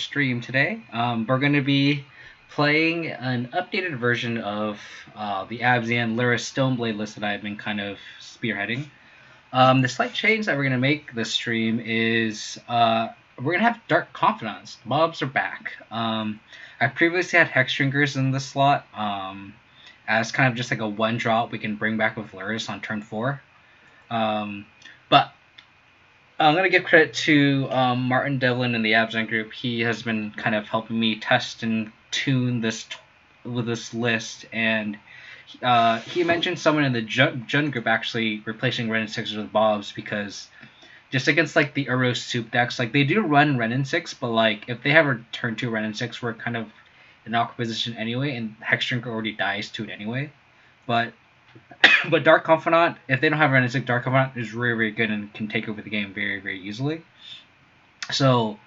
stream today. We're going to be playing an updated version of the Abzan Stoneblade list that I've been kind of spearheading. The slight change that we're going to make this stream is we're going to have Dark Confidants. The mobs are back. I previously had Hex Drinkers in this slot as kind of just like a one drop we can bring back with Luris on turn 4. But I'm going to give credit to Martin Devlin in the Abzan group. He has been kind of helping me test and tune this with this list, and he mentioned someone in the Jun group actually replacing Ren and 6 with Bobs because just against like the Uro soup decks, like they do run Ren and 6, but like if they have a turn 2 Ren and 6, we're kind of in an awkward position anyway, and Hex Drinker already dies to it anyway. But Dark Confidant, if they don't have Ren and 6, Dark Confidant is very, very good and can take over the game very, very easily. So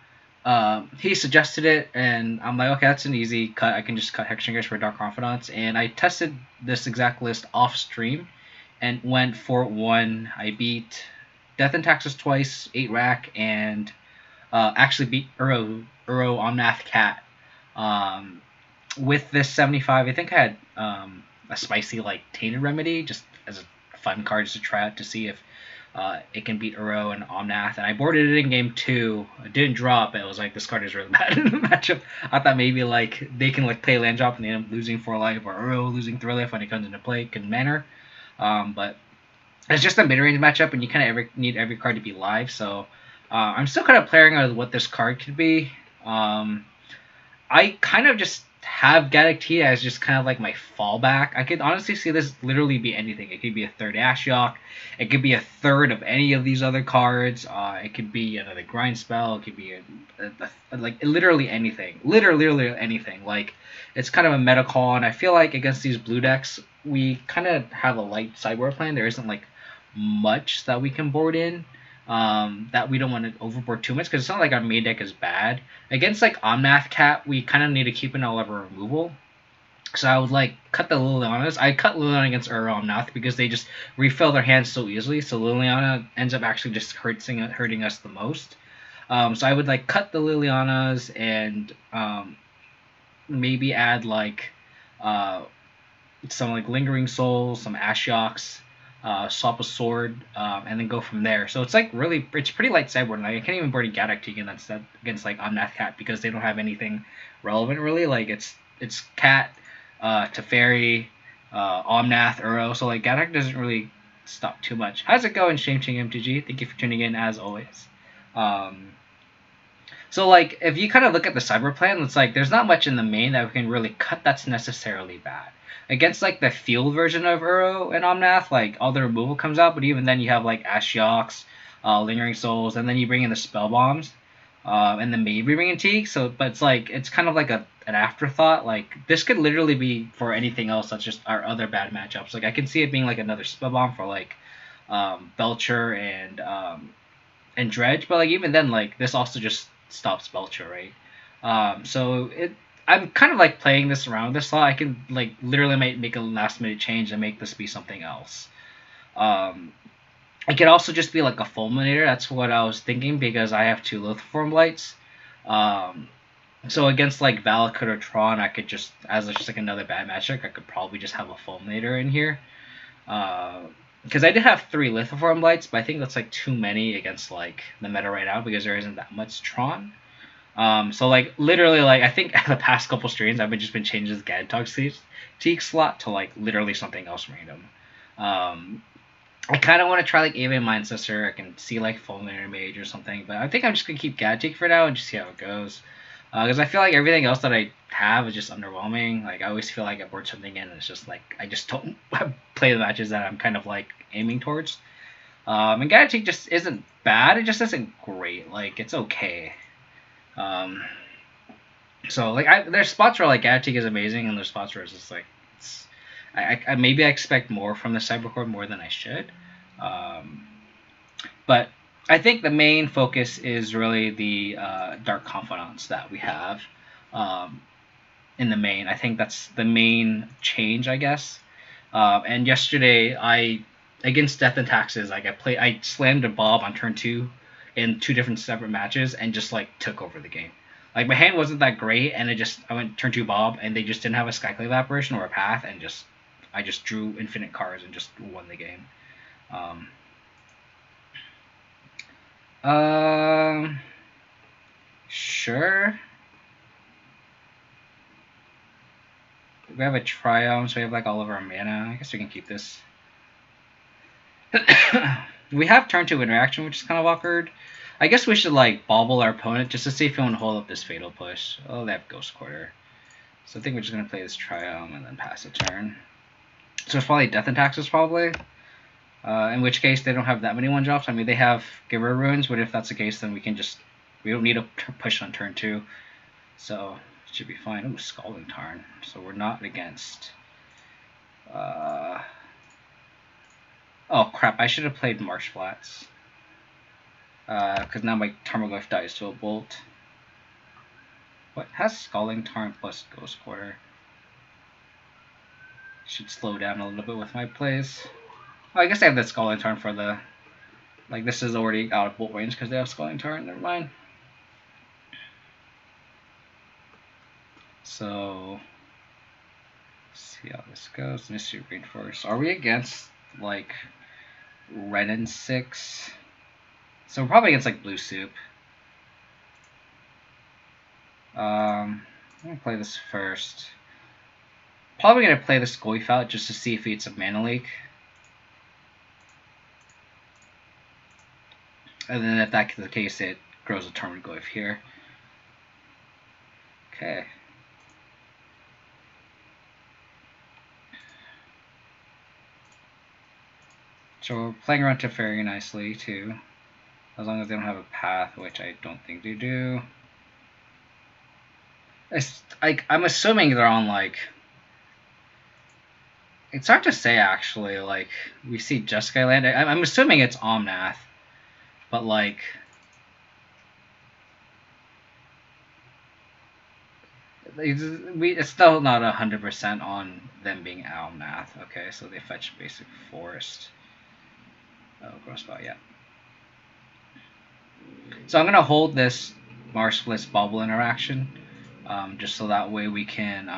he suggested it, and I'm like, okay, that's an easy cut. I can just cut Hex Drinkers for Dark Confidants. And I tested this exact list off stream and went 4-1. I beat Death and Taxes twice, 8 rack, and actually beat Uro Omnath Cat. With this 75, I think I had a spicy like Tainted Remedy just as a fun card just to try out to see if it can beat Uro and Omnath. And I boarded it in game 2. It didn't drop. It was like, this card is really bad in the matchup. I thought maybe like they can like play land drop and they end up losing 4 life, or Uro losing 3 life when it comes into play in manner. But it's just a mid-range matchup, and you kind of need every card to be live. So I'm still kind of playing with what this card could be. I kind of just have Gaddock T as just kind of like my fallback. I could honestly see this literally be anything. It could be a third Ashiok. It could be a third of any of these other cards. It could be another grind spell. It could be like literally anything. Literally anything. Like, it's kind of a meta call, and I feel like against these blue decks, we kind of have a light sideboard plan. There isn't like much that we can board in. That we don't want to overboard too much, because it's not like our main deck is bad. Against like Omnath Cat, we kind of need to keep an all over removal. So I would like cut the Lilianas. I cut Liliana against Uro Omnath because they just refill their hands so easily. So Liliana ends up actually just hurting us the most. So I would like cut the Lilianas and maybe add like some like Lingering Souls, some Ashioks, swap a sword, and then go from there. So it's like really, it's pretty light sideboard. Like I can't even board a Gaddock T against like Omnath Cat because they don't have anything relevant really. Like it's Cat, Teferi, Omnath, Uro. So like Gaddock doesn't really stop too much. How's it going, Shame Ching MTG? Thank you for tuning in as always. So like if you kind of look at the cyber plan, it's like there's not much in the main that we can really cut that's necessarily bad. Against like the field version of Uro and Omnath, like all the removal comes out, but even then you have like Ashioks, Lingering Souls, and then you bring in the Spell Bombs, and then maybe bring in Teak. So, but it's like it's kind of like an afterthought. Like this could literally be for anything else that's just our other bad matchups. Like I can see it being like another Spell Bomb for like Belcher and Dredge, but like even then, like this also just stops Belcher, right? So I'm kind of like playing this around this slot. I can like literally make a last minute change and make this be something else. It could also just be like a Fulminator. That's what I was thinking because I have 2 Lithiform Blights. So against like Valakut or Tron, I could just, as just like another bad matchup, I could probably just have a Fulminator in here. Because I did have 3 Lithiform Blights, but I think that's like too many against like the meta right now because there isn't that much Tron. So like literally like I think the past couple streams I've been changing this Gaddock Teak slot to like literally something else random. I kind of want to try like Ava Mindcessor. I can see like Fulminator Mage or something, but I think I'm just gonna keep Gaddock for now and just see how it goes. Because I feel like everything else that I have is just underwhelming. Like I always feel like I board something in and it's just like I just don't play the matches that I'm kind of like aiming towards. And Gaddock just isn't bad. It just isn't great. Like it's okay. So like there's spots where like Gaddock is amazing, and there's spots where it's just like I maybe I expect more from the Cybercore more than I should. But I think the main focus is really the Dark Confidants that we have in the main. I think that's the main change, I guess. And yesterday against Death and Taxes, like I slammed a Bob on turn 2 in 2 different separate matches and just like took over the game. Like my hand wasn't that great, and I went turn 2 Bob, and they just didn't have a Skyclave apparition or a path, and I just drew infinite cards and just won the game. Sure. We have a Triumph, so we have like all of our mana. I guess we can keep this. We have turn 2 interaction, which is kind of awkward. I guess we should like bobble our opponent just to see if he want to hold up this Fatal Push. Oh, they have Ghost Quarter. So I think we're just going to play this Triumph and then pass a turn. So it's probably Death and Taxes, probably. In which case, they don't have that many 1-drops. I mean, they have Giver Runes, but if that's the case, then we don't need a push on turn 2. So it should be fine. Ooh, Scalding Tarn. So we're not against... Oh, crap. I should have played Marsh Flats. Because now my Tarmogoyf dies to a Bolt. What has Scalding Tarn plus Ghost Quarter? Should slow down a little bit with my plays. Oh, I guess I have that Scalding Tarn for the... Like, this is already out of Bolt range because they have Scalding Tarn. Never mind. So... let's see how this goes. Mystery Rainforest. Are we against, like, Red and 6? So we're probably against, like, Blue Soup. I'm going to play this first. Probably going to play this Goyf out just to see if it's a mana leak. And then if that's the case, it grows a Tarmogoyf here. Okay. So we're playing around Teferi nicely, too. As long as they don't have a path, which I don't think they do. It's like, I'm assuming they're on, like... It's hard to say, actually. Like, we see Jeskai land. I'm assuming it's Omnath. But, like... It's still not 100% on them being Omnath. Okay, so they fetch Basic Forest. Oh, Gross Spot, yeah. So I'm going to hold this Marshblitz Bubble interaction. Just so that way we can...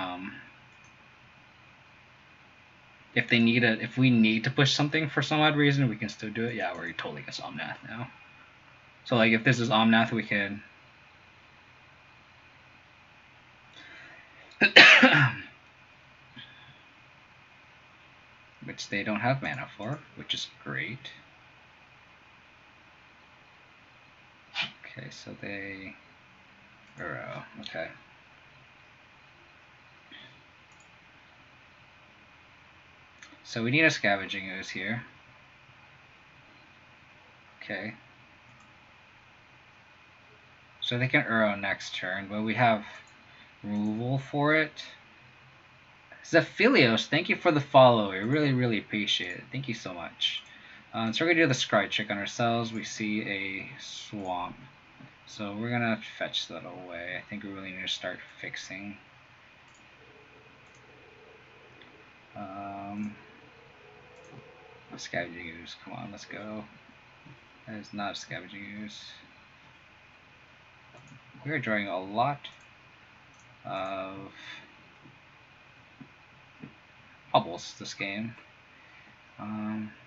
if we need to push something for some odd reason, we can still do it. Yeah, we're totally against Omnath now. So like if this is Omnath, we can which they don't have mana for, which is great. Okay, so they okay. So we need a Scavenging Ooze here. Okay. So they can Uro next turn, but we have removal for it. Zephilios, thank you for the follow. I really, really appreciate it. Thank you so much. So we're going to do the Scry check on ourselves. We see a Swamp. So we're going to fetch that away. I think we really need to start fixing. Scavenging Ooze. Come on, let's go. That is not a Scavenging Ooze. We are drawing a lot of bubbles this game.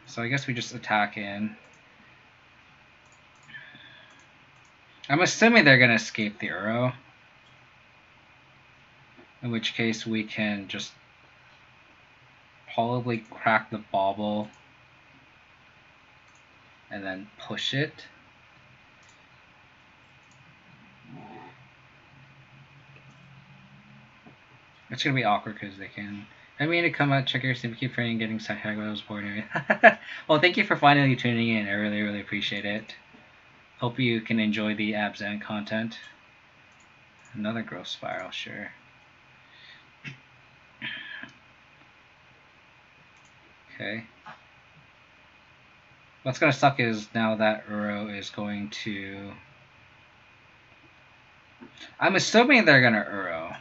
So I guess we just attack in. I'm assuming they're going to escape the Uro. In which case we can just probably crack the bauble and then push it. It's going to be awkward because they can... I mean to come out, check your Steam, keep training, getting Psychic when I was born. Well, thank you for finally tuning in. I really, really appreciate it. Hope you can enjoy the Abzan content. Another growth spiral, sure. Okay. What's going to suck is now that Uro is going to... I'm assuming they're going to Uro.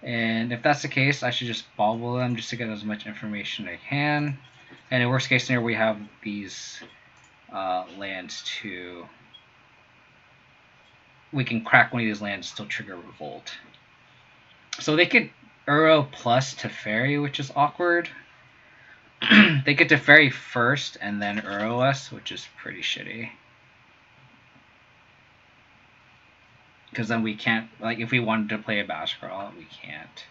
And if that's the case, I should just bobble them just to get as much information as I can. And in worst case scenario, we have these lands to... we can crack one of these lands and still trigger Revolt. So they could Uro plus Teferi, which is awkward. They could Teferi first and then Uro us, which is pretty shitty. Because then we can't, like, if we wanted to play a Bash Crawl, we can't.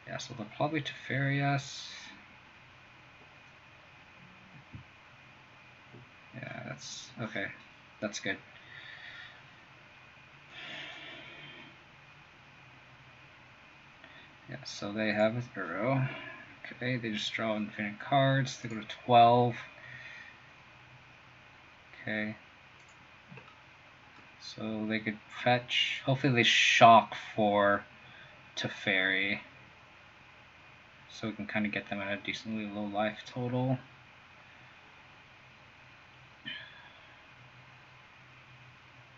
Yeah, so they'll probably Teferi us. Yeah, that's okay. That's good. Yeah, so they have a Uro. Okay, they just draw infinite cards. They go to 12. Okay. So they could fetch. Hopefully they shock for Teferi. So we can kind of get them at a decently low life total.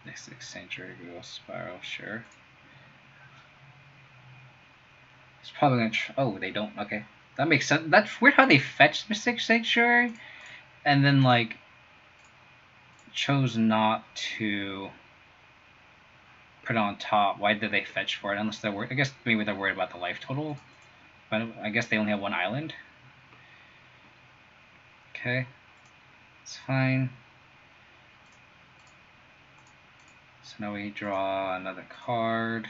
Next Sanctuary goes Spiral, sure. It's probably gonna. Oh, they don't. Okay, that makes sense. That's weird how they fetched Mystic Sanctuary, and then like chose not to put it on top. Why did they fetch for it? Unless they're worried. I guess maybe they're worried about the life total. But I guess they only have one island. Okay, it's fine. So now we draw another card.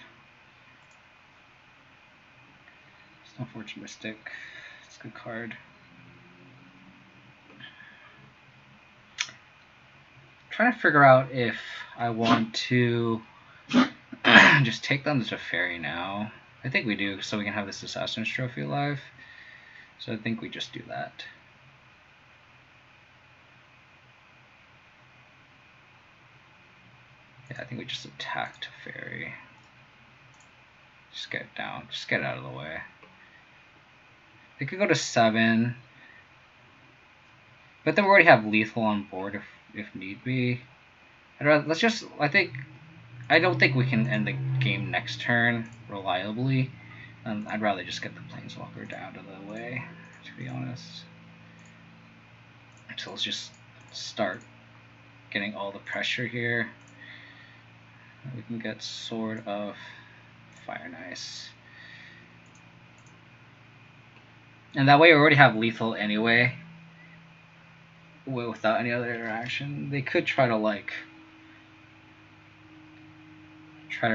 Unfortunate Mystic. It's a good card. I'm trying to figure out if I want to just take them to Teferi now. I think we do, so we can have this Assassin's Trophy live. So I think we just do that. Yeah, I think we just attack Teferi. Just get it down. Just get it out of the way. They could go to 7. But then we already have lethal on board if need be. I don't think we can end the game next turn reliably. I'd rather just get the Planeswalker out of the way, to be honest. So let's just start getting all the pressure here. We can get Sword of Fire Nice. And that way we already have lethal anyway. Without any other interaction. They could try to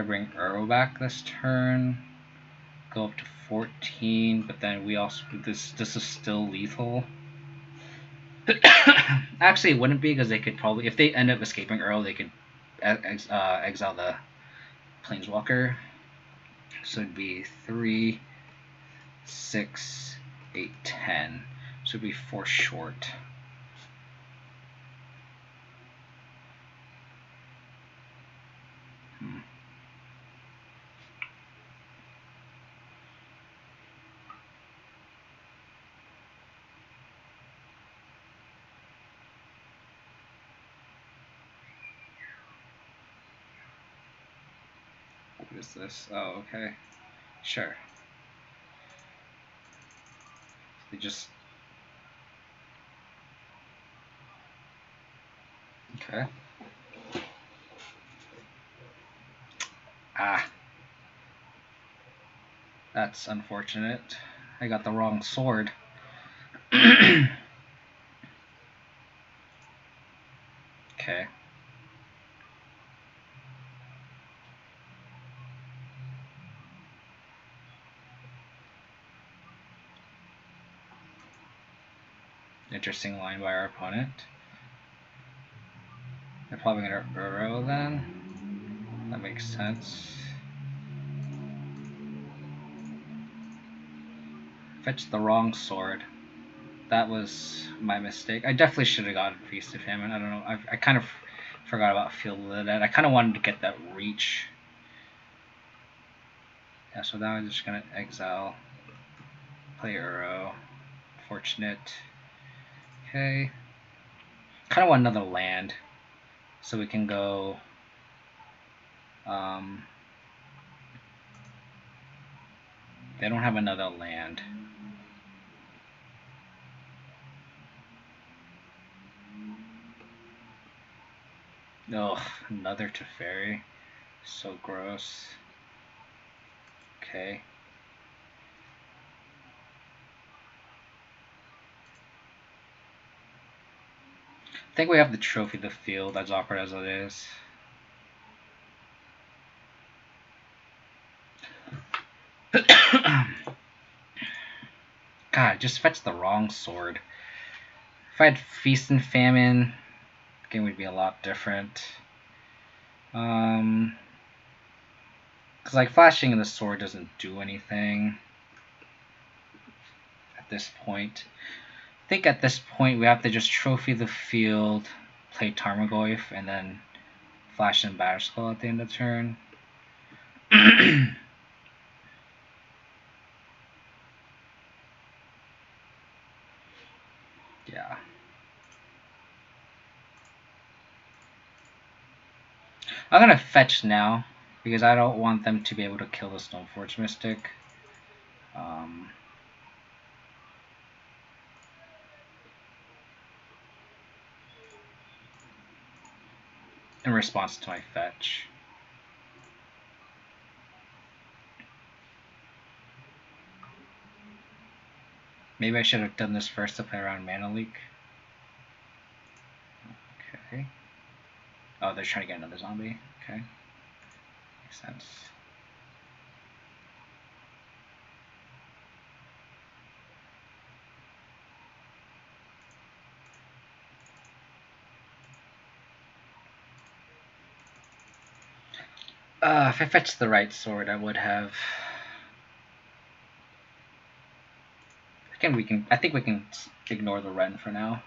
bring Uro back this turn. Go up to 14, but then we also this is still lethal. Actually, it wouldn't be, because they could probably, if they end up escaping Uro, they could exile the Planeswalker. So it'd be 3, 6, 8, 10. So it'd be 4 short. What is this? Oh, okay. Sure. They just... Okay. Ah. That's unfortunate. I got the wrong sword. Okay. Interesting line by our opponent. They're probably gonna Uro then. That makes sense. Fetched the wrong sword. That was my mistake. I definitely should have gotten Feast of Famine. I don't know. I kind of forgot about Field of the Dead. I kind of wanted to get that reach. Yeah, so now I'm just gonna exile. Play Uro. Fortunate. Okay. Kind of want another land, so we can go. They don't have another land. Ugh, another Teferi. So gross. Okay. I think we have the trophy the field, as awkward as it is. God, just fetched the wrong sword. If I had Feast and Famine, the game would be a lot different. Because like flashing the sword doesn't do anything at this point. I think at this point we have to just trophy the field, play Tarmogoyf, and then flash in Batterskull at the end of the turn. Yeah. I'm gonna fetch now because I don't want them to be able to kill the Stoneforge Mystic. In response to my fetch. Maybe I should have done this first to play around Mana Leak. Okay. Oh, they're trying to get another zombie. Okay. Makes sense. If I fetched the right sword, I would have. I think we can ignore the Ren for now.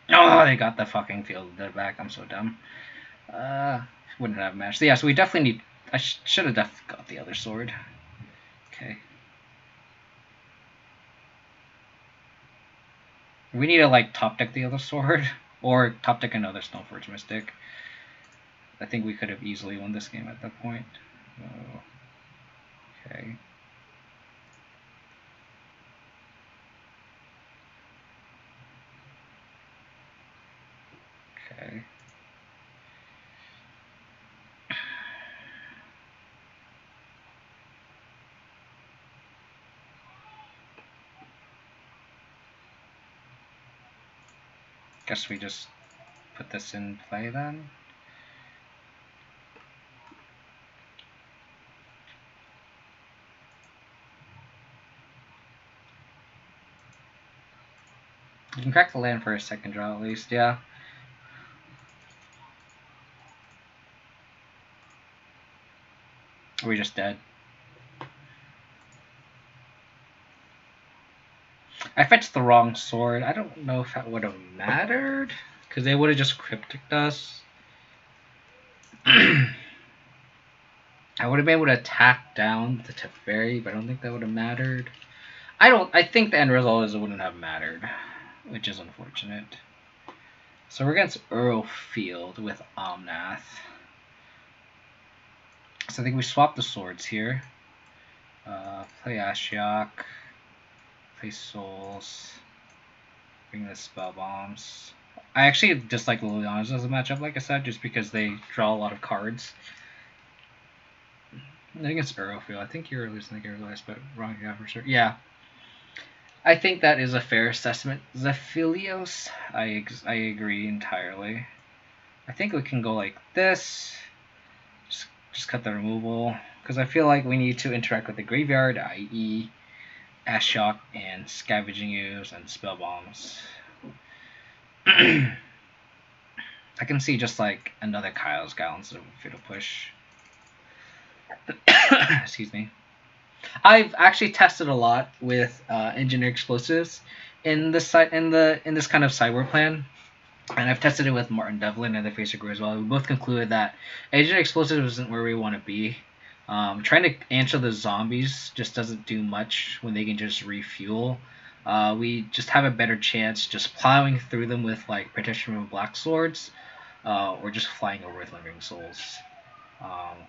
Oh, they got the fucking field back. I'm so dumb. Wouldn't have matched. So yeah, so we definitely need. I should have definitely got the other sword. Okay. We need to like top deck the other sword or top deck another Stoneforge Mystic. I think we could have easily won this game at that point. Oh. Okay. Okay. Guess we just put this in play then. You can crack the land for a second draw at least, yeah. Are we just dead? I fetched the wrong sword. I don't know if that would have mattered, because they would have just crypticed us. I would have been able to attack down the Teferi, but I don't think that would have mattered. I think the end result is it wouldn't have mattered, which is unfortunate. So we're against UroField with Omnath. So I think we swap the swords here. Play Ashiok. Play Souls. Bring the Spell Bombs. I actually dislike Liliana's as a matchup, like I said, just because they draw a lot of cards. Against UroField, I think you're losing the game last, but wrong, yeah, for sure. Yeah. I think that is a fair assessment. Zephilios, I agree entirely. I think we can go like this. Just cut the removal. Because I feel like we need to interact with the graveyard, i.e. Ashiok and Scavenging Ooze and Spell Bombs. I can see just like another Kyle's Gallons of Fatal Push. Excuse me. I've actually tested a lot with engineer explosives in this kind of sideboard plan, and I've tested it with Martin Devlin and the Facer Crew as well. We both concluded that engineer explosives isn't where we want to be. Trying to answer the zombies just doesn't do much when they can just refuel. We just have a better chance just plowing through them with like protection from black swords, or just flying over with living souls.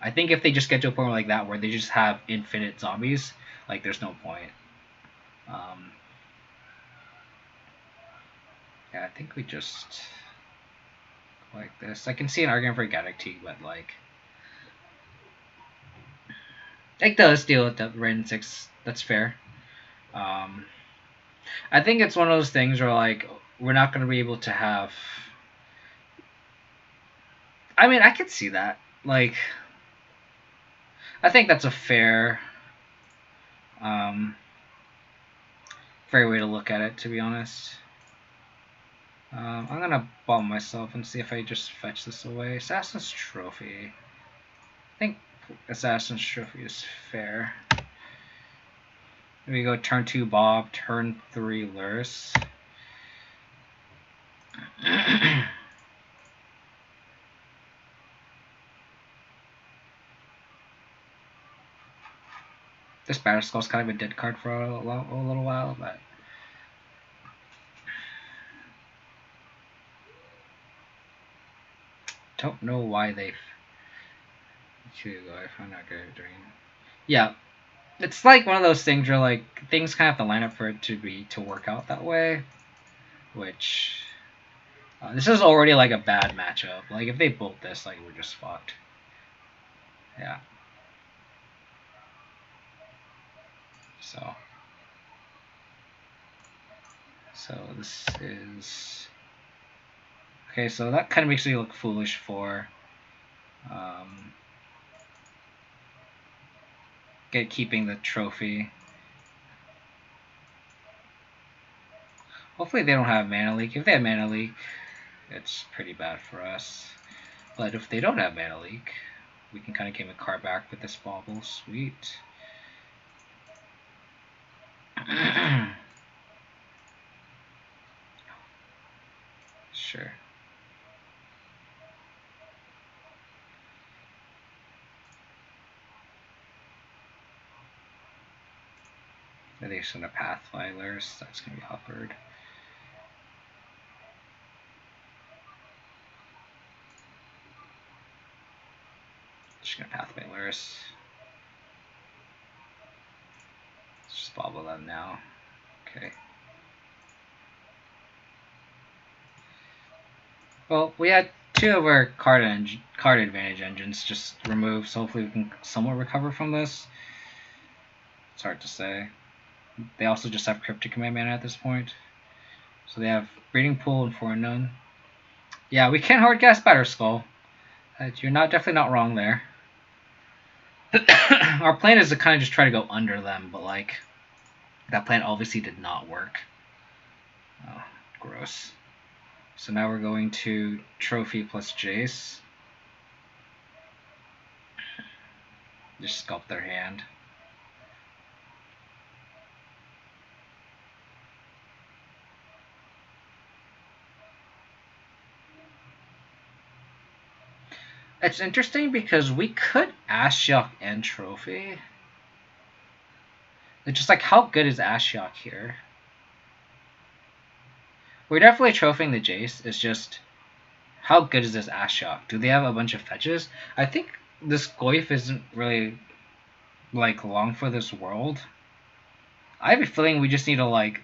I think if they just get to a point like that where they just have infinite zombies, like there's no point. Yeah, I think we just like this. I can see an argument for Gaddock, but like it does deal with the red and 6. That's fair. I think it's one of those things where like we're not going to be able to have. I mean, I could see that. Like, I think that's a fair way to look at it, to be honest. I'm gonna bomb myself and see if I just fetch this away. Assassin's Trophy. I think Assassin's Trophy is fair. Here we go, turn 2 Bob, turn 3 Luris. This Batterskull's kind of a dead card for a little while, but don't know why they. I'm not good at doing. Yeah, it's like one of those things where like things kind of have to line up for it to work out that way, which this is already like a bad matchup. Like if they bolt this, like we're just fucked. Yeah. So this is okay. So that kind of makes me look foolish for keeping the trophy. Hopefully they don't have mana leak. If they have mana leak, it's pretty bad for us. But if they don't have mana leak, we can kind of gain a card back with this bauble. Sweet. Sure. They're just gonna Pathfinders. That's gonna be upward. Just gonna Pathfinders. Let's just bobble them now. Okay. Well, we had 2 of our card advantage engines just removed, so hopefully we can somewhat recover from this. It's hard to say. They also just have Cryptic Command mana at this point. So they have Breeding Pool and Foreknown. Yeah, we can hardcast Batterskull. You're definitely not wrong there. Our plan is to kind of just try to go under them, but like that plan obviously did not work. Oh, gross. So now we're going to Trophy plus Jace. Just sculpt their hand. It's interesting because we could Ashiok and Trophy. It's just like, how good is Ashiok here? We're definitely trophying the Jace. It's just, how good is this Ashiok? Do they have a bunch of fetches? I think this Goyf isn't really like long for this world. I have a feeling we just need to like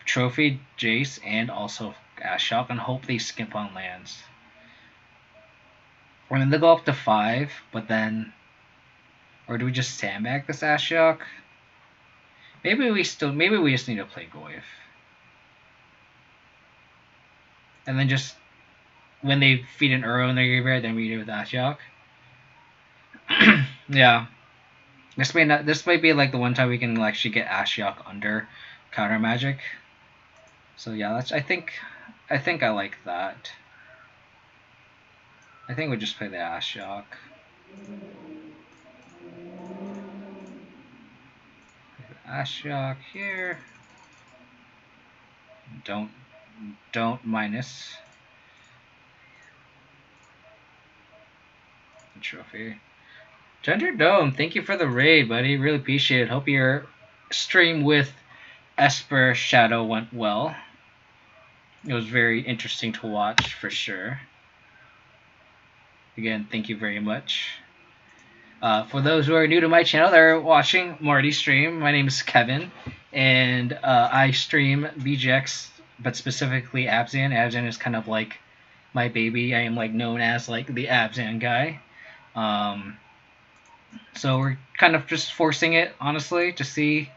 trophy Jace and also Ashiok and hope they skip on lands. I mean, they'll go up to 5, but then, or do we just sandbag this Ashiok? Maybe we just need to play Goyf. And then just, when they feed an Uro in their graveyard, then we do it with Ashiok. Yeah. This might be like the one time we can actually get Ashiok under counter magic. So yeah, I think I like that. I think we'll just play the Ashiok. Ashiok here. Don't minus the trophy. Gender Dome, thank you for the raid, buddy. Really appreciate it. Hope your stream with Esper Shadow went well. It was very interesting to watch for sure. Again, thank you very much. For those who are new to my channel, they're watching Marty stream. My name is Kevin, and I stream BGX, but specifically Abzan. Abzan is kind of like my baby. I am like known as like the Abzan guy. So we're kind of just forcing it, honestly, to see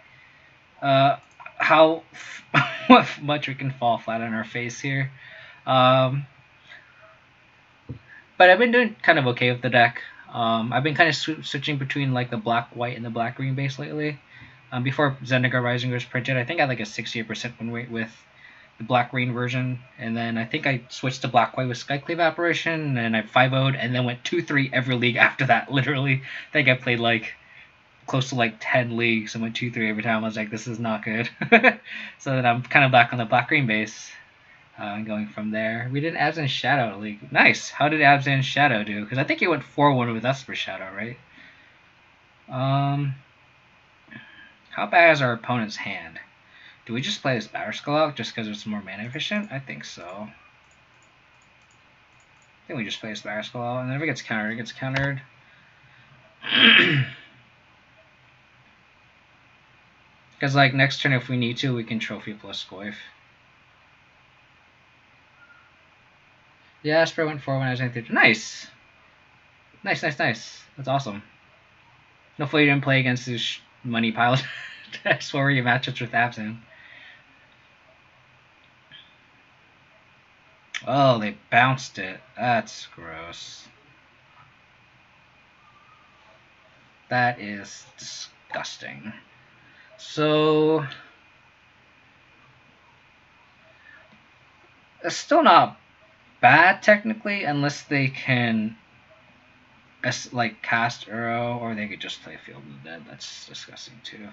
how much we can fall flat on our face here. Um, but I've been doing kind of okay with the deck. I've been kind of switching between like the black white and the black green base lately. Before Zendikar Rising was printed, I think I had like a 68% win rate with the black green version, and then I think I switched to black white with Skyclave Apparition, and I 5-0'd, and then went 2-3 every league after that. Literally, I think I played like close to like 10 leagues and went 2-3 every time. I was like, this is not good. So then I'm kind of back on the black green base. Going from there, we did Abzan Shadow League. Nice. How did Abzan Shadow do? Because I think he went 4-1 with us for Shadow, right? How bad is our opponent's hand? Do we just play this Batterskull out just because it's more mana efficient? I think so. I think we just play this Batterskull out, and then if it gets countered, it gets countered. Because like next turn, if we need to, we can Trophy plus Goyf. Yeah, Spray went 4 when I was in 3. Nice! Nice. That's awesome. Hopefully you didn't play against this money pile. That's where you matchups with Abzan. Oh, they bounced it. That's gross. That is disgusting. So it's still not bad technically, unless they can like cast Uro, or they could just play Field of the Dead. That's disgusting too.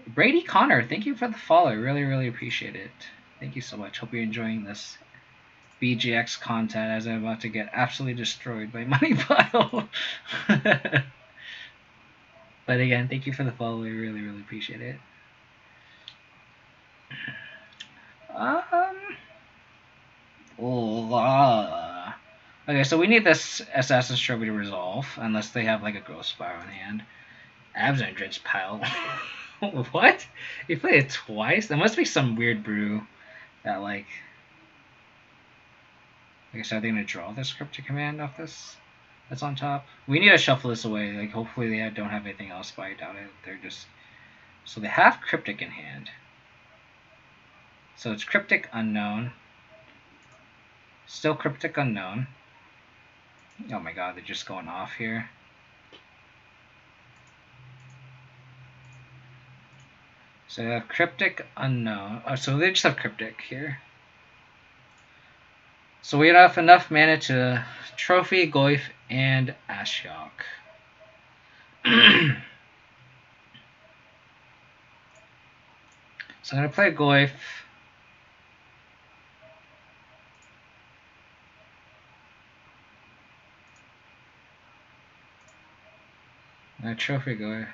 Brady Connor, thank you for the follow. I really appreciate it. Thank you so much. Hope you're enjoying this BGX content as I'm about to get absolutely destroyed by Money Pile. But again, thank you for the follow. I really appreciate it. Okay, so we need this Assassin's Trophy to resolve, unless they have like a Growth Spiral in hand. Abzan Dredge Pile. What? You played it twice? There must be some weird brew that like... I guess are they gonna draw this Cryptic Command off this? That's on top. We need to shuffle this away. Like hopefully they don't have anything else, but I doubt it. They're just... So they have Cryptic in hand. So it's Cryptic Unknown. Still Cryptic Unknown. Oh my god, they're just going off here. So they have Cryptic Unknown. Oh, so they just have Cryptic here. So we have enough mana to Trophy, Goyf, and Ashiok. So I'm going to play Goyf. Trophy Goyf.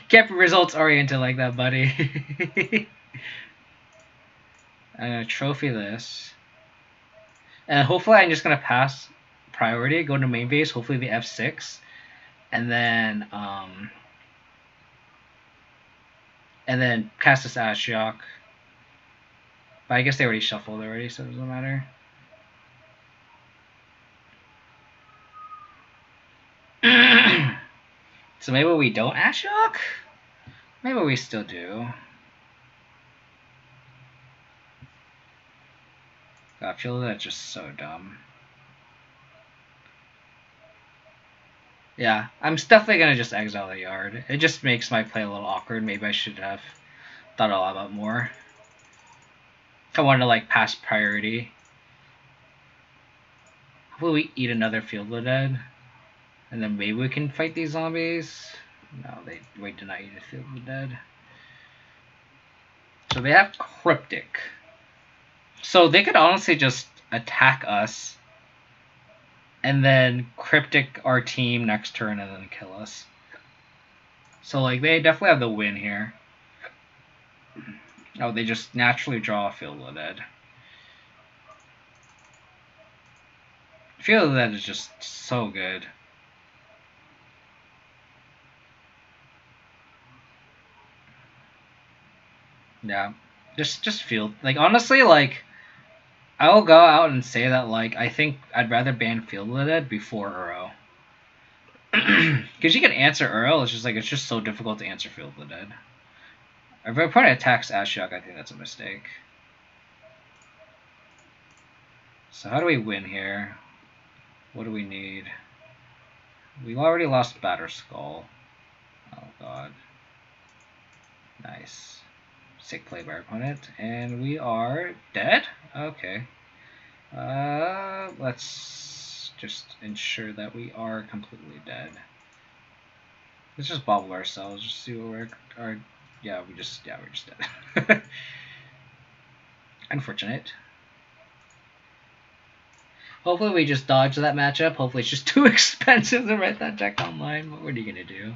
Kept results oriented like that, buddy. I'm going to Trophy this. And hopefully I'm just going to pass priority, go to main base, hopefully the F6. And then cast this Ashiok. But I guess they already shuffled already, so it doesn't matter. So maybe we don't Ashiok? Maybe we still do. God, I feel that's just so dumb. Yeah, I'm definitely going to just exile the yard. It just makes my play a little awkward. Maybe I should have thought a lot about more. If I wanted to like pass priority. Hopefully we eat another Field of the Dead. And then maybe we can fight these zombies. No, they did not eat a Field of the Dead. So they have Cryptic. So they could honestly just attack us. And then Cryptic our team next turn and then kill us. So like they definitely have the win here. Oh, they just naturally draw a Field of the Dead. Field of the Dead is just so good. Yeah, just Field. Like honestly, like I will go out and say that, like, I think I'd rather ban Field of the Dead before Uro. Because you can answer Uro, it's just so difficult to answer Field of the Dead. If my opponent attacks Ashiok, I think that's a mistake. So how do we win here? What do we need? We already lost Batterskull. Oh god. Nice. Sick play by our opponent. And we are dead? Okay. Let's just ensure that we are completely dead. Let's just bobble ourselves, just see what we're we're just dead. Unfortunate. Hopefully we just dodge that matchup. Hopefully it's just too expensive to write that deck online. What are you gonna do?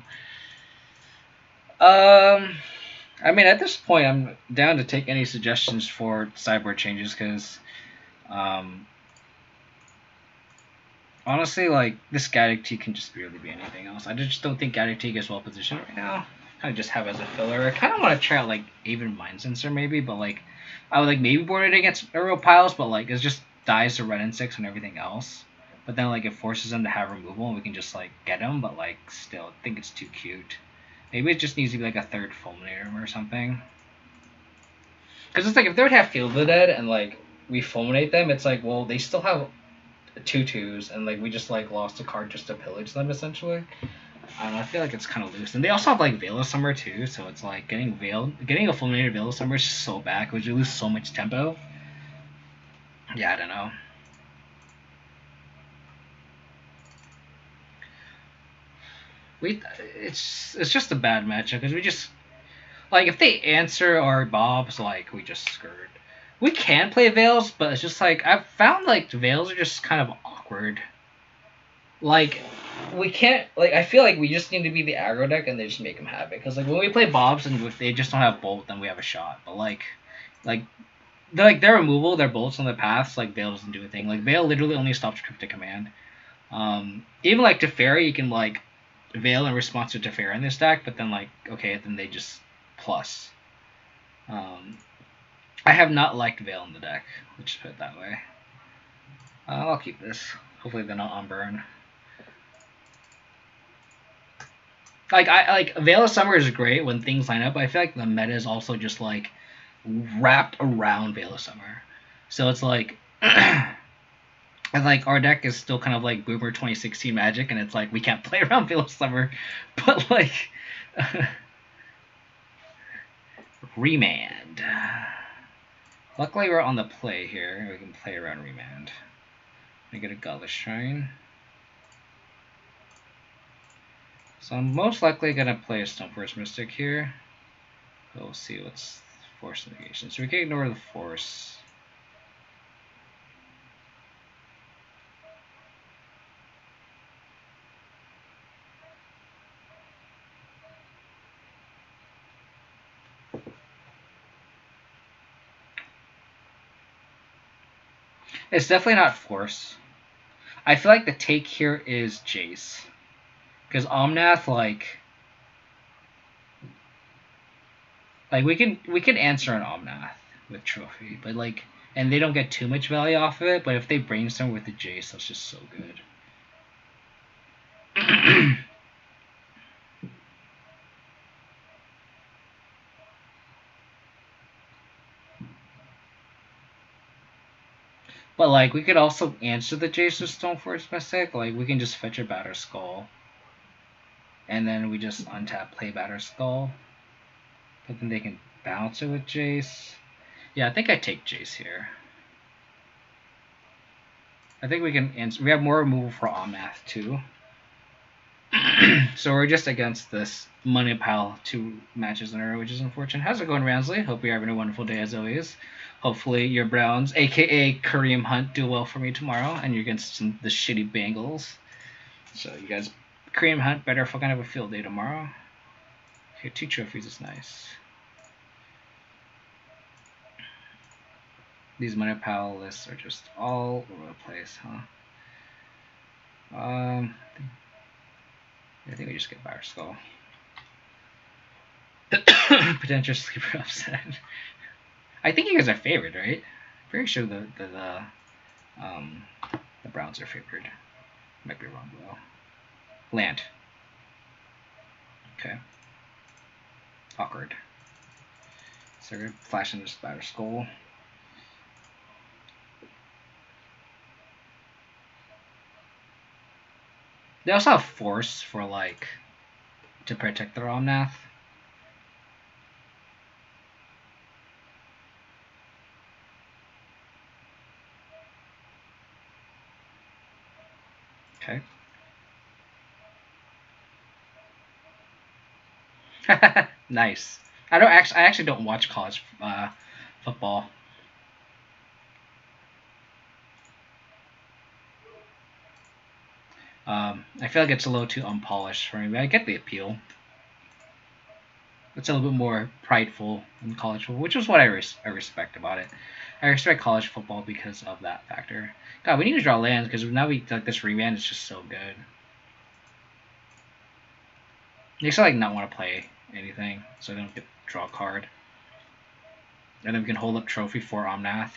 I mean, at this point, I'm down to take any suggestions for sideboard changes because, honestly, like, this Gaddock T can just barely be anything else. I just don't think Gaddock T is well positioned right now. Kind of just have it as a filler. I kind of want to try out, like, even Mind Sensor maybe, but, like, I would, like, maybe board it against Aerial Piles, but, like, it just dies to Red and 6 and everything else. But then, like, it forces them to have removal and we can just, like, get them, but, like, still, I think it's too cute. Maybe it just needs to be, like, a third Fulminator or something. Because it's like, if they would have Field of the Dead and, like, we Fulminate them, it's like, well, they still have 2/2s, and, like, we just, like, lost a card just to pillage them, essentially. I don't know, I feel like it's kind of loose. And they also have, like, Veil of Summer, too, so it's like, getting a Fulminated Veil of Summer is just so bad, because you lose so much tempo. Yeah, I don't know. It's just a bad matchup, because we just... Like, if they answer our Bobs, like, we just screwed. We can play Veils, but it's just, like, I've found, like, Veils are just kind of awkward. Like, we can't... Like, I feel like we just need to be the aggro deck, and they just make them have it. Because, like, when we play Bobs, and if they just don't have Bolt, then we have a shot. But, like their removal, their Bolts on the paths, like, Veil doesn't do anything. Like, Veil literally only stops Cryptic Command. Even, like, Teferi, you can, like, Veil in response to Teferi in this deck, but then, like, okay, then they just... plus. I have not liked Veil in the deck. Let's just put it that way. I'll keep this. Hopefully they're not on burn. Like Veil of Summer is great when things line up, but I feel like the meta is also just like wrapped around Veil of Summer. So it's like and like our deck is still kind of like Boomer 2016 Magic, and it's like we can't play around Veil of Summer, but like Remand. Luckily we're on the play here. We can play around Remand. I get a Godless Shrine. So I'm most likely going to play a Stoneforge Mystic here. We'll see what's Force Negation. So we can ignore the Force. It's definitely not Force. I feel like the take here is Jace. Because Omnath, like we can answer an Omnath with Trophy, but like, and they don't get too much value off of it. But if they brainstorm with the Jace, that's just so good. But like, we could also answer the Jace with Stoneforge Mystic. Like, we can just fetch a Batterskull, and then we just untap, play Batterskull. But then they can bounce it with Jace. Yeah, I think I take Jace here. I think we can answer. We have more removal for Omnath too. So we're just against this money pile 2 matches in a row, which is unfortunate. How's it going, Ransley? Hope you're having a wonderful day as always. Hopefully your Browns, aka Kareem Hunt, do well for me tomorrow, and you're against the shitty Bengals. So you guys, Kareem Hunt, better fucking have a field day tomorrow. Okay, 2 trophies is nice. These money pile lists are just all over the place, huh? I think we just get Batterskull. Potential sleeper upset. I think you guys are favored, right? Pretty sure the Browns are favored. Might be wrong though. Land. Okay. Awkward. So we're gonna flash into Spider Skull. They also have Force for like to protect their Omnath. Okay. Nice. I actually don't watch college football. I feel like it's a little too unpolished for me, but I get the appeal. It's a little bit more prideful in college football, which is what I respect about it. I respect college football because of that factor. God, we need to draw lands because now this remand is just so good. You just like not want to play anything, so I don't get draw a card, and then we can hold up trophy for Omnath.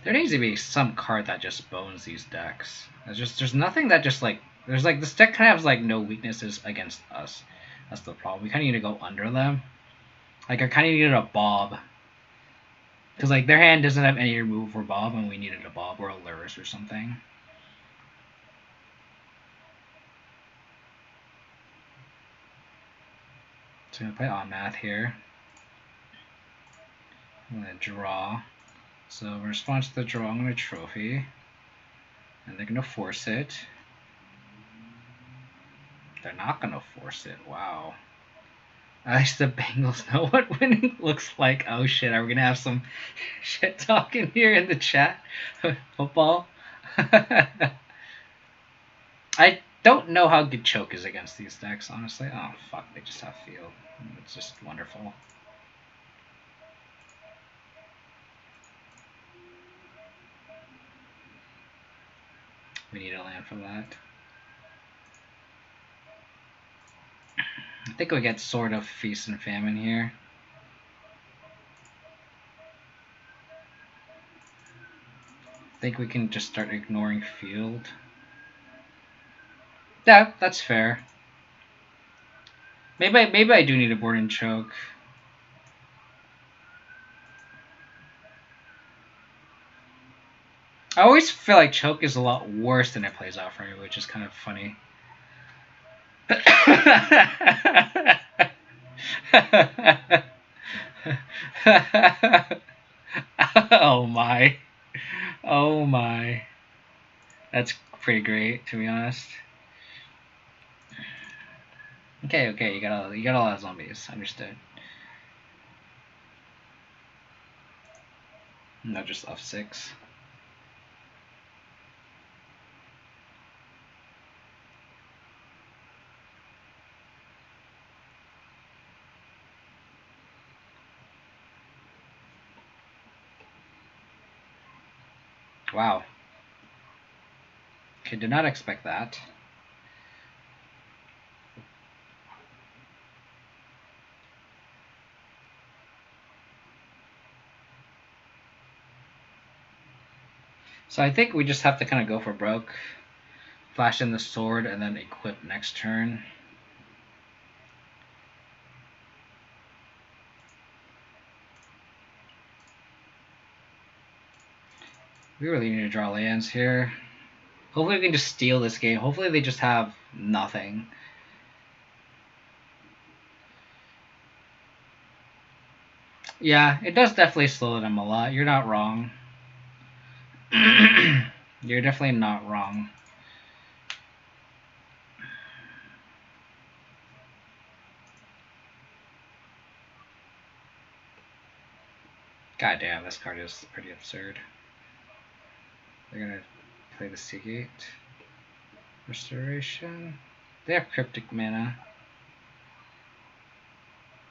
There needs to be some card that just bones these decks. There's nothing that just like this deck kind of has like no weaknesses against us. That's the problem. We kind of need to go under them. Like I kind of needed a Bob, because like their hand doesn't have any remove for Bob, and we needed a Bob or a Lurrus or something. So I'm gonna play Omnath here. I'm gonna draw. So in response to the draw, I'm gonna trophy. And they're gonna force it. They're not gonna force it. Wow. At least the Bengals know what winning looks like. Oh shit, are we gonna have some shit talking here in the chat? Football? I don't know how good Choke is against these decks, honestly. Oh fuck, they just have field. It's just wonderful. We need a land for that. I think we get sort of Feast and Famine here. I think we can just start ignoring field. Yeah, that's fair. Maybe I do need a board and choke. I always feel like choke is a lot worse than it plays out for me, which is kind of funny. Oh my. Oh my. That's pretty great, to be honest. Okay, you got a lot of zombies. Understood. Not just F6. Wow. Okay, did not expect that. So I think we just have to kind of go for broke. Flash in the sword and then equip next turn. We really need to draw lands here. Hopefully we can just steal this game. Hopefully they just have nothing. Yeah, it does definitely slow them a lot. You're not wrong. You're definitely not wrong. God damn, this card is pretty absurd. They're gonna play the Seagate. Restoration. They have Cryptic Mana.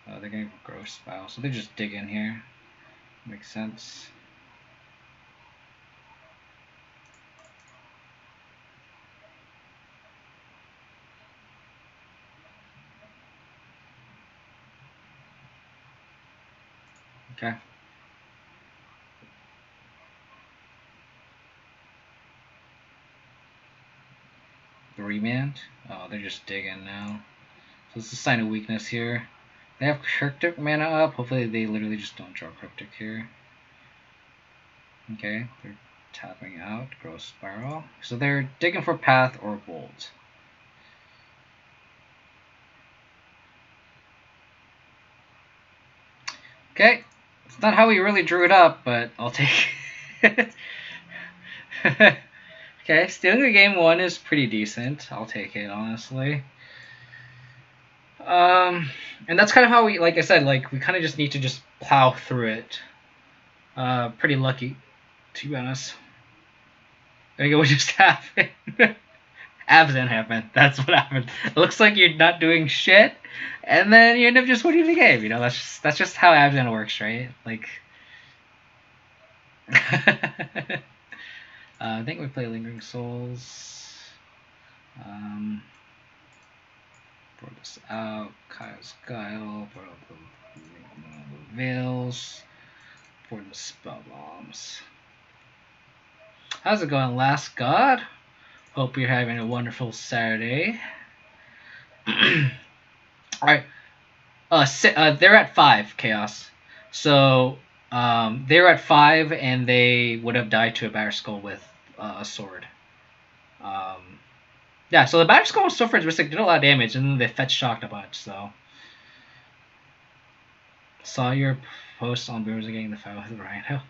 Oh, they're gonna Gross Spell, so they just dig in here. Makes sense. Okay. 3-man. Oh, they're just digging now. So it's a sign of weakness here. They have Cryptic mana up. Hopefully they literally just don't draw Cryptic here. Okay, they're tapping out. Growth Spiral. So they're digging for Path or Bolt. Okay, it's not how we really drew it up, but I'll take it. Okay, stealing the game 1 is pretty decent. I'll take it, honestly. And that's kind of how we, like I said, like we kind of just need to just plow through it. Pretty lucky, to be honest. I think what just happened. Abzan happened. That's what happened. It looks like you're not doing shit, and then you end up just winning the game. You know, that's just how Abzan works, right? Like, I think we play Lingering Souls. Pour this out. Kyle's Guile. Pour out the Veils. Pour the Spell Bombs. How's it going, Last God? Hope you're having a wonderful Saturday. Alright. They're at 5, Chaos. So, they're at 5, and they would have died to a Batter Skull with a sword. Yeah, so the Batter Skull and Sword Mystic did a lot of damage, and then they fetch shocked a bunch, so. Saw your post on Boomers getting the fight with Rhino.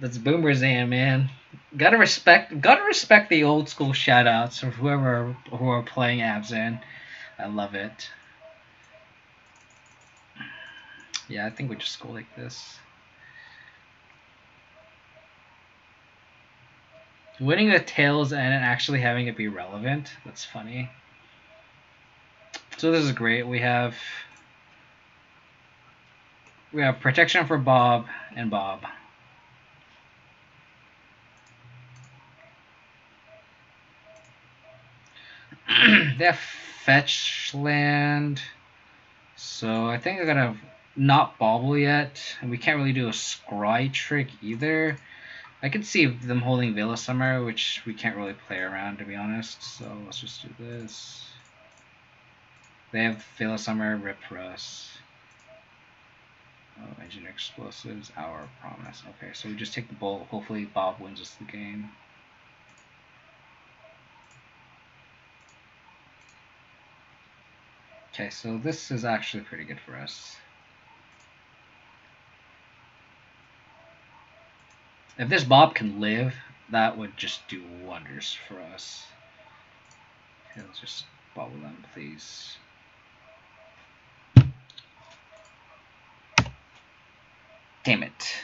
That's Boomerzan, man. Gotta respect the old school shoutouts of who are playing Abzan. I love it. Yeah, I think we just go like this. Winning the tails and actually having it be relevant. That's funny. So this is great. We have protection for Bob and Bob. They have fetch land. So I think they're gonna not bobble yet. And we can't really do a scry trick either. I could see them holding Veil of Summer, which we can't really play around, to be honest. So let's just do this. They have Veil of Summer, Rip Russ. Oh, Engineer Explosives, Our Promise. Okay, so we just take the bolt. Hopefully Bob wins us the game. Okay, so this is actually pretty good for us. If this Bob can live, that would just do wonders for us. Okay, let's just bobble them, please. Damn it.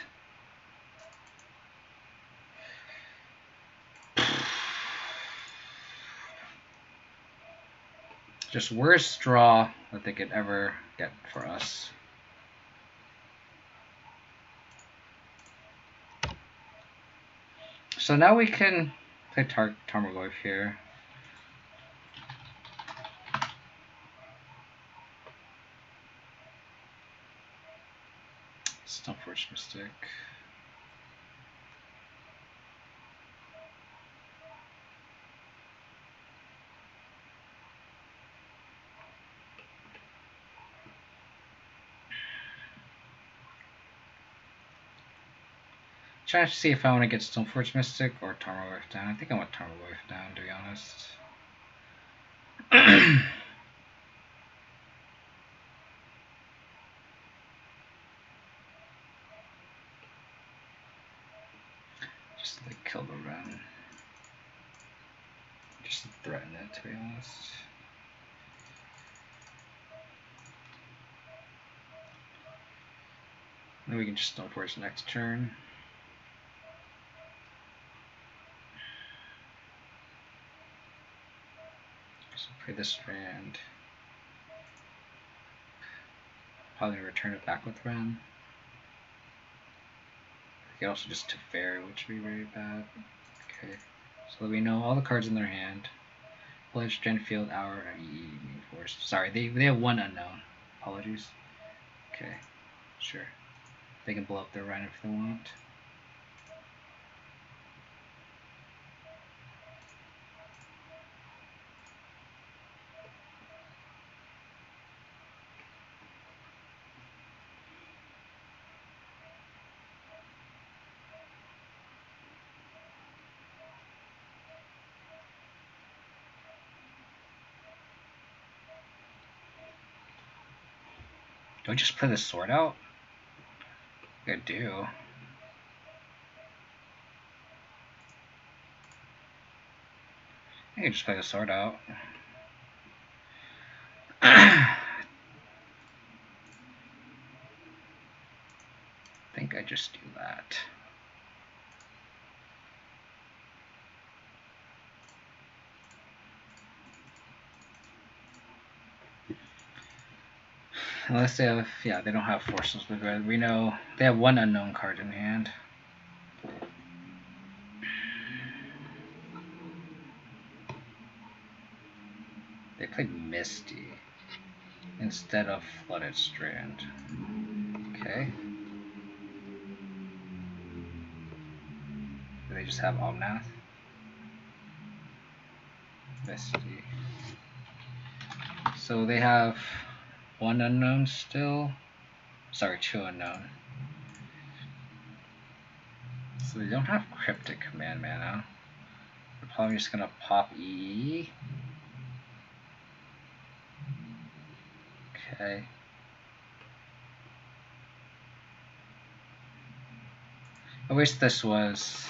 Just worst draw that they could ever get for us. So now we can play Tarmogoyf here. Stoneforge Mystic. Trying to see if I want to get Stoneforge Mystic or Tarmogoyf down. I think I want Tarmogoyf down, to be honest. Just like kill the run. Just threaten it, to be honest. Then we can just Stoneforge next turn. So play this strand. Probably return it back with Ren. They also just took fairy, which would be very bad. Okay, so we know all the cards in their hand. Pledge, Gen Field, Hour, Main Force. Sorry, they have one unknown. Apologies. Okay, sure. They can blow up their Rhino if they want. Do I just play the sword out? I think I do. I can just play the sword out. I think I just do that. Unless they have, yeah, they don't have forces with red. We know they have one unknown card in hand. They played Misty instead of Flooded Strand. Okay. Do they just have Omnath? Misty. So they have one unknown still. Sorry, two unknown. So they don't have Cryptic Command mana. They're probably just gonna pop E. Okay. I wish this was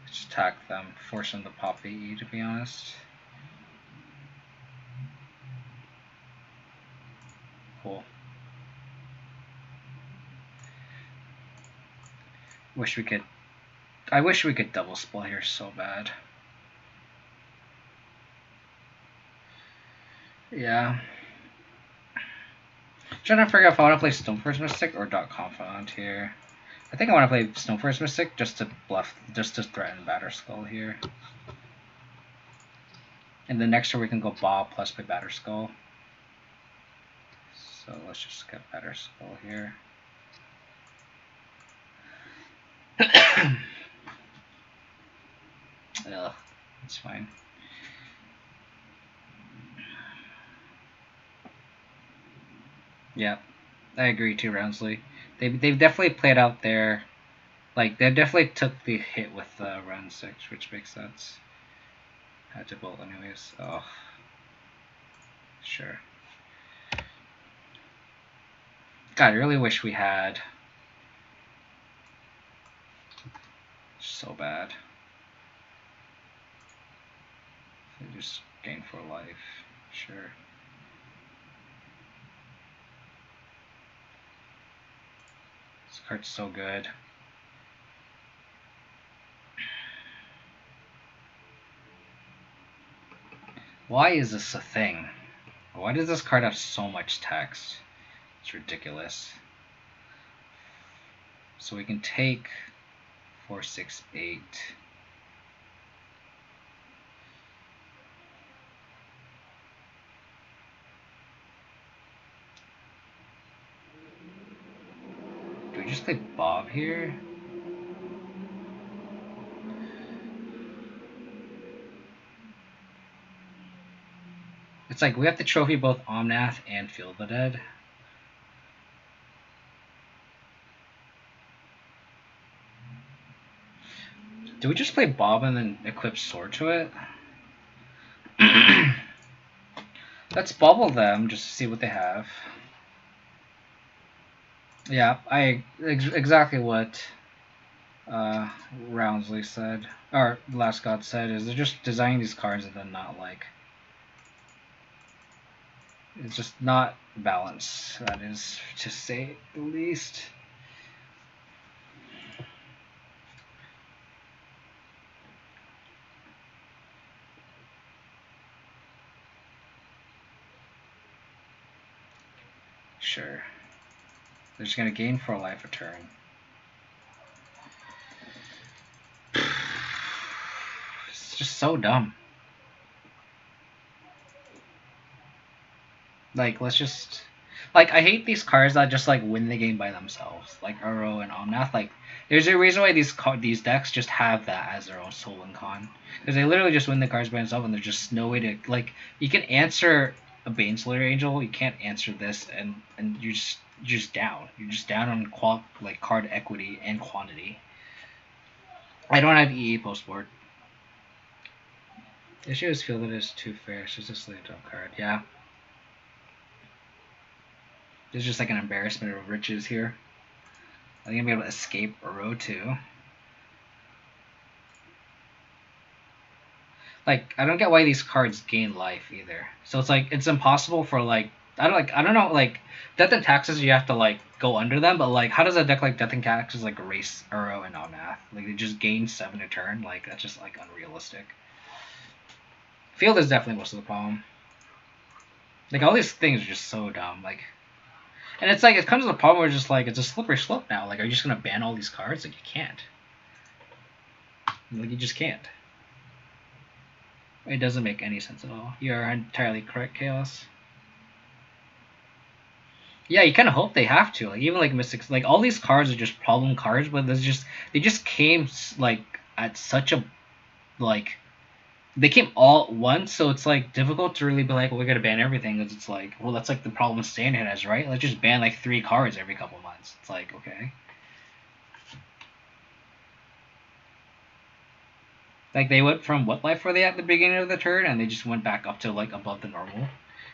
just attack them, force them to pop E, to be honest. Cool. I wish we could double spell here so bad. Yeah. I'm trying to figure out if I want to play Stoneforge Mystic or .Confidant here. I think I want to play Stoneforge Mystic just to threaten Batterskull here. And then next turn we can go Bob plus play Batterskull. So let's just get Batterskull here. Ugh, it's fine. Yeah, I agree too, Roundsley. They've definitely played out their, like, they definitely took the hit with round 6, which makes sense. Had to bolt anyways. Oh, sure. God, I really wish we had. So bad. They just gain 4 life. Sure. This card's so good. Why is this a thing? Why does this card have so much text? It's ridiculous. So we can take 4, 6, 8. Do we just play Bob here? It's like we have to trophy both Omnath and Field the Dead. Do we just play Bob and then equip Sword to it? Let's bubble them just to see what they have. Yeah, exactly what Roundsley said, or Last God said, is they're just designing these cards and then not like. It's just not balanced, that is to say the least. Sure. They're just gonna gain 4 life a turn. It's just so dumb. Like, let's just... Like, I hate these cards that just, like, win the game by themselves. Like, Uro and Omnath. Like, there's a reason why these decks just have that as their own sole and con. Because they literally just win the cards by themselves, and there's just no way to... Like, you can answer a Baneslayer Angel, you can't answer this, and you're just down. You're just down on, card equity and quantity. I don't have EE post-board. The issue is feel that it's too fair. She's just a top card. Yeah. There's just like an embarrassment of riches here. I think I'm gonna be able to escape Uro too. Like, I don't get why these cards gain life either. So it's like it's impossible for like I don't know, like Death and Taxes you have to like go under them, but like how does a deck like Death and Taxes like erase Uro and Omnath? Like they just gain 7 a turn, like that's just like unrealistic. Field is definitely most of the problem. Like all these things are just so dumb, like, and it's like it comes to the problem where it's just like it's a slippery slope now. Like, are you just gonna ban all these cards? Like, you can't. Like, you just can't. It doesn't make any sense at all. You are entirely correct, Chaos. Yeah, you kind of hope they have to. Like, even like Mystics, like all these cards are just problem cards, but they just came like at such a like. They came all at once, so it's like difficult to really be like, well, we're gonna ban everything, because it's like, well, that's like the problem Standard has, right? Let's just ban like 3 cards every couple months. It's like, okay. Like they went from what life were they at the beginning of the turn, and they just went back up to like above the normal.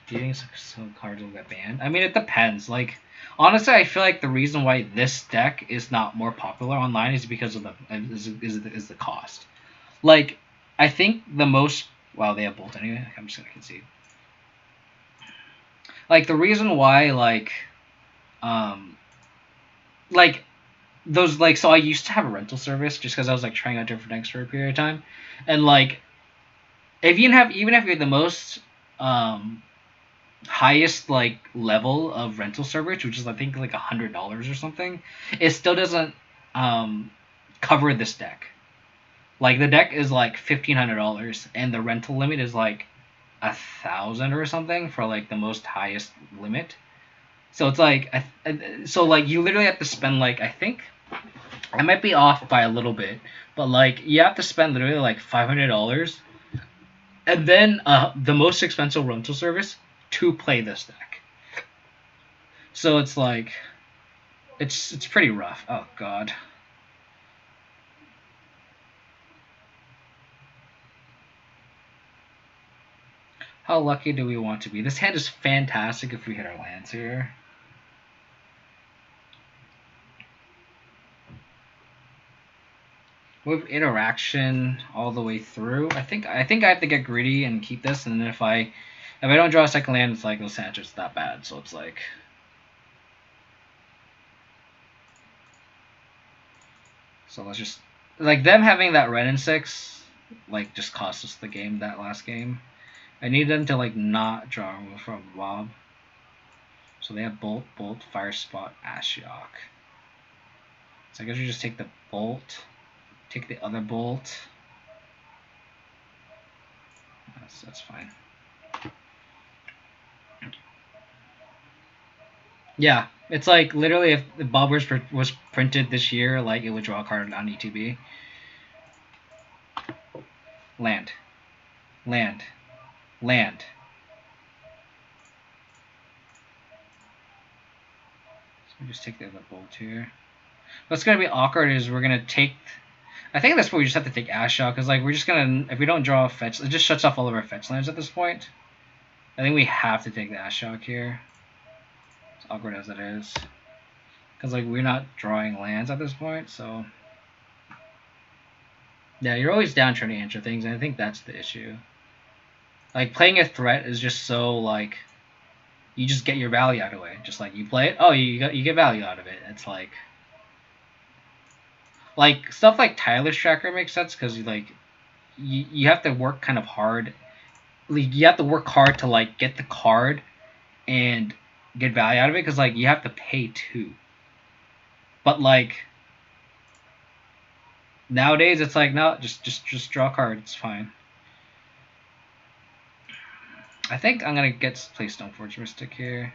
Do you think some cards will get banned? I mean, it depends. Like, honestly, I feel like the reason why this deck is not more popular online is because of the cost. Like, I think the most... Well, they have Bolt anyway. I'm just going to concede. Like, the reason why, like, those, like, so I used to have a rental service just because I was, like, trying out different decks for a period of time. And, like, even if you're the most, highest, like, level of rental service, which is, I think, like, $100 or something, it still doesn't, cover this deck. Like, the deck is like $1,500, and the rental limit is like 1,000 or something for like the most highest limit. So it's like, so like you literally have to spend like, I think I might be off by a little bit, but like you have to spend literally like $500, and then the most expensive rental service to play this deck. So it's like, it's pretty rough. Oh god. How lucky do we want to be? This hand is fantastic if we hit our lands here. With interaction all the way through, I think I have to get greedy and keep this, and then if I don't draw a second land, it's like Los Santos that bad, so it's like... So let's just... Like, them having that red and 6, like, just cost us the game, that last game. I need them to, like, not draw from Bob. So they have Bolt, Fire Spot, Ashiok. So I guess we just take the Bolt, take the other Bolt. That's fine. Yeah, it's like, literally, if the Bob was printed this year, like, it would draw a card on ETB. Land. Land. Land. So we just take the other Bolt here. What's going to be awkward is we're going to take... I think at this point we just have to take Ashiok, because like we're just going to... If we don't draw a fetch, it just shuts off all of our fetch lands at this point. I think we have to take the Ashiok here. As awkward as it is. Because like we're not drawing lands at this point, so... Yeah, you're always down trying to answer things, and I think that's the issue. Like, playing a threat is just so, like... You just get your value out of it. Just like, you play it, oh, you get value out of it. It's like... Like, stuff like Tyler's Tracker makes sense, because, like, you have to work kind of hard. Like, you have to work hard to, like, get the card, and get value out of it because like you have to pay 2. But like nowadays it's like no, just draw a card. It's fine. I think I'm gonna play Stoneforge Mystic here.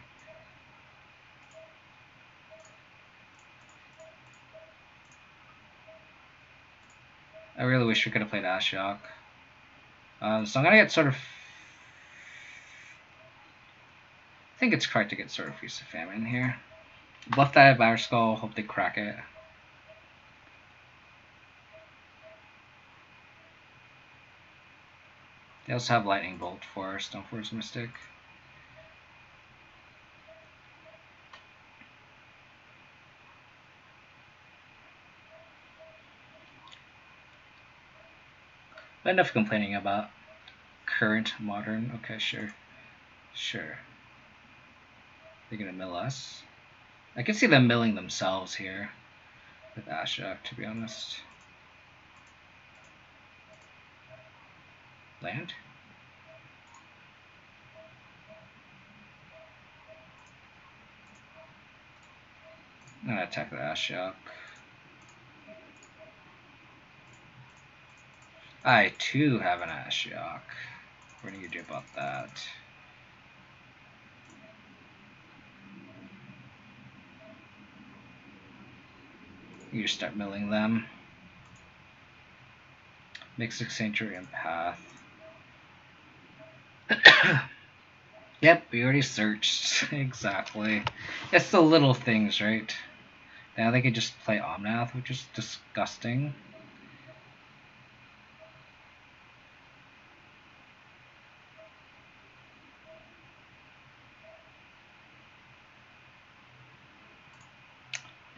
I really wish we could have played Ashiok. So I'm gonna get sort of. I think it's correct to get sort of Feast of Famine here. Bluff that at Battle Skull, hope they crack it. They also have Lightning Bolt for Stoneforge Mystic. But enough complaining about current modern. Okay, sure. Sure. They're gonna mill us. I can see them milling themselves here with Ashiok, to be honest. Land? I'm gonna attack the Ashiok. I too have an Ashiok. What do you do about that? You just start milling them. Mixed Sanctuary and Path. Yep, we already searched. Exactly. It's the little things, right? Now they can just play Omnath, which is disgusting.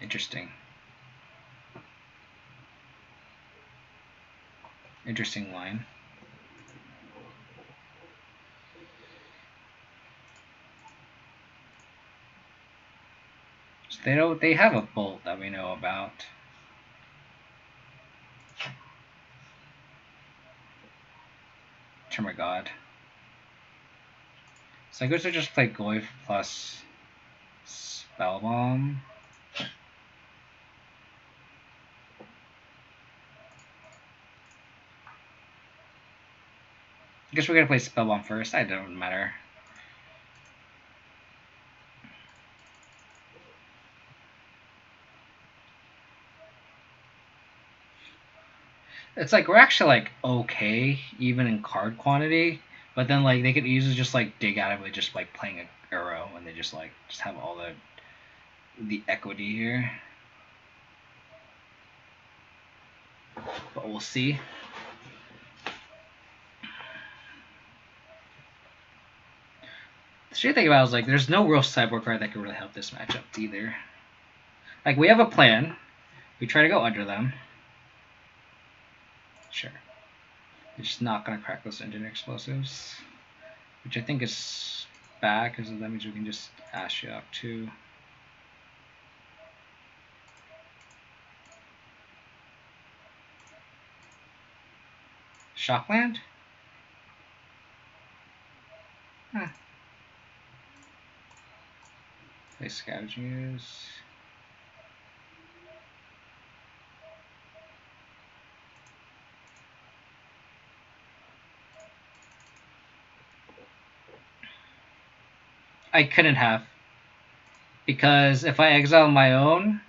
Interesting. Interesting line. So they have a bolt that we know about. Oh my god. So I guess I just play Goyf plus Spellbomb. I guess we're gonna play Spellbomb first. It don't matter. It's like we're actually like okay, even in card quantity, but then like they could easily just like dig out of it just like playing a arrow, and they just have all the equity here. But we'll see. The strange thing about it is like there's no real sideboard card that could really help this matchup either. Like we have a plan. We try to go under them. Sure. They're just not gonna crack those engine explosives. Which I think is bad because that means we can just Ashiok too. Shockland? Huh. Play Scavenging Ooze. I couldn't have. Because if I exile my own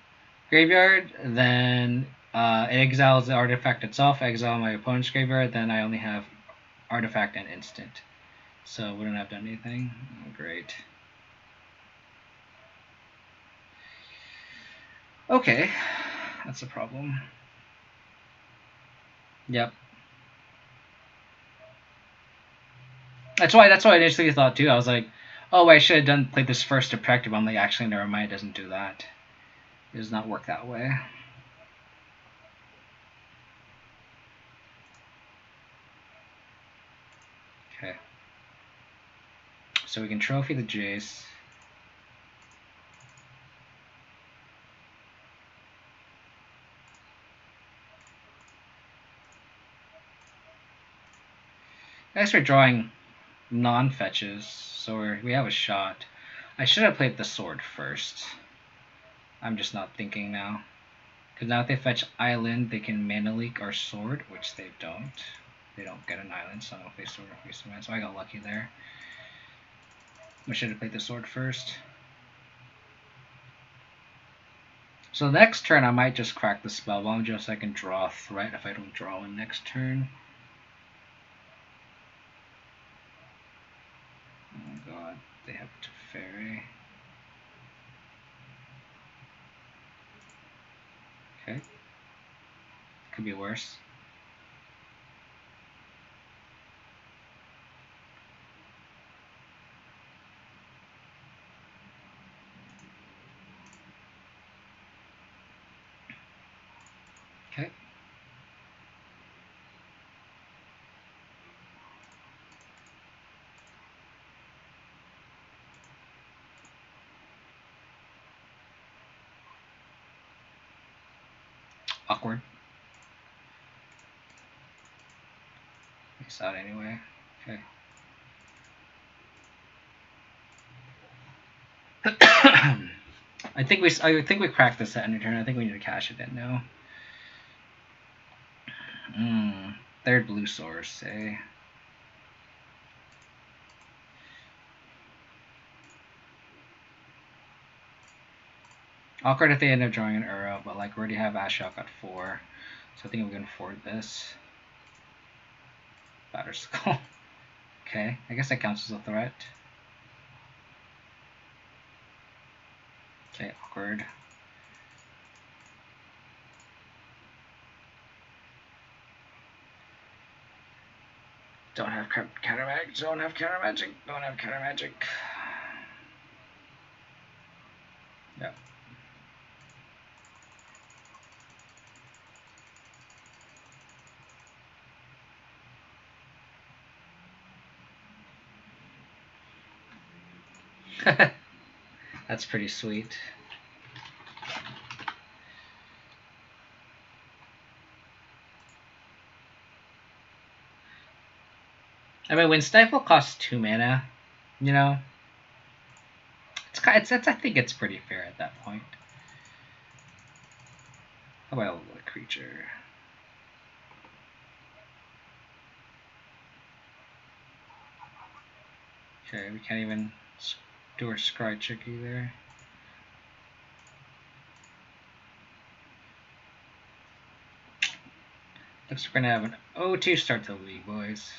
graveyard, then it exiles the artifact itself. I exile my opponent's graveyard, then I only have artifact and instant. So I wouldn't have done anything. Oh, great. Okay, that's a problem. Yep. That's why I initially thought too. I was like, oh, I should have played this first to practice. I'm like, actually, never mind. It doesn't do that. It does not work that way. Okay. So we can trophy the Jace. I start drawing non-fetches, so we have a shot. I should have played the sword first. I'm just not thinking now. Because now if they fetch island, they can mana leak our sword, which they don't. They don't get an island, so I don't face sword or face man. So I got lucky there. I should have played the sword first. So next turn I might just crack the spell bomb just so I can draw a threat if I don't draw one next turn. Oh god, they have Teferi. Okay. Could be worse. Okay. Awkward. Makes out anyway. Okay. I think we cracked this at end turn. I think we need to cash it in now. Third blue source, say. Awkward if they end up drawing an Uro, but like we already have Ashok at 4. So I think we can afford this. Batter Skull. Okay, I guess that counts as a threat. Okay, awkward. Don't have counter magic. Don't have counter magic. Don't have counter magic. Yep. That's pretty sweet. I mean, when Stifle costs 2 mana, you know, I think it's pretty fair at that point. How about a creature? Okay, we can't even do our scry check either. Looks like we're gonna have an O2 start the league, boys.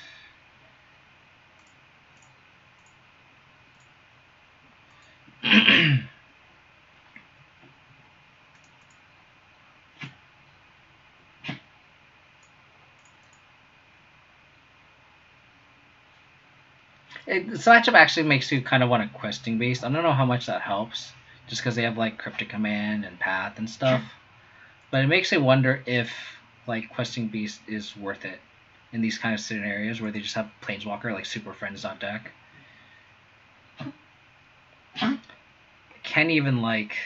This matchup actually makes you kind of want a questing based. I don't know how much that helps, just because they have like Cryptic Command and Path and stuff. But it makes me wonder if like questing beast is worth it in these kind of scenarios where they just have Planeswalker like Super Friends on deck. Can't even like.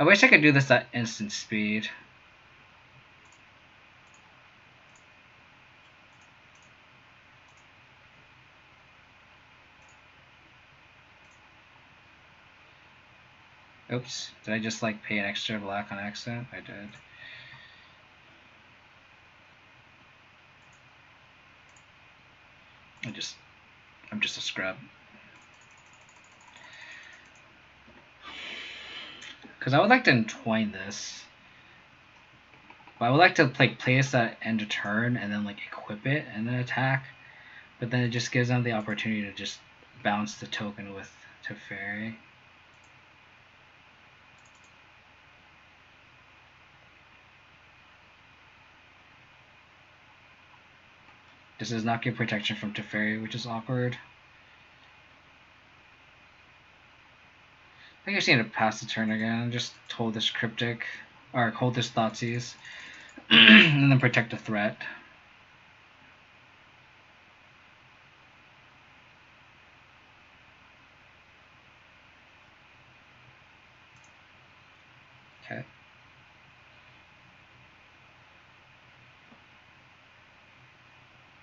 I wish I could do this at instant speed. Oops, did I just like pay an extra black on accident? I did. I'm just a scrub. Because I would like to entwine this. But I would like to like play this at end of turn and then like equip it and then attack. But then it just gives them the opportunity to just bounce the token with Teferi. This does not give protection from Teferi, which is awkward. I think I just need to pass the turn again. Just hold this Cryptic, or hold this Thoughtseize, and then protect a threat. Okay.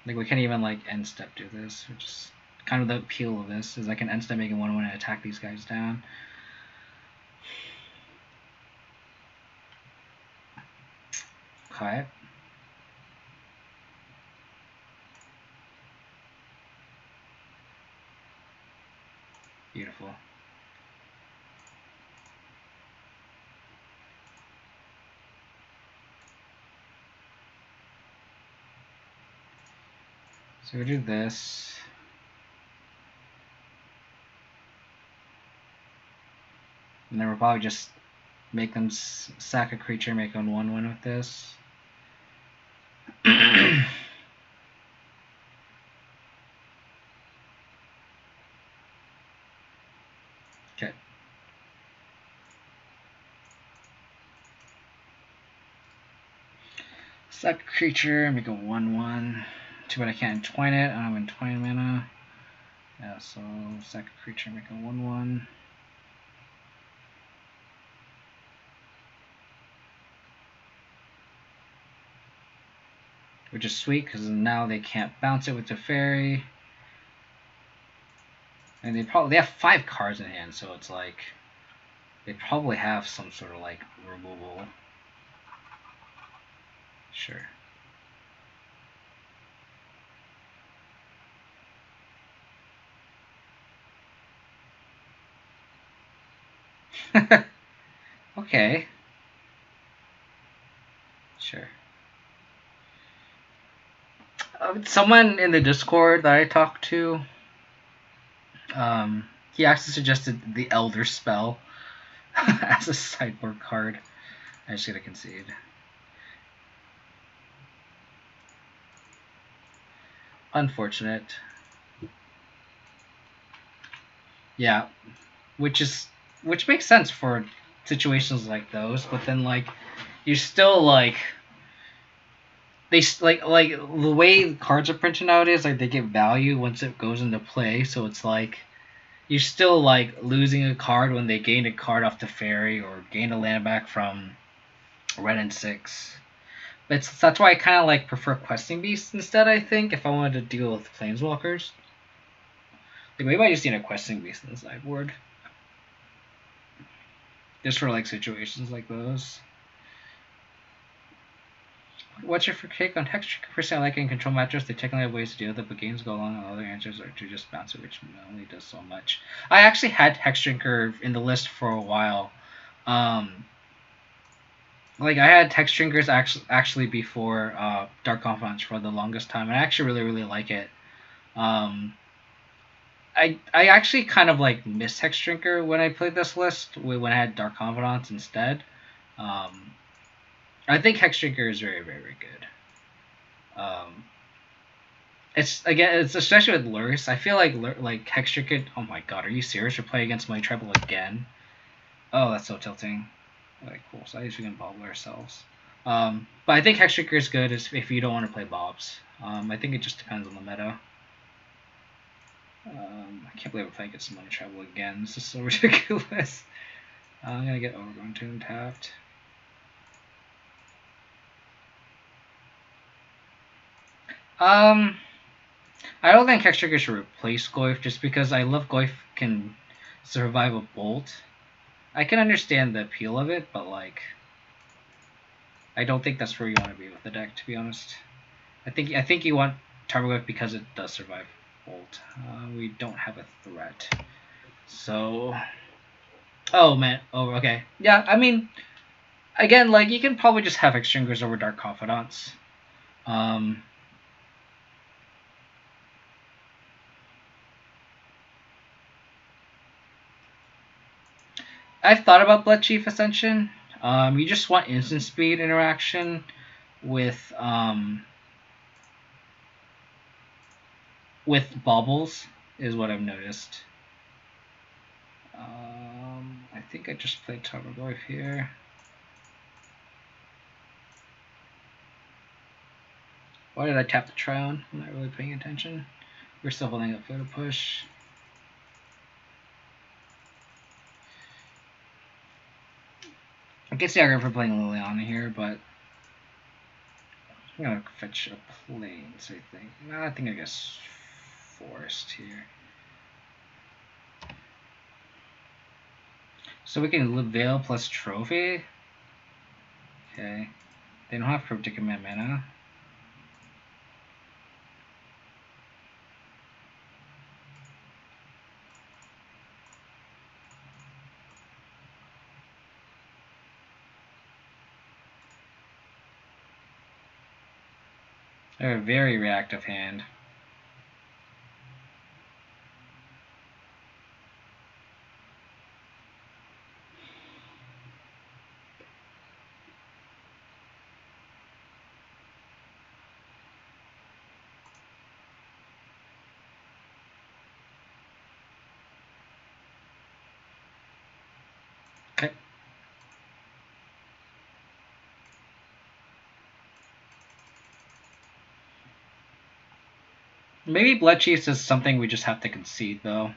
Like we can't even like end step do this, which is kind of the appeal of this, is I can end step make a 1/1 and attack these guys down. Okay. Beautiful. So we do this. And then we'll probably just make them sack a creature, make them 1/1 with this. Okay. Sack a creature, make a 1/1. Too bad I can't entwine it. I don't have entwine mana. Yeah, so sack a creature, make a 1/1. Which is sweet because now they can't bounce it with the fairy. And they have 5 cards in hand, so it's like they probably have some sort of like removal. Sure. Okay. Sure. Someone in the Discord that I talked to, he actually suggested the Elder Spell as a sideboard card. I just gotta concede. Unfortunate. Yeah, which makes sense for situations like those, but then like you still like they like the way cards are printed nowadays, like they get value once it goes into play, so it's like you're still like losing a card when they gain a card off the fairy or gain a land back from red and 6. That's why I kind of like prefer questing beasts instead. I think if I wanted to deal with planeswalkers, like maybe I just need a questing beast in the sideboard, just for like situations like those. What's your take on texture? Personally, I like in control matchups. They technically have ways to deal with it, but games go along, and other answers are to just bounce it, which only does so much. I actually had Hexdrinker in the list for a while. Like I had Hexdrinkers actually before Dark Confidants for the longest time, and I actually really like it. I actually kind of like missed Hexdrinker when I played this list when I had Dark Confidants instead. I think Hexdrinker is very good. It's especially with Lurrus. I feel like Hexdrinker. Oh my god, are you serious? You're playing against my treble again? Oh, that's so tilting. Alright, cool. So I guess we can bobble ourselves. But I think Hexdrinker is good if you don't want to play bobs. I think it just depends on the meta. I can't believe I'm playing against Money Travel again. This is so ridiculous. I'm gonna get Overgrown Tomb tapped. I don't think Hexdrinker should replace Goyf just because I love Goyf can survive a bolt. I can understand the appeal of it, but like I don't think that's where you want to be with the deck, to be honest. I think you want Tarmogoyf because it does survive bolt. We don't have a threat. So oh man. Oh okay. Yeah, I mean again, like you can probably just have Hexdrinkers over Dark Confidants. I've thought about Blood Chief Ascension. You just want instant speed interaction with baubles, is what I've noticed. I think I just played Tarmogoyf here. Why did I tap the Tron? I'm not really paying attention. We're still holding up Photo Push. I guess yeah, for playing Liliana here, but I'm gonna fetch a plains, I think. No, I think I guess forest here. So we can Veil plus Trophy. Okay. They don't have Predicament mana. They're a very reactive hand. Okay. Maybe Blood Chiefs is something we just have to concede, though.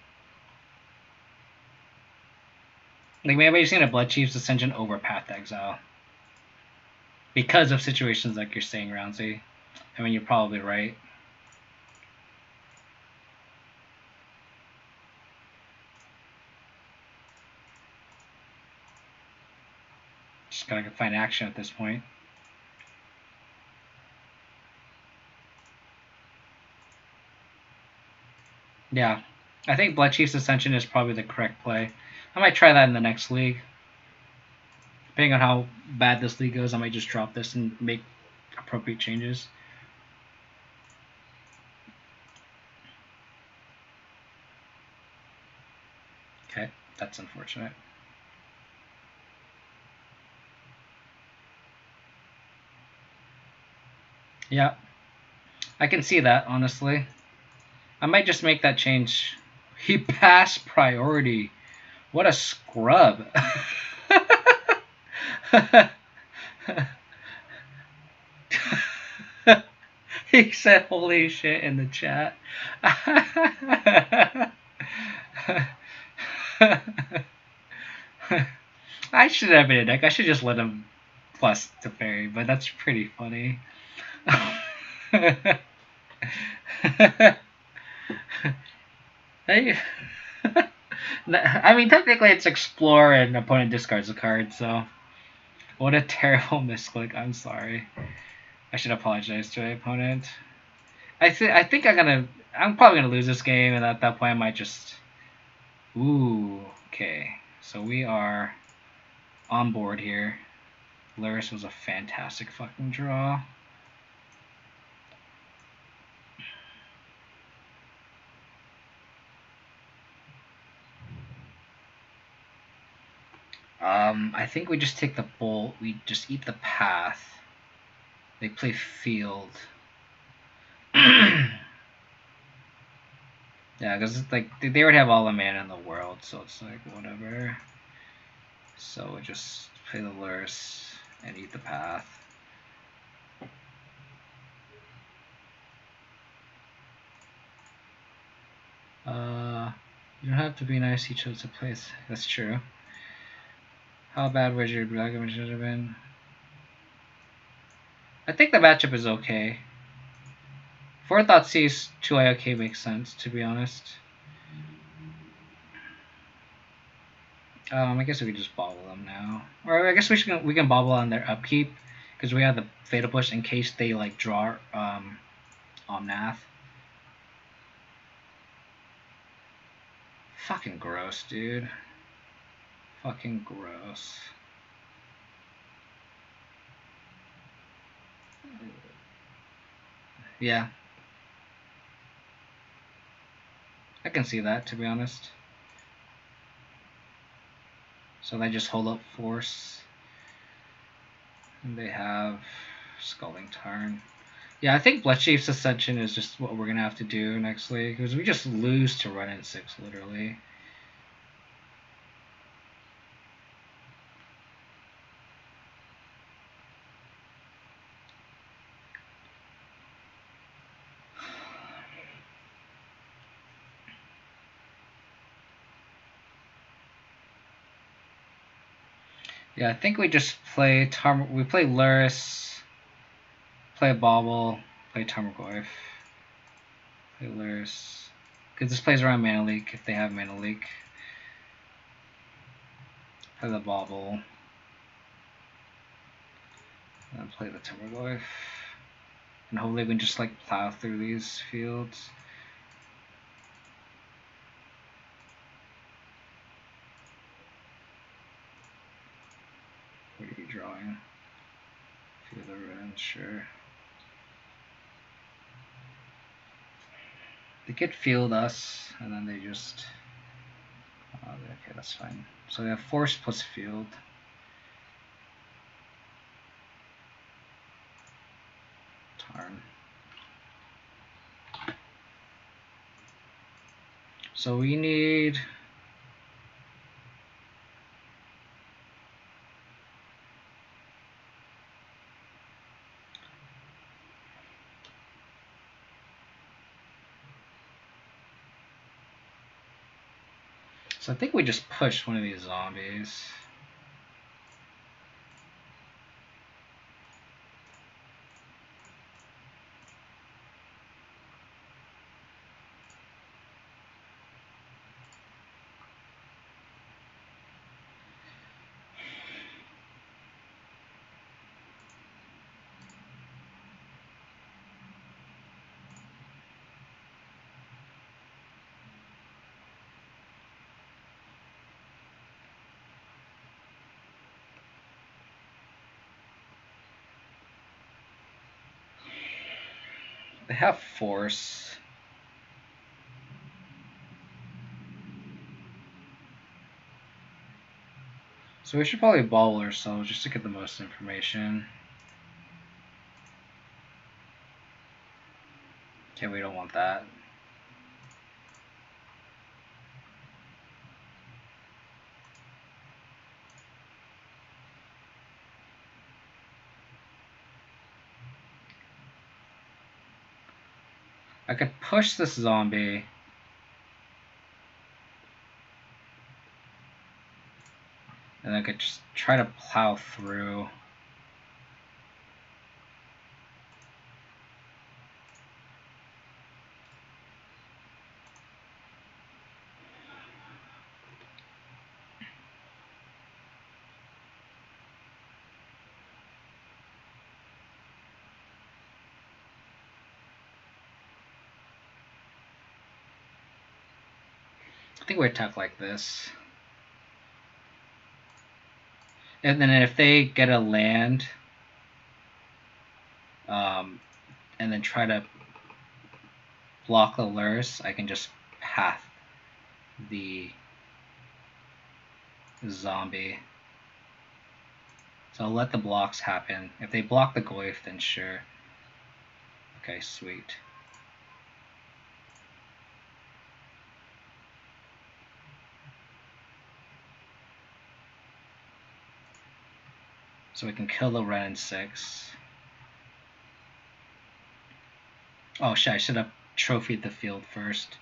Like, maybe you've seen a Blood Chiefs Ascension over Path to Exile. Because of situations like you're saying, Roundsy. I mean, you're probably right. Just gotta find action at this point. Yeah. I think Blood Chiefs Ascension is probably the correct play. I might try that in the next league. Depending on how bad this league goes, I might just drop this and make appropriate changes. Okay, that's unfortunate. Yeah, I can see that, honestly. I might just make that change. He passed priority. What a scrub. He said holy shit in the chat. I should have been a deck. I should just let him plus to fairy, but that's pretty funny. Hey. I mean, technically it's explore and opponent discards a card, so what a terrible misclick. I'm sorry. I should apologize to my opponent. I think I'm probably gonna lose this game, and at that point I might just. Ooh, okay. So we are on board here. Luris was a fantastic fucking draw. I think we just take the bolt. We just eat the path. They play field. Yeah, because like they already have all the mana in the world, so it's like whatever. So we just play the Luris and eat the path. You don't have to be nice. He chose a place. That's true. How bad would your black image have been? I think the matchup is okay. Forethought sees 2 IOK makes sense, to be honest. I guess we could just bobble them now. Or I guess we can bobble on their upkeep, because we have the Fatal Push in case they like draw Omnath. Fucking gross, dude. Fucking gross. Yeah. I can see that, to be honest. So they just hold up force. And they have Scalding Tarn. Yeah, I think Blood Chief's Ascension is just what we're going to have to do next league. Because we just lose to run in 6, literally. Yeah, I think we just play we play Luris. Play a Bauble, play Tarmogoyf, play Lyris. Because this plays around Mana Leak if they have Mana Leak. Play the Bauble. And then play the Tarmogoyf. And hopefully we can just like plow through these fields. What are you drawing? Few of the ruins, sure. They could field us, and then they just... Oh, okay, that's fine. So we have force plus field. Tarn. So we need... So I think we just pushed one of these zombies. They have force. So we should probably bobble ourselves just to get the most information. Okay, we don't want that. I could push this zombie. And I could just try to plow through. I think we attack like this. And then if they get a land, and then try to block the Lyris, I can just path the zombie. So I'll let the blocks happen. If they block the Goyf, then sure. Okay, sweet. So we can kill the Ren in 6. Oh shit, I should have trophied the field first.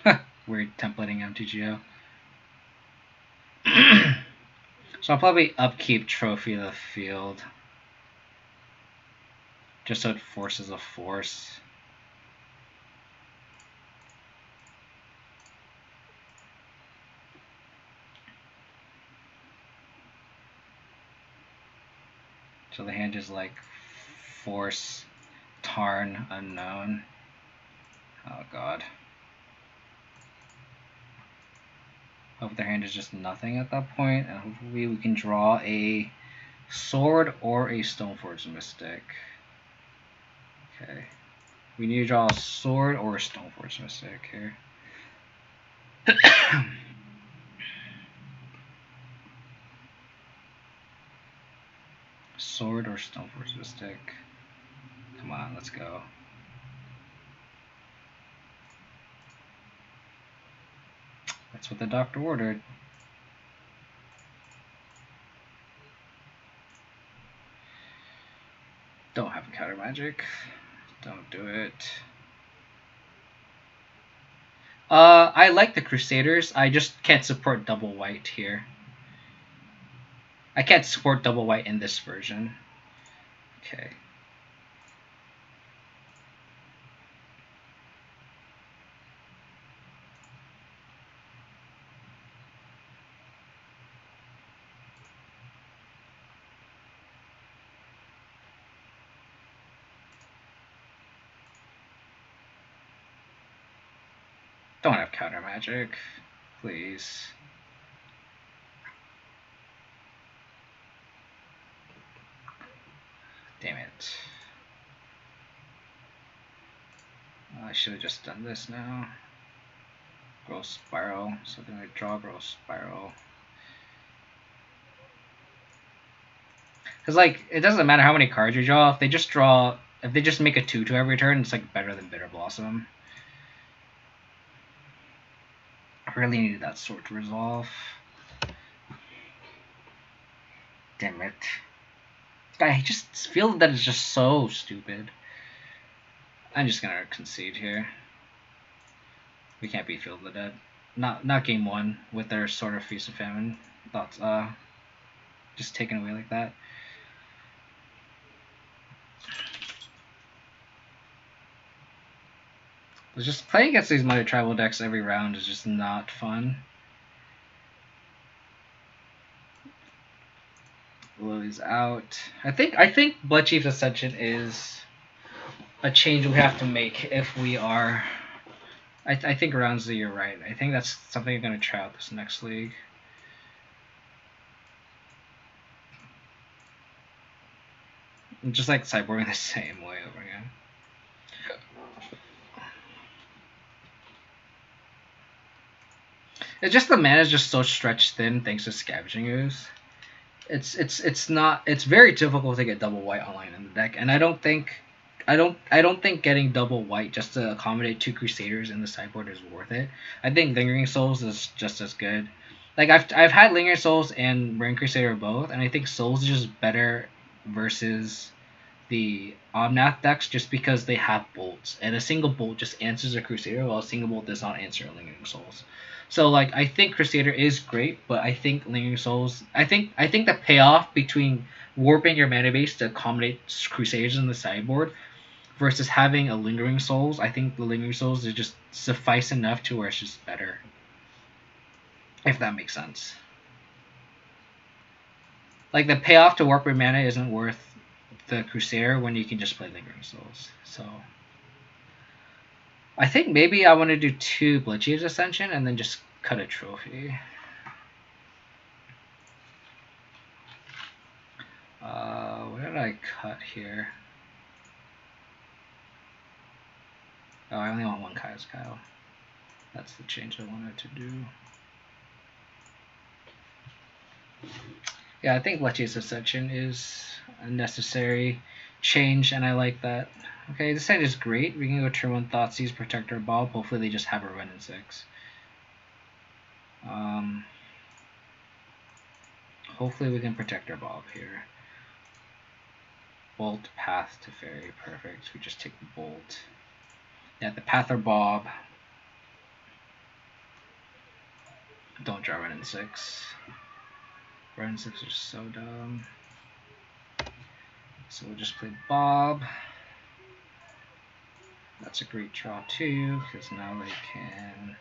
Yeah. Weird templating MTGO. So I'll probably upkeep trophy the field. Just so it forces a force. So the hand is like force, Tarn, unknown. Oh god. Hope their hand is just nothing at that point, and hopefully we can draw a sword or a Stoneforge Mystic. Okay. We need to draw a sword or a Stoneforge Mystic here. Sword or Stoneforge Mystic. Come on, let's go. That's what the doctor ordered. Don't have a counter magic. Don't do it. I like the Crusaders. I just can't support double white here. I can't support double white in this version. Okay. Don't have counter magic, please. Damn it. I should have just done this now. Growth Spiral. So then I draw Growth Spiral. Because, like, it doesn't matter how many cards you draw. If they just make a 2/2 every turn, it's, like, better than Bitter Blossom. I really needed that sword to resolve. Damn it. I just feel that it's just so stupid. I'm just gonna concede here. We can't beat Field of the Dead. Not game 1 with their sort of Feast of Famine thoughts. Just taken away like that. It's just playing against these Mighty Tribal decks every round is just not fun. Lily's out. I think Bloodchief's Ascension is a change we have to make if we are. I think Roundsley, you're right. I think that's something you're going to try out this next league. Just like sideboarding the same way over again. It's just the mana is just so stretched thin thanks to Scavenging Ooze. It's very difficult to get double white online in the deck, and I don't think getting double white just to accommodate 2 Crusaders in the sideboard is worth it. I think Lingering Souls is just as good. Like I've had Lingering Souls and Brain Crusader both, and I think Souls is just better versus the Omnath decks just because they have bolts, and a single bolt just answers a Crusader, while a single bolt does not answer a Lingering Souls. So like I think Crusader is great, but I think Lingering Souls. I think the payoff between warping your mana base to accommodate Crusaders in the sideboard versus having a Lingering Souls, I think the Lingering Souls is just suffice enough to where it's just better. If that makes sense. Like the payoff to warp your mana isn't worth the Crusader when you can just play Lingering Souls. So I think maybe I want to do 2 Bloodchief's Ascension and then just cut a trophy. What did I cut here? Oh, I only want 1 Kai's Kyle. That's the change I wanted to do. Yeah, I think Bloodchief's Ascension is a necessary change, and I like that. Okay, this side is great. We can go turn 1 Thoughtseize, Protector, Bob. Hopefully they just have a run in 6. Hopefully we can protect our Bob here. Bolt, Path to Fairy, perfect. We just take the Bolt. Yeah, the Path or Bob. Don't draw run in 6. Run in 6 are so dumb. So we'll just play Bob. That's a great draw too, because now they can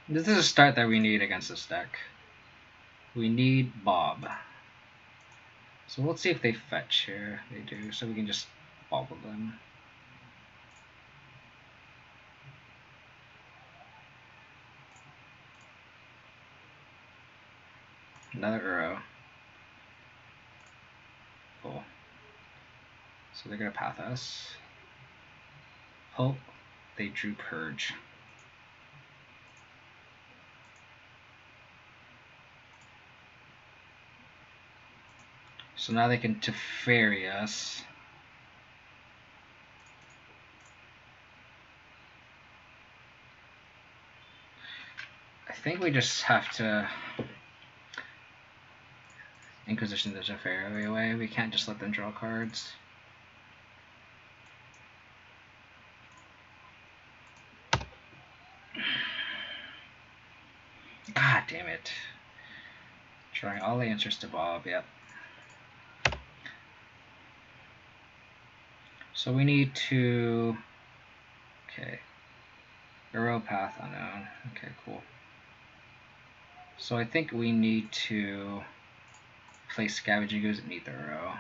this is a start that we need against this deck. We need Bob. So let's see if they fetch here. They do, so we can just bobble them. Another Uro. Cool. So they're gonna path us. Oh, they drew Purge. So now they can Teferi us. I think we just have to... Inquisition the Jafari away. We can't just let them draw cards. God damn it. Trying all the answers to Bob, yep. So we need to... Okay. Arrow path unknown. Okay, cool. So I think we need to play Scavenging Ooze and Neath Arrow.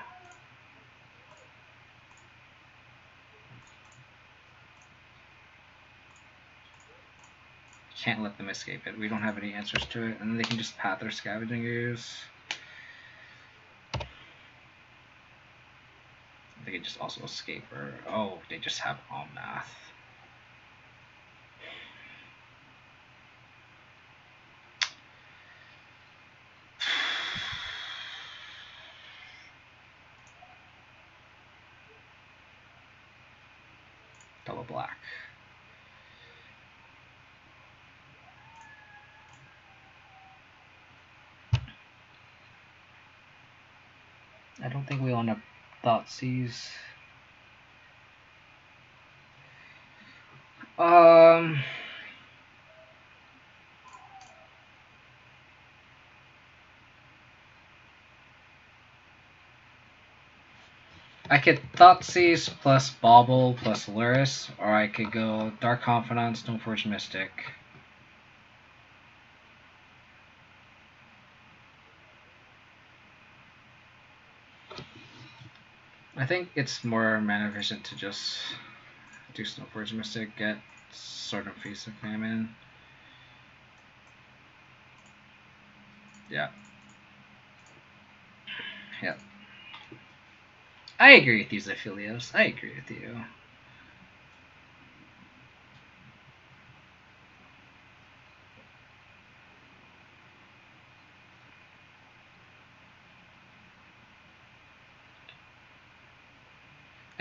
Can't let them escape it. We don't have any answers to it. And then they can just path their Scavenging Ooze. They could just also escape her. Oh, they just have Omnath. Double black. I don't think we want to Thoughtseize. I could Thoughtseize plus Bauble plus Luris, or I could go Dark Confidant, Stoneforge Mystic. I think it's more mana efficient to just do Stoneforge Mystic, get Sword of Feast of Famine. Yeah. Yeah. I agree with you, Zephilios. I agree with you.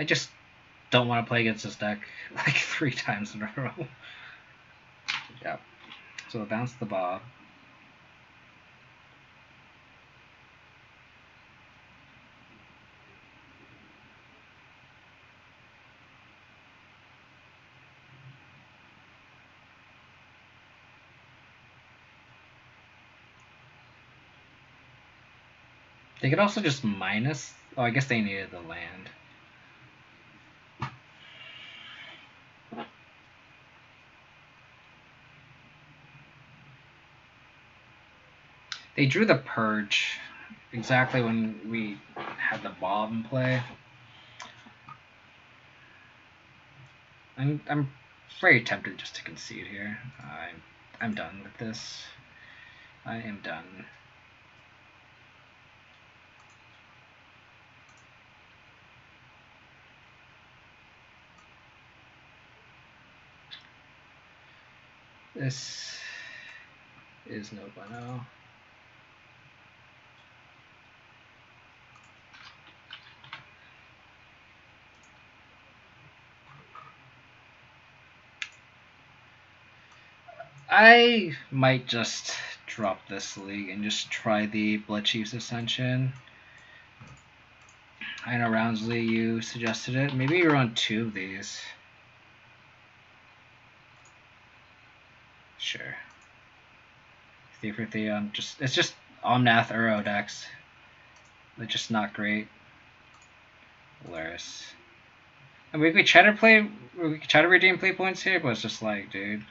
I just don't want to play against this deck like 3 times in a row. Yeah. So bounce the Bob. They could also just minus. Oh, I guess they needed the land. They drew the Purge exactly when we had the Bob in play. I'm very tempted just to concede here. I'm done with this. I am done. This is no bueno. I might just drop this league and just try the Blood Chief's Ascension. I know Roundsley, you suggested it. Maybe you're on 2 of these. Sure. 3 for 3 on it's just Omnath Uro decks. They're just not great. Luris. And we could try to redeem play points here, but it's just like, dude.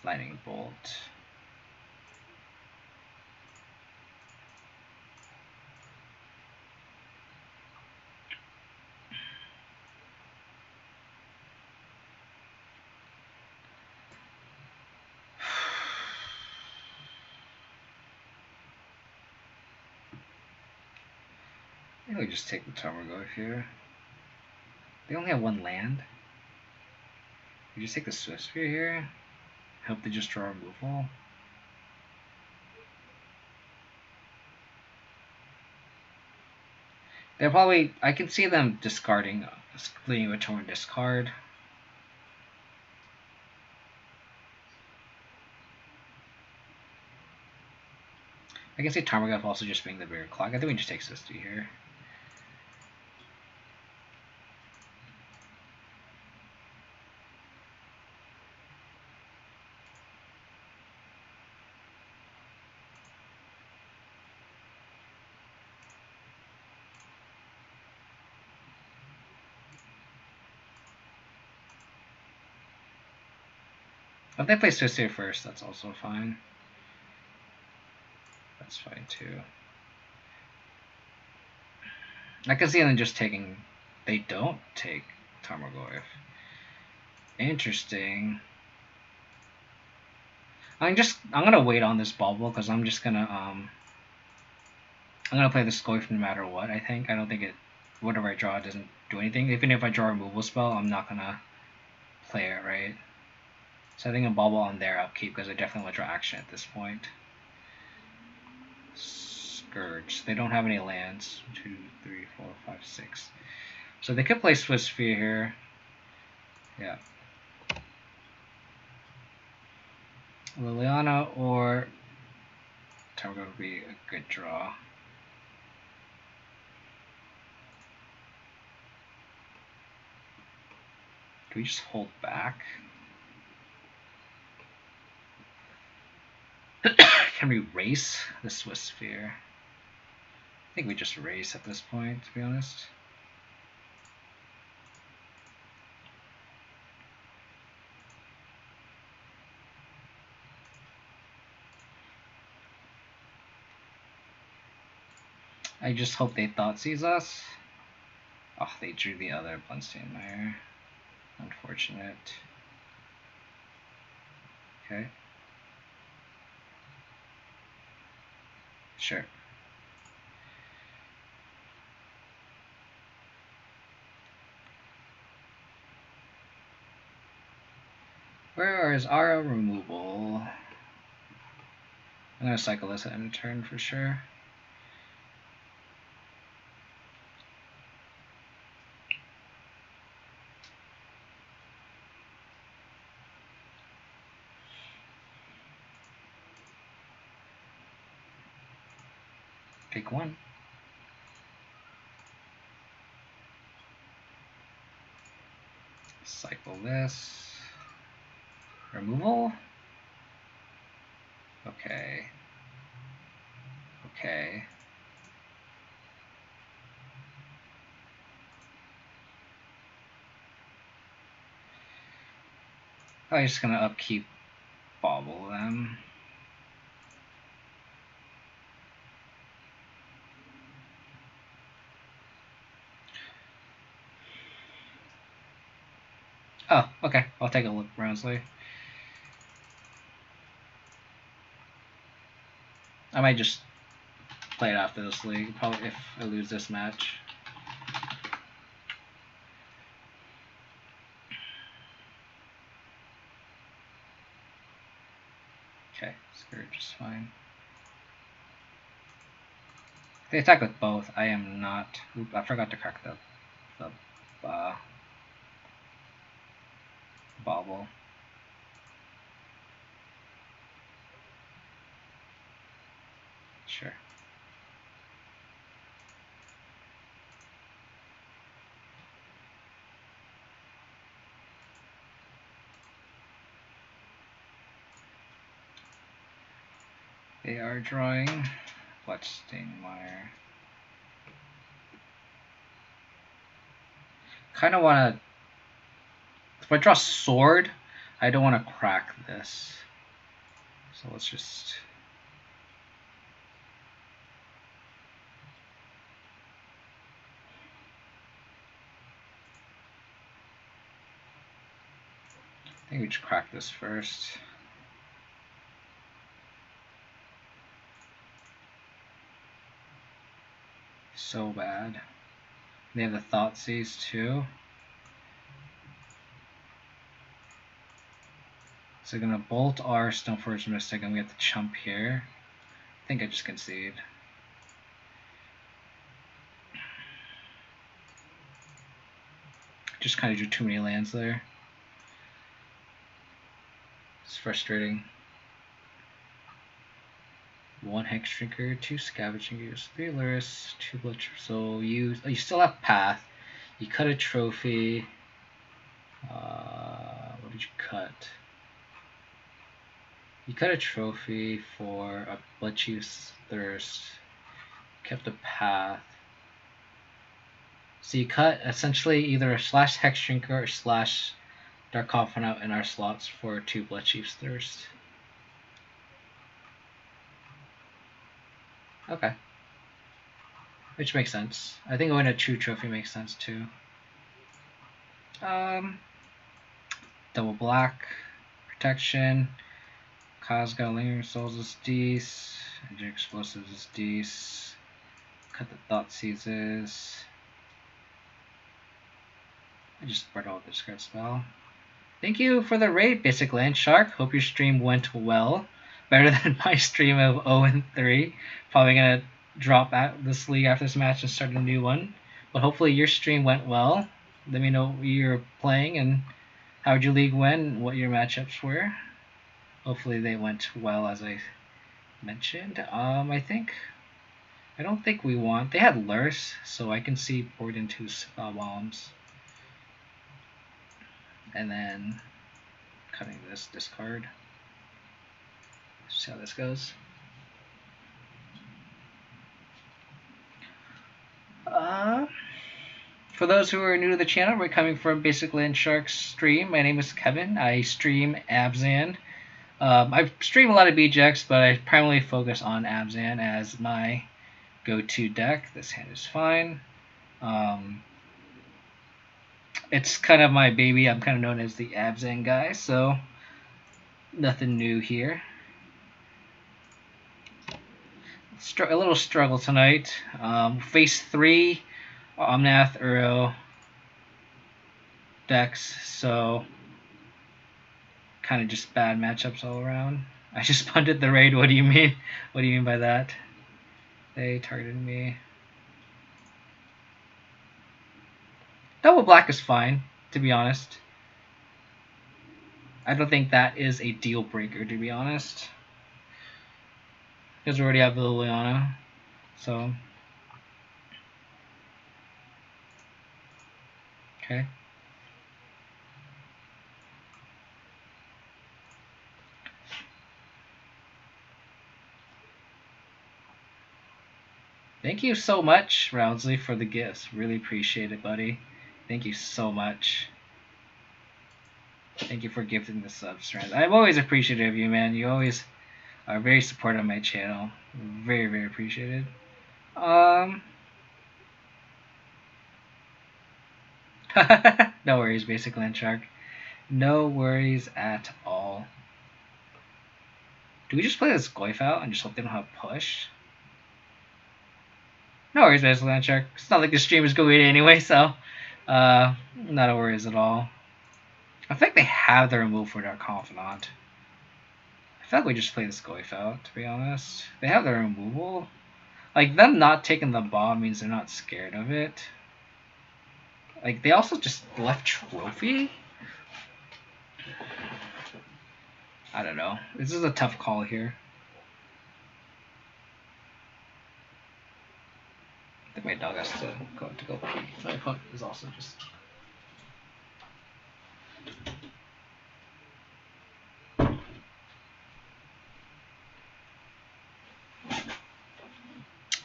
Lightning Bolt. I think we just take the Tarmogoyf here. They only have 1 land. We just take the Swift Spear here. Hope they just draw removal. They're probably... I can see them discarding, leading a turn discard. I can see Tarmogoyf also just being the bigger clock. I think we just take Sisti here. If they play Sisti first, that's also fine. That's fine too. I can see them just taking. They don't take Tarmogoyf. Interesting. I'm gonna wait on this bubble because I'm just gonna I'm gonna play the Scoif no matter what. I don't think it whatever I draw doesn't do anything. Even if I draw a removal spell, I'm not gonna play it, right? So I think a bubble on their upkeep because I definitely want to draw action at this point. Scourge. They don't have any lands. 2, 3, 4, 5, 6. So they could play Swiss Sphere here. Yeah. Liliana or Tarmogoyf would be a good draw. Do we just hold back? Can we race the Swiss Sphere? I think we just race at this point, to be honest. I just hope they Thoughtseize us. Oh, they drew the other Blundsteinmire. Unfortunate. Okay. Sure. Where is our removal? I'm gonna cycle this at end turn for sure. Pick one. Cycle this. Removal? Okay. Okay. I'm just gonna upkeep Bobble them. Oh, okay. I'll take a look, Brownsley. I might just play it after this league, probably if I lose this match. Okay, Scourge is fine. They attack with both. I am not. Oop, I forgot to crack the bobble. Sure. They are drawing Blundsteinmire. Kind of want to. If I draw Sword, I don't want to crack this. So let's just. I think we should crack this first. So bad. They have the Thoughtseize too. So we're gonna bolt our Stoneforge Mystic and we have to chump here. I think I just concede. Just kind of drew too many lands there. It's frustrating. 1 Hex Drinker, 2 Scavenging Gears, 3 Luris, 2 Blood. So you still have Path. You cut a trophy. What did you cut? You cut a trophy for a Bloodchief's Thirst. Kept a Path. So you cut essentially either a slash Hex Drinker or slash Dark Coffin out in our slots for 2 Bloodchief's Thirst. Okay. Which makes sense. I think going a true trophy makes sense too. Double black. Protection. Cosga Lingering Souls is Dece. Energy Explosives is Dece. Cut the Thoughtseizes. I just spread out the discard spell. Thank you for the raid, Basic Land Shark. Hope your stream went well. Better than my stream of 0-3. Probably gonna drop out this league after this match and start a new one. But hopefully your stream went well. Let me know what you're playing and how your league went and what your matchups were. Hopefully they went well as I mentioned. I don't think we won. They had Lurse, so I can see poured into bombs. And then cutting this discard. See how this goes. For those who are new to the channel, we're coming from Basic Land Shark's stream. My name is Kevin. I stream Abzan. I stream a lot of BJX, but I primarily focus on Abzan as my go-to deck. This hand is fine. It's kind of my baby. I'm kind of known as the Abzan guy, so nothing new here. A little struggle tonight. Phase 3, Omnath, Uro decks, so kind of just bad matchups all around. I just punted the raid. What do you mean? What do you mean by that? They targeted me. Double black is fine, to be honest. I don't think that is a deal breaker, to be honest. Because we already have the Liliana. So. Okay. Thank you so much, Roundsley, for the gifts. Really appreciate it, buddy. Thank you so much. Thank you for gifting the subs, friends. I'm always appreciative of you, man. You always are very supportive of my channel. Very, very appreciated. No worries, Basic Land Shark. No worries at all. Do we just play this Goyf out and just hope they don't have push? No worries, Basic Land Shark. It's not like the stream is going anyway, so not a worries at all. I think they have the remove for their Confidant. I feel like we just play this Goyf out, to be honest. They have the removal. Like, them not taking the bomb means they're not scared of it. Like, they also just left Trophy? I don't know. This is a tough call here. I think my dog has to go pee. My pup is also just...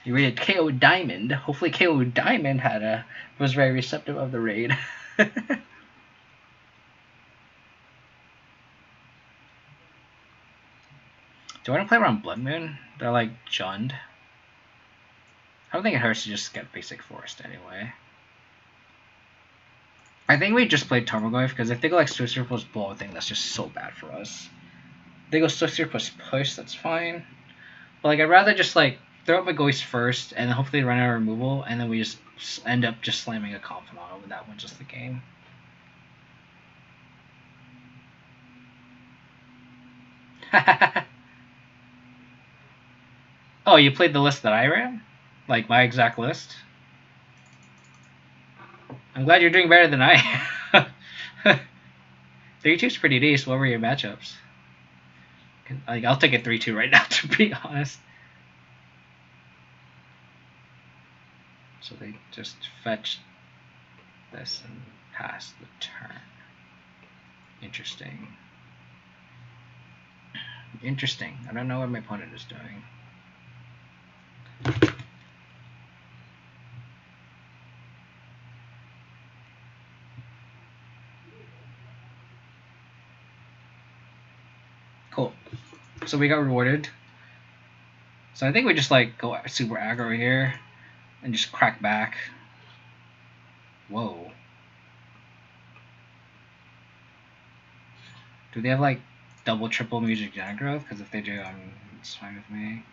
You raided KO Diamond. Hopefully KO Diamond was very receptive of the raid. Do I want to play around Blood Moon? They're like Jund. I don't think it hurts to just get basic Forest anyway. I think we just played Tarmogoyf because if they go like Sorcerer plus Blow, I think that's just so bad for us. If they go Sorcerer plus Push, that's fine. But like I'd rather just like throw up my Goyfs first and then hopefully run out of removal and then we just end up just slamming a Confidant over that wins us the game. Oh, you played the list that I ran? Like my exact list? I'm glad you're doing better than I am. 3-2 is pretty decent. What were your matchups? Like, I'll take a 3-2 right now, to be honest. So they just fetch this and pass the turn. Interesting. Interesting. I don't know what my opponent is doing. Cool. So we got rewarded. So I think we just like go super aggro here and just crack back. Whoa. Do they have like double, triple music gen growth? Because if they do, it's fine with me.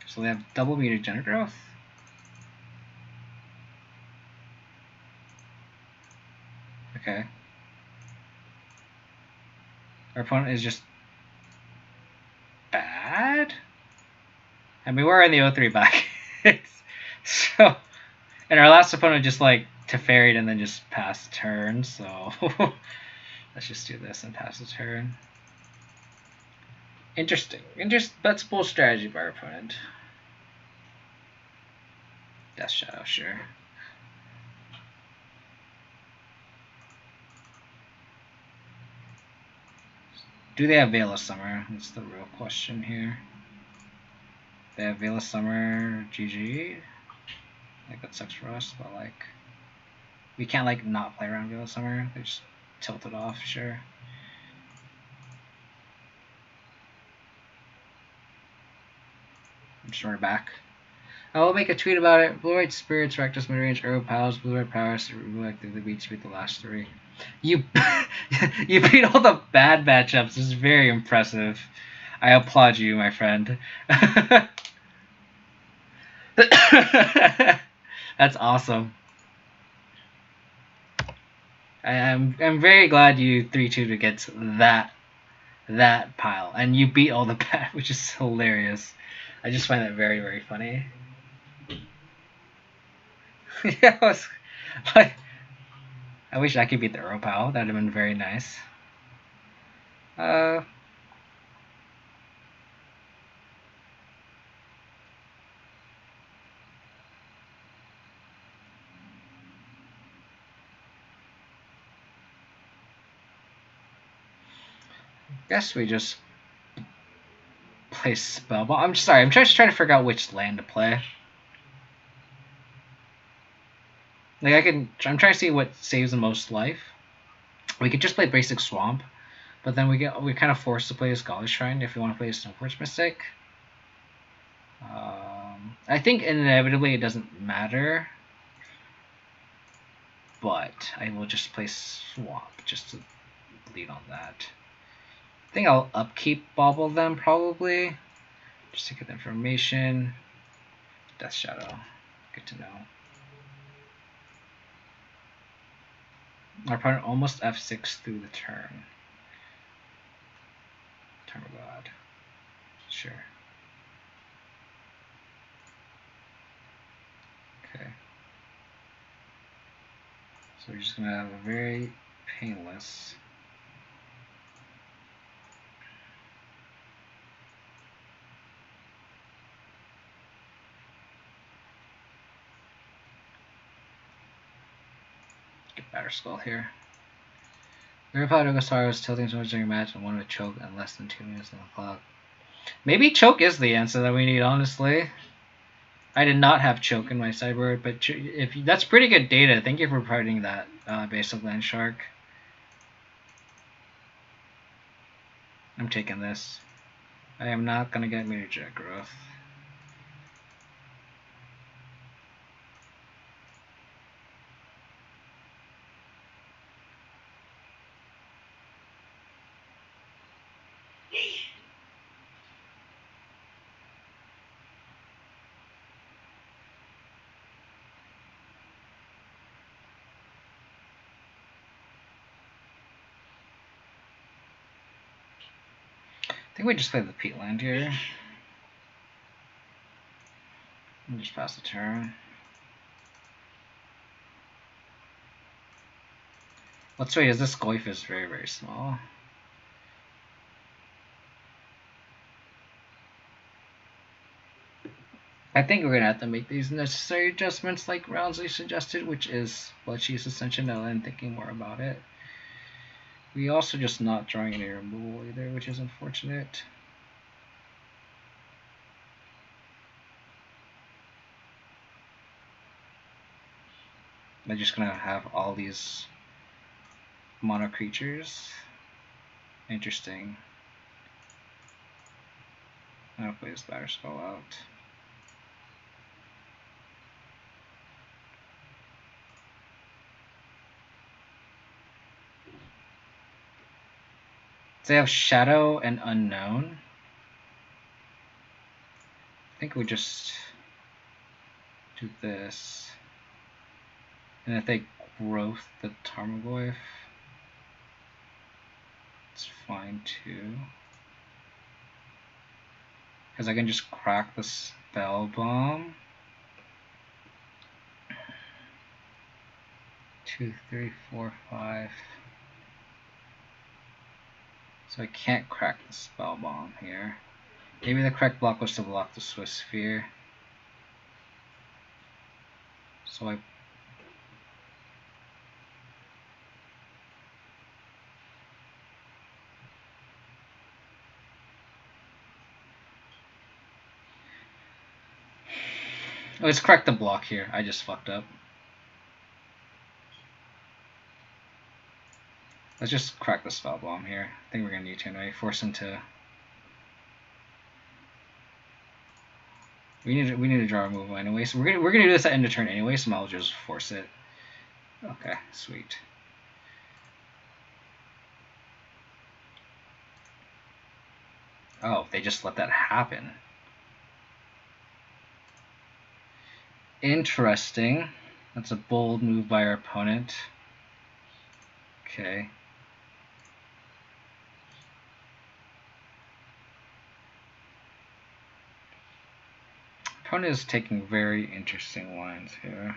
So they have double music gen growth. Okay. Our opponent is just bad. I mean, we're in the 0-3 back. So, and our last opponent just like Teferied and then just passed turn. So let's just do this and pass the turn. Interesting. That's bull strategy by our opponent. Death Shadow, sure. Do they have Veil of Summer? That's the real question here. They have Veil of Summer, GG. Like, that sucks for us, but like, we can't like not play around Veil of Summer. They just tilt it off, sure. I'm just running back. I will make a tweet about it. Blue-White Spirits, Rectus Midrange, Arrow Pals, Blue-White Powers, actively beat the last 3. You you beat all the bad matchups. This is very impressive. I applaud you, my friend. That's awesome. I'm very glad you 3-2'd against that pile, and you beat all the bad, which is hilarious. I just find that very, very funny. Yeah, I was like, I wish I could beat the Earl Pal. That'd have been very nice. Guess we just play Spellball. I'm sorry, I'm just trying to figure out which land to play. Like I'm trying to see what saves the most life. We could just play basic Swamp, but then we're kind of forced to play a Scholar Shrine if we want to play a Stoneforge Mystic. I think inevitably it doesn't matter, but I will just play Swamp just to lead on that. I think I'll upkeep Bobble them probably, just to get the information. Death Shadow, good to know. Our opponent almost F6 through the turn. Turn of God. Sure. Okay. So we're just going to have a very painless get Batter Skull here. Verify Ogastar is tilting so much during a match and one with choke and less than 2 minutes on the clock. Maybe choke is the answer that we need, honestly. I did not have choke in my sideboard, but if that's pretty good data. Thank you for providing that, Basic Land Shark. I'm taking this. I am not going to get Meteor Jet growth. I think we just play the Peat Land here. And just pass the turn. What's right is this Goyf is very, very small. I think we're gonna have to make these necessary adjustments like Roundsley suggested, which is Bloodchief's Ascension now and thinking more about it. We also just not drawing any removal either, which is unfortunate. I'm just gonna have all these mono creatures. Interesting. I'll play this batter spell out. So they have Shadow and Unknown. I think we just do this. And if they growth the Tarmogoyf, it's fine too. Because I can just crack the Spell Bomb. 2, 3, 4, 5. So I can't crack the Spell Bomb here. Maybe the correct block was to block the Swiss Sphere. So I let's correct the block here. I just fucked up. Let's just crack the Spell Bomb here. I think we're gonna need to anyway. Force him to. We need to draw a move anyway. So we're gonna do this at end of turn anyway. So I'll just force it. Okay, sweet. Oh, they just let that happen. Interesting. That's a bold move by our opponent. Okay. Opponent is taking very interesting lines here.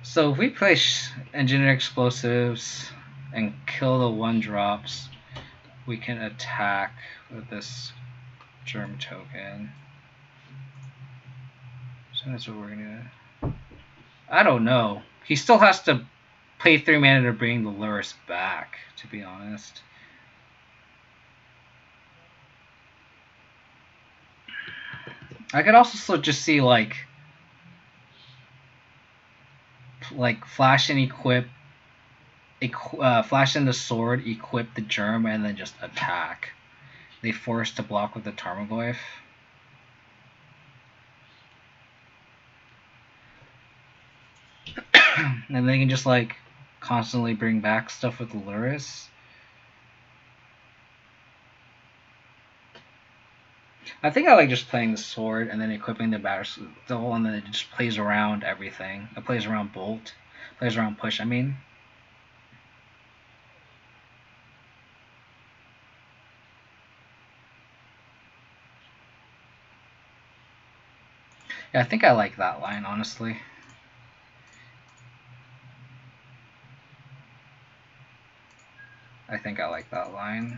So if we play Engineer Explosives and kill the 1-drops, we can attack with this Germ token. So that's what we're gonna do. I don't know. He still has to pay 3 mana to bring the Lurrus back, to be honest. I could also just see like flash and equip, flash in the sword, equip the Germ, and then just attack. They force to block with the Tarmogoyf. And they can just like constantly bring back stuff with the Lurrus. I think I like just playing the sword and then equipping the battle, and then it just plays around everything. It plays around bolt, plays around push. I mean. Yeah, I think I like that line, honestly. I think I like that line.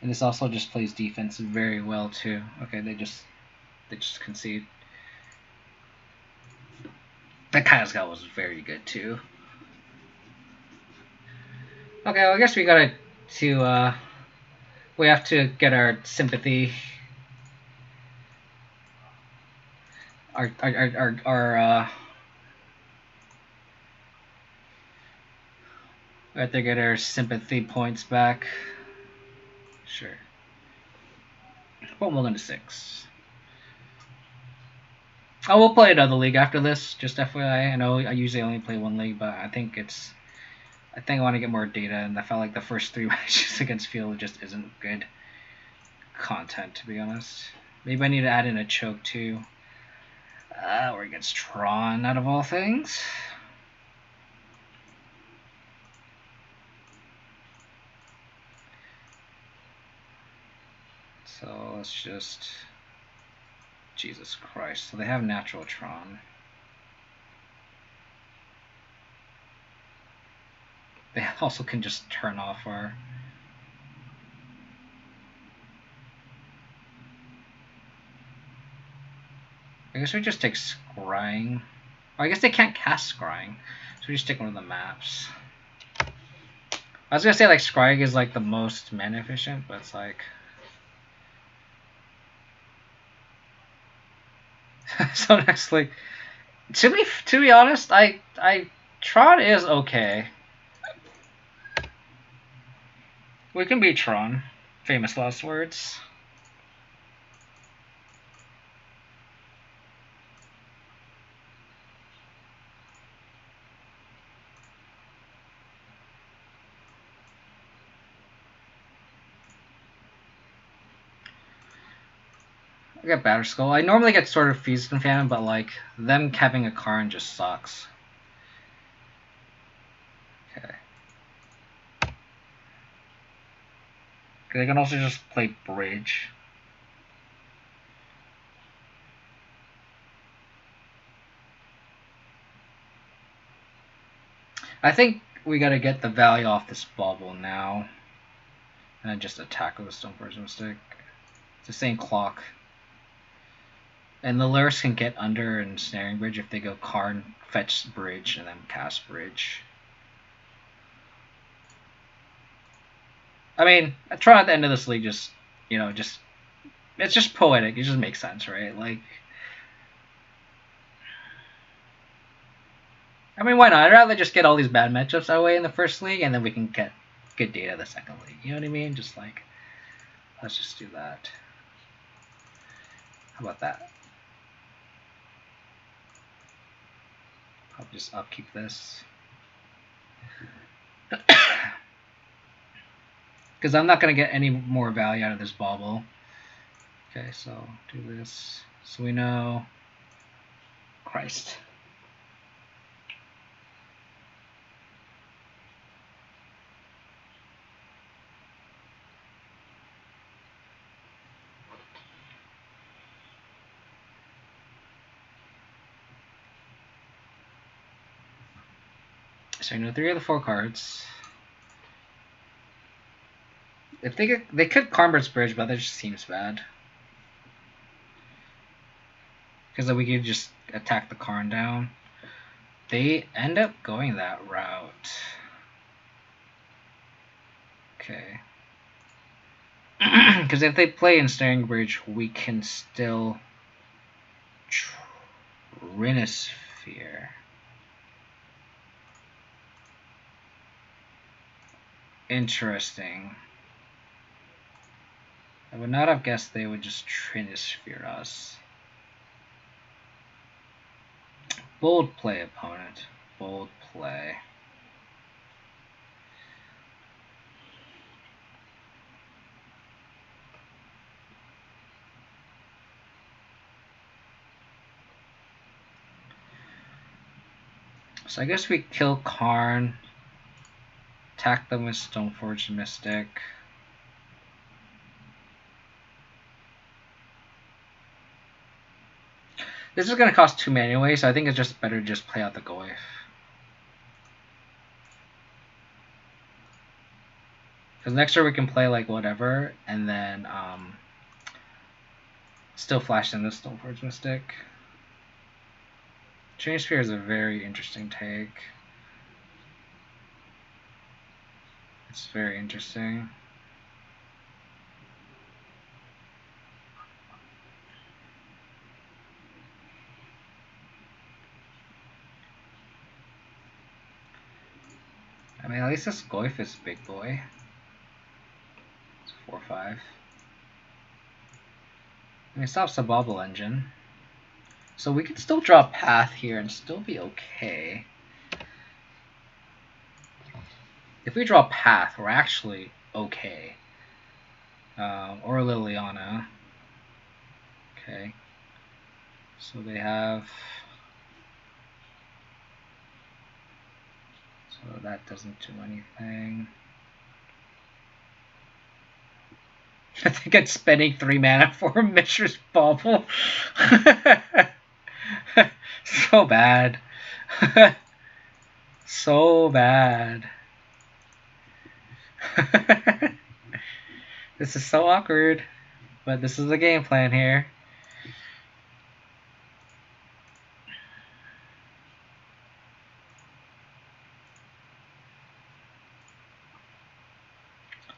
And this also just plays defense very well too. Okay, they just concede. That Kyle was very good too. Okay, well, I guess we gotta we have to get our sympathy. We have to get our sympathy points back. Sure. Well, we're going to 6. Oh, we'll play another league after this. Just FYI, I know I usually only play 1 league, but I think I want to get more data, and I felt like the first 3 matches against Field just isn't good content, to be honest. Maybe I need to add in a choke too. We're against Tron, out of all things. So let's just... Jesus Christ. So they have natural Tron. They also can just turn off our... I guess we just take Scrying. Oh, I guess they can't cast Scrying. So we just take one of the maps. I was gonna say like Scrying is like the most mana efficient, but it's like... So next, like... To be honest, Tron is okay. We can beat Tron. Famous last words. I got Batter Skull. I normally get sort of Feast and Famine, but like them having a Karn just sucks. Okay. They can also just play Bridge. I think we gotta get the value off this bubble now. And then just attack with a Stoneforge Mystic. It's the same clock. And the Lyris can get under and Snaring Bridge if they go Karn, fetch Bridge, and then cast Bridge. I mean, Tron at the end of this league just, you know, just... It's just poetic. It just makes sense, right? Like... I mean, why not? I'd rather just get all these bad matchups away in the first league, and then we can get good data the second league. You know what I mean? Just like, let's just do that. How about that? I'll just upkeep this. Because I'm not going to get any more value out of this bauble. Okay, so do this. So we know... Christ. So you know 3 of the 4 cards. If they could Karnbert's Bridge, but that just seems bad. Because then we could just attack the Karn down. They end up going that route. Okay. Because if they play Ensnaring Bridge, we can still Trinisphere. Interesting. I would not have guessed they would just Trinisphere us. Bold play, opponent. Bold play. So I guess we kill Karn, attack them with Stoneforge Mystic. This is going to cost 2 mana anyway, so I think it's just better to just play out the Goyf. Because next turn we can play like whatever, and then still flash in the Stoneforge Mystic. Trinisphere is a very interesting take. It's very interesting. I mean, at least this Goyf is big boy. It's 4/5. I mean, it stops the Bubble Engine. So we could still draw Path here and still be okay. If we draw Path, we're actually okay. Or Liliana. Okay. So they have... So that doesn't do anything. I think it's spending 3 mana for Mishra's Bauble. So bad. So bad. This is so awkward. But this is the game plan here.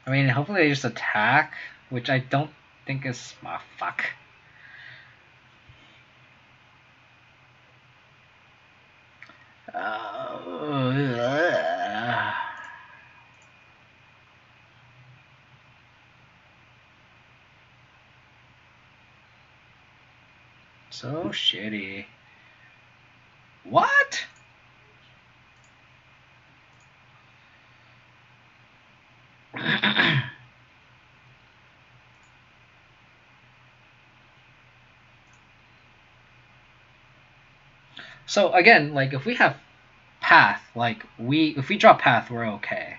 I mean, hopefully they just attack, which I don't think is... Oh, fuck. So shitty. What? So again, like if we have path, like if we draw path, we're okay.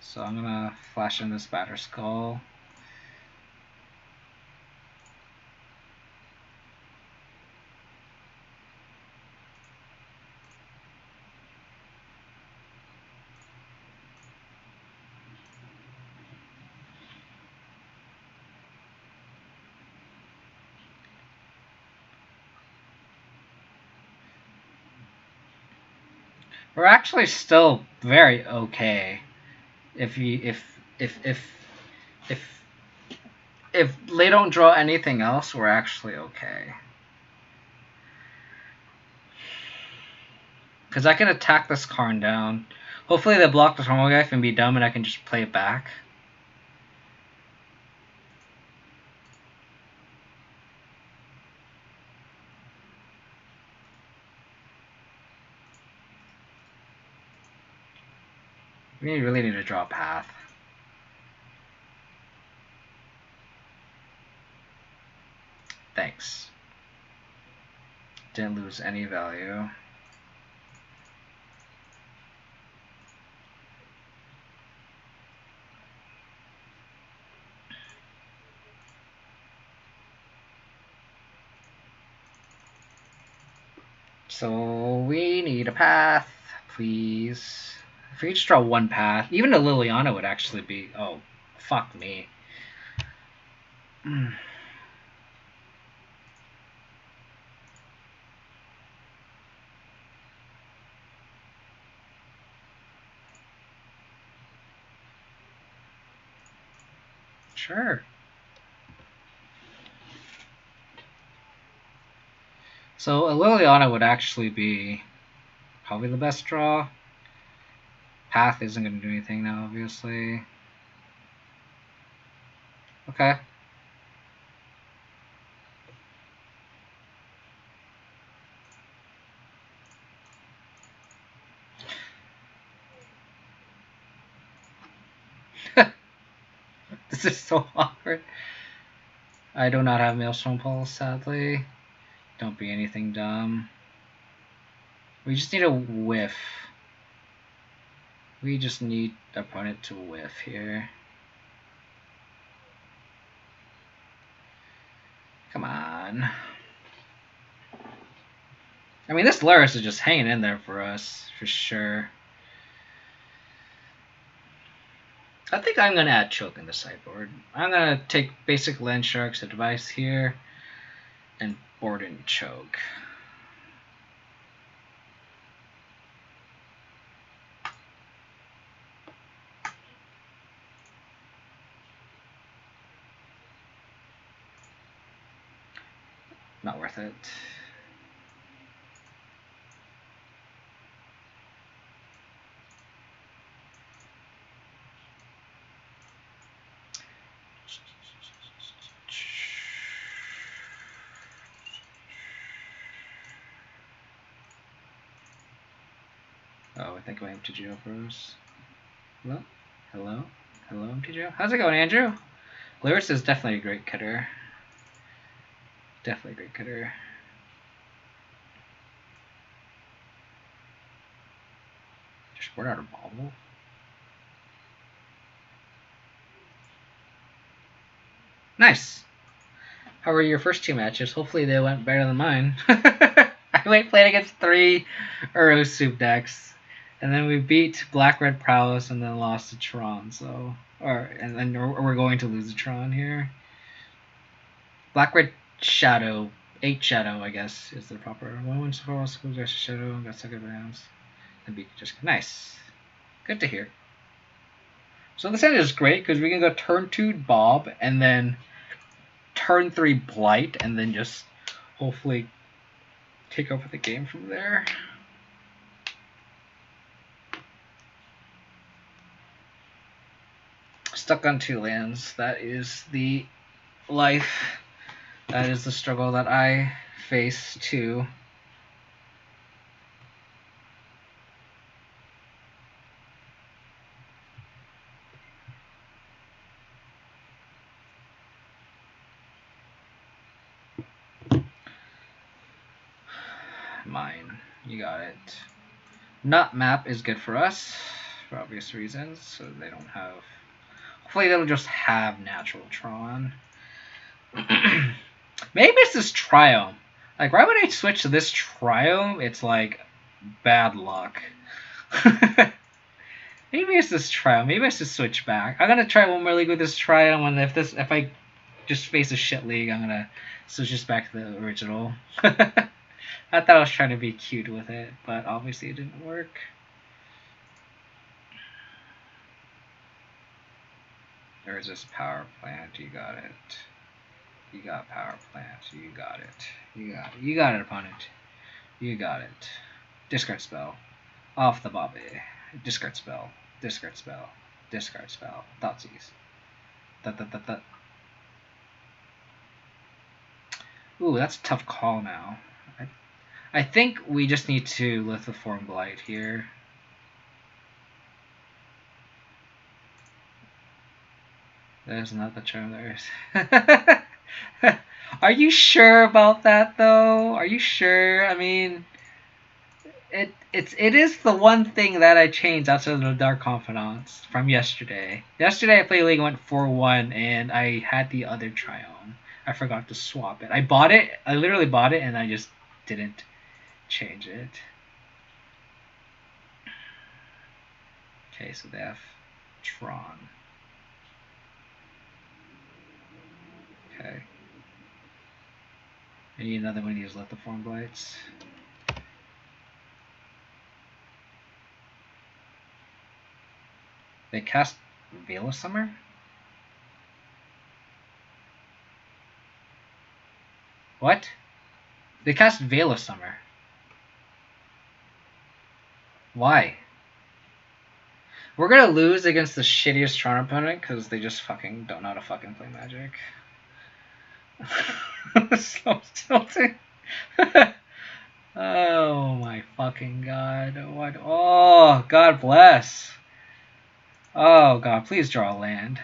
So I'm gonna flash in this Batter Skull. We're actually still very okay. If they don't draw anything else, we're actually okay. Because I can attack this Karn down. Hopefully they block the Tormoglyph and be dumb and I can just play it back. We really need to draw a path. Thanks. Didn't lose any value. So we need a path, please. If we just draw one path, even a Liliana would actually be... Oh, fuck me. Sure. So a Liliana would actually be probably the best draw. Path isn't going to do anything now, obviously. Okay. This is so awkward. I do not have Maelstrom Pulse, sadly. Don't be anything dumb. We just need a whiff. We just need the opponent to whiff here. Come on. I mean, this Luris is just hanging in there for us, for sure. I think I'm going to add Choke in the sideboard. I'm going to take basic Land Shark's advice here and board in Choke. Not worth it. Oh, I think my MTGO froze. Hello? Hello? Hello, MTGO? How's it going, Andrew? Luris is definitely a great cutter. Definitely a great cutter. Just board out a bobble. Nice. How were your first 2 matches? Hopefully they went better than mine. I played against 3 Uro Soup decks, and then we beat Black Red Prowess, and then lost to Tron. And then we're going to lose to Tron here. Black Red Shadow, 8 Shadow, I guess is the proper one. So far, also goes Shadow, got second rounds, and beat just nice. Good to hear. So this end is great because we can go turn 2 Bob, and then turn 3 Blight, and then just hopefully take over the game from there. Stuck on 2 lands. That is the life. That is the struggle that I face too. Mine. You got it. Not map is good for us for obvious reasons, so they don't have. Hopefully they'll just have natural Tron. Maybe it's this Triome. Like right when I switch to this Triome, it's like bad luck. Maybe it's this Triome. Maybe I should switch back. I'm gonna try one more league with this Triome, and if I just face a shit league, I'm gonna switch this back to the original. I thought I was trying to be cute with it, but obviously it didn't work. There's this power plant. You got it. You got power plant. You got it. You got it, opponent. You got it. Discard spell. Off the Bobby. Discard spell. Discard spell. Discard spell. Thoughtseize. Ooh, that's a tough call now. I think we just need to Lithoform Blight here. There's not the charm there is. Are you sure about that though? Are you sure? I mean, it is the one thing that I changed outside of the Dark Confidants from yesterday. Yesterday I played League, went 4-1, and I had the other Triome. I forgot to swap it. I bought it. I literally bought it, and I just didn't change it. Okay, so they have Tron. Okay. I need another one of these Lithoform Blights. They cast Veil of Summer? What? They cast Veil of Summer. Why? We're gonna lose against the shittiest Tron opponent because they just fucking don't know how to fucking play Magic. So tilting. Oh my fucking god. What? Oh, God bless. Oh god, please draw a land.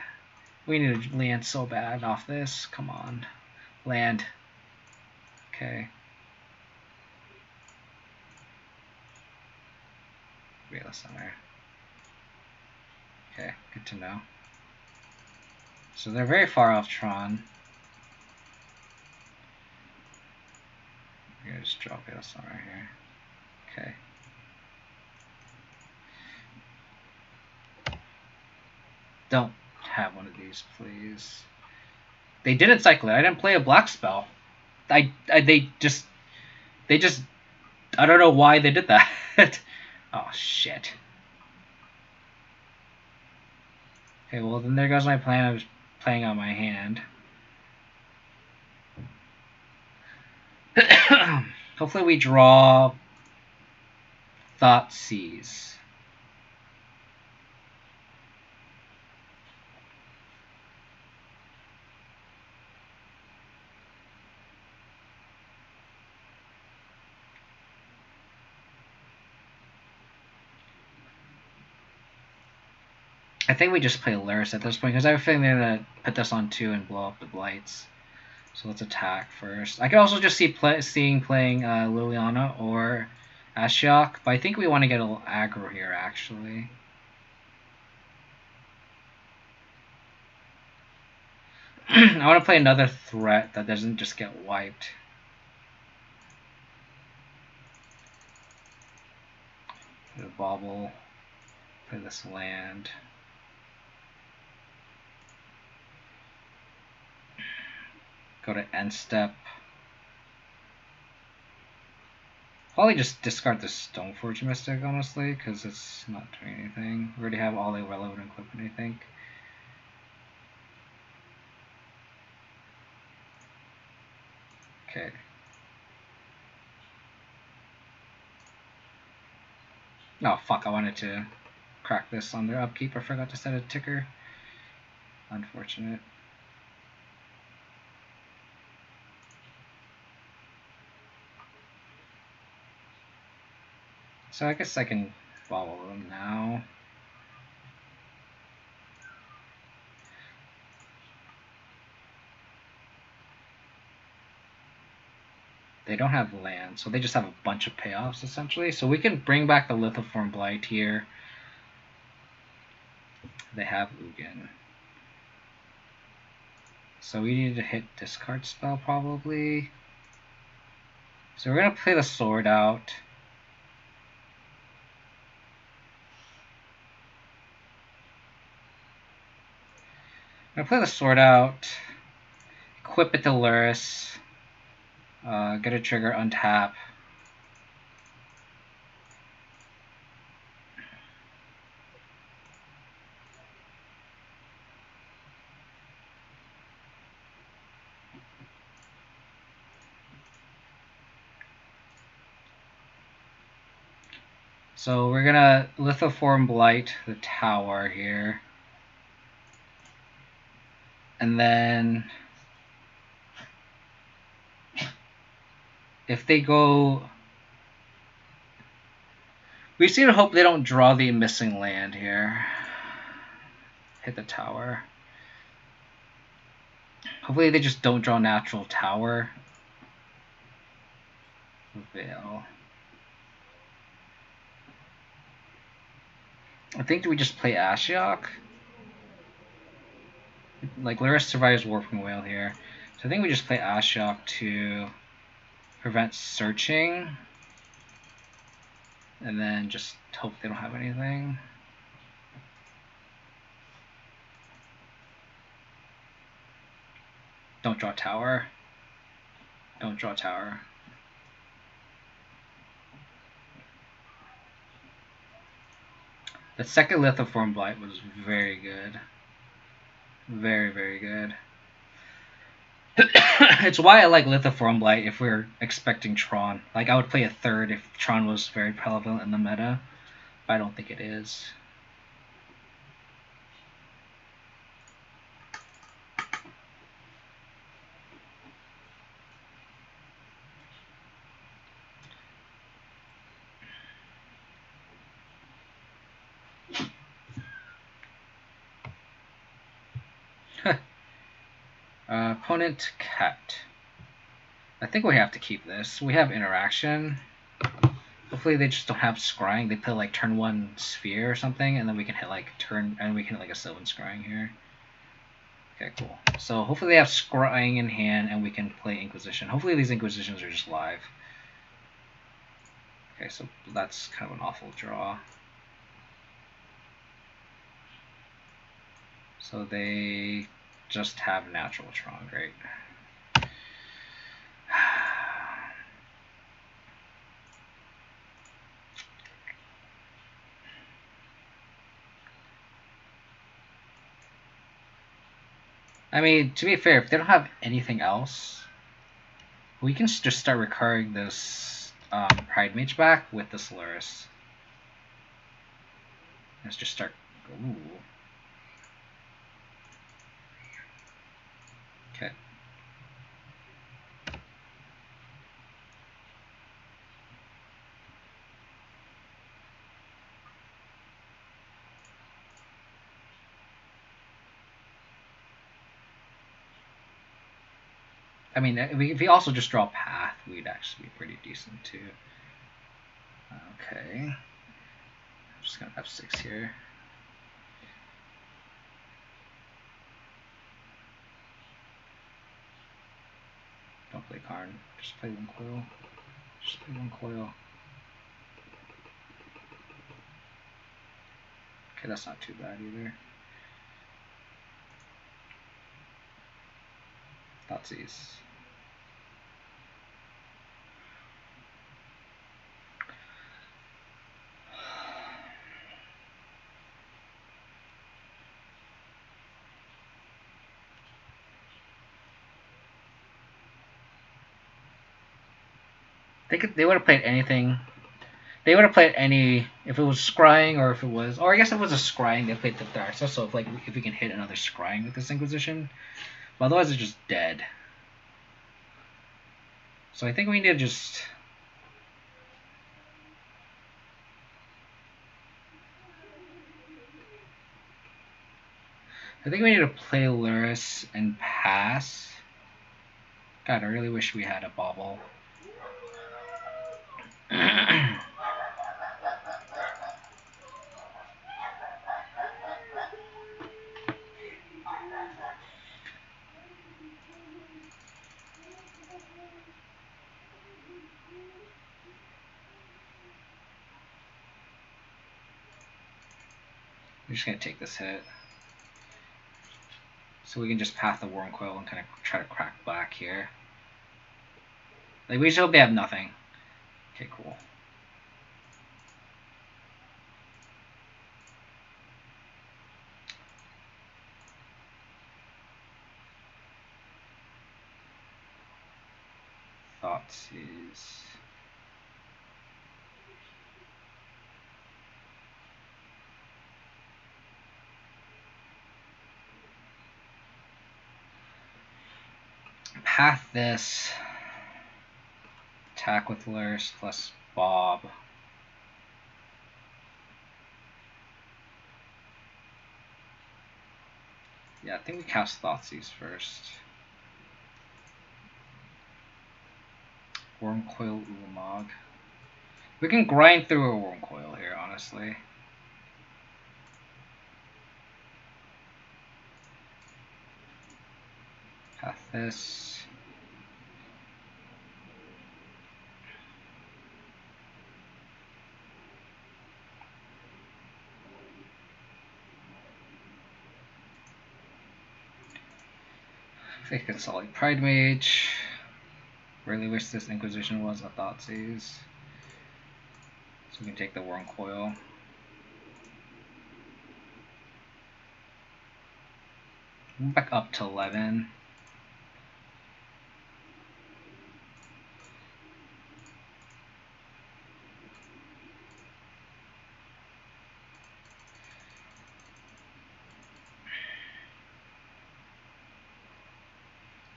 We need a land so bad off this. Come on. Land. Okay. Veil of Summer. Okay, good to know. So they're very far off Tron. I'm gonna just draw Veil of Summer here. Okay. Don't have one of these, please. They didn't cycle it. I didn't play a black spell. They just I don't know why they did that. Oh shit. Okay, well then there goes my plan. I was playing on my hand. Hopefully we draw Thoughtseize. I think we just play Lyris at this point because I have a feeling they're gonna put this on 2 and blow up the Blights. So let's attack first. I could also just see playing Liliana or Ashiok, but I think we want to get a little aggro here actually. I want to play another threat that doesn't just get wiped. Play the bauble. Play this land. Go to end step. Probably just discard the Stoneforge Mystic, honestly, because it's not doing anything. We already have all the relevant equipment, I think. Okay. Oh, fuck, I wanted to crack this on their upkeep. I forgot to set a ticker. Unfortunate. So I guess I can follow them now. They don't have land, so they just have a bunch of payoffs, essentially. So we can bring back the Lithoform Blight here. They have Ugin. So we need to hit discard spell, probably. So we're going to play the sword out. I'm going to play the sword out. Equip it to Luris. Get a trigger, untap. So we're gonna Lithoform Blight the tower here. And then if they go, we just need to hope they don't draw the missing land here. Hit the tower. Hopefully they just don't draw natural tower. Veil. I think we just play Ashiok. Like Lyris survives Warping Whale here. So I think we just play Ashiok to prevent searching. And then just hope they don't have anything. Don't draw tower. Don't draw tower. The second Lithoform Blight was very good. Very, very good. It's why I like Lithoform Blight if we're expecting Tron. Like, I would play a third if Tron was very prevalent in the meta, but I don't think it is. Opponent cat. I think we have to keep this. We have interaction. Hopefully they just don't have scrying. They play like turn 1 sphere or something, and then we can hit like turn, and we can hit like a 7 scrying here. Okay, cool. So hopefully they have scrying in hand, and we can play Inquisition. Hopefully these Inquisitions are just live. Okay, so that's kind of an awful draw. So they just have natural Tron, great. I mean, to be fair, if they don't have anything else, we can just start recurring this Pride Mage back with this Luris. Let's just start. Ooh. Okay. I mean, if we also just draw Path, we'd actually be pretty decent too. Okay. I'm just gonna F6 here. Don't play Karn. Just play one coil. Just play one coil. Okay, that's not too bad either. Thoughtseize. They would have played anything. They would have played any, if it was scrying or if it was, or I guess if it was a scrying, they played the Darkstars. So if we can hit another scrying with this Inquisition, but otherwise it's just dead. So I think we need to just. I think we need to play Luris and pass. God, I really wish we had a bauble. We're just gonna take this hit. So we can just path the Wormcoil and kind of try to crack black here. Like, we still have nothing. Okay, cool. Thoughtseize. Path this. Attack with Luris plus Bob. Yeah, I think we cast Thoughtseize first. Wormcoil Ulamog. We can grind through a Wormcoil here, honestly. Path this. I think it's Solid Pride Mage. Really wish this Inquisition was a Thoughtseize. So we can take the Wormcoil. Back up to 11.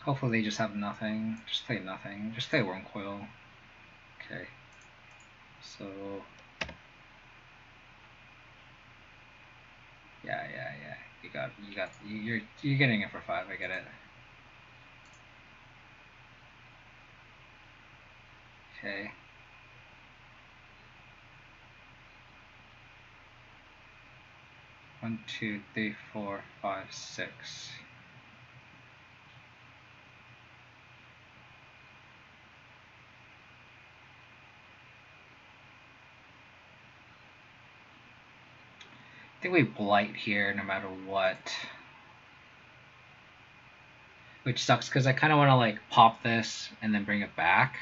Hopefully they just have nothing. Just play nothing. Just play Wormcoil. Okay. So yeah. You're getting it for 5. I get it. Okay. One, 2, 3, 4, 5, 6. I think we blight here no matter what. Which sucks because I kind of want to like pop this and then bring it back.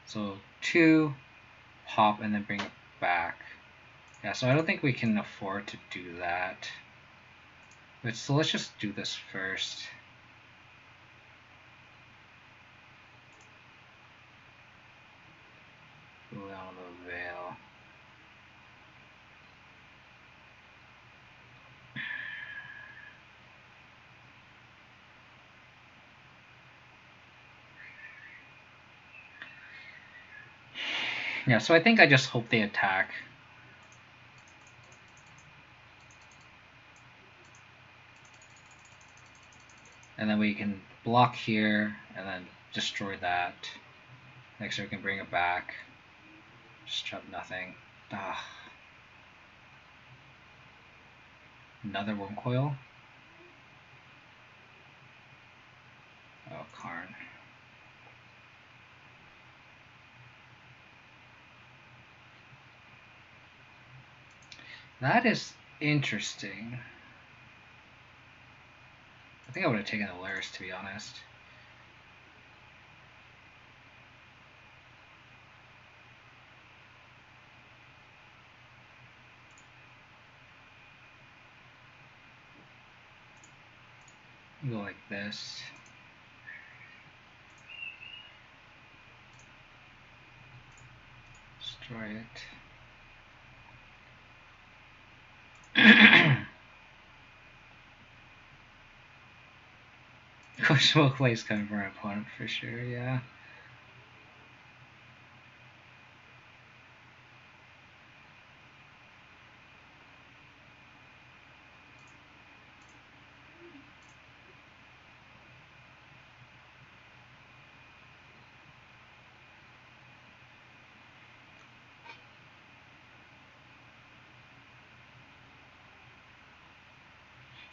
So 2, pop and then bring it back. Yeah, so I don't think we can afford to do that. But so let's just do this first. Pull down the veil. Yeah, so I think I just hope they attack. And then we can block here and then destroy that. Next we can bring it back. Just have nothing. Ah. Another Wormcoil. Karn. That is interesting. I think I would have taken the Lyris, to be honest. Go like this. Destroy it. Questionable plays coming from our opponent for sure, yeah.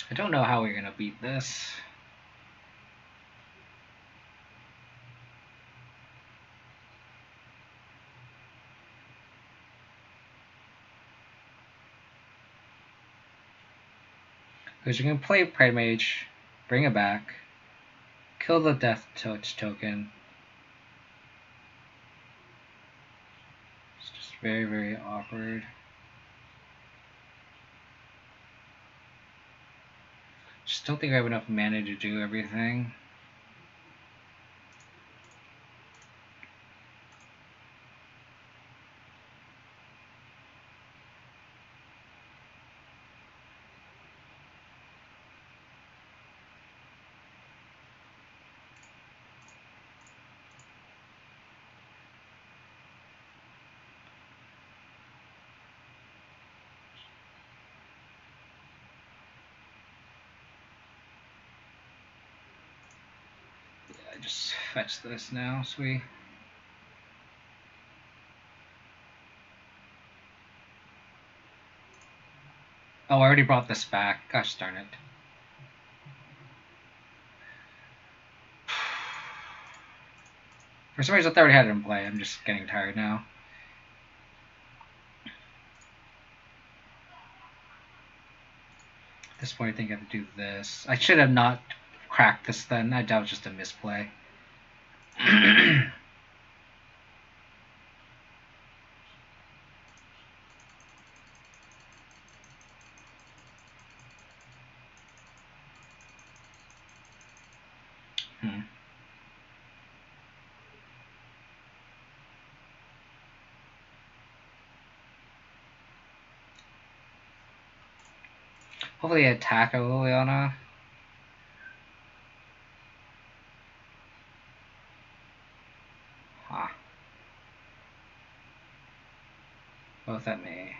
I don't know how we're gonna beat this. Because you're gonna play Pride Mage, bring it back, kill the Death Touch token. It's just very, very awkward. Just don't think I have enough mana to do everything. I just fetch this now, sweet. Oh, I already brought this back. Gosh darn it. For some reason I thought I already had it in play. I'm just getting tired now. At this point I think I have to do this. I should have not cracked this then. That was just a misplay. Hopefully I attack a Liliana. Huh. Both at me.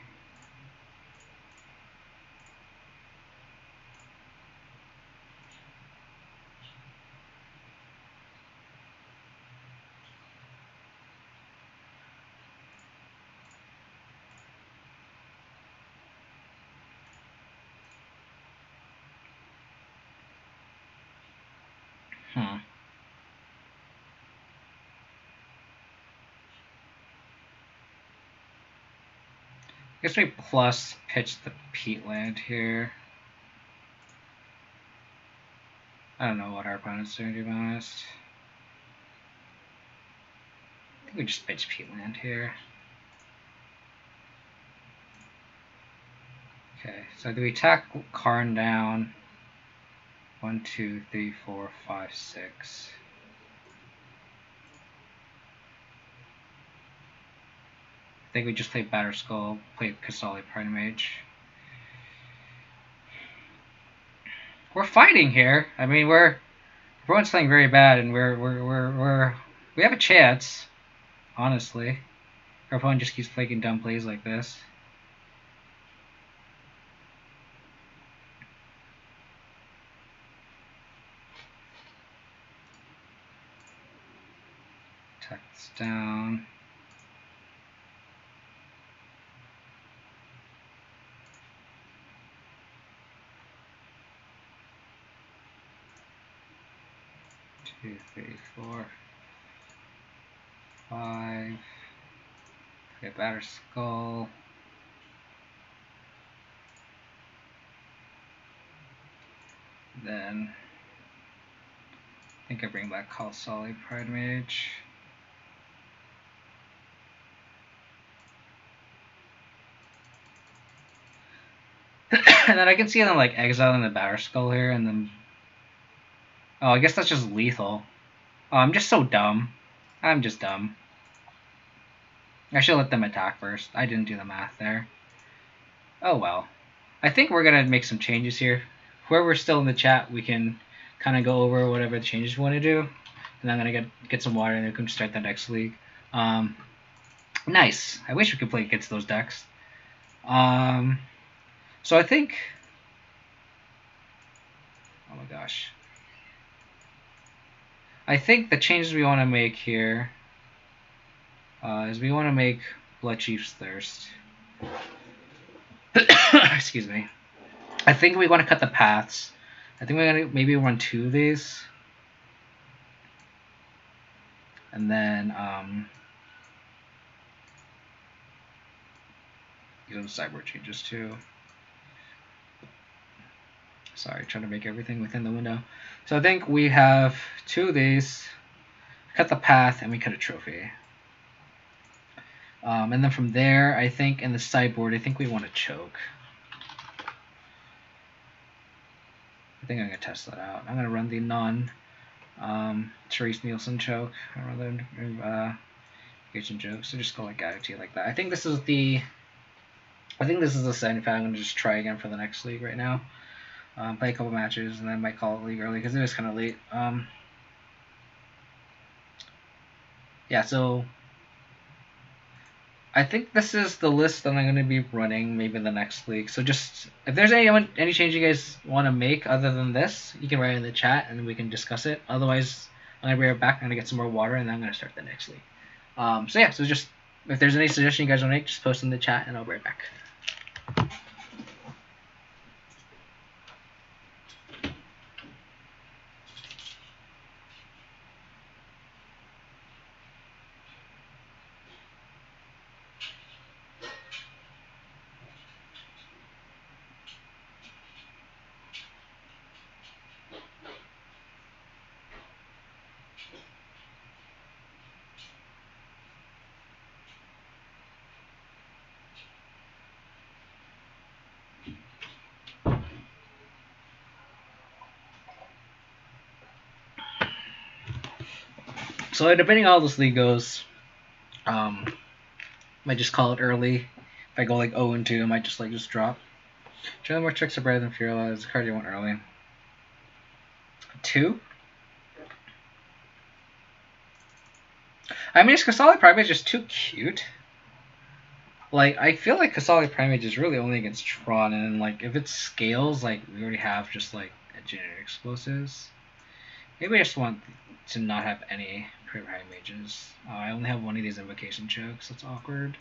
I guess we plus pitch the Peatland here. I don't know what our opponent's doing, to be honest. I think we just pitch Peatland here. Okay, so do we attack Karn down? 1, 2, 3, 4, 5, 6. I think we just play Batterskull, play Kasali Pride Mage. We're fighting here. I mean, everyone's playing very bad, and we have a chance. Honestly, our opponent just keeps playing dumb plays like this. Attack this down. 2, 3, 4, 5. Okay, Batter Skull. Then I think I bring back Solid Pride Mage. And then I can see them like exiling the Batter Skull here, and then oh, I guess that's just lethal. Oh, I'm just so dumb. I'm just dumb. I should let them attack first. I didn't do the math there. Oh well. I think we're gonna make some changes here. Whoever's still in the chat, we can kind of go over whatever the changes we want to do. And I'm gonna get some water, and we can start the next league. Nice. I wish we could play against those decks. So I think. Oh my gosh. I think the changes we want to make here is we want to make Blood Chief's Thirst. Excuse me. I think we want to cut the paths. I think we're gonna maybe run 2 of these, and then go to sideboard changes too. Sorry, trying to make everything within the window. So I think we have 2 of these, cut the path, and we cut a trophy. And then from there, I think in the sideboard, I think we want to choke. I think I'm going to test that out. I'm going to run the Therese Nielsen choke rather than Asian joke. So just go like attitude like that. I think this is the setting fact. I'm going to just try again for the next league right now. Play a couple matches, and then I might call it league early because it is kind of late. Yeah, so I think this is the list that I'm going to be running maybe in the next league. So just if there's any change you guys want to make other than this, you can write it in the chat and we can discuss it. Otherwise, I'm going to be right back. I'm going to get some more water, and then I'm going to start the next league. So yeah, so just if there's any suggestion you guys want to make, just post in the chat, and I'll be right back. So depending on how this league goes, might just call it early. If I go like 0-2, I might just drop. Generally, more tricks are better than Fearless. It's a card you want early. 2. I mean, Kasali Primate is just too cute. Like, I feel like Kasali Primate is really only against Tron, and like if it scales, like we already have just like a generic explosives. Maybe I just want to not have any Private Mages. I only have one of these invocation chokes. That's awkward.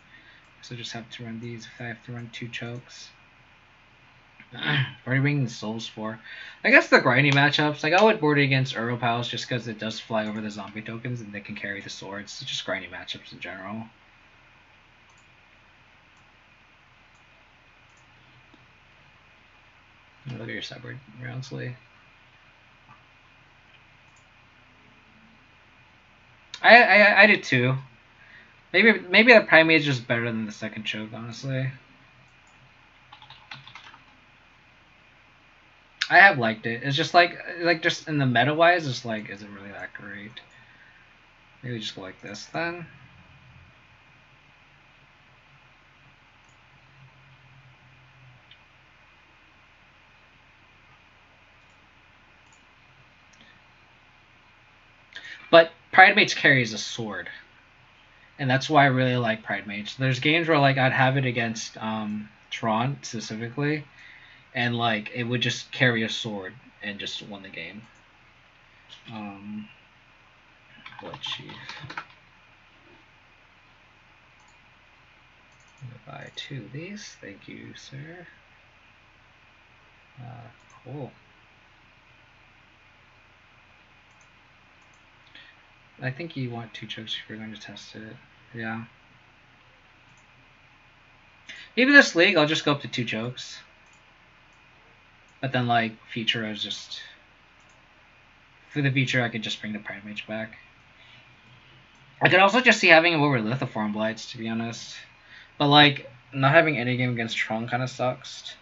So just have to run these if I have to run 2 chokes. Already bringing the souls for. I guess the grindy matchups. Like I would board it against Europals just because it does fly over the zombie tokens and they can carry the swords. It's just grindy matchups in general. Look at your sideboard, Roundsley. I did too. Maybe the Primate is just better than the second choke, honestly. I have liked it. It's just like just in the meta wise, it's like isn't really that great. Maybe just go like this then. But Pride Mates carries a sword, and that's why I really like Pride Mates. There's games where like I'd have it against Tron specifically, and like it would just carry a sword and just win the game. Blood Chief. I'm gonna buy 2 of these. Thank you, sir. Cool. I think you want 2 chokes if you're going to test it. Yeah. Maybe this league I'll just go up to 2 chokes. But then like future I was just for the future I could just bring the Prime Mage back. I could also just see having him over Lithoform Blights, to be honest. But like not having any game against Tron kinda sucks.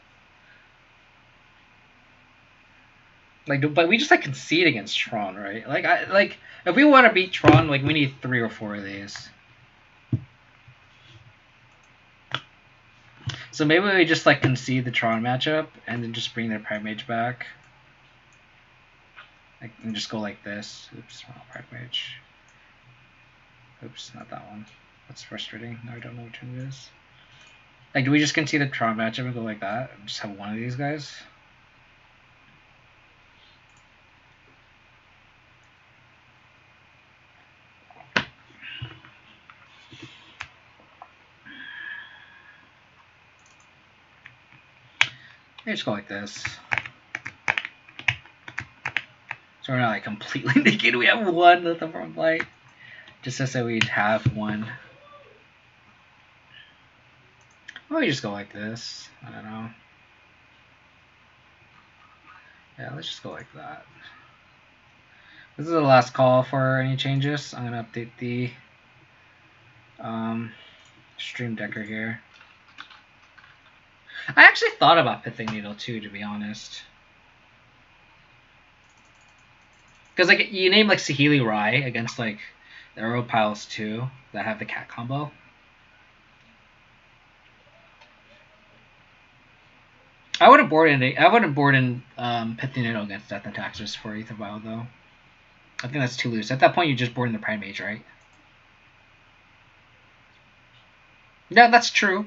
Like, but we just like concede against Tron, right? Like if we want to beat Tron, like we need 3 or 4 of these. So maybe we just like concede the Tron matchup and then just bring their Prime Mage back. Like, and just go like this. Oops, wrong Prime Mage. Oops, not that one. That's frustrating. Now I don't know which one it is. Like, do we just concede the Tron matchup and go like that? And just have one of these guys? Maybe just go like this. So we're not like completely naked. We have one Lithoform Blight. Just to say we'd have one. Why don't we just go like this? I don't know. Yeah, let's just go like that. This is the last call for any changes. I'm going to update the Stream Decker here. I actually thought about Pithing Needle too, to be honest. Because like you name like Saheeli Rai against like the Aeropiles too that have the cat combo. I wouldn't board in Pithing Needle against Death and Taxes for Aether Vial though. I think that's too loose. At that point you just board in the Prime Mage, right? Yeah, that's true.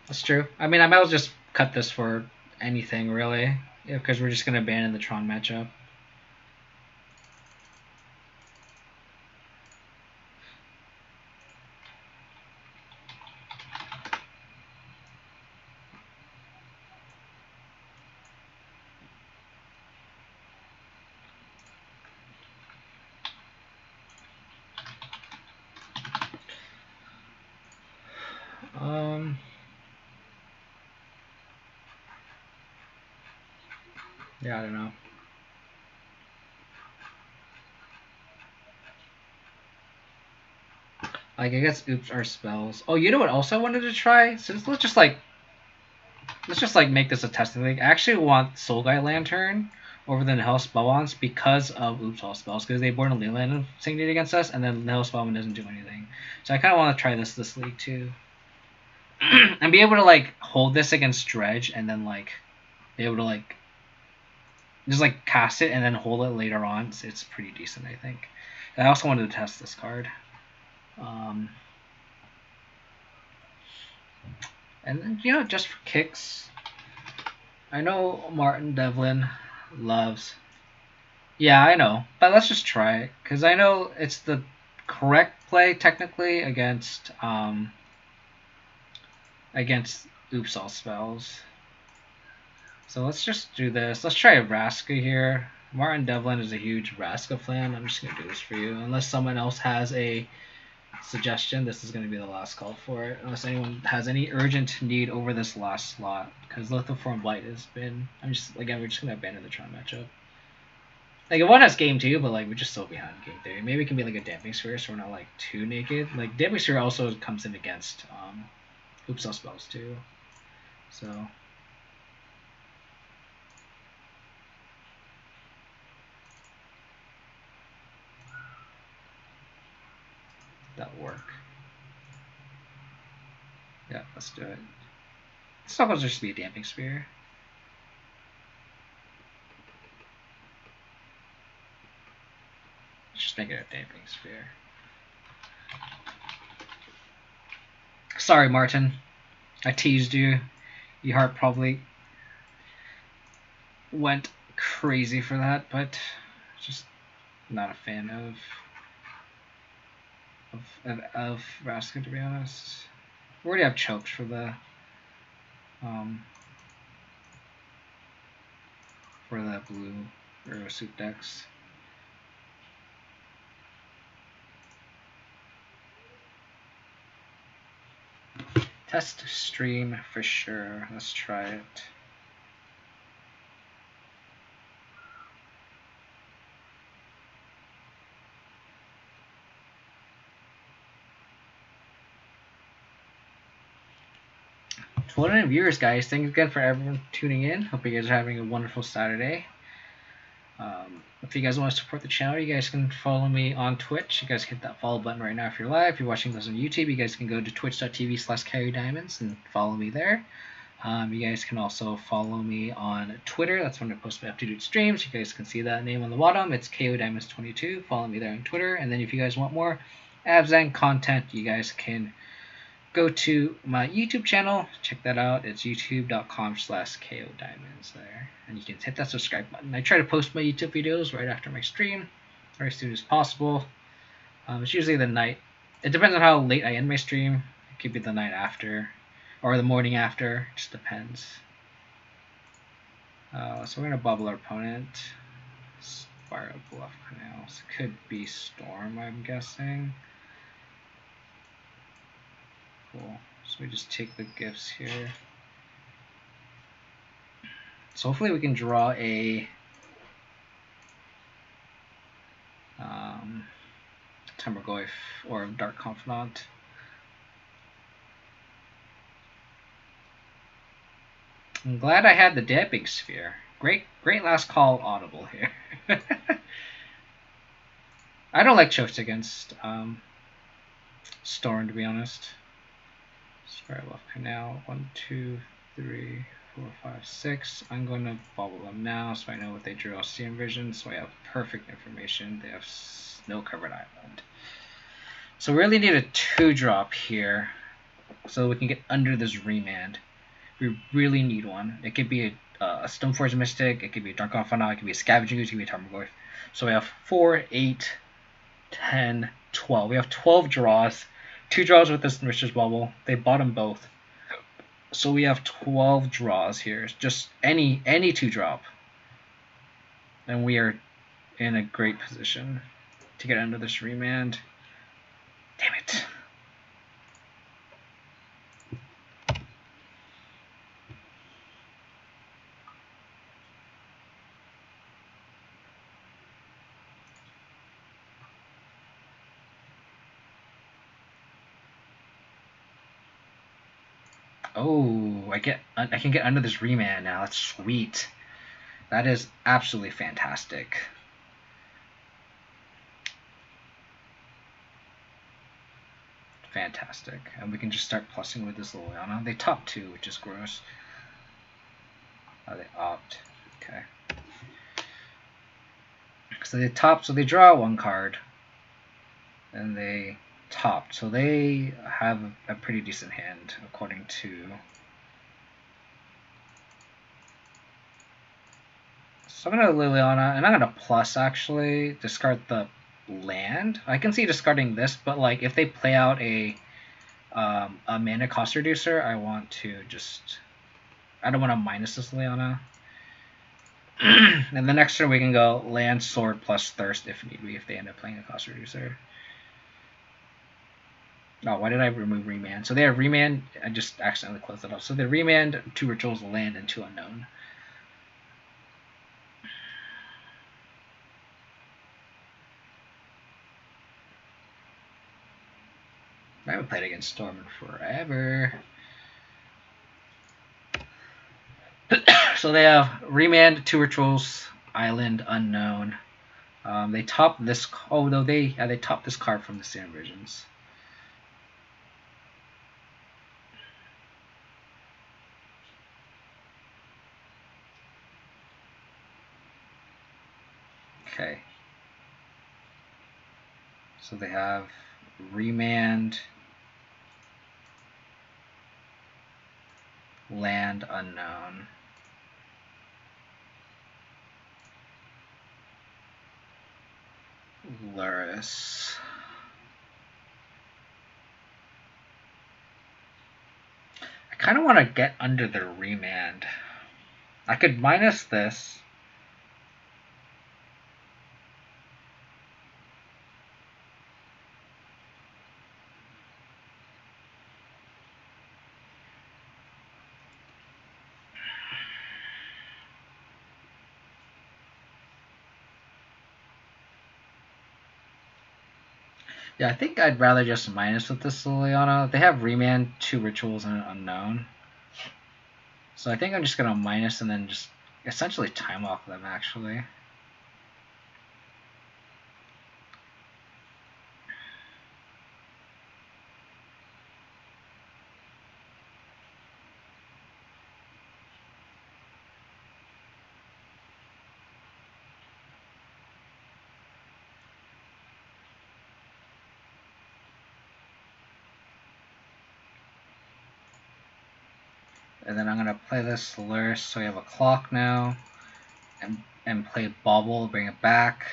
That's true. I mean, I might as well just cut this for anything, really. Yeah, because we're just going to abandon the Tron matchup. Yeah, I don't know. Like, I guess oops are spells. Oh, you know what else I wanted to try? So let's just like make this a testing league. I actually want Soul Guy Lantern over the Nihil Spellbonds because of oops all spells, because they born a Leland Signet against us, and then Nihil Spellbond doesn't do anything. So I kind of want to try this league too, and be able to like hold this against Dredge, and then like be able to like just like cast it and then hold it later on. It's pretty decent, I think. And I also wanted to test this card. And then, you know, just for kicks, I know Martin Devlin loves. Yeah, I know, but let's just try it because I know it's the correct play technically against oops all spells. So let's just do this. Let's try Vraska here. Martin Devlin is a huge Vraska fan. I'm just gonna do this for you, unless someone else has a suggestion. This is going to be the last call for it, unless anyone has any urgent need over this last slot, because Lithoform Blight has been. I'm just again, we're just going to abandon the Tron matchup. Like it won us game 2, but like we're just so behind game 3. Maybe it can be like a Damping Sphere, so we're not like too naked. Like Damping Sphere also comes in against oops all spells too. So that'll work. Yeah, let's do it. It's not supposed to just be a Damping Sphere. Let's just make it a Damping Sphere. Sorry, Martin. I teased you. Your heart probably went crazy for that, but just not a fan of Raskin, to be honest. We already have chokes for the for the blue Euro suit decks. Test stream for sure. Let's try it. To 100 viewers, guys. Thanks again for everyone tuning in. Hope you guys are having a wonderful Saturday. If you guys want to support the channel, you guys can follow me on Twitch. You guys hit that follow button right now if you're live. If you're watching this on YouTube, you guys can go to twitch.tv/KODiamonds and follow me there. You guys can also follow me on Twitter. That's when I post my up-to-date streams. You guys can see that name on the bottom. It's KODiamonds22. Follow me there on Twitter. And then if you guys want more Abzan content, you guys can go to my YouTube channel. Check that out. It's youtube.com/KODiamonds there. And you can hit that subscribe button. I try to post my YouTube videos right after my stream, or as soon as possible. It's usually the night. It depends on how late I end my stream. It could be the night after, or the morning after. It just depends. So we're going to bubble our opponent. Spiral Bluff Canals. Could be Storm, I'm guessing. Cool. So we just take the gifts here. So hopefully we can draw a Tarmogoyf or Dark Confidant. I'm glad I had the Damping Sphere. Great last call audible here. I don't like chokes against Storm, to be honest. Spiral Bluff Canal. 1, 2, 3, 4, 5, 6. I'm going to bubble them now so I know what they drew. I'll see in vision, so I have perfect information. They have Snow Covered Island. So we really need a 2-drop here so we can get under this remand. We really need one. It could be a Stoneforge Mystic, it could be a Dark Confidant, it could be a Scavenging Ooze, it could be a Tarmogoyf. So we have 4, 8, 10, 12. We have 12 draws. 2 draws with this Enricher's Bubble. They bought them both. So we have 12 draws here. Just any 2-drop. And we are in a great position to get under this remand. Damn it. Oh, I can get under this remand now. That's sweet. That is absolutely fantastic. Fantastic. And we can just start plussing with this Liliana. They top 2, which is gross. Oh, they opt. Okay. So they top, so they draw 1 card. And they top. So they have a pretty decent hand, according to... So I'm going to Liliana, and I'm going to plus, actually, discard the land. I can see discarding this, but like if they play out a mana cost reducer, I want to just... I don't want to minus this Liliana. And the next turn we can go land, sword, plus thirst if need be, if they end up playing a cost reducer. Oh, why did I remove remand? So they have remand. I just accidentally closed it up. So they remand 2 rituals, land, and 2 unknown. I haven't played against Storm in forever. So they have remand, 2 rituals, island, unknown. They top this. Oh no, they top this card from the Serum Visions. Okay. So they have remand, land, unknown. Luris. I kind of want to get under the remand. I could minus this, Yeah, I think I'd rather just minus with this Liliana. They have Remand, 2 Rituals, and an Unknown. So I think I'm just gonna minus and then just essentially time walk them actually. And then I'm gonna play this Luris, so we have a clock now, and play Bauble, bring it back,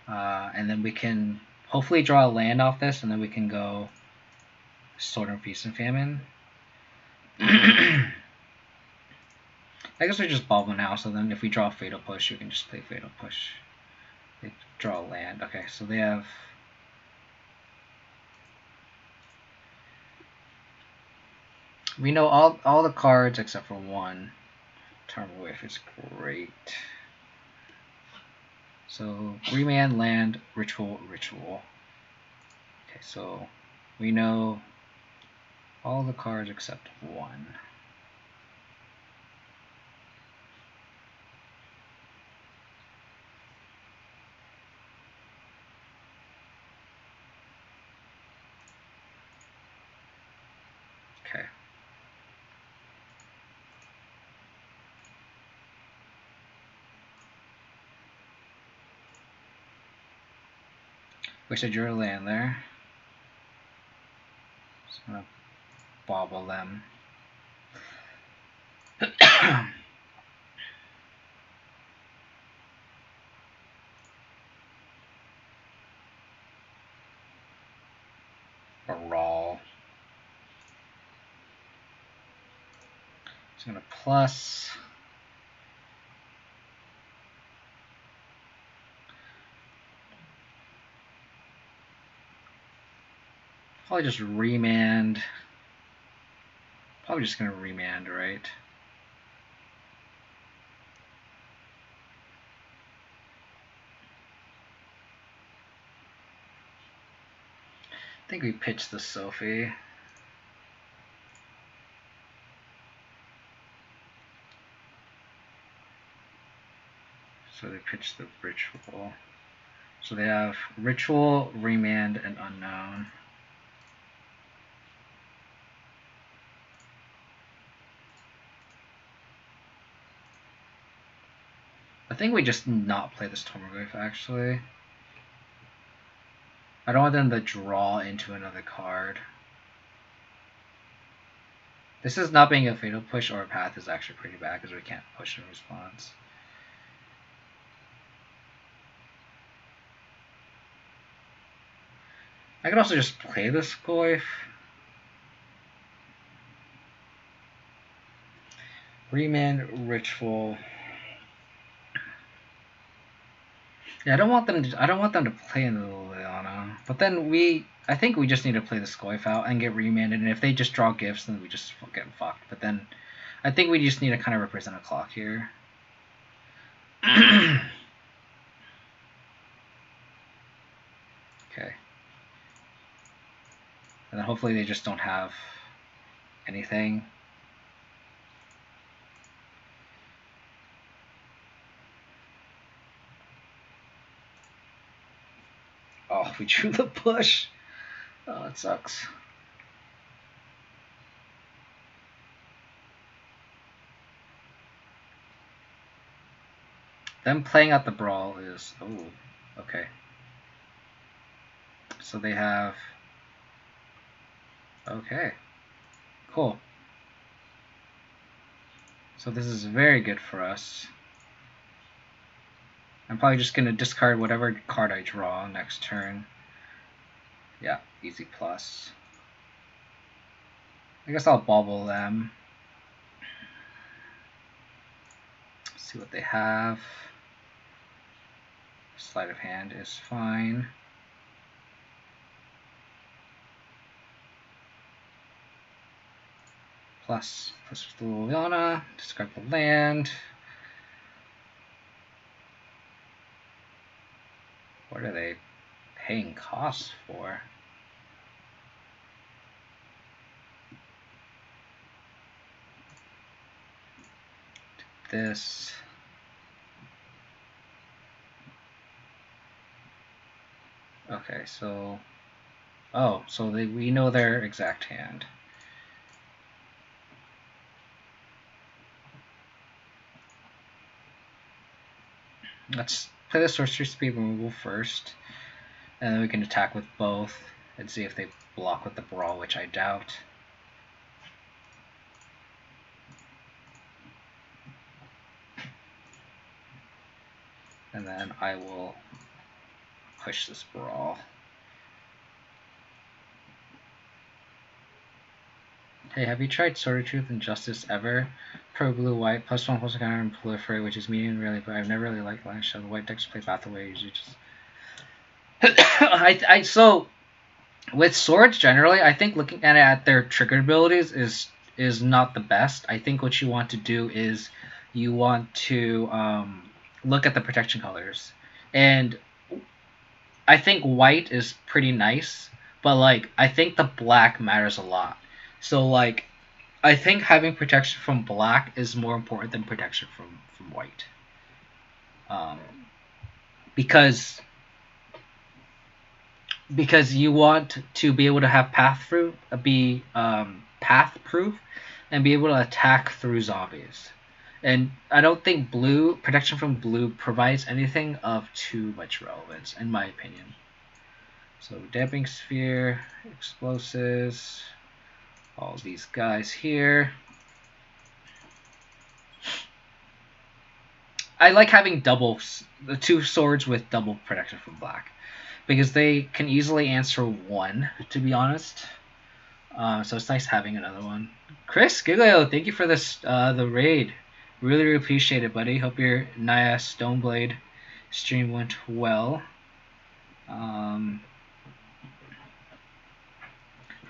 and then we can hopefully draw a land off this, and then we can go Sword and Feast and Famine. I guess we just Bauble now, so then if we draw Fatal Push, we can just play Fatal Push. They draw a land. Okay, so they have. We know all the cards except for one. Termwave is great. So Remand, land, ritual, ritual. Okay, so we know all the cards except one. Okay. Wasted your land there. Just gonna bobble them. Baral. Just gonna plus. Probably just remand. Probably just gonna remand, right? I think we pitched the Sophie. So they pitched the Ritual. So they have Ritual, Remand, and Unknown. I think we just not play this Tormaglyph actually. I don't want them to draw into another card. This is not being a Fatal Push or a Path is actually pretty bad because we can't push in response. I could also just play this Goyf. Remand, Ritual. Yeah, I don't want them to play into the Liliana. But then I think we just need to play the Goyf out and get remanded, and if they just draw gifts, then we just get fucked. But then I think we just need to kind of represent a clock here. Okay. And then hopefully they just don't have anything. Oh, we drew the push. Oh, it sucks. Them playing out the brawl is... Oh, okay. So they have... Okay. Cool. So this is very good for us. I'm probably just going to discard whatever card I draw next turn. Yeah, easy plus. I guess I'll bobble them. See what they have. Sleight of hand is fine. Plus with Liliana, discard the land. What are they? paying costs for? This. Okay, so... Oh, so we know their exact hand. Let's play the sorcery speed removal first, and then we can attack with both and see if they block with the brawl, which I doubt. And then I will push this brawl. Hey, have you tried Sword of Truth and Justice ever? Pro blue white +1/+1 counter and proliferate, which is medium really, but I've never really liked Lion Shadow. The white decks play Pathway usually just. So with swords generally, I think looking at their triggered abilities is not the best. I think what you want to do is you want to look at the protection colors, and I think white is pretty nice, but like I think the black matters a lot. So like I think having protection from black is more important than protection from white. Because you want to be able to have path proof, and be able to attack through zombies. And I don't think protection from blue provides anything of too much relevance, in my opinion. So damping sphere, explosives, all these guys here. I like having the two swords with double protection from black, because they can easily answer one, to be honest. So it's nice having another one. Chris Giglio, thank you for this the raid. Really, really appreciate it, buddy. Hope your Naya Stoneblade stream went well. I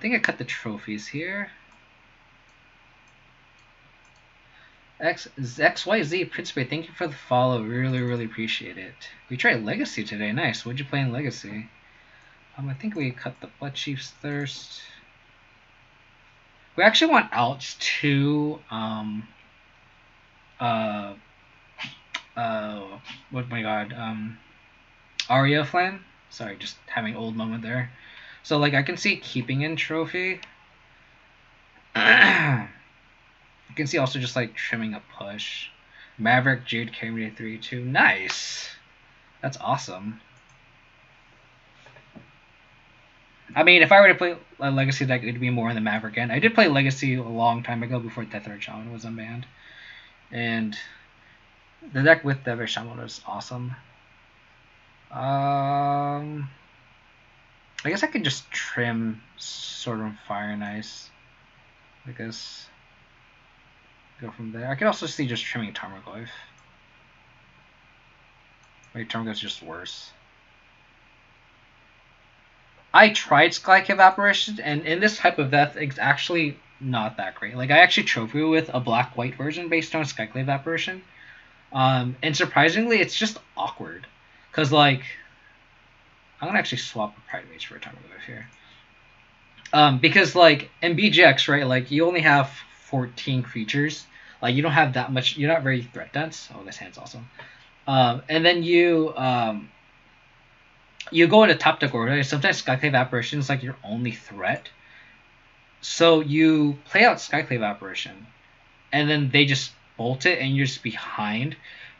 think I cut the trophies here. XYZ Principe, thank you for the follow. Really, really appreciate it. We tried Legacy today. Nice. What'd you play in Legacy? I think we cut the Blood Chief's Thirst. We actually want outs to what my god, Aria Flan. Sorry, just having old moment there. So like I can see keeping in trophy. I can see also just like trimming a push. Maverick Jude carry me to 3-2. Nice. That's awesome. I mean, if I were to play a Legacy deck, it would be more in the Maverick end. I did play Legacy a long time ago before Tethered Shaman was unbanned. And the deck with Tethered Shaman was awesome. I guess I could just trim Sword of Fire and Ice. I guess go from there. I could also see just trimming Tarmogoyf. Wait, Tarmogoyf's just worse. I tried Skycave Apparition, and in this type of death, it's actually not that great. Like, I actually trophy with a black-white version based on Skycave Apparition. And surprisingly, it's just awkward. Because, like, I'm going to actually swap a Pride Mage for a Tarmogoyf here. Because, like, in BGX, right, like, you only have 14 creatures. Like, you don't have that much, you're not very threat dense. Oh, this hand's awesome. And then you go into top deck order. Sometimes Skyclave Apparition is like your only threat. So you play out Skyclave Apparition, and then they just bolt it, and you're just behind.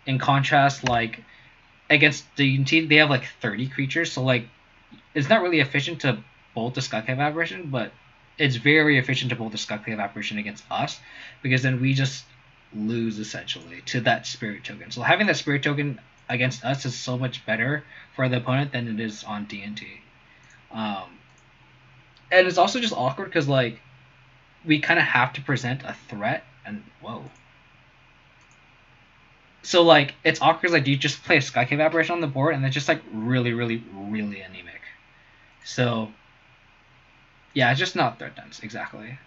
In contrast, like, against D&T, they have like 30 creatures, so like, it's not really efficient to bolt the Skyclave Apparition, but it's very efficient to bolt the Skyclave Apparition against us, because then we just lose, essentially, to that Spirit Token. So having that Spirit Token against us is so much better for the opponent than it is on D&T. And it's also just awkward because, like, we kind of have to present a threat, and whoa. So, like, it's awkward, like, do you just play a Skycave Apparition on the board, and it's just, like, really, really, really anemic. So, yeah, it's just not threat dense, exactly.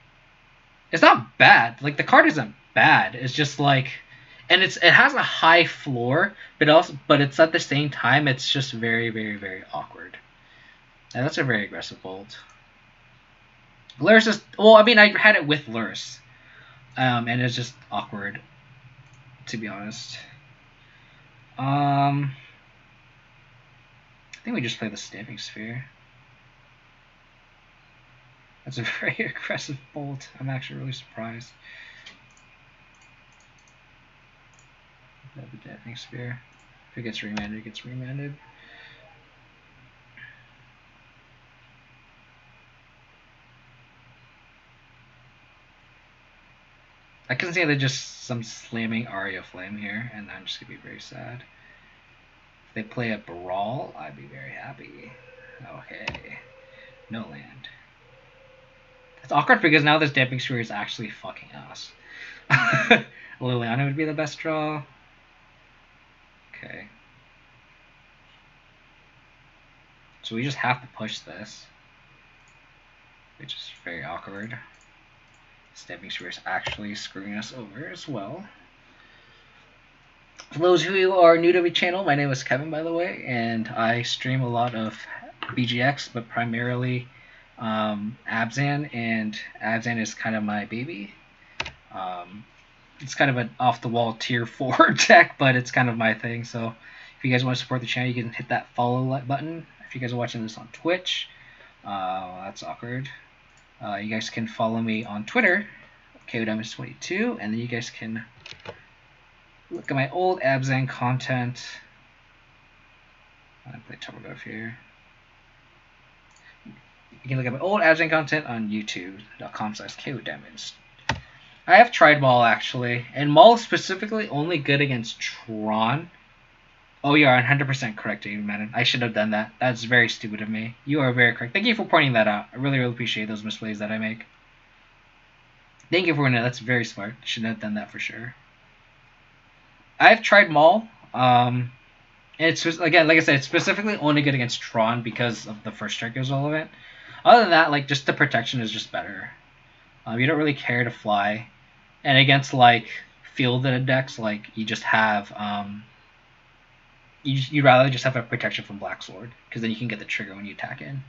It's not bad. Like, the card isn't bad. It's just, like, and it has a high floor, but it's at the same time, it's just very, very, very awkward. Yeah, that's a very aggressive bolt. Lurrus is... Well, I mean, I had it with Lurrus. And it's just awkward, to be honest. I think we just play the Stamping Sphere. That's a very aggressive bolt. I'm actually really surprised. The Stamping Sphere. If it gets remanded, it gets remanded. I can see that just some slamming Aria Flame here, and I'm just gonna be very sad. If they play a Brawl, I'd be very happy. Okay. No land. It's awkward because now this Damping Sphere is actually fucking us. Liliana would be the best draw. Okay. So we just have to push this, which is very awkward. Stamping Sphere is actually screwing us over as well. For those of you who are new to the channel, my name is Kevin, by the way, and I stream a lot of BGX, but primarily Abzan, and Abzan is kind of my baby. It's kind of an off-the-wall tier 4 deck, but it's kind of my thing, so if you guys want to support the channel, you can hit that follow button. If you guys are watching this on Twitch, that's awkward. You guys can follow me on Twitter, KODiamonds22, and then you guys can look at my old Abzan content. I'm going to play Tumbledove here. You can look at my old Abzan content on youtube.com/KODiamonds. I have tried Maul, actually, and Maul is specifically only good against Tron. Oh, you are 100% correct, David Madden. I should have done that. That's very stupid of me. You are very correct. Thank you for pointing that out. I really, really appreciate those misplays that I make. Thank you for pointing that. That's very smart. Shouldn't have done that for sure. I've tried Maul. It's again, like I said, it's specifically only good against Tron because of the first strike is relevant. Other than that, like just the protection is just better. You don't really care to fly, and against like fielded decks, like you just have you'd rather just have a protection from Black Sword because then you can get the trigger when you attack in.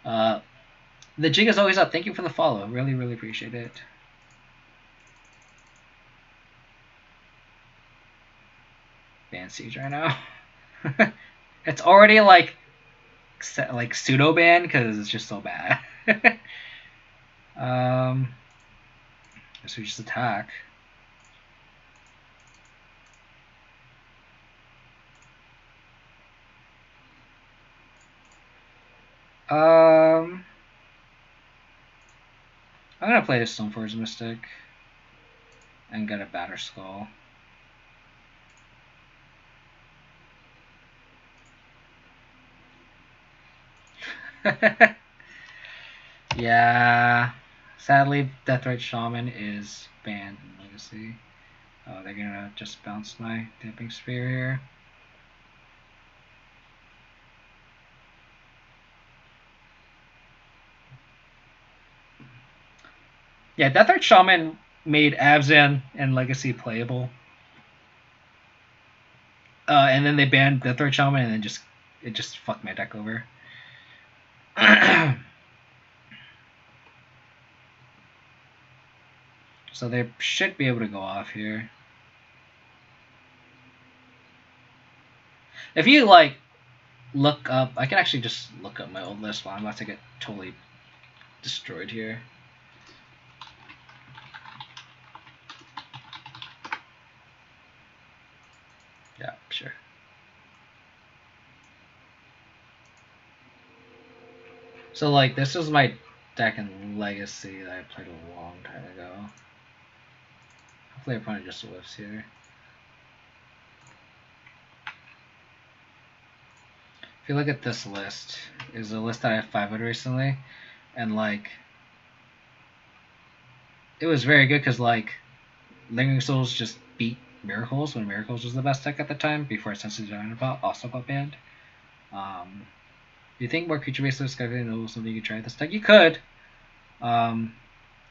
The jig is always up. Thank you for the follow. Really, really appreciate it. Ban Siege right now. It's already like pseudo ban because it's just so bad. So we just attack. I'm gonna play the Stoneforge Mystic and get a Batter Skull. Yeah, sadly, Deathrite Shaman is banned in Legacy. Oh, they're gonna just bounce my Damping Sphere here. Yeah, Deathrite Shaman made Abzan and Legacy playable. And then they banned Deathrite Shaman, and then it just fucked my deck over. So they should be able to go off here. If you like look up, I can actually just look up my old list while I'm about to get totally destroyed here. Yeah, sure. So like this is my deck in Legacy that I played a long time ago. Hopefully opponent just whiffs here. If you look at this list, is a list that I have 500 recently, and like it was very good because like Lingering Souls just beat Miracles when Miracles was the best deck at the time before Sensitive Giant also got banned. Do you think more creature based lists is something you could try this deck? You could.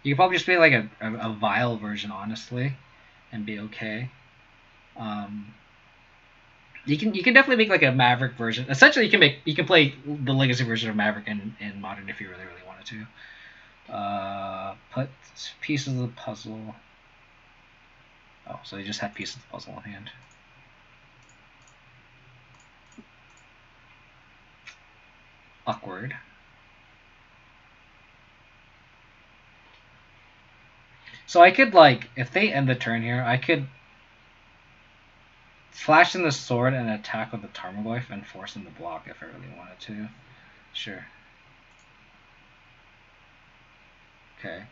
You could probably just be like a Vile version, honestly, and be okay. You can definitely make like a Maverick version. Essentially, you can play the Legacy version of Maverick in Modern if you really wanted to. Put pieces of the puzzle. Oh, so they just have pieces of the puzzle on hand. Awkward. So I could like, if they end the turn here, I could flash in the sword and attack with the Tarmogoyf and force them to block if I really wanted to. Sure. Okay.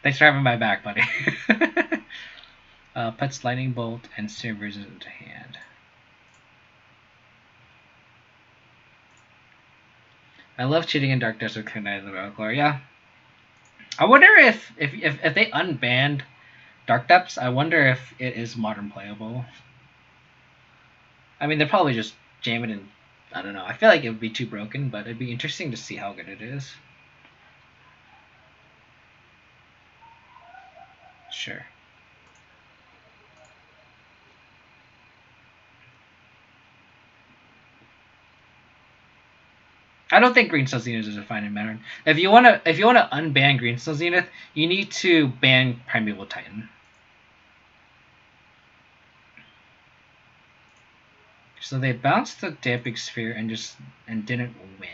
Thanks for having my back, buddy. Puts Lightning Bolt and Sabers into hand. I love cheating in Dark Desert Knight of the Railcore. Yeah. I wonder if they unbanned Dark Depths, I wonder if it is modern playable. I mean, they're probably just jamming in. I don't know. I feel like it would be too broken, but it'd be interesting to see how good it is. Sure. I don't think Greenstone Zenith is a fine matter. If you wanna unban Greenstone Zenith, you need to ban Primeval Titan. So they bounced the Damping Sphere and didn't win.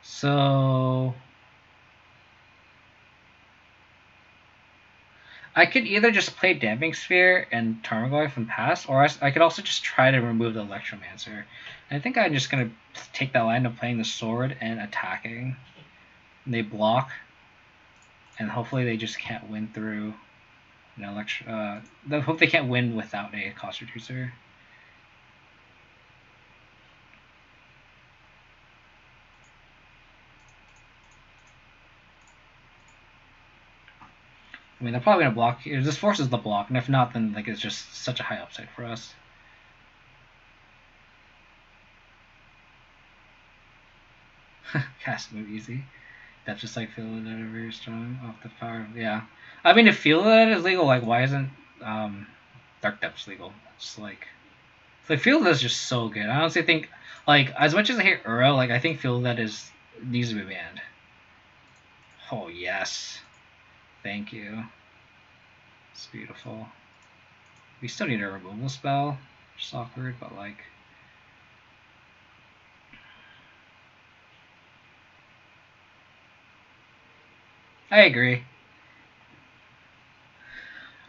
So I could either just play Damping Sphere and Tarmogoyf and pass, or I could also just try to remove the Electromancer. And I think I'm just going to take that line of playing the sword and attacking. And they block, and hopefully they just can't win through an I hope they can't win without a cost reducer. I mean, they're probably going to block. This forces the block, and if not, then like it's just such a high upside for us. Cast move easy. That's just like feel that are very strong off the power. Yeah, I mean, if feel that is legal, like why isn't Dark Depths legal? It's like feel that is just so good. I honestly think like as much as I hate Uro, like I think feel that is needs to be banned. Oh yes, thank you. It's beautiful. We still need a removal spell. It's awkward, but like. I agree.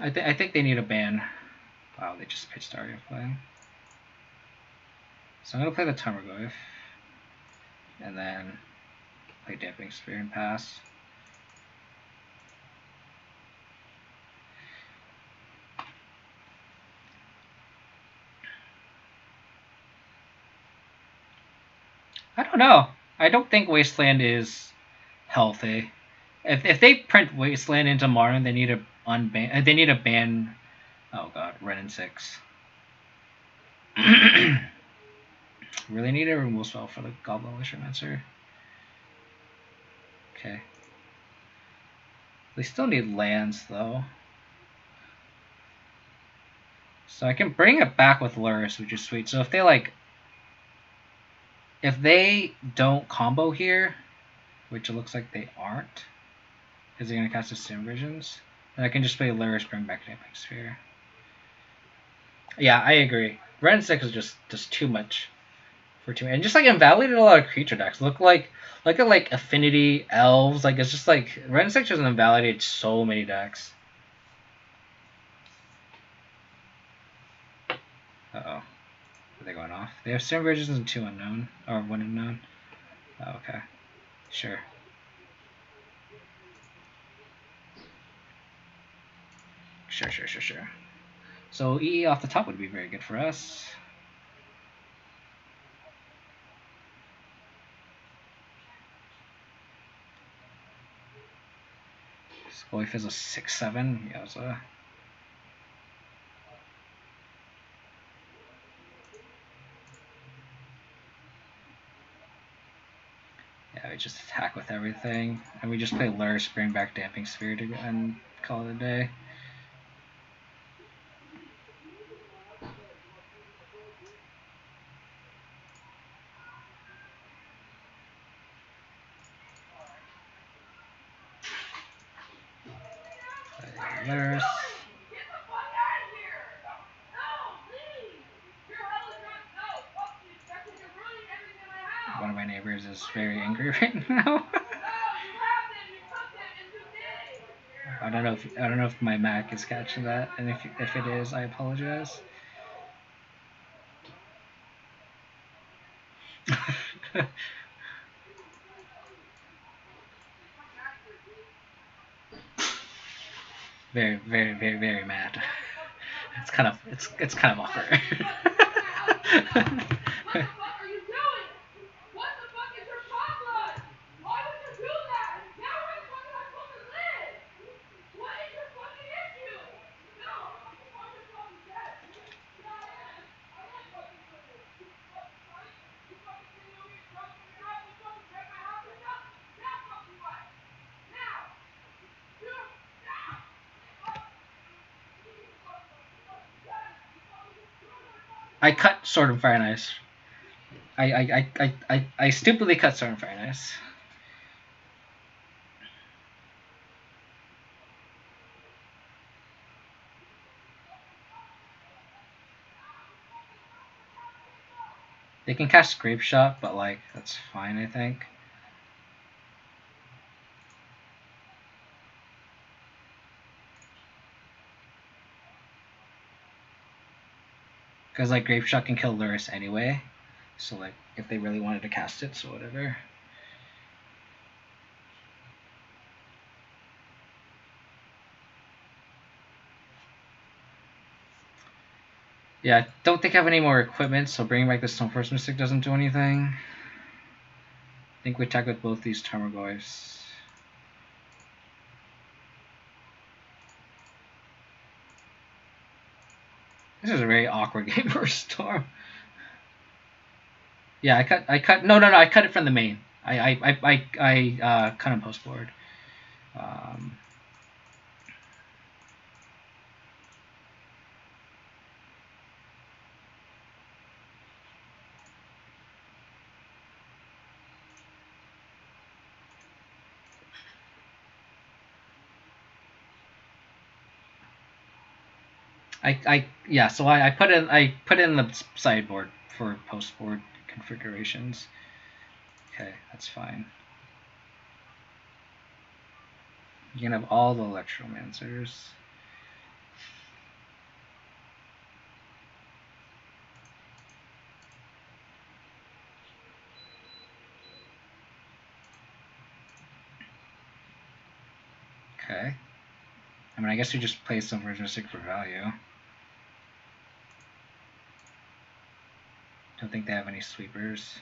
I think they need a ban. Wow, they just pitched Aria play. So I'm gonna play the Tarmogoyf. And then play Damping Sphere and pass. I don't know. I don't think Wasteland is healthy. If they print Wasteland into Modern, they need to unban. They need to ban. Oh god, Ren and 6. Really need a removal spell for the Goblin Wishermancer. Okay. They still need lands though. So I can bring it back with Luris, which is sweet. So if they like, if they don't combo here, which it looks like they aren't, because they're gonna cast the Sim Visions, then I can just play Luris, bring back Damping Sphere. Yeah, I agree. Ren 6 is just too much for too many. And just like invalidated a lot of creature decks. Look at like Affinity, Elves, like it's just like Ren 6 just invalidated so many decks. Uh-oh. Are they going off? They have Sim Visions and 2 unknown. Or 1 unknown. Oh, okay. Sure. Sure. So EE off the top would be very good for us. UroField is a 6/7. Yeah, it was a. Yeah, we just attack with everything, and we just play Lurrus, bring back Damping Sphere to and call it a day. Lurrus. One of my neighbors is very angry right now. I don't know if my Mac is catching that, and if it is, I apologize. very mad. It's kind of awkward. I cut Sword and Fire and Ice. I stupidly cut Sword and Fire and Ice. They can cast Grape Shot, but like that's fine, I think. Because like Grape Shot can kill Lurrus anyway, so like if they really wanted to cast it, so whatever. Yeah, I don't think I have any more equipment, so bringing back the Stoneforge Mystic doesn't do anything. I think we attack with both these Tarmogoyfs. This is a very awkward game for Storm. Yeah, I cut. No, I cut it from the main. I cut him post board. Yeah. So I put in the sideboard for post board configurations. Okay, that's fine. You can have all the Electromancers. Okay. I mean, I guess we just play some Mystic for value. Don't think they have any sweepers.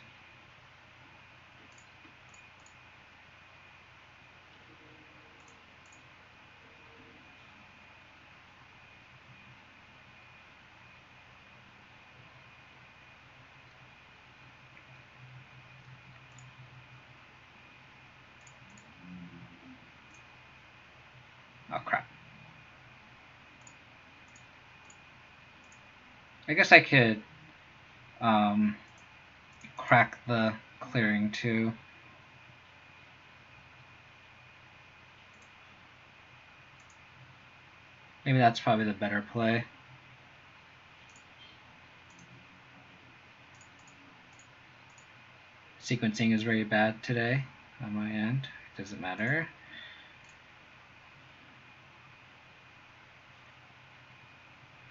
Oh crap. I guess I could crack the clearing too. Maybe that's probably the better play. Sequencing is very bad today on my end. It doesn't matter.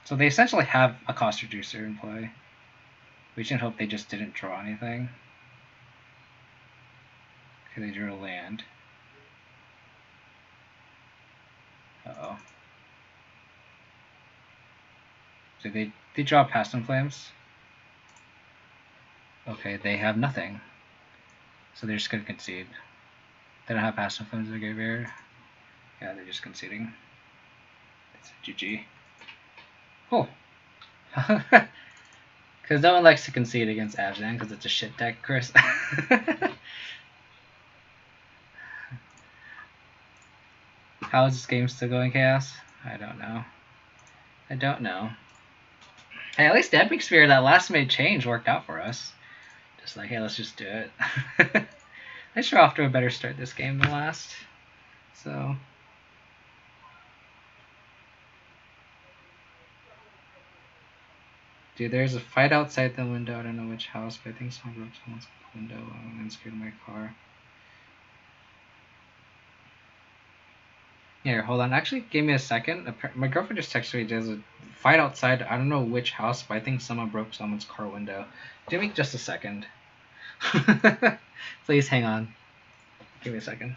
So they essentially have a cost reducer in play. We should hope they just didn't draw anything. Okay, they drew a land. Uh-oh. So they draw Past in Flames? Okay, they have nothing. So they're just gonna concede. They don't have Past in Flames in the graveyard. Yeah, they're just conceding. It's GG. Oh. Because no one likes to concede against Abzan because it's a shit deck, Chris. How is this game still going, Chaos? I don't know. I don't know. Hey, at least Epic Sphere, that last made change worked out for us. Just like, hey, let's just do it. I sure off to a better start this game than last. So. Dude, there's a fight outside the window. I don't know which house, but I think someone broke someone's window and scared my car. Here, hold on. Actually, give me a second. My girlfriend just texted me. There's a fight outside. I don't know which house, but I think someone broke someone's car window. Give me just a second. Please hang on. Give me a second.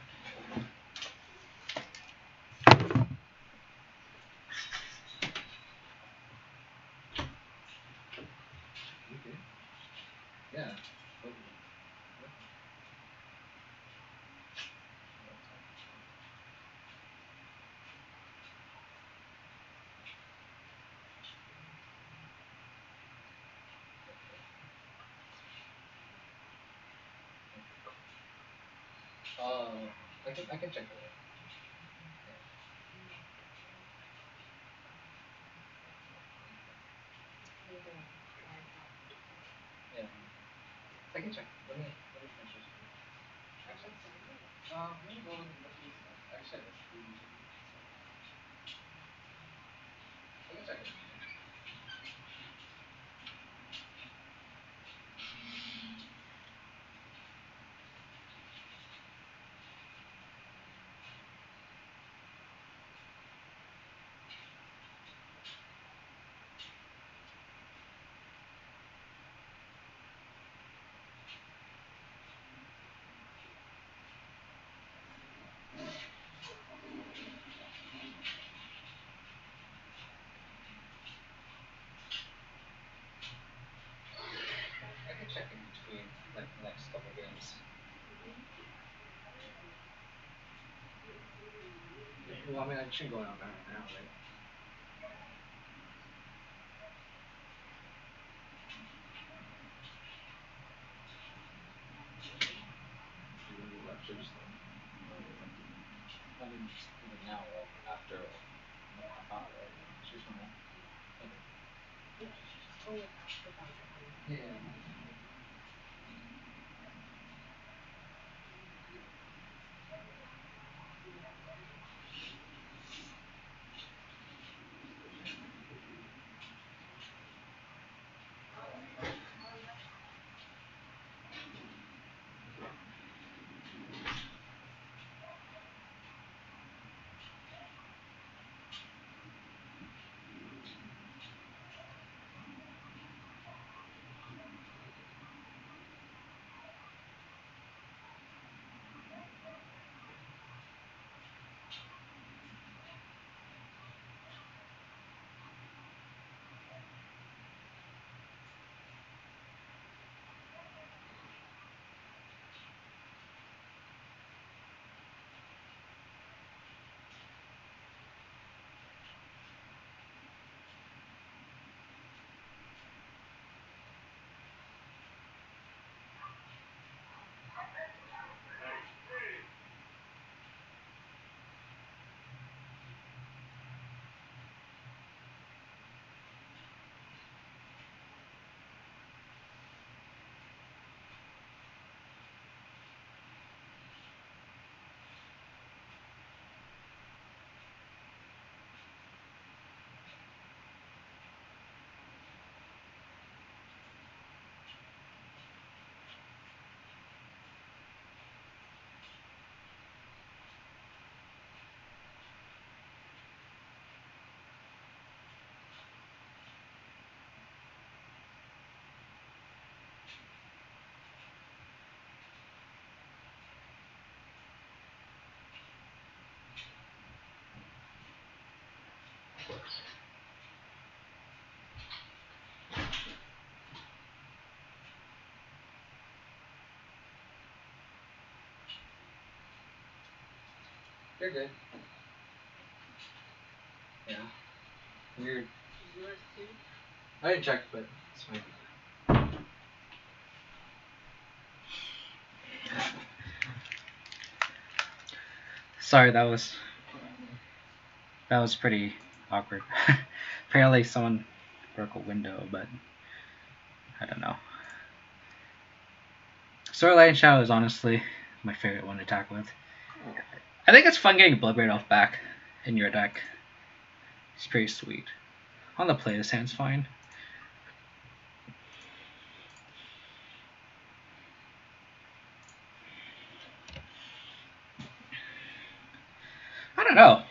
Yeah. I can check it out. Yeah. I can check. Let me finish this. Actually, let me go look at this stuff. Actually, I can check it. I can check in between, like, the next couple games. Well, I mean, I shouldn't go out right now, right? Should just, I mean, even now, like, after like half hour, right? She's fine. Okay. Yeah. You're good. Yeah. Weird. I didn't check, but it's fine. Sorry, that was pretty awkward. Apparently someone broke a window, but I don't know. Starlight and Shadow is honestly my favorite one to attack with. I think it's fun getting Bloodbraid off back in your deck. It's pretty sweet. On the play, this hand's fine. I don't know.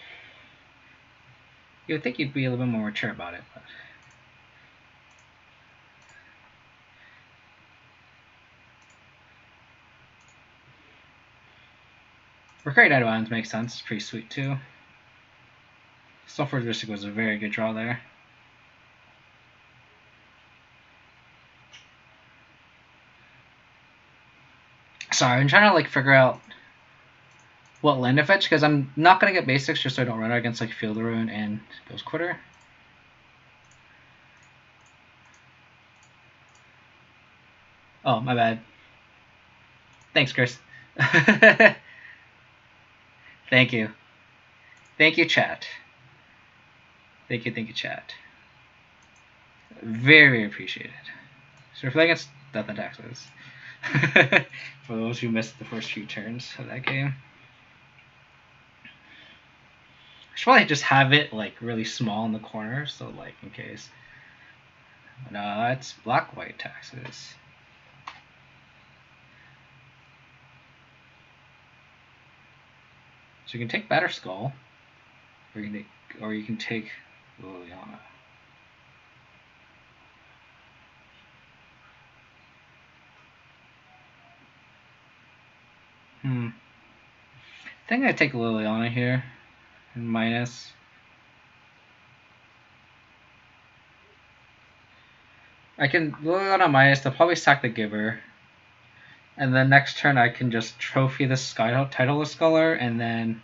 You would think you'd be a little bit more mature about it, but Recurring Night Islands makes sense. It's pretty sweet too. Sulfur's Mystic was a very good draw there. Sorry, I'm trying to like figure out what land to fetch because I'm not gonna get basics just so I don't run out against like Field Ruin and Ghost Quarter. Oh, my bad. Thanks, Chris. Thank you. Thank you, chat. Thank you, chat. Very appreciated. So we're playing against Death and Taxes. For those who missed the first few turns of that game. I should probably just have it like really small in the corner, so like in case. No, it's black-white taxes. So you can take Batter Skull, or you can take Liliana. I think I take Liliana here, and minus. I can Liliana minus. They'll probably sack the Giver, and then next turn I can just trophy the Title of Scholar, and then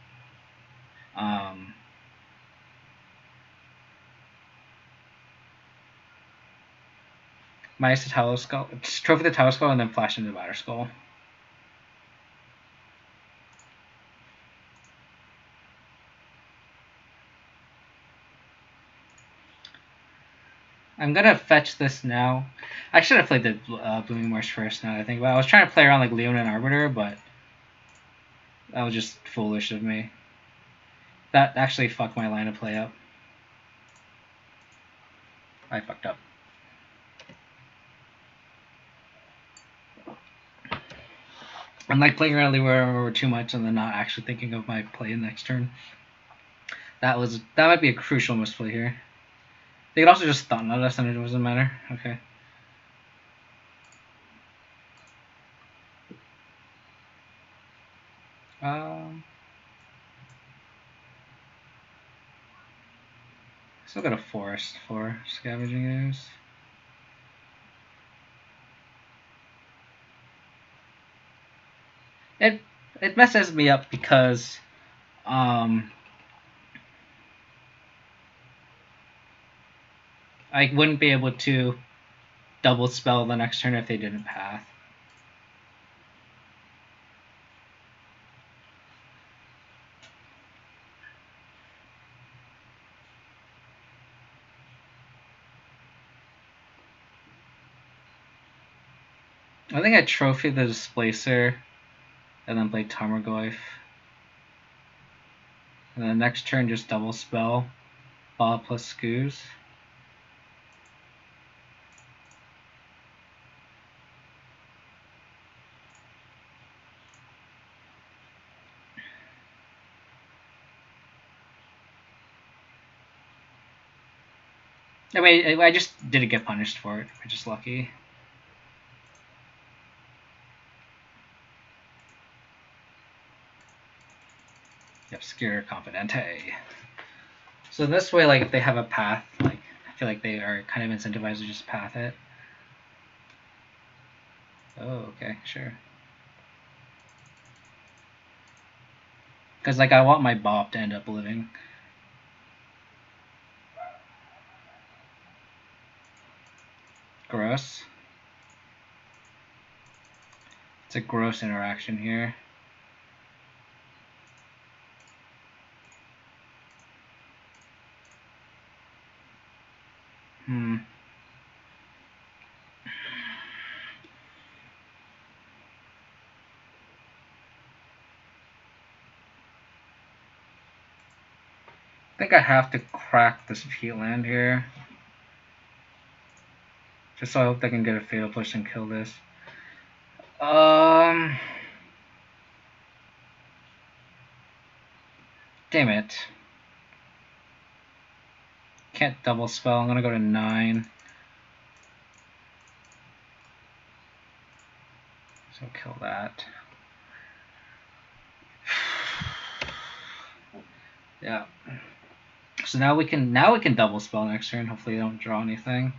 minus the Title of Skull, trophy the Title of Skull, and then flash into Batter Skull. I'm gonna fetch this now. I should have played the Blooming Marsh first now that I think about it. I was trying to play around like Leon and Arbiter, but that was just foolish of me. That actually fucked my line of play up. I fucked up. I'm like playing around Leon too much and then not actually thinking of my play next turn. That might be a crucial misplay here. They could also just stun at us and it doesn't matter. Okay. Still got a forest for scavenging ooze. It messes me up because I wouldn't be able to double spell the next turn if they didn't path. I think I trophy the Displacer and then play Tarmogoyf. And then next turn just double spell Ball plus Scoos. I mean, I just didn't get punished for it, which is lucky. Obscure Confidente. So this way, like, if they have a path, like, I feel like they are kind of incentivized to just path it. Oh, okay, sure. Because, like, I want my Bob to end up living. Gross. It's a gross interaction here. I think I have to crack this heat land here. Just so I hope they can get a fatal push and kill this. Damn it. Can't double spell. I'm gonna go to 9. So kill that. Yeah. So now we can double spell next turn. Hopefully they don't draw anything.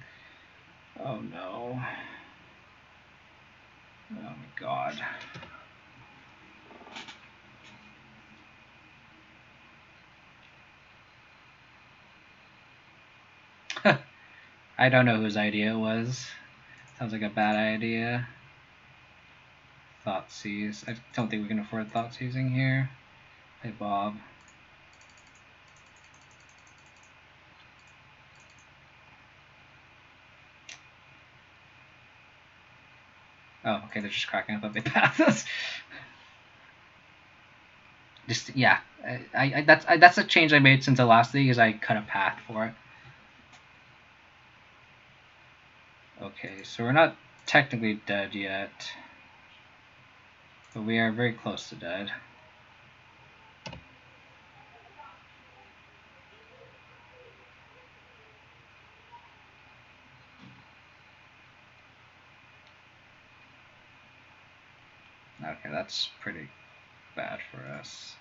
Oh no. Oh my god. I don't know whose idea it was. Sounds like a bad idea. Thoughtseize. I don't think we can afford Thoughtseizing here. Hey Bob. Oh, okay, they're just cracking. I thought they passed us. Just yeah, that's a change I made since the last league. Is I cut a path for it. Okay, so we're not technically dead yet, but we are very close to dead. Okay, that's pretty bad for us.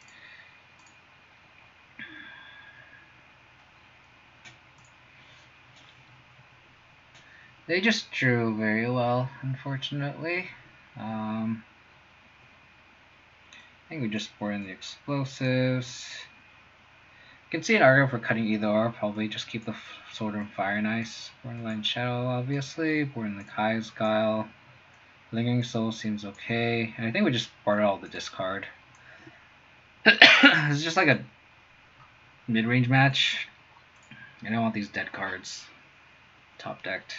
They just drew very well, unfortunately. I think we just pour in the explosives. You can see an argument for cutting either or. Probably just keep the Sword and Fire Nice. Borderline Shadow, obviously. Pour in the Kai's Guile. Lingering Soul seems okay. And I think we just barter all the discard. It's just like a mid-range match. I don't want these dead cards top decked.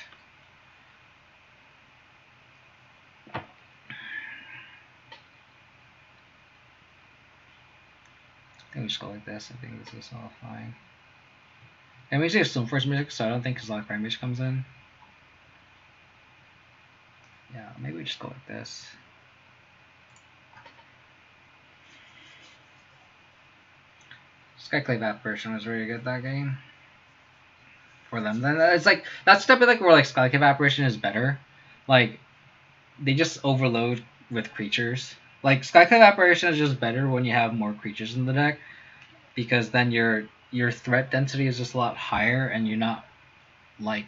I think we just go like this. I think this is all fine. And we see some first music, so I don't think Exotic Image comes in. Yeah, maybe we just go like this. Skyclave Apparition was really good that game. For them. Then it's like that's the type of like where like Skyclave Apparition is better. Like they just overload with creatures. Like Skyclave Apparition is just better when you have more creatures in the deck, because then your threat density is just a lot higher, and you're not like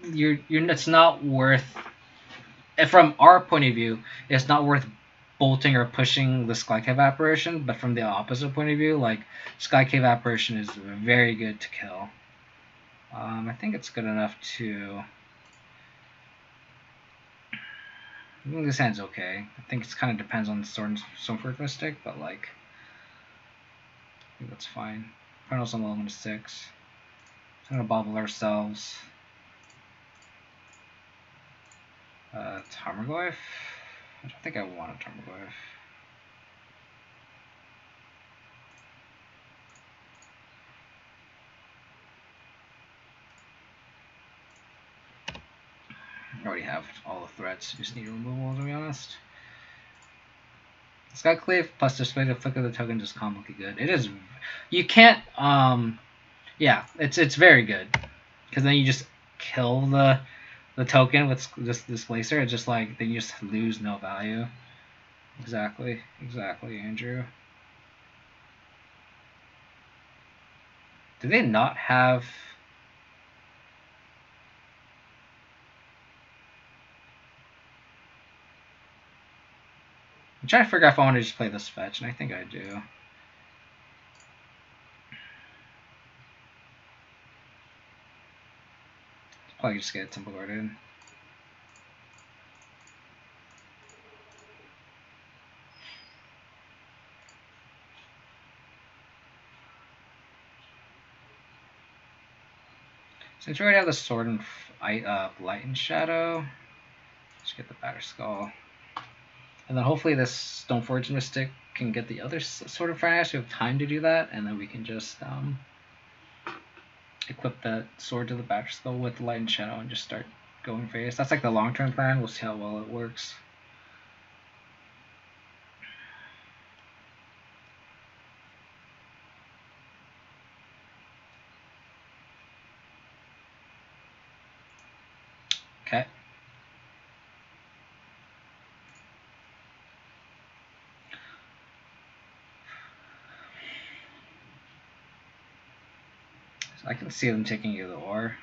it's not worth, from our point of view, it's not worth bolting or pushing the Skycave Apparition, but from the opposite point of view, like Skycave Apparition is very good to kill. I think it's good enough to. I think this hand's okay. I think it kind of depends on the Stoneforth Mystic, but like, I think that's fine. Chronos on 11 to 6. I'm gonna bobble ourselves. Tarmogoyf? I don't think I want a Tarmogoyf. I already have all the threats, just need removal, to be honest. Skyclave plus display the flick of the token just comically good. It is. You can't. Yeah, it's very good, because then you just kill the token with this displacer. It's just like then you just lose no value. Exactly, Andrew. Do they not have? I'm trying to figure out if I want to just play this fetch, and I think I do. Probably just get a Temple Guardian. Since we already have the Sword and Light and Shadow, let's get the Batterskull. And then hopefully this Stoneforge Mystic can get the other Sword of Fire. We have time to do that, and then we can just equip that sword to the Batterskull with Light and Shadow and just start going phase. That's like the long-term plan. We'll see how well it works. Okay. So I can see them taking either or.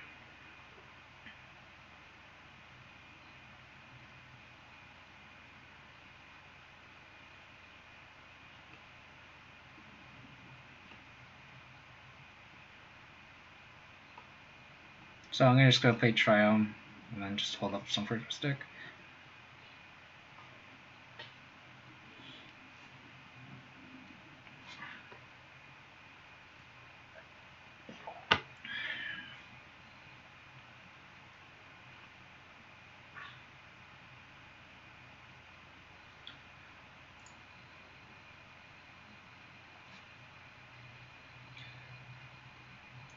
So I'm just gonna play Triome and then just hold up some for stick.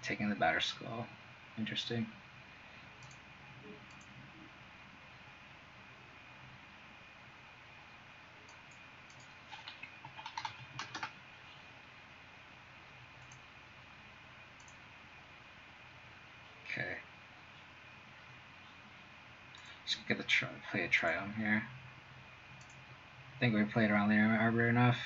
Taking the Batterskull. Interesting. Okay. Just get the play a Triome here. I think we played around the Arbor enough.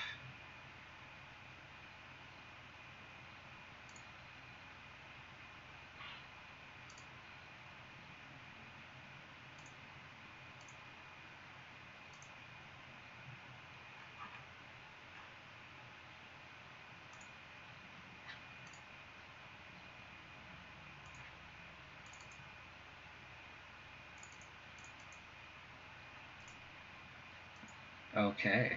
Okay.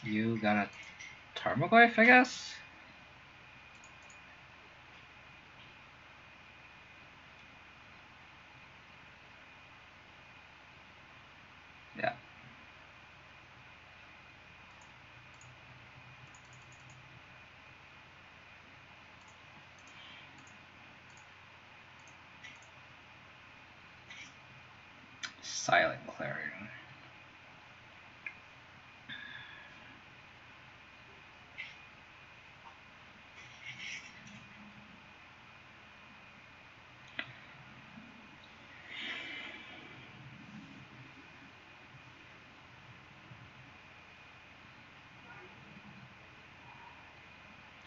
You got a Tarmogoyf, I guess? Yeah. Silent Clarion.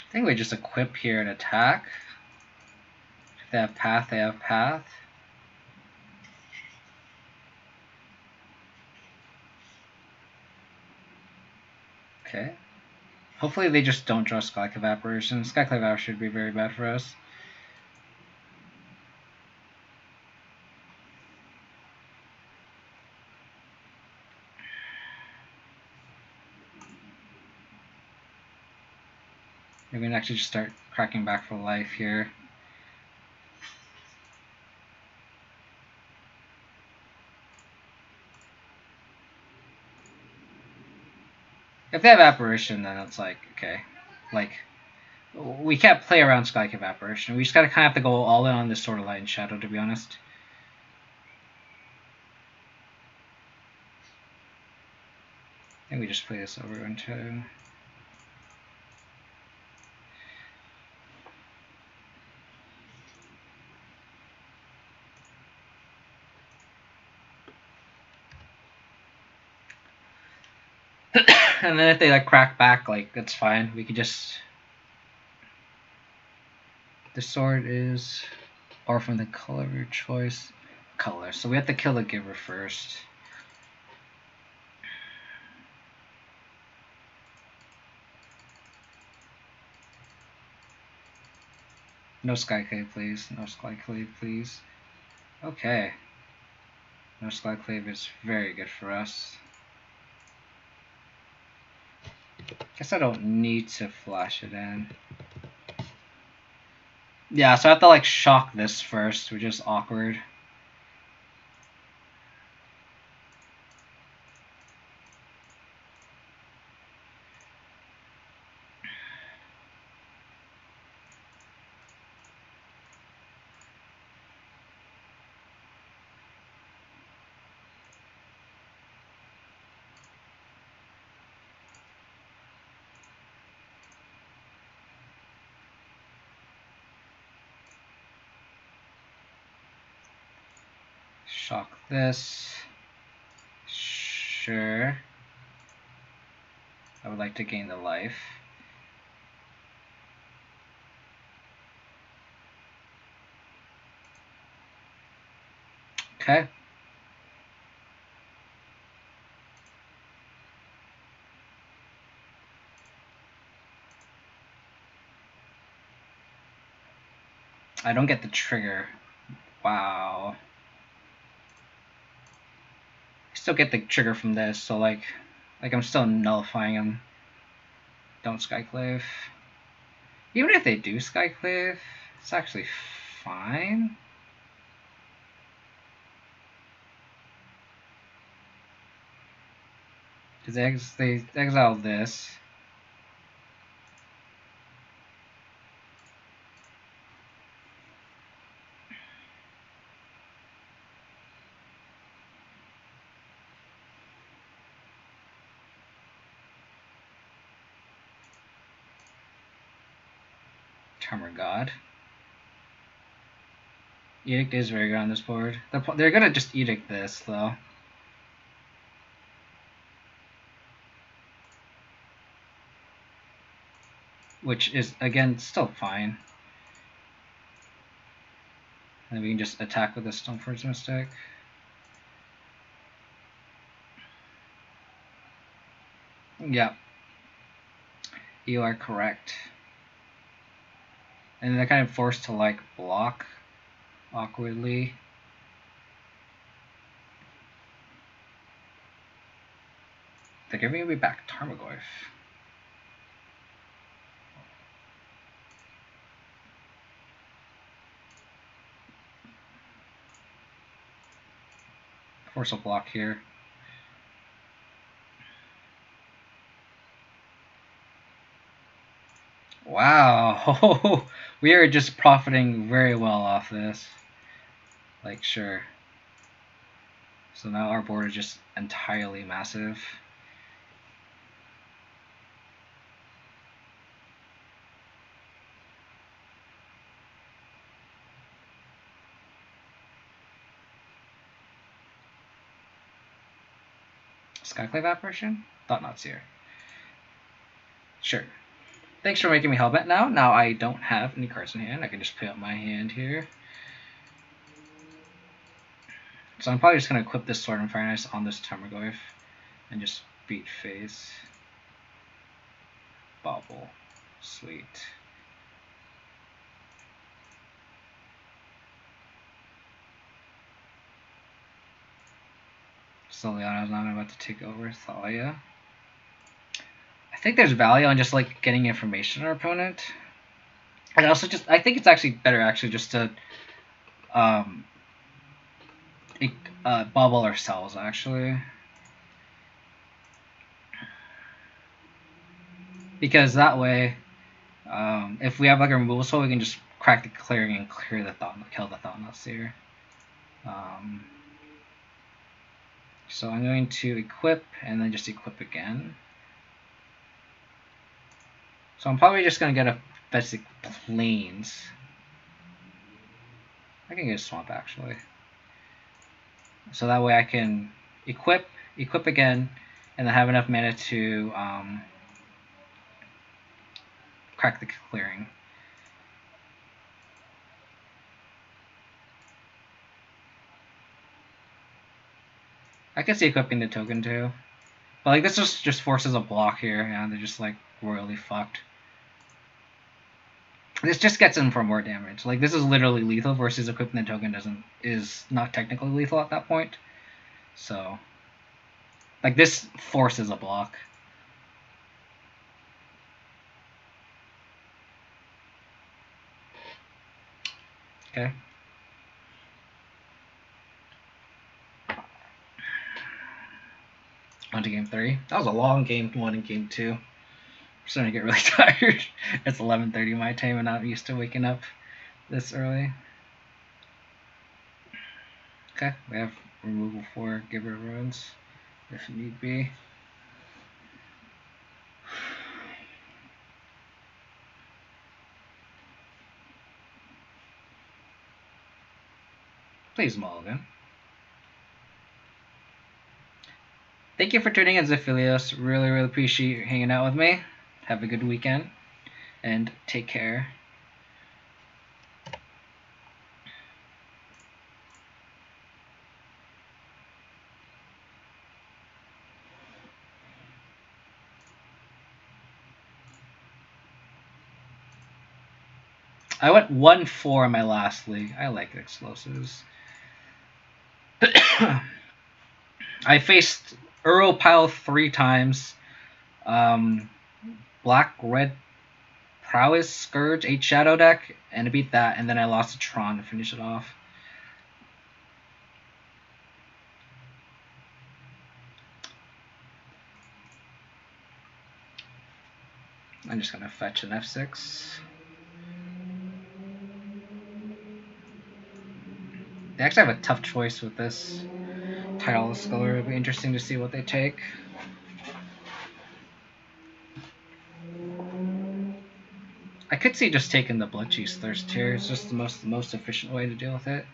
I think we just equip here and attack. If they have path, they have path. Okay. Hopefully they just don't draw Skyclave Apparition. Skyclave Apparition should be very bad for us. We're gonna actually just start cracking back for life here. If they have Apparition, then it's like, okay. Like, we can't play around Skyclave Apparition. We just gotta kind of have to go all in on this Sword of Light and Shadow, to be honest. I think we just play this over into... And then if they like crack back, like, that's fine. We could just... The sword is... Or from the color of your choice. Color. So we have to kill the giver first. No Skyclave, please. No Skyclave, please. Okay. No Skyclave is very good for us. Guess I don't need to flash it in. Yeah, so I have to like shock this first, which is awkward. Shock this. Sure. I would like to gain the life. Okay. I don't get the trigger. Wow. I still get the trigger from this, so like I'm still nullifying him. Don't Skyclave. Even if they do Skyclave, it's actually fine. Because they exile this. Charmer God. Edict is very good on this board. They're gonna just Edict this, though. Which is, again, still fine. And we can just attack with the Stoneforge Mystic. Yep. You are correct. And they're kind of forced to, like, block awkwardly. They're giving me back Tarmogoyf. Force a block here. Wow, we are just profiting very well off this. Like, sure. So now our board is just entirely massive. Skyclave Apparition? Thought-Knot's here. Sure. Thanks for making me Hellbent now. Now I don't have any cards in hand. I can just pay up my hand here. So I'm probably just going to equip this Sword and Furnace on this Tarmogoyf and just beat face. Bobble. Sweet. So Leona's not about to take over Thalia. I think there's value on just like getting information on our opponent. And also just I think it's actually better just to bubble ourselves actually. Because that way if we have like a removal spell, we can just crack the clearing and clear the kill the Thought-Knots here. So I'm going to equip and then just equip again. So I'm probably just going to get a basic plains. I can get a swamp actually. So that way I can equip again, and then have enough mana to crack the clearing. I can see equipping the token too. But like this just forces a block here, and they're just like royally fucked. This just gets him for more damage. Like, this is literally lethal versus equipment token is not technically lethal at that point. So, like, this forces a block. Okay. On to game 3. That was a long game 1 and game 2. I'm starting to get really tired. It's 11:30 my time, and I'm used to waking up this early. Okay, we have removal for Giver Runes, if need be. Please, Mulligan. Thank you for tuning in, Zephilios. Really, really appreciate you hanging out with me. Have a good weekend, and take care. I went 1-4 in my last league. I like explosives. I faced Europile 3 times. Black, Red, Prowess, Scourge, 8 Shadow deck, and I beat that, and then I lost to Tron to finish it off. I'm just going to fetch an F6. They actually have a tough choice with this Tireless Scholar. It'll be interesting to see what they take. I could see just taking the Bloodcheese Thirst here. It's just the most efficient way to deal with it.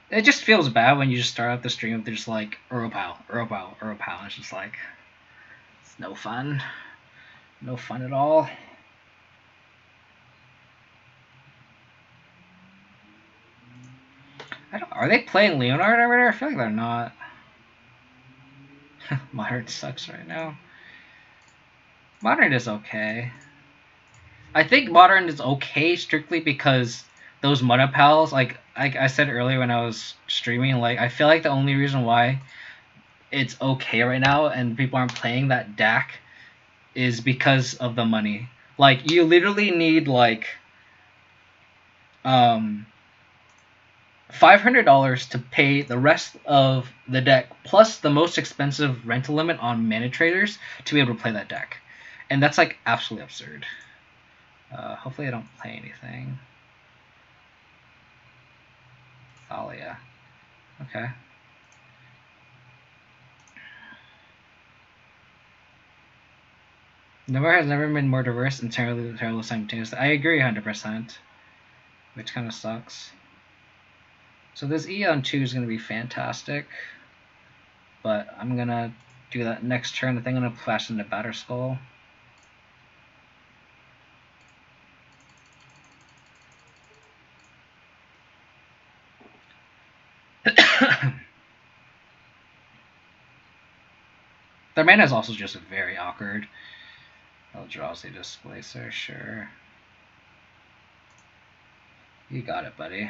It just feels bad when you just start out the stream with just like Europile. It's just like, it's no fun. No fun at all. Are they playing Leonard over there? I feel like they're not. Modern sucks right now. Modern is okay. I think Modern is okay strictly because those Mana Pals, like I said earlier when I was streaming, like I feel like the only reason why it's okay right now and people aren't playing that deck is because of the money. Like, you literally need like $500 to pay the rest of the deck plus the most expensive rental limit on Mana Traders to be able to play that deck, and that's like absolutely absurd. Hopefully I don't play anything. Thalia. Okay. Never has never been more diverse and terrible simultaneously. I agree 100%, which kind of sucks. So this Eon 2 is going to be fantastic, but I'm going to do that next turn. I think I'm going to flash into Batterskull. Their mana is also just very awkward. Eldrazi Displacer, sure. You got it, buddy.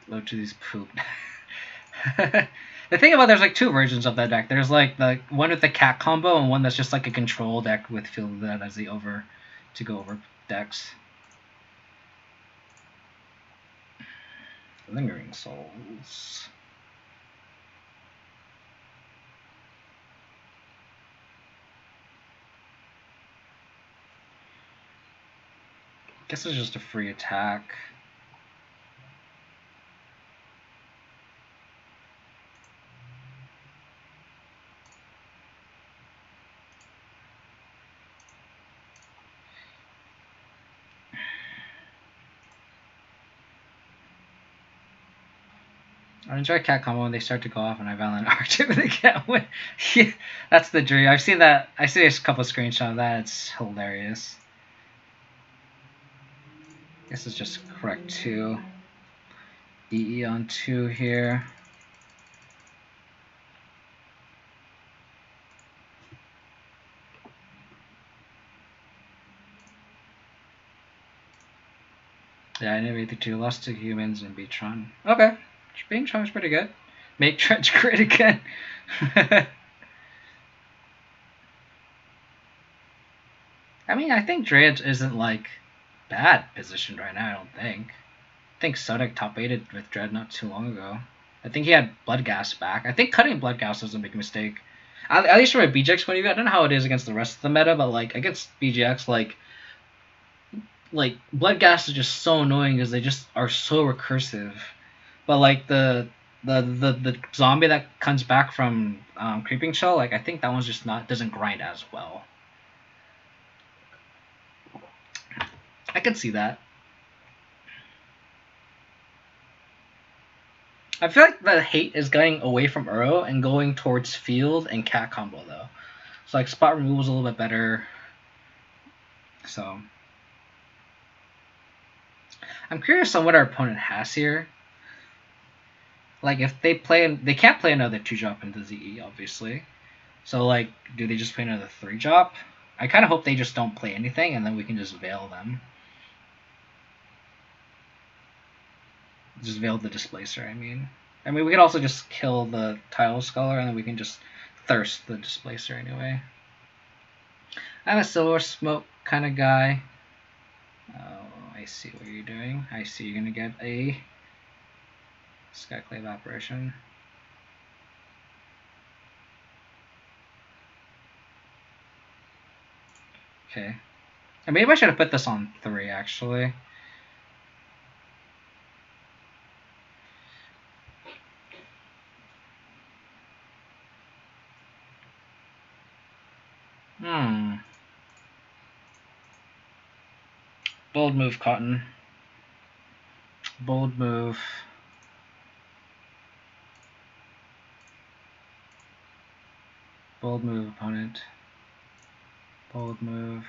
Low to these poop. The thing about there's like 2 versions of that deck. There's like the one with the cat combo and one that's just like a control deck with Field that as the go over decks. Lingering Souls. Guess it's just a free attack. I enjoy cat combo when they start to go off and I violent arch if they can't win. Yeah, that's the dream. I've seen that. I see a couple of screenshots of that. It's hilarious. This is just correct 2. EE on 2 here. Yeah, I never the 2 lost to humans and beat Tron. Okay. Being Tron's pretty good. Make Trench crit again. I mean, I think Dredge isn't like bad positioned right now, I don't think. I think Sodic top 8'd with Dread not too long ago. I think he had Blood Gas back. I think cutting Blood Gas was a big mistake. At least from a BGX point of view, I don't know how it is against the rest of the meta, but like against BGX, like Blood Gas is just so annoying because they just are so recursive. But like the zombie that comes back from Creeping Shell, like I think that one's just doesn't grind as well. I can see that. I feel like the hate is going away from Uro and going towards Field and Cat combo though. So like spot removal is a little bit better. So I'm curious on what our opponent has here. Like if they can't play another 2-drop into ZE obviously. So like do they just play another 3-drop? I kind of hope they just don't play anything and then we can just veil them. Just veil the Displacer, I mean. We can also just kill the Tile Scholar and then we can just thirst the Displacer anyway. I'm a Silver Smoke kind of guy. Oh, I see what you're doing. I see you're going to get a Skyclave Apparition. Okay. And maybe I should have put this on 3, actually. Bold move, Cotton. Bold move. Bold move, opponent. Bold move.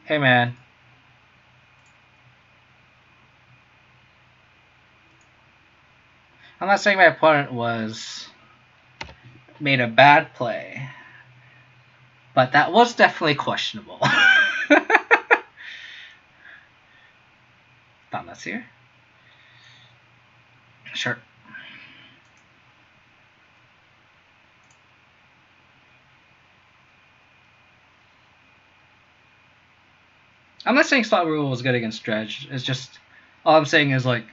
Hey man. I'm not saying my opponent made a bad play, but that was definitely questionable. Thomas here. Sure. I'm not saying spot rule was good against Dredge. It's just all I'm saying is like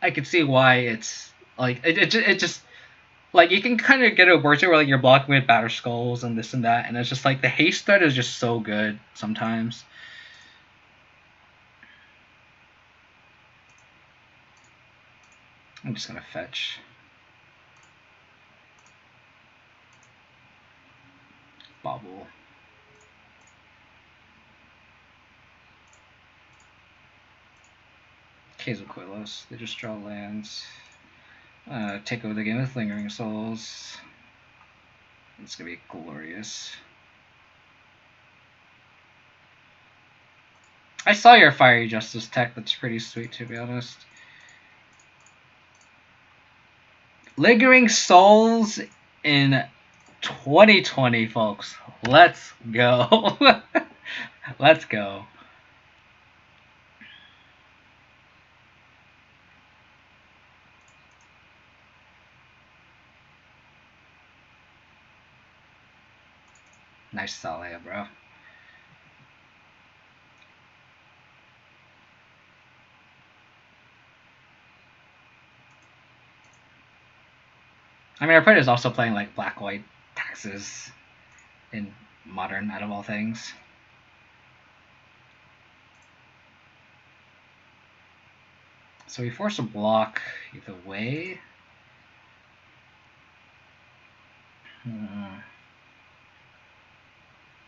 I could see why it's like it just like you can kind of get it worse where like you're blocking with Batter Skulls and this and that, and it's just like the haste threat is just so good sometimes. I'm just gonna fetch. Bobble. Qualos. They just draw lands. Take over the game with Lingering Souls. It's gonna be glorious. I saw your Fiery Justice tech. That's pretty sweet, to be honest. Lingering Souls in 2020, folks. Let's go. Let's go. Nice Salia, bro. I mean, our opponent is also playing like black-white taxes in Modern, out of all things. So we force a block either way. I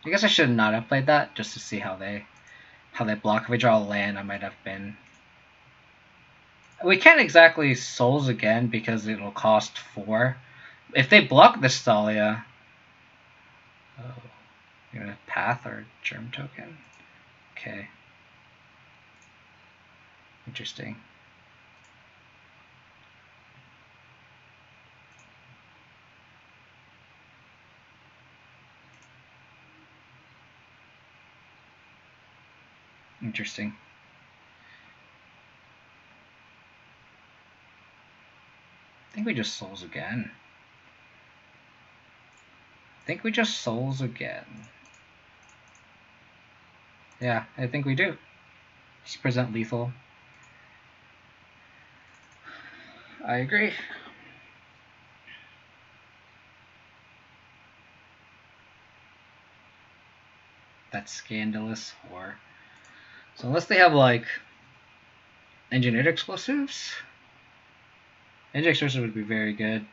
guess I should not have played that, just to see how they block. If we draw a land, I might have been... We can't exactly Souls again because it'll cost 4. If they block this Thalia... Oh, you're gonna Path or Germ Token? Okay. Interesting. Interesting. I think we just Souls again. Yeah, I think we do. Just present lethal. I agree. That's scandalous whore. So unless they have like engineered explosives, engineered explosives would be very good.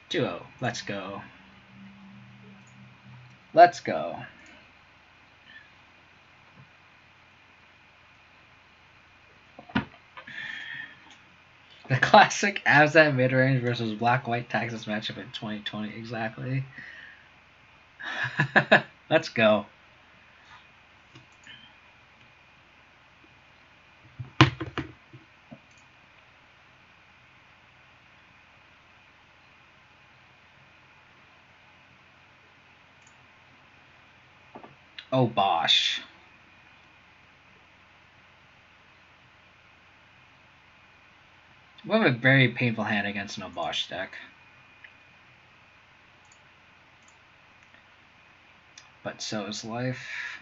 Duo, let's go. Let's go. The classic Abzan midrange versus black-white Taxes matchup in 2020, exactly. Let's go. Obosh. We have a very painful hand against an Obosh deck. But so is life.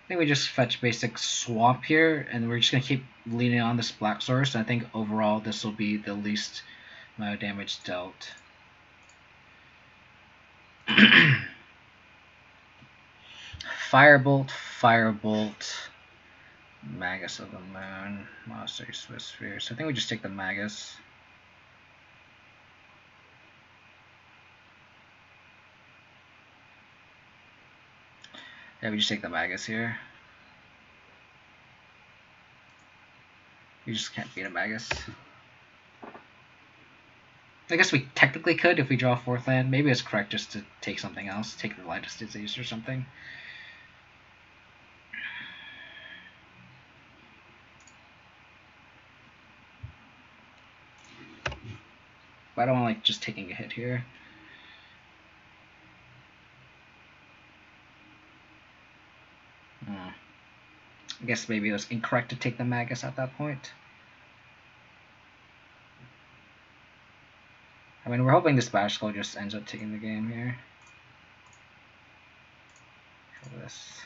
I think we just fetch basic swamp here, and we're just going to keep leaning on this black source. I think overall this will be the least amount of damage dealt. Firebolt, Firebolt, Magus of the Moon, Monster Swiss Sphere. So I think we just take the Magus. Yeah, we just take the Magus here. You just can't beat a Magus. I guess we technically could if we draw a 4th land. Maybe it's correct just to take something else. Take the Lightest Disease or something. But I don't like just taking a hit here. I guess maybe it was incorrect to take the Magus at that point. I mean, we're hoping this Bash Skull just ends up taking the game here. For this.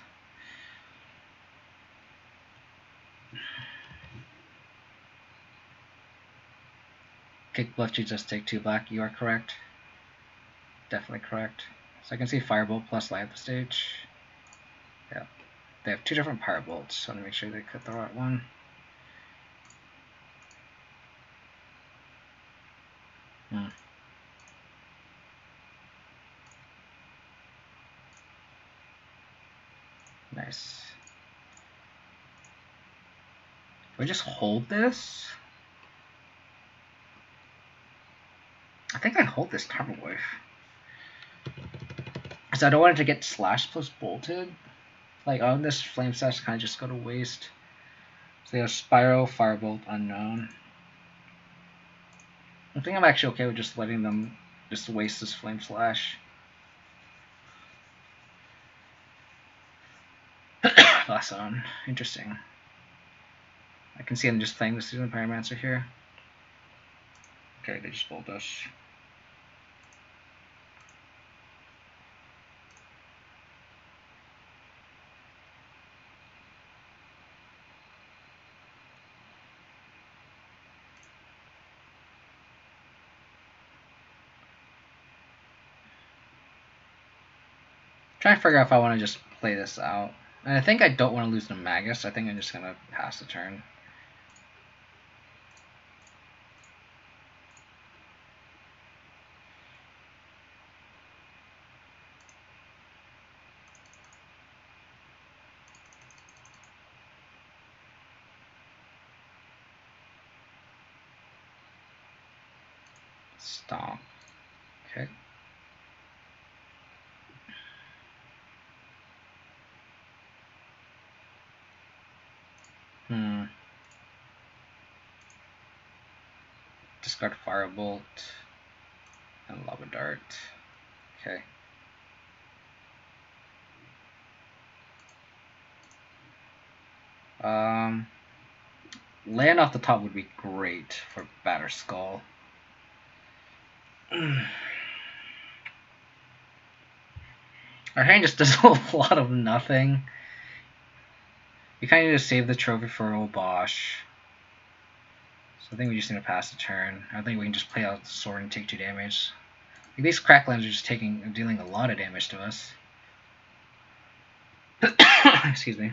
Kick Bluff, you just take 2 black. You are correct. Definitely correct. So I can see Firebolt plus light at the stage. Yeah. They have 2 different Powerbolts, so I want to make sure they cut the right one. Nice. Do I just hold this? I think I hold this Turbo Wave. Because I don't want it to get slashed plus bolted. Like, on this Flame Slash kind of just go to waste. So they have Spiral, Firebolt, Unknown. I think I'm actually okay with just letting them just waste this Flame Slash. Last on. Interesting. I can see them just playing the Season Pyromancer here. Okay, they just bolt us. trying to figure out if I want to just play this out. And I think I don't want to lose the Magus. I think I'm just going to pass the turn. Stomp. Okay. Discard Firebolt and Lava Dart. Okay. Land off the top would be great for Batter Skull. Our hand just does a lot of nothing. We kind of need to save the trophy for Obosh. So I think we just need to pass the turn. I think we can just play out the sword and take 2 damage. Like, these Cracklands are just dealing a lot of damage to us. Excuse me.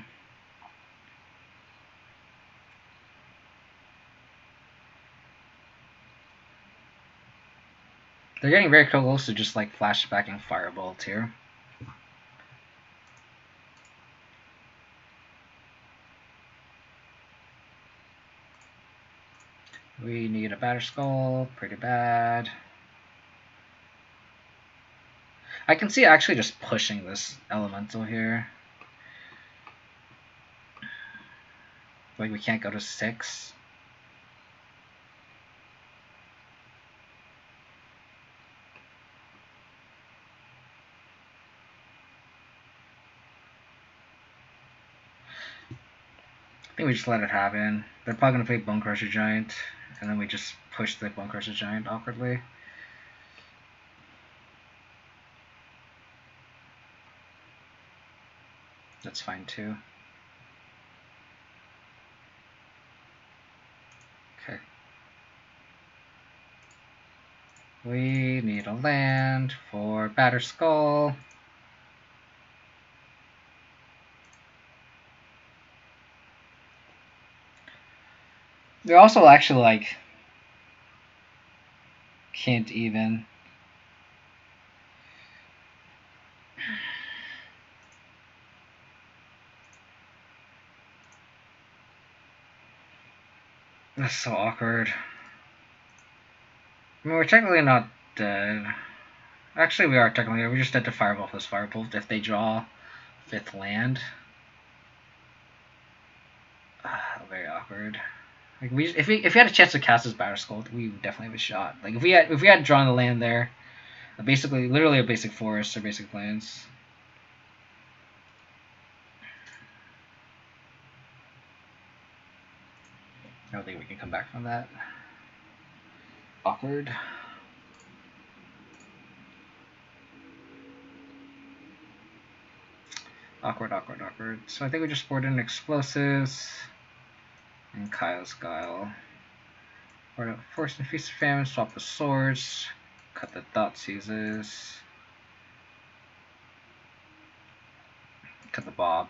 They're getting very close to just like flashbacking Firebolt here. We need a Batter Skull, pretty bad. I can see actually just pushing this Elemental here. Like, we can't go to 6. I think we just let it happen. They're probably going to play Bone Crusher Giant, and then we just push the Bone Crusher Giant awkwardly. That's fine too. Okay. We need a land for Batter Skull. They also actually like can't even. That's so awkward. I mean, we're technically not dead. Actually, we are technically. We're just dead to Firebolt this Firebolt if they draw 5th land. Very awkward. Like, if we had a chance to cast this Batter Skull, we would definitely have a shot. Like, if we had drawn the land there, basically, literally a basic forest or basic plains. I don't think we can come back from that. Awkward. Awkward, awkward, awkward. So I think we just poured in explosives and Kyle's Guile. Or Force and Feast of Famine, swap the swords, cut the Thoughtseizes, cut the Bob.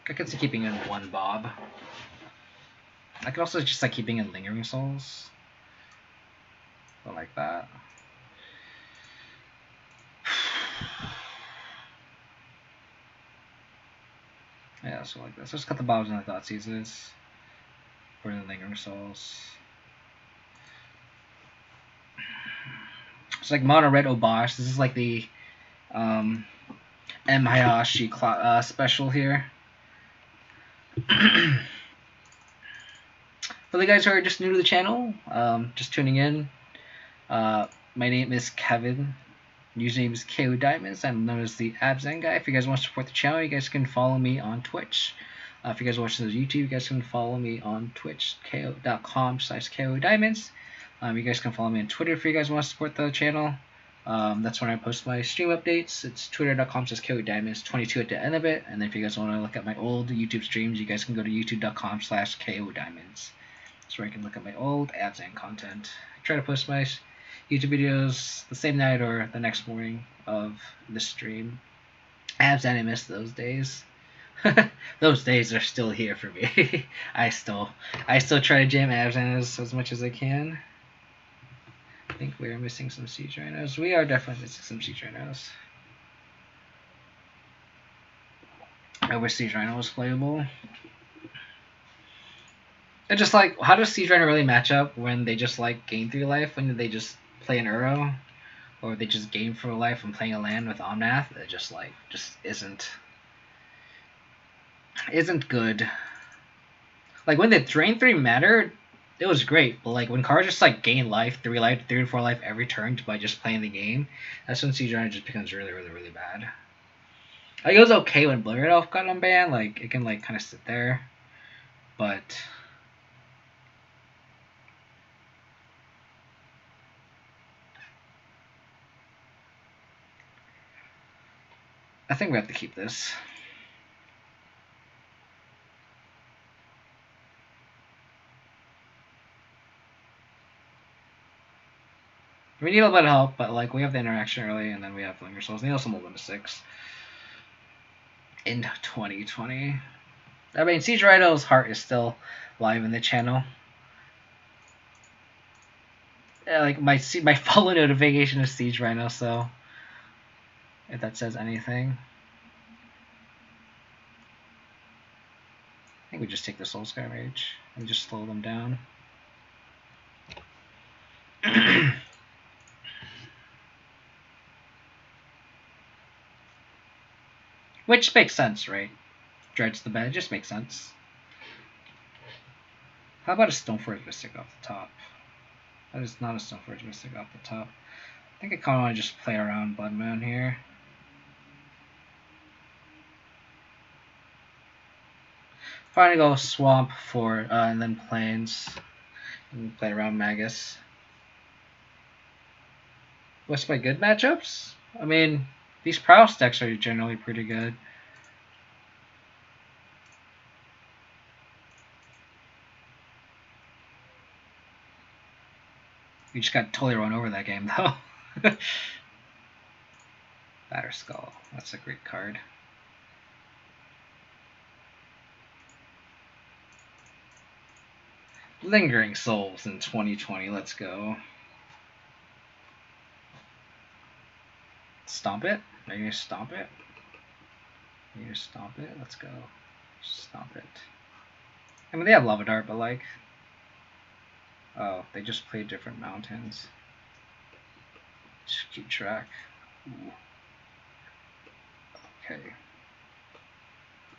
I could see keeping in 1 Bob. I could also just like keeping in Lingering Souls. But like that. Yeah, so like this. Let's cut the Bobs and the Thoughtseizes. For the Lingering Souls. It's like Mono Red Obosh. This is like the M. Hayashi special here. For the guys who are just new to the channel, just tuning in, my name is Kevin. Username is KO Diamonds. I'm known as the Abzan guy. If you guys want to support the channel, you guys can follow me on Twitch. If you guys are watching this on YouTube, you guys can follow me on Twitch, ko.com/KO Diamonds. You guys can follow me on Twitter if you guys want to support the channel. That's when I post my stream updates. It's twitter.com/KO Diamonds, 22 at the end of it. And then if you guys want to look at my old YouTube streams, you guys can go to youtube.com/KO Diamonds. That's where you can look at my old Abzan content. I try to post my YouTube videos the same night or the next morning of the stream. Abzan, I miss those days. Those days are still here for me. I still try to jam Abzan as much as I can. I think we are missing some siege rhinos. We are definitely missing some siege rhinos. I wish siege rhino was playable. It's just like, how does siege rhino really match up when they just like gain 3 life when they just play an Uro, or they just gain 4 life when playing a land with Omnath? It just isn't good. Like when the drain 3 mattered, it was great, but like when cards just like gain life, 3 life, 3 to 4 life every turn by just playing the game, that's when siege rhino just becomes really, really, really bad. Like it was okay when Blurred Elf got unbanned, like it can like kind of sit there, but I think we have to keep this. We need a little bit of help, but like we have the interaction early, and then we have Linger Souls. We need some limit 6 in 2020. I mean, Siege Rhino's heart is still live in the channel. Yeah, like my follow notification is Siege Rhino, so if that says anything. I think we just take the Soul Sky Rage and just slow them down. Which makes sense, right? Dredge the bed, it just makes sense. How about a Stoneforge Mystic off the top? That is not a Stoneforge Mystic off the top. I think I kind of want to just play around Blood Moon here. Finally go Swamp for, and then Plains. And play around Magus. What's my good matchups? I mean, these Prowess decks are generally pretty good. We just got totally run over that game, though. Batterskull. That's a great card. Lingering Souls in 2020. Let's go. Stomp it? Are you going to stomp it? Are you going to stomp it? Let's go. Stomp it. I mean, they have Lava Dart, but like... Oh, they just play different mountains. Just keep track. Ooh. Okay.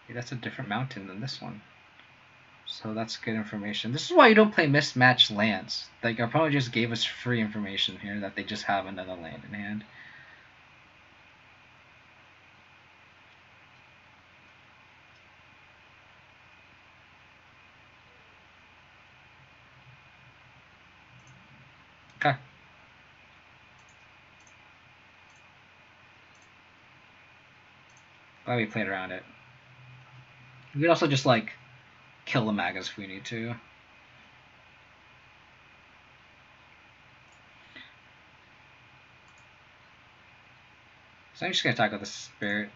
Yeah, that's a different mountain than this one. So that's good information. This is why you don't play mismatched lands. Like, our opponent just gave us free information here that they just have another land in hand. Okay. Glad we played around it. We could also just, like, kill the Magus if we need to. So I'm just going to attack with the Spirit.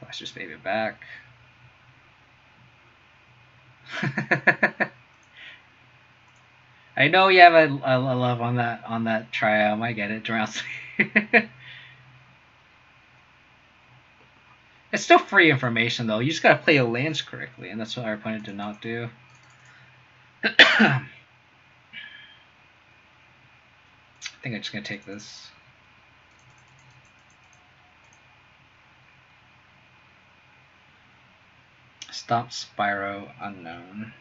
Let's just wave it back. I know you have a love on that triumph. I get it, Drowned. It's still free information though. You just gotta play your lands correctly, and that's what our opponent did not do. I think I'm just gonna take this. Stop Spyro Unknown.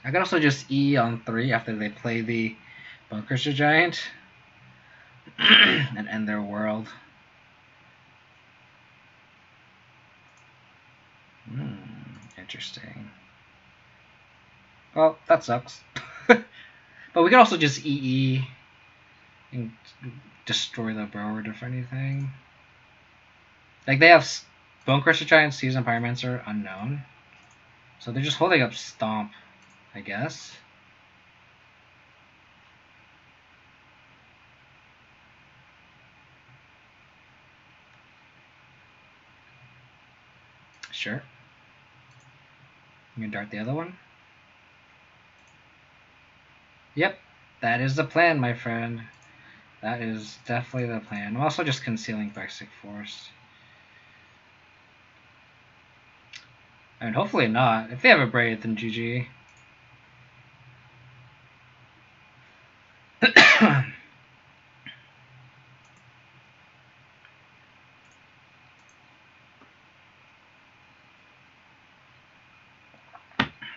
I can also just E on 3 after they play the Bunkerster Giant and end their world. Interesting. Well, that sucks. But we can also just EE and destroy the board if anything. Like they have Bonecrusher Giant, Seasoned Pyromancer, unknown. So they're just holding up Stomp, I guess. Sure. You can dart the other one. Yep, that is the plan, my friend. That is definitely the plan. I'm also just concealing Physic Force. I mean, hopefully not. If they have a Braid, then GG.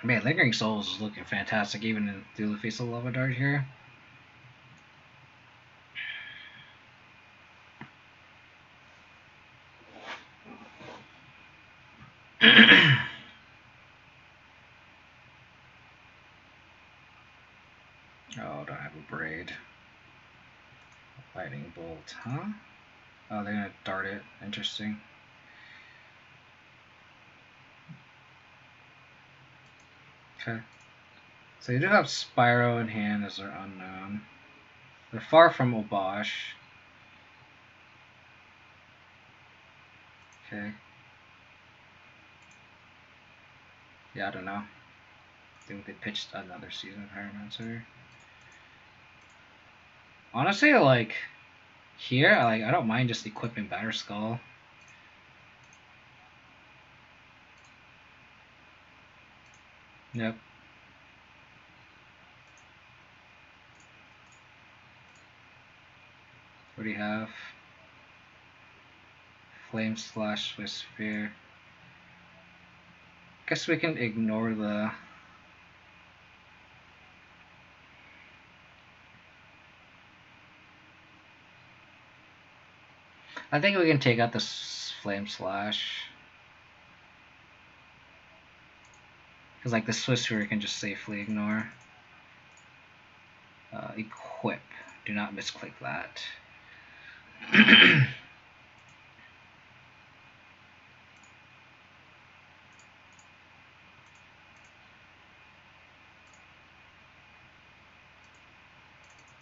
Man, Lingering Souls is looking fantastic, even through the face of Lava Dart here. Oh, don't have a Braid. Lightning Bolt, huh? Oh, they're gonna dart it. Interesting. Okay. So you do have Spyro in hand as their unknown. They're far from Obosh. Okay. Yeah, I don't know. I think they pitched another Seasoned Pyromancer. Honestly, like here, I don't mind just equipping Batterskull. Yep. What do you have? Flame Slash with Sphere. Guess we can ignore the. I think we can take out the Flame Slash. Because like the Swiss Sphere we can just safely ignore. Equip. Do not misclick that.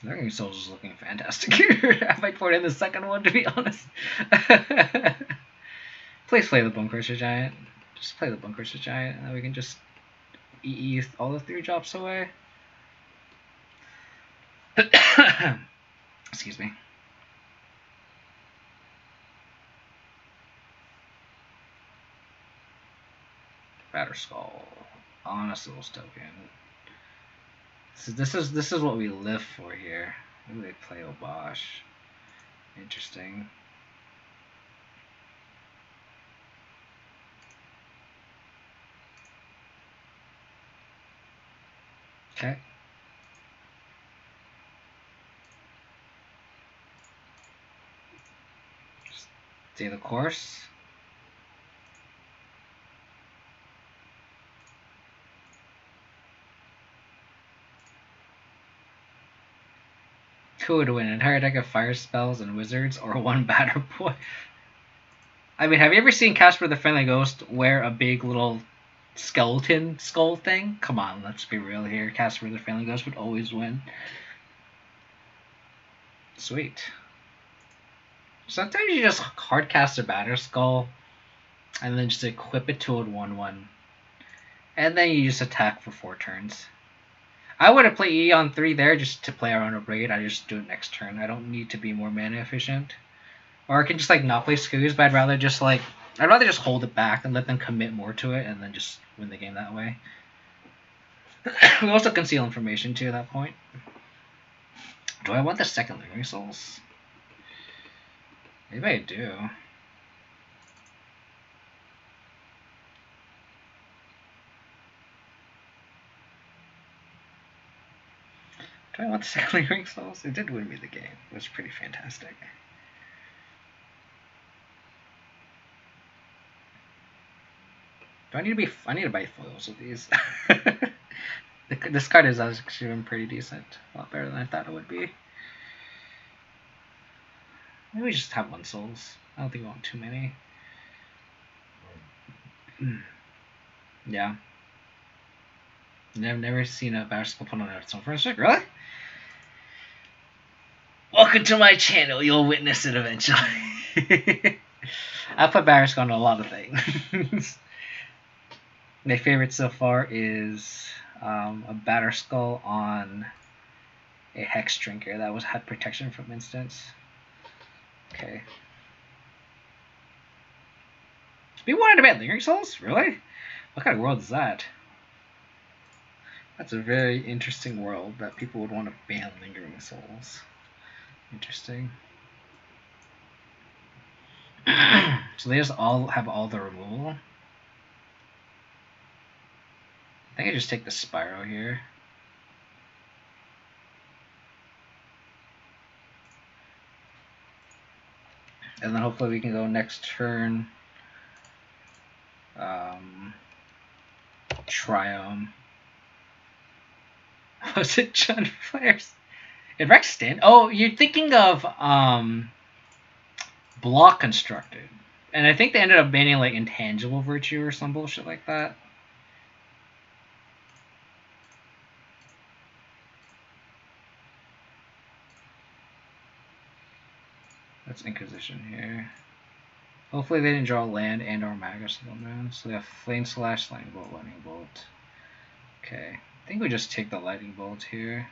Lingering Souls is looking fantastic here. I might put in the second one, to be honest. Please play the Bonecrusher Giant. Just play the Bonecrusher Giant, and then we can just EE all the 3 drops away. Excuse me. Batterskull on a Souls token. So this is what we live for here. Maybe they play Obosh. Interesting. Okay. Stay the course. Who would win? An entire deck of fire spells and wizards, or one batter boy? I mean, have you ever seen Casper the Friendly Ghost wear a big little skeleton skull thing? Come on, let's be real here. Casper the Friendly Ghost would always win. Sweet. Sometimes you just hardcast a Batterskull and then just equip it to a 1/1. And then you just attack for 4 turns. I would have played E on 3 there just to play around a Braid. I just do it next turn. I don't need to be more mana efficient. Or I can just like not play Scoos, but I'd rather just hold it back and let them commit more to it and then just win the game that way. We also conceal information too at that point. Do I want the second Lingering Souls? Maybe I do. Do I want the second Lingering Souls? It did win me the game. It was pretty fantastic. Do I need to be? I need to buy foils with these. This card is actually been pretty decent. A lot better than I thought it would be. Maybe we just have 1 souls. I don't think we want too many. Yeah. Never seen a Batterskull put on a Stoneforge deck. Really? Welcome to my channel. You'll witness it eventually. I put Batterskull on a lot of things. My favorite so far is a Batterskull on a Hex Drinker that had protection from instants. Okay. People wanted to ban Lingering Souls? Really? What kind of world is that? That's a very interesting world that people would want to ban Lingering Souls. Interesting. So they just all have all the removal. I think I just take the Spyro here. And then hopefully we can go next turn. Triome. Was it John Flares? Did Rex stand? Oh, you're thinking of Block Constructed. And I think they ended up banning like Intangible Virtue or some bullshit like that. That's Inquisition here. Hopefully they didn't draw land and or Magus Moon. So they have Flame Slash, Lightning Bolt, Lightning Bolt. Okay. I think we just take the Lightning Bolt here.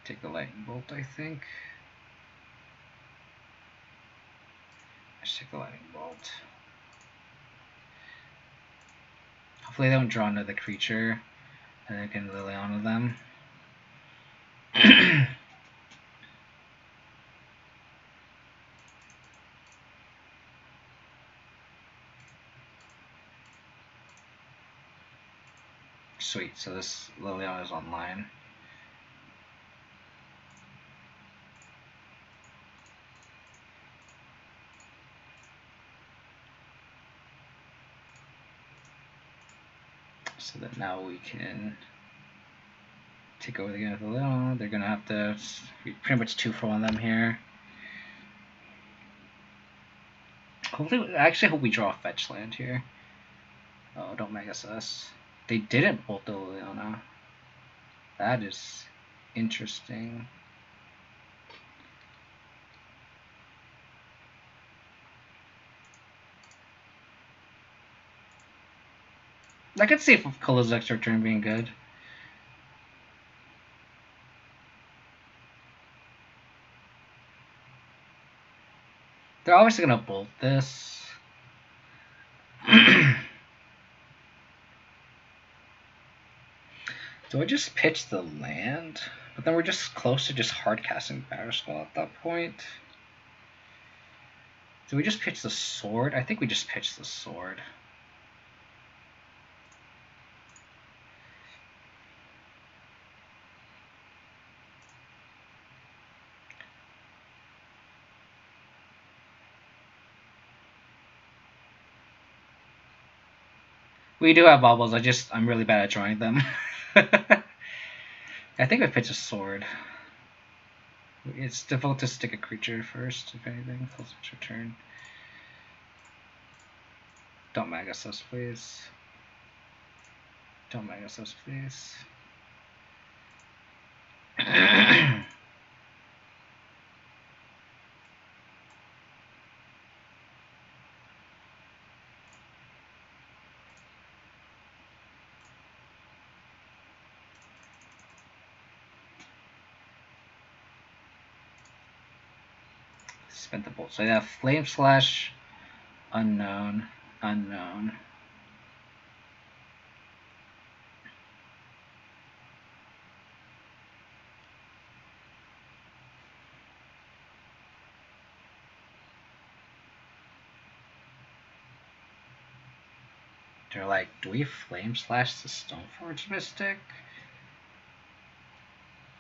Take the Lightning Bolt, I think. Let's take the Lightning Bolt. Hopefully they don't draw another creature and I can Liliana them. Sweet, so this Liliana is online. So that now we can take over the game with Liliana. They're gonna have to pretty much 2 for 1 them here. Hopefully, I actually hope we draw a fetch land here. Oh, don't Magus us. They didn't bolt the Liliana. That is interesting. I could see Kala's extra turn being good. They're obviously gonna bolt this. Do I just pitch the land? But then we're just close to just hard casting Batterskull at that point. Do we just pitch the sword? I think we just pitch the sword. We do have baubles, I'm really bad at drawing them. I think I pitch a sword. It's difficult to stick a creature first, if anything. Close your turn. Don't Magus us, please. Don't Magus us, please. Spent the bolt. So I have Flame Slash, Unknown, Unknown. They're like, do we Flame Slash the Stoneforge Mystic?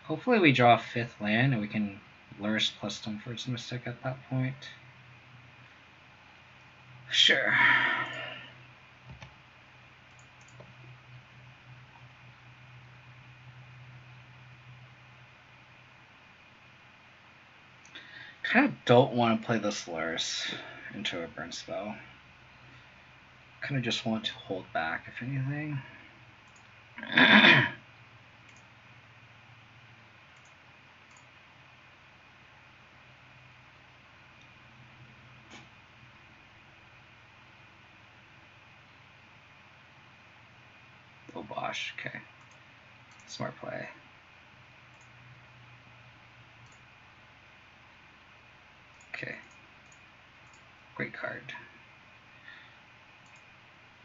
Hopefully we draw a 5th land and we can Lurrus plus Stoneforge Mystic at that point. Sure. Kind of don't want to play this Lurrus. into a burn spell. Kind of just want to hold back, if anything. Obosh, okay. Smart play. Okay. Great card.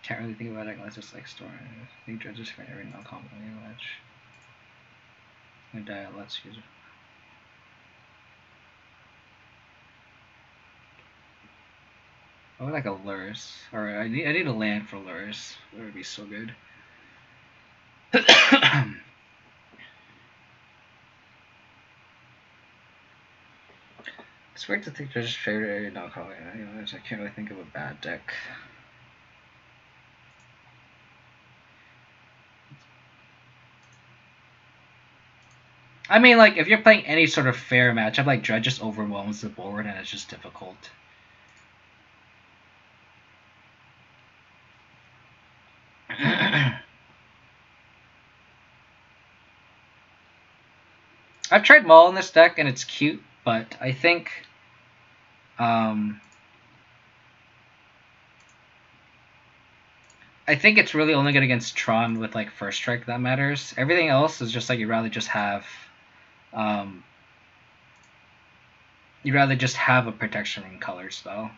Can't really think about it unless it's like storing. I think judges for every non-combo match. I'm gonna die, let's use it. I would like a Lurrus. Or I need a land for Lurrus. That would be so good. It's weird to think judges favorite area non-combo match. I can't really think of a bad deck. I mean, like, if you're playing any sort of fair matchup, like, Dread just overwhelms the board and it's just difficult. I've tried Maul in this deck and it's cute, but I think it's really only good against Tron with like first strike that matters. Everything else is just like you'd rather just have a protection in color spell.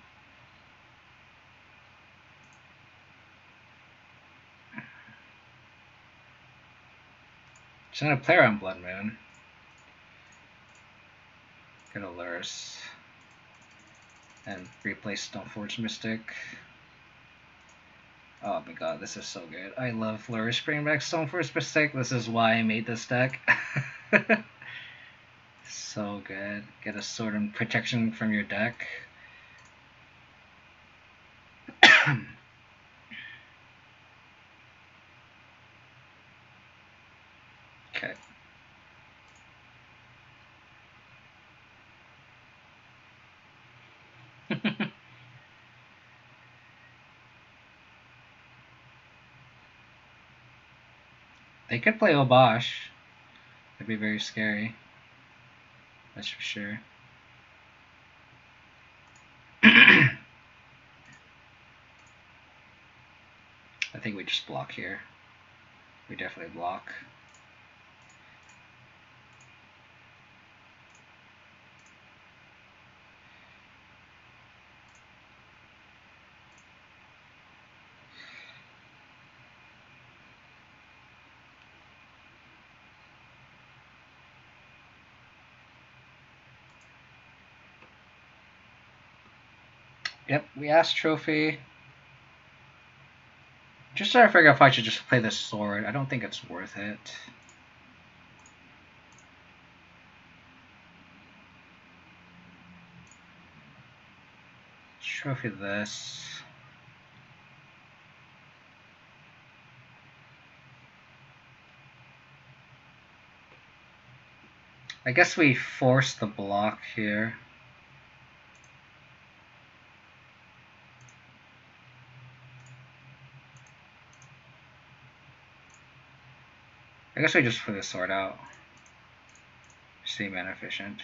Just gonna play around Blood Moon. Get a Lurrus. And replace Stoneforge Mystic. Oh my god, this is so good. I love Lurrus bringing back Stoneforge Mystic. This is why I made this deck. So good. Get a sword and protection from your deck. Okay. They could play Obosh. That'd be very scary. That's for sure. I think we just block here. We definitely block. Yep, we asked Trophy. Just trying to figure out if I should just play this sword. I don't think it's worth it. Trophy this. I guess we force the block here. I guess we just put the sword out. Stay mana efficient.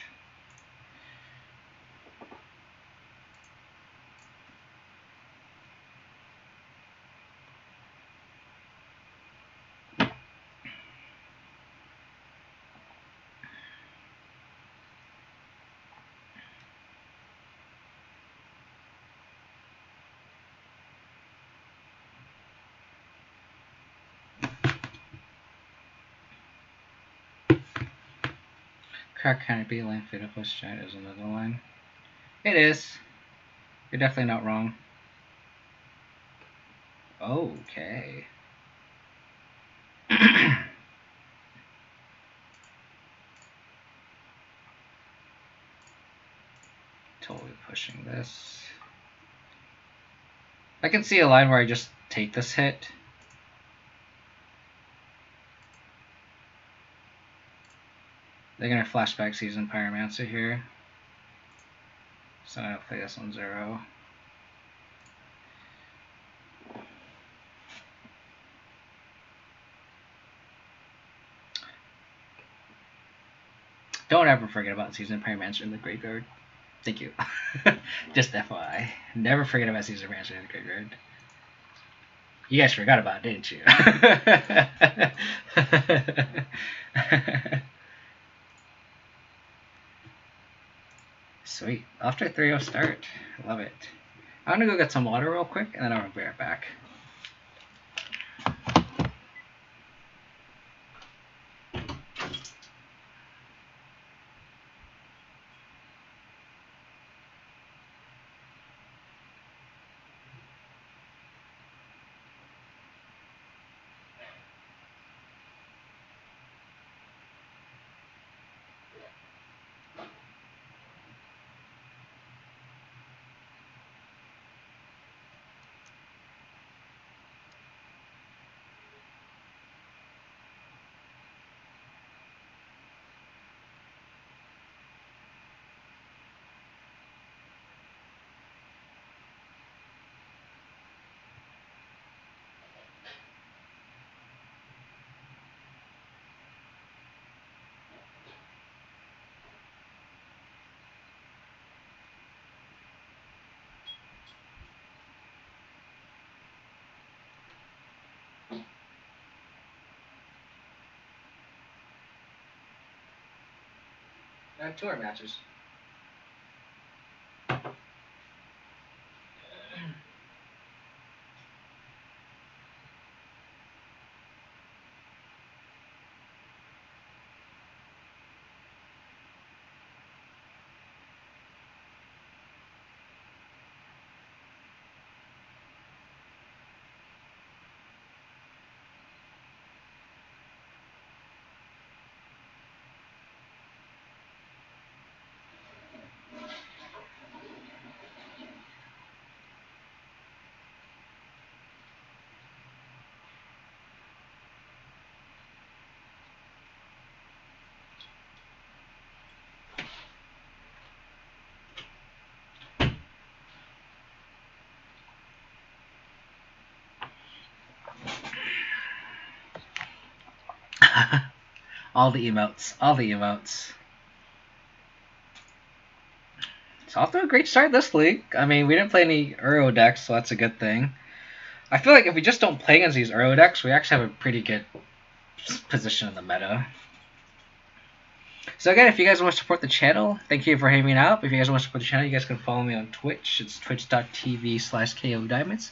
Crack Canopy, Land Fatal plus Giant is another line. It is. You're definitely not wrong. Okay. Totally pushing this. I can see a line where I just take this hit. They're gonna flashback Season Pyromancer here. So I'm gonna play this on 0. Don't ever forget about Season Prime Mansion in the graveyard. Thank you. Just FYI. Never forget about Season Prime Mansion in the graveyard. You guys forgot about it, didn't you? Sweet. Off to a 3-0 start. I love it. I'm gonna go get some water real quick, and then I'll be right back. I have tour matches. All the emotes. All the emotes. It's off to a great start this league. I mean, we didn't play any Uro decks, so that's a good thing. I feel like if we just don't play against these Uro decks, we actually have a pretty good position in the meta. So again, if you guys want to support the channel, thank you for hanging out. If you guys want to support the channel, you guys can follow me on Twitch. It's twitch.tv/KODiamonds.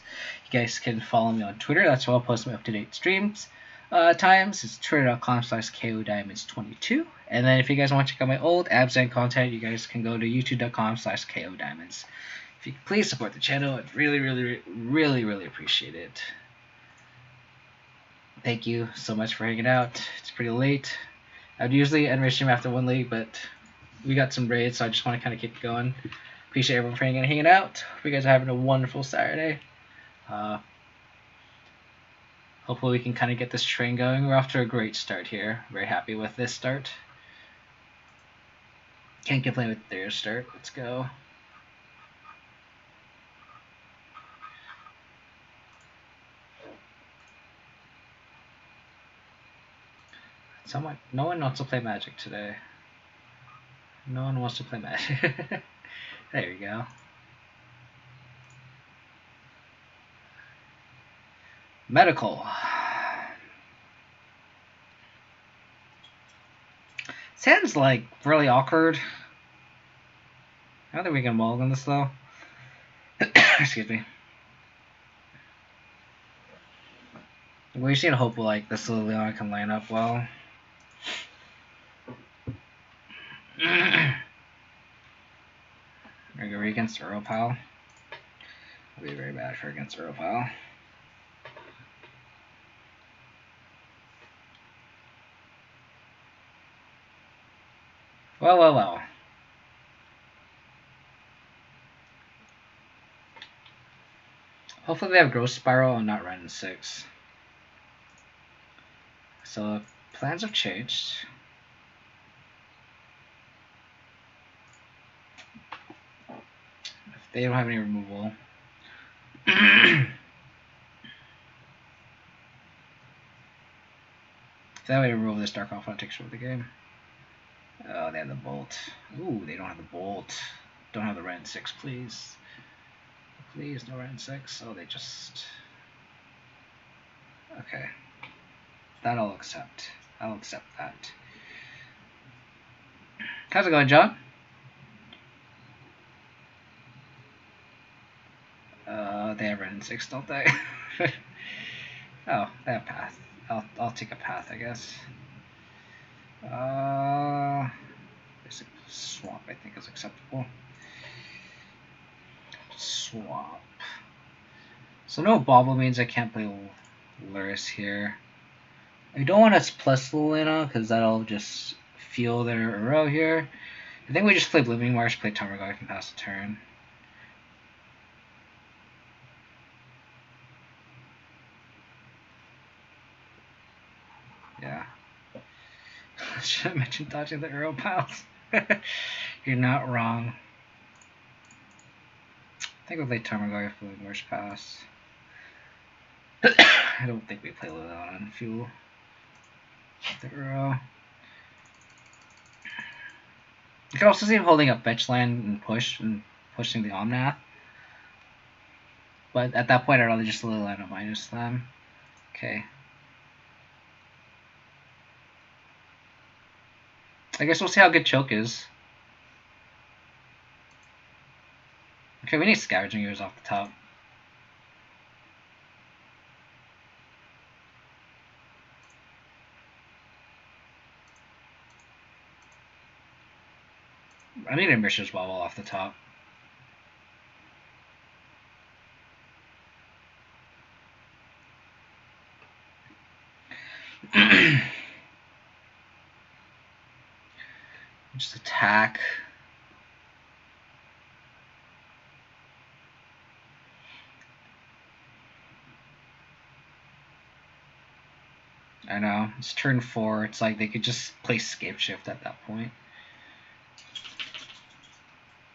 You guys can follow me on Twitter. That's where I'll post my up-to-date streams times. It's twitter.com/KODiamonds22. And then if you guys want to check out my old Abzan content, you guys can go to youtube.com/KODiamonds. If you could please support the channel, I'd really, really, really, really appreciate it. Thank you so much for hanging out. It's pretty late. I'd usually end my stream after one league, but we got some raids, so I just want to kind of keep it going. Appreciate everyone for hanging out. Hope you guys are having a wonderful Saturday. Hopefully we can kind of get this train going. We're off to a great start here. Very happy with this start. Can't complain with their start. Let's go. No one wants to play Magic today. No one wants to play Magic. There you go. Medical. Sounds like really awkward. I don't think we can mulligan this though. Excuse me. We've seen hope like this Liliana can line up well. Are we against UroField? That'll be very bad for against UroField. Well. Hopefully they have Growth Spiral and not Run 6. So plans have changed. If they don't have any removal. That way to remove this Dark Elf takes over the game. Oh, they have the bolt. Ooh, they don't have the bolt. Don't have the red 6, please. Please, no red 6. Oh, they just... Okay. That I'll accept. I'll accept that. How's it going, John? They have red 6, don't they? Oh, they have path. I'll take a path, I guess. Basic swap, I think, is acceptable. Swap. So no bobble means I can't play Luris here. I don't want to plus Luna because that'll just fuel their Uro here. I think we just play Blooming Marsh, play Tarmogoyf, and pass the turn. Yeah. Should I mention dodging the Uro piles? You're not wrong. I think we'll play Tarmogoyf, Blooming Marsh, pass. I don't think we play Luna on fuel. The Uro. You can also see him holding up fetch land and pushing the Omnath. But at that point, I'd rather just Lily land up minus them. Okay. I guess we'll see how good Choke is. Okay, we need Scavenging Ooze off the top. I need a Mishra's Wobble off the top. Just attack. I know, it's turn 4. It's like they could just play Scape Shift at that point.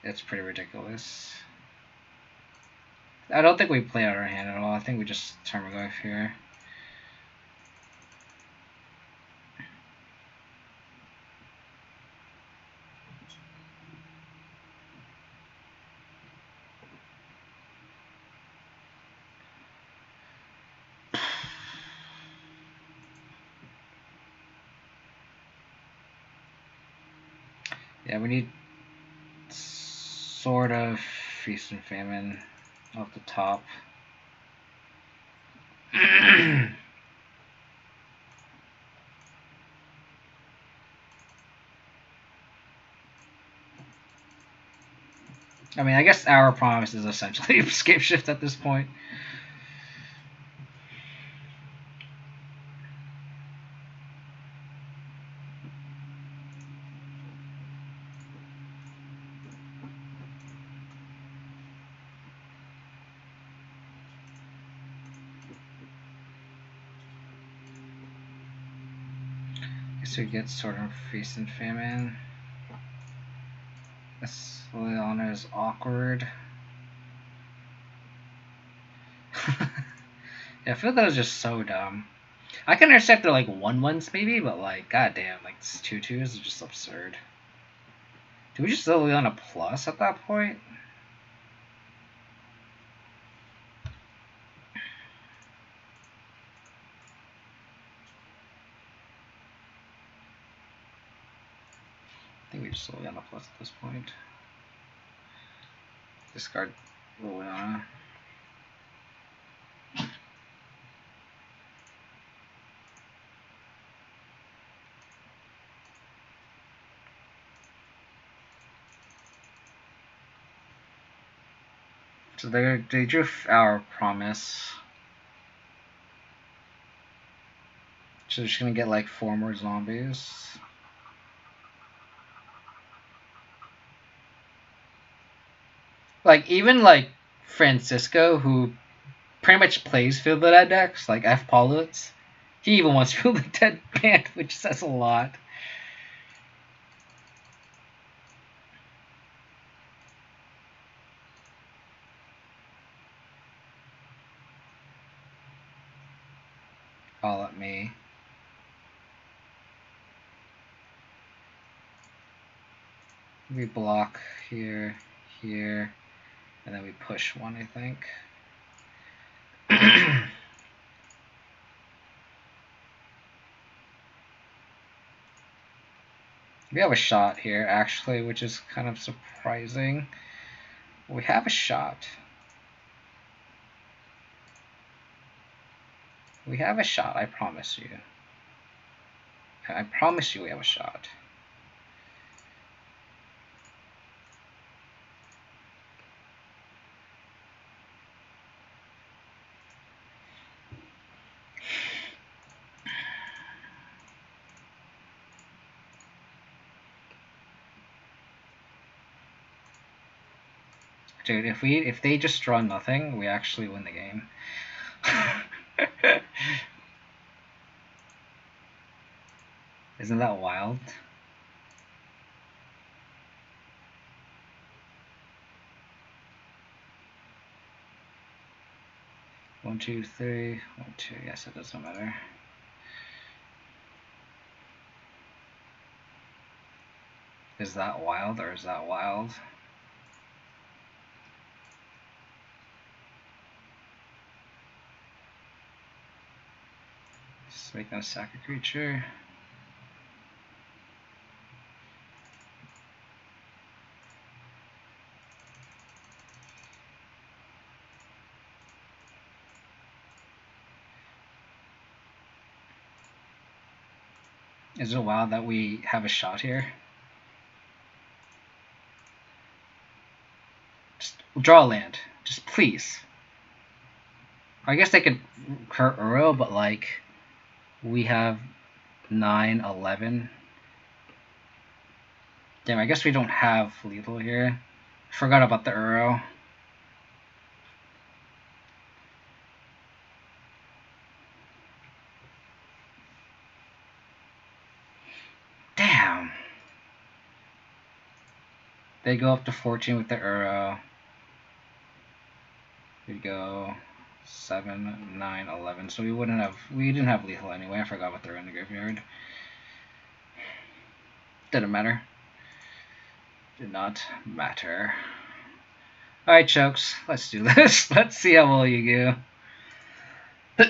It's pretty ridiculous. I don't think we play out our hand at all. I think we just Tarmogoyf here. Yeah, we need sort of Feast and Famine off the top. I mean, I guess our promise is essentially Escape Shift at this point. Guess we get sort of Feast and Famine. This Liliana is awkward. Yeah, I feel that was just so dumb. I can understand they're like 1/1s maybe, but like, goddamn, like this 2/2s is just absurd. Do we just still on a plus at that point? I think we just still on a plus at this point. Discard Liliana. So they drew our promise. So they're just gonna get like 4 more zombies. Like even like Francisco, who pretty much plays Field the Dead decks, like F. Paulitz, he even wants Field the Dead banned, which says a lot. Call at me. We block here, here, and then we push one, I think. We have a shot here, actually, which is kind of surprising. We have a shot. We have a shot, I promise you. I promise you we have a shot. Dude, if they just draw nothing, we actually win the game. Isn't that wild? One, two, three. 1, 2. Yes, it doesn't matter. Is that wild or is that wild? Just make them sack a creature. Is it wild that we have a shot here? Just draw a land. Just please. I guess they could hurt Uro, but like we have 9, 11. Damn, I guess we don't have lethal here. Forgot about the Uro. Damn. They go up to 14 with the Uro. We go 7, 9, 11. So we didn't have lethal anyway. I forgot what they're in the graveyard. Didn't matter. Did not matter. Alright, Chokes, let's do this. Let's see how well you do.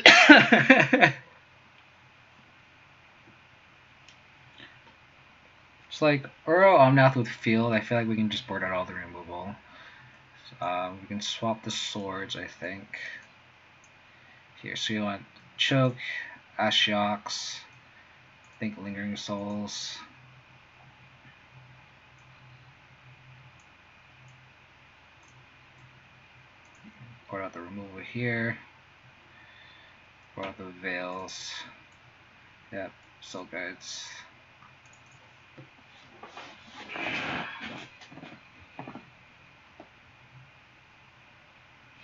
It's like Uro Omnath with Field. I feel like we can just board out all the removal. We can swap the swords, I think. Here, so you want Choke, Ashiox, I think Lingering Souls. Board out the removal here. Board out the Veils. Yep, Soul Guides.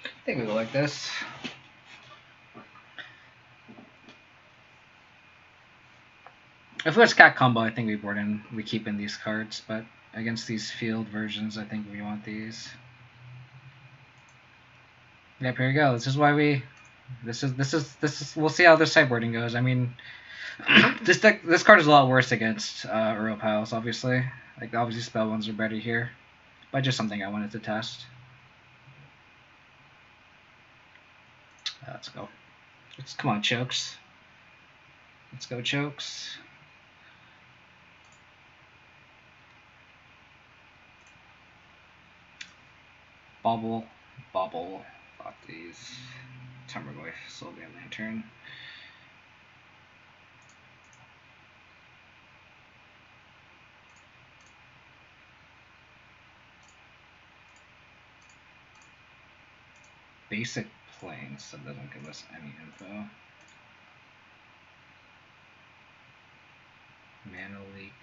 I think we go like this. If it was cat combo, I think we keep in these cards, but against these field versions, I think we want these. Yep, here we go. This is why we. This is. We'll see how this sideboarding goes. I mean, this card is a lot worse against Uro piles, obviously. Like obviously, spell ones are better here, but just something I wanted to test. Let's go. Come on, Chokes. Let's go, Chokes. Bobble. Got these. Timbergoyf, Sylvan Lantern. Basic Plains, that doesn't give us any info. Mana Leak,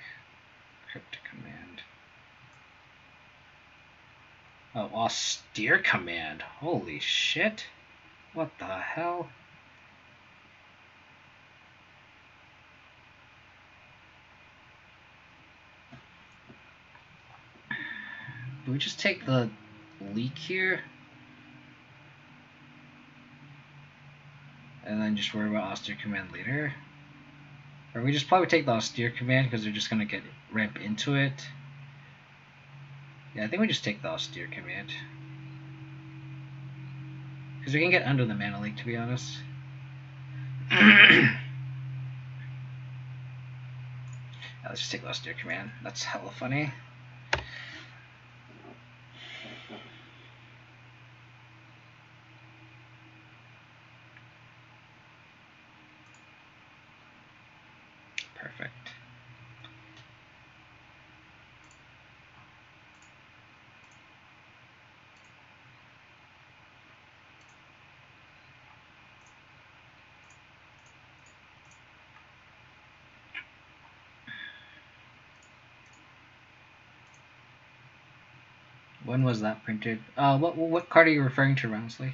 Crypt Command. Oh, Austere Command. Holy shit. What the hell? Do we just take the leak here? And then just worry about Austere Command later? Or we just probably take the Austere Command because they're just going to get ramp into it. Yeah, I think we just take the austere command. Because we can get under the mana leak, to be honest. Yeah, let's just take the austere command. That's hella funny. Perfect. When was that printed? What card are you referring to, Rounsley?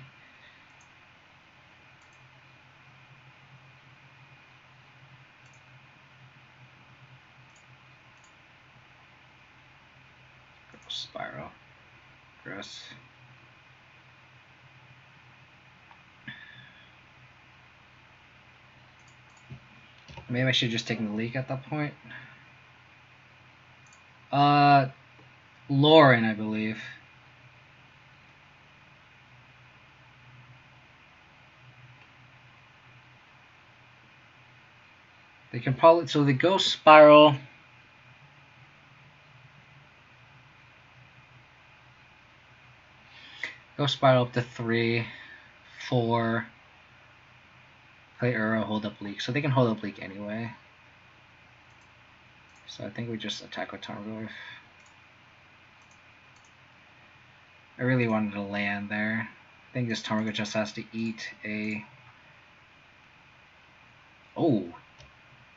Spiral. Gross. Maybe I should just take the leak at that point. Lauren, I believe. They can probably, so they go spiral. Go spiral up to 3, 4. Play Uro, hold up leak. So they can hold up leak anyway. So I think we just attack with Tarmogoyf. I really wanted to land there. I think this Tarmogoyf just has to eat a... Oh!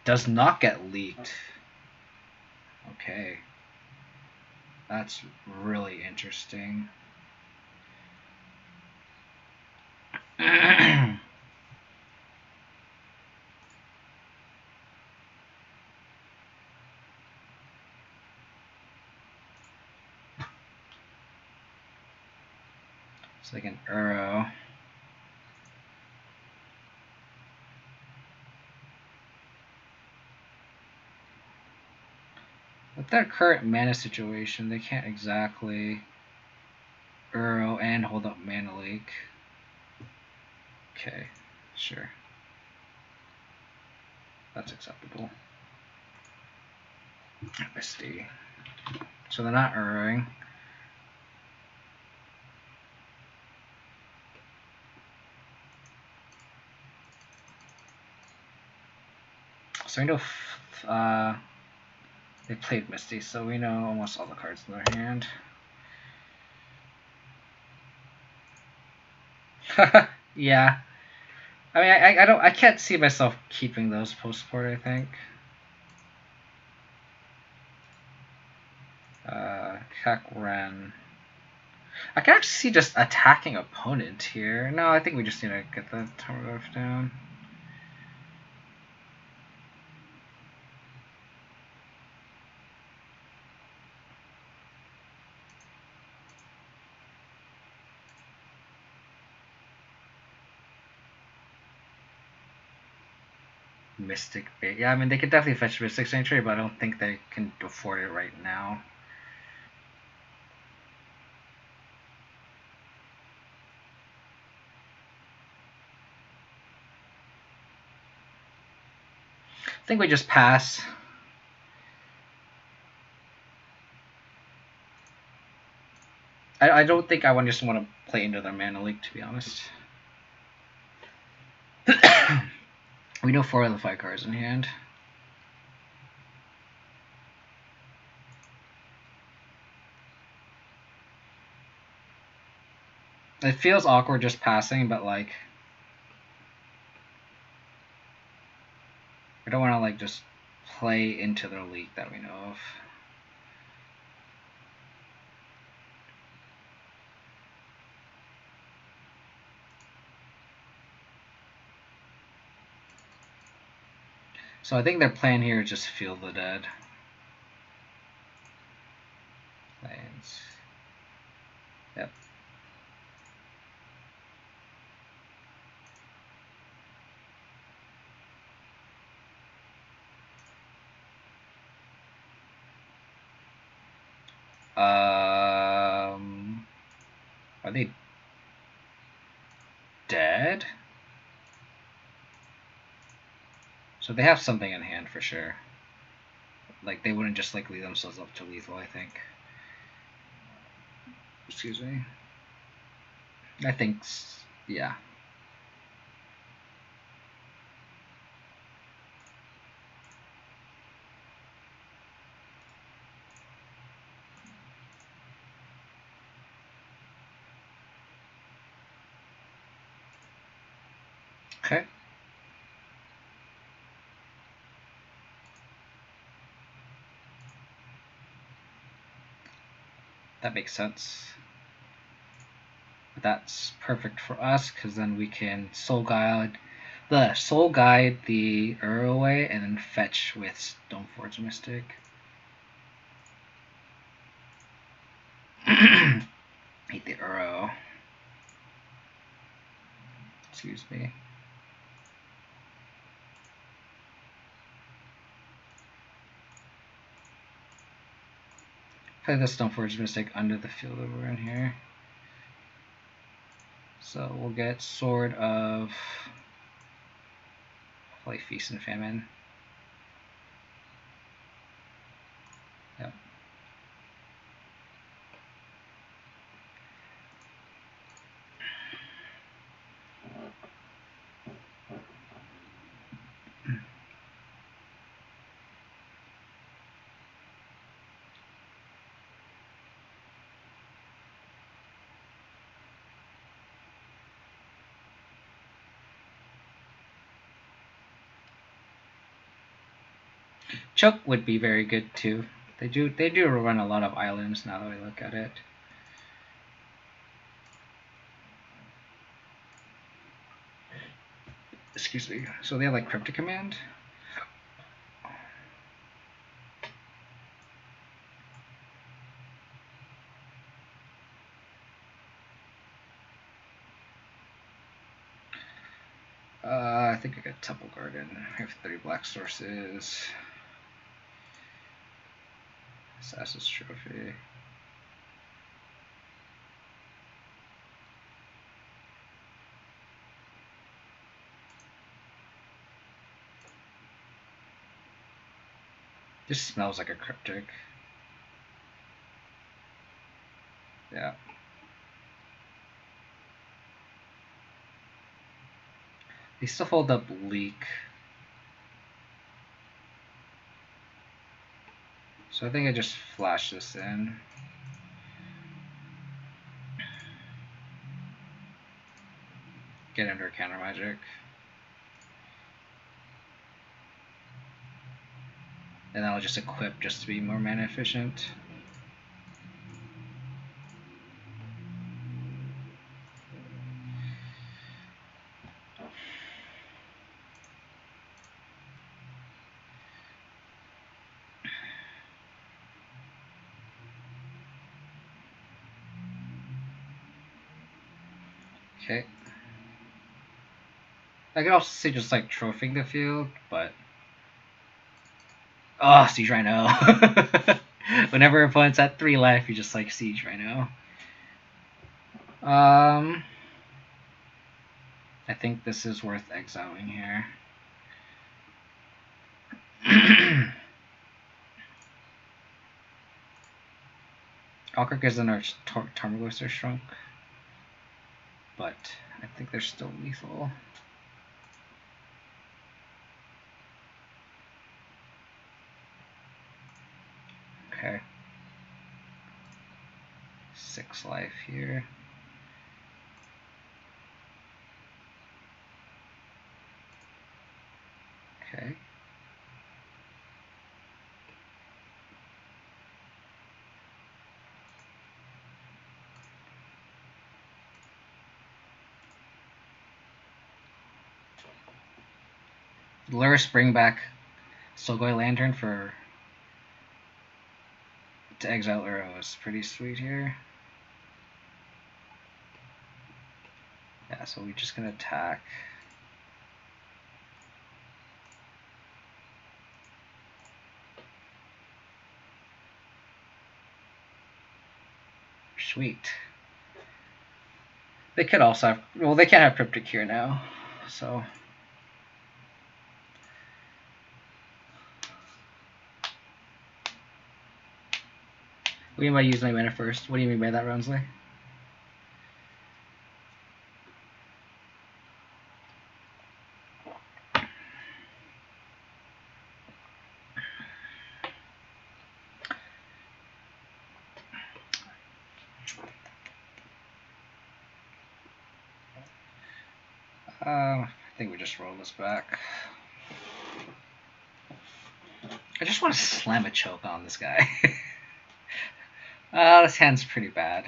Does not get leaked. Okay. That's really interesting. So they can Uro. With their current mana situation, they can't exactly Uro and hold up mana leak. Okay, sure. That's acceptable. Misty. So they're not Uroing. So we know they played Misty, so we know almost all the cards in their hand. Yeah. I mean, I can't see myself keeping those post-port, I think. Kakren. I can actually see just attacking opponent here. No, I think we just need to get the Tarmogoyf down. Mystic Bait. Yeah, I mean, they could definitely fetch Mystic Sanctuary, but I don't think they can afford it right now. I think we just pass. I don't think I just want to play into their mana leak, to be honest. We know 4 of the 5 cards in hand. It feels awkward just passing, but like I don't want to like just play into their leak that we know of. So I think their plan here is just Field the Dead. Lands. Yep. they dead? So they have something in hand for sure. Like, they wouldn't just like leave themselves up to lethal, I think. Excuse me. I think, yeah. Okay. That makes sense. That's perfect for us, because then we can soul guide the Uro away and then fetch with Stoneforge Mystic. Hate the Uro. Excuse me. Play the Stoneforge Mystic under the field that we're in here. So we'll get Sword of... Play Feast and Famine. Yep. Choke would be very good too. They do run a lot of islands now that I look at it. Excuse me. So they have like Cryptic Command? I think I got Temple Garden. I have 3 black sources. Assassin's Trophy. This smells like a cryptic. Yeah. They still hold up Leak. So I think I just flash this in. Get under counter magic. And then I'll just equip just to be more mana efficient. Okay. I could also say just like trophying the field, but... Oh, Siege Rhino. Whenever opponent's at 3 life, you just like Siege Rhino. I think this is worth exiling here. Alkirk isn't our Tarmogoyfs are shrunk, but I think they're still lethal. Okay. 6 life here. Okay. Luris bring back Sogoy Lantern to exile Uro is pretty sweet here. Yeah, so we're just gonna attack. Sweet. They could also have. Well, they can't have Cryptic here now, so. What do you mean by use my mana first? What do you mean by that, Runsley? I think we just roll this back. I just want to slam a choke on this guy. This hand's pretty bad.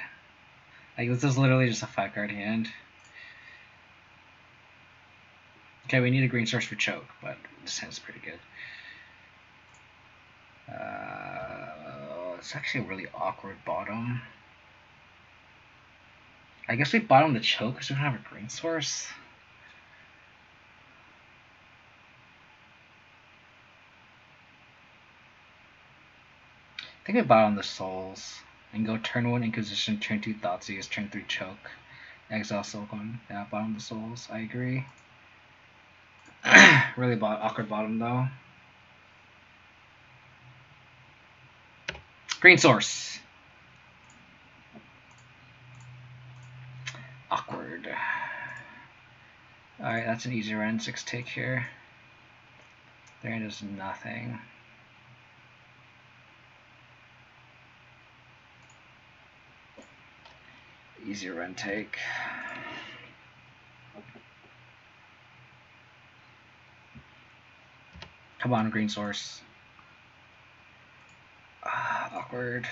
Like, this is literally just a 5-card hand. Okay, we need a green source for choke, but this hand's pretty good. It's actually a really awkward bottom. I guess we bottom the choke because we don't have a green source. I think we bottom the souls and go turn 1 Inquisition, turn 2 Thoughtseize, turn 3 choke, exile Silicon. Yeah, bottom the souls. I agree. Really awkward bottom though. Green source. Awkward. Alright, that's an easy run. 6 take here. Their end is nothing. Easy run take. Come on, green source. Awkward.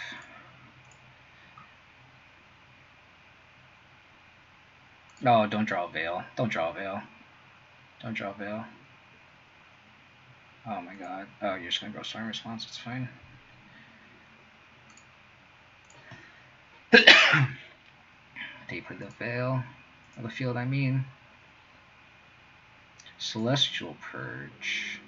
No, don't draw a veil. Don't draw a veil. Don't draw a veil. Oh my god. Oh, you're just gonna go storm response. It's fine. They put the veil. Or the field, I mean. Celestial Purge.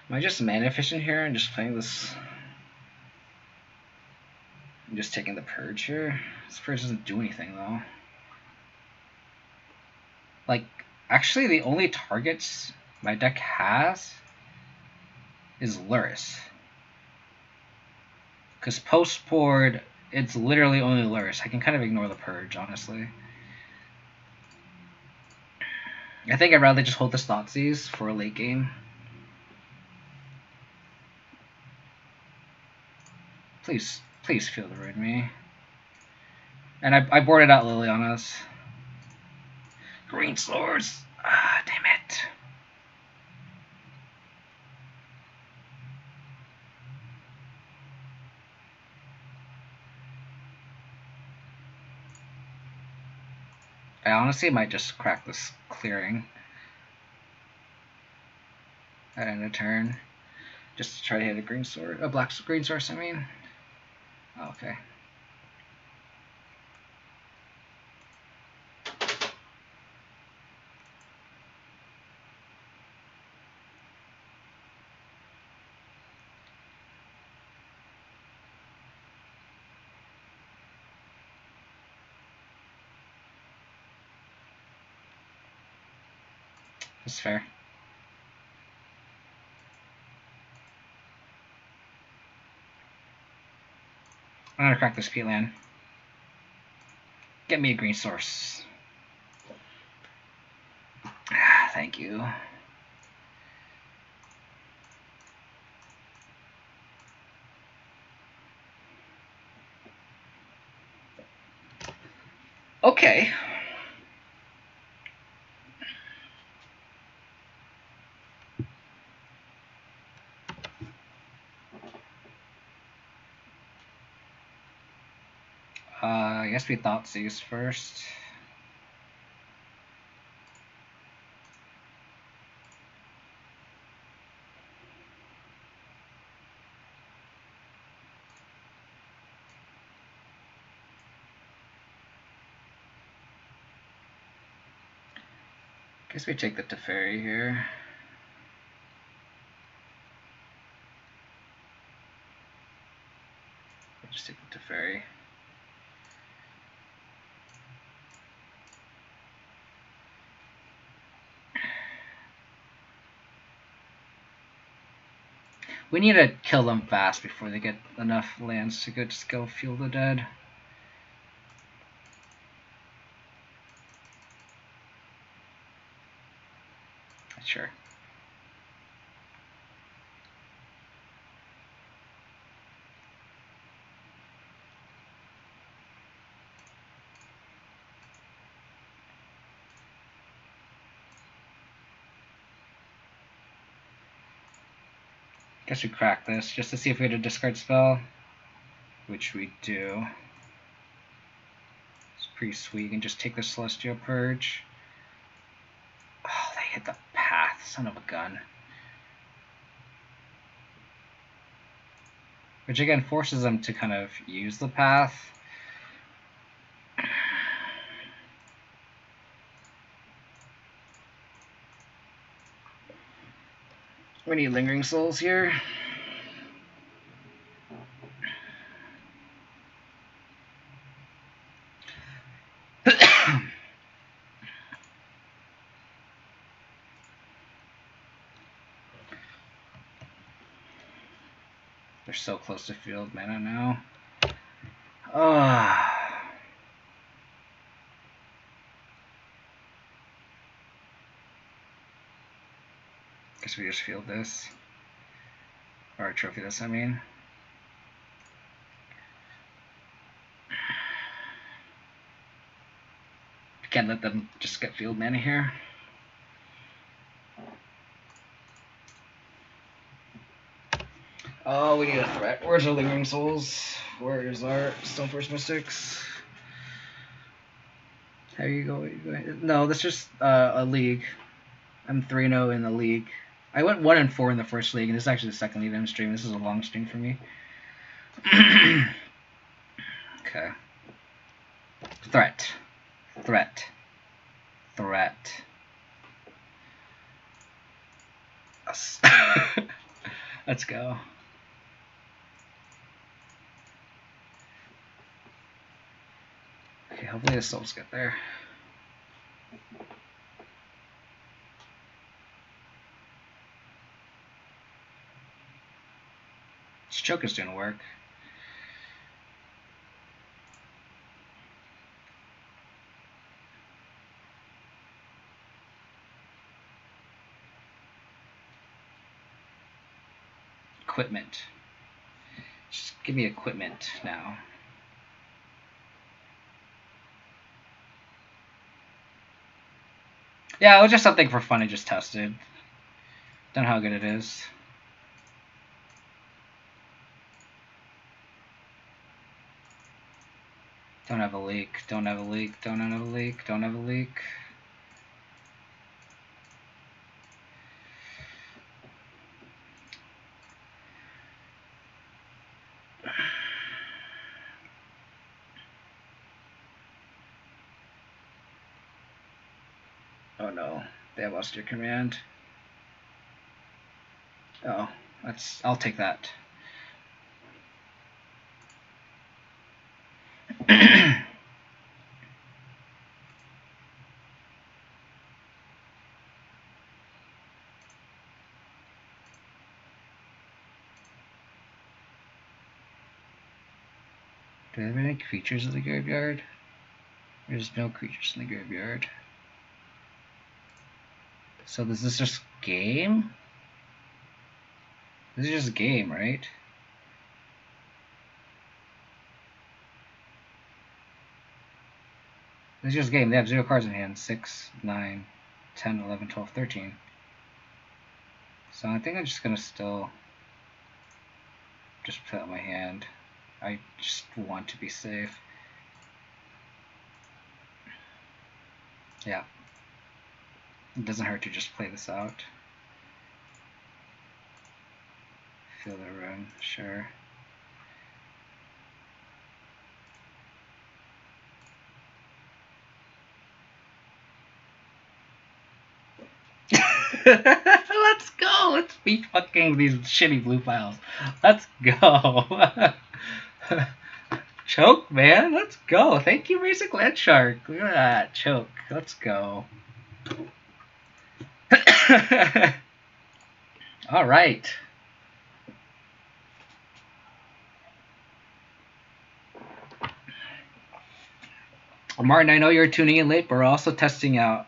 Am I just mana efficient here and just playing this? I'm just taking the Purge here. This Purge doesn't do anything though. Like, actually the only targets my deck has is Luris. Because post-board, it's literally only Luris. I can kind of ignore the Purge, honestly. I think I'd rather just hold the Thoughtseize for a late game. Please feel the ruin me. And I boarded out Liliana's. Green swords! Ah, damn it. I honestly might just crack this clearing at end of turn. Just to try to hit a green sword. A black green source, I mean. Oh, okay. That's fair. I'm gonna crack this Peatland. Get me a green source. Thank you. Okay. I guess we Thoughtseize first. Guess we take the Teferi here. We'll just take the Teferi. We need to kill them fast before they get enough lands to just go Field the Dead. Sure. Guess we crack this just to see if we had a discard spell, which we do. It's pretty sweet. You can just take the Celestial Purge. Oh, they hit the path, son of a gun. Which again forces them to kind of use the path. We need Lingering Souls here. They're so close to field mana now. Guess we just field this. Or trophy this, I mean. Can't let them just get field mana here. Oh, we need a threat. Where's our Lingering Souls? Where is our Stoneforge Mystics? How are you going? No, that's just a league. I'm 3-0 in the league. I went 1-4 in the first league, and this is actually the second league I'm streaming. This is a long stream for me. Okay. Threat. Threat. Threat. Yes. Let's go. Okay, hopefully the souls get there. This choke is gonna work. Equipment. Just give me equipment now. Yeah, it was just something for fun I just tested. Don't know how good it is. Don't have a leak, don't have a leak, don't have a leak, don't have a leak. Oh no, they have austere command. Oh, I'll take that. Do they have any creatures in the graveyard? There's no creatures in the graveyard. So is this just game? This is just a game, right? This is just a game. They have 0 cards in hand. 6, 9, 10, 11, 12, 13. So I think I'm just gonna still just put out my hand. I just want to be safe. Yeah. It doesn't hurt to just play this out. Feel the run, sure. Let's go. Let's be fucking these shitty blue piles. Let's go. Choke, man. Let's go. Thank you, Basic Land Shark. Look at that. Choke. Let's go. All right. Martin, I know you're tuning in late, but we're also testing out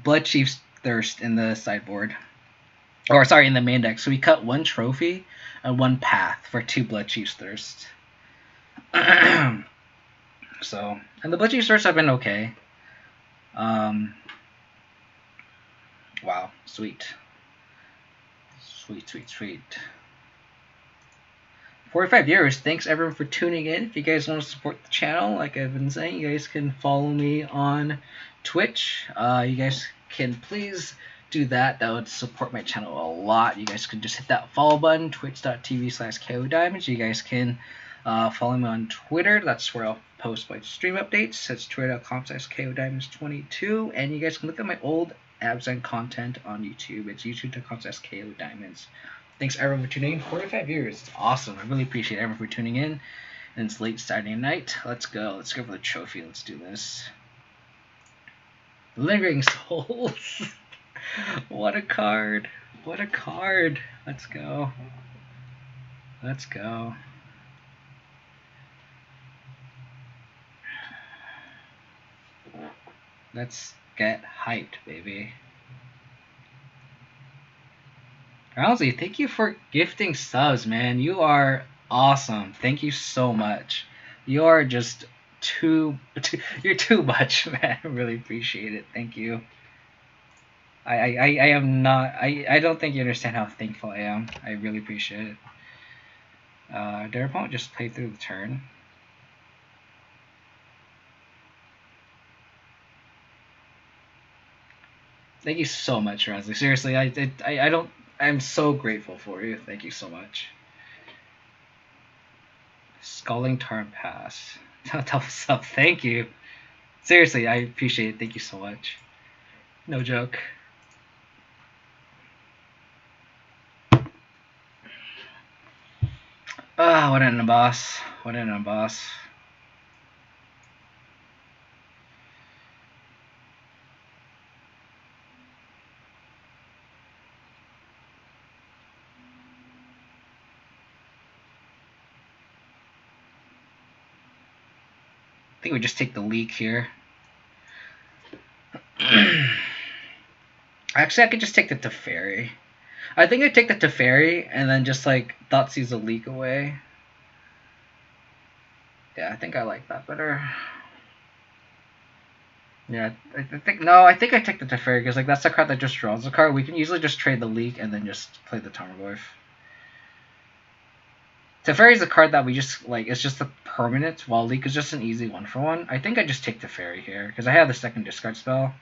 Blood Chief's Thirst in the sideboard. Or, sorry, in the main deck. So we cut one trophy and one path for 2 Blood Chief's Thirst. So, and the Blood Chief's Thirst have been okay. Wow, sweet. Sweet, sweet, sweet. 45 viewers. Thanks everyone for tuning in. If you guys want to support the channel, like I've been saying, you guys can follow me on Twitch. You guys can please do that. That would support my channel a lot. You guys can just hit that follow button, twitch.tv/KODiamonds. You guys can follow me on Twitter. That's where I'll post my stream updates. It's twitter.com/KODiamonds22. And you guys can look at my old Abzan content on YouTube. It's youtube.com/KODiamonds. Thanks everyone for tuning in. 45 viewers. It's awesome. I really appreciate everyone for tuning in. And it's late Saturday night. Let's go. Let's go for the trophy. Let's do this. Lingering Souls. What a card. What a card. Let's go. Let's go. Let's get hyped, baby. Rousey, thank you for gifting subs, man. You are awesome. Thank you so much. You are just you're too much, man. I really appreciate it. Thank you. I am not. I don't think you understand how thankful I am. I really appreciate it. Their opponent just played through the turn. Thank you so much, Rousey. Seriously, I don't. I'm so grateful for you. Thank you so much. Scalding Tarn Pass. Tell us up. Thank you. Seriously, I appreciate it. Thank you so much. No joke. Ah, what an boss. What an boss. I think we just take the leak here. Actually, I could just take the Teferi. I think I'd take the Teferi and then just like Thoughtseize the leak away. Yeah, I think I like that better. Yeah, I think I take the Teferi because like that's the card that just draws the card. We can usually just trade the leak and then just play the Tarmogoyf. Teferi is a card that we just like. It's just a permanent, while leak is just an easy 1-for-1. I think I just take Teferi here because I have the second discard spell.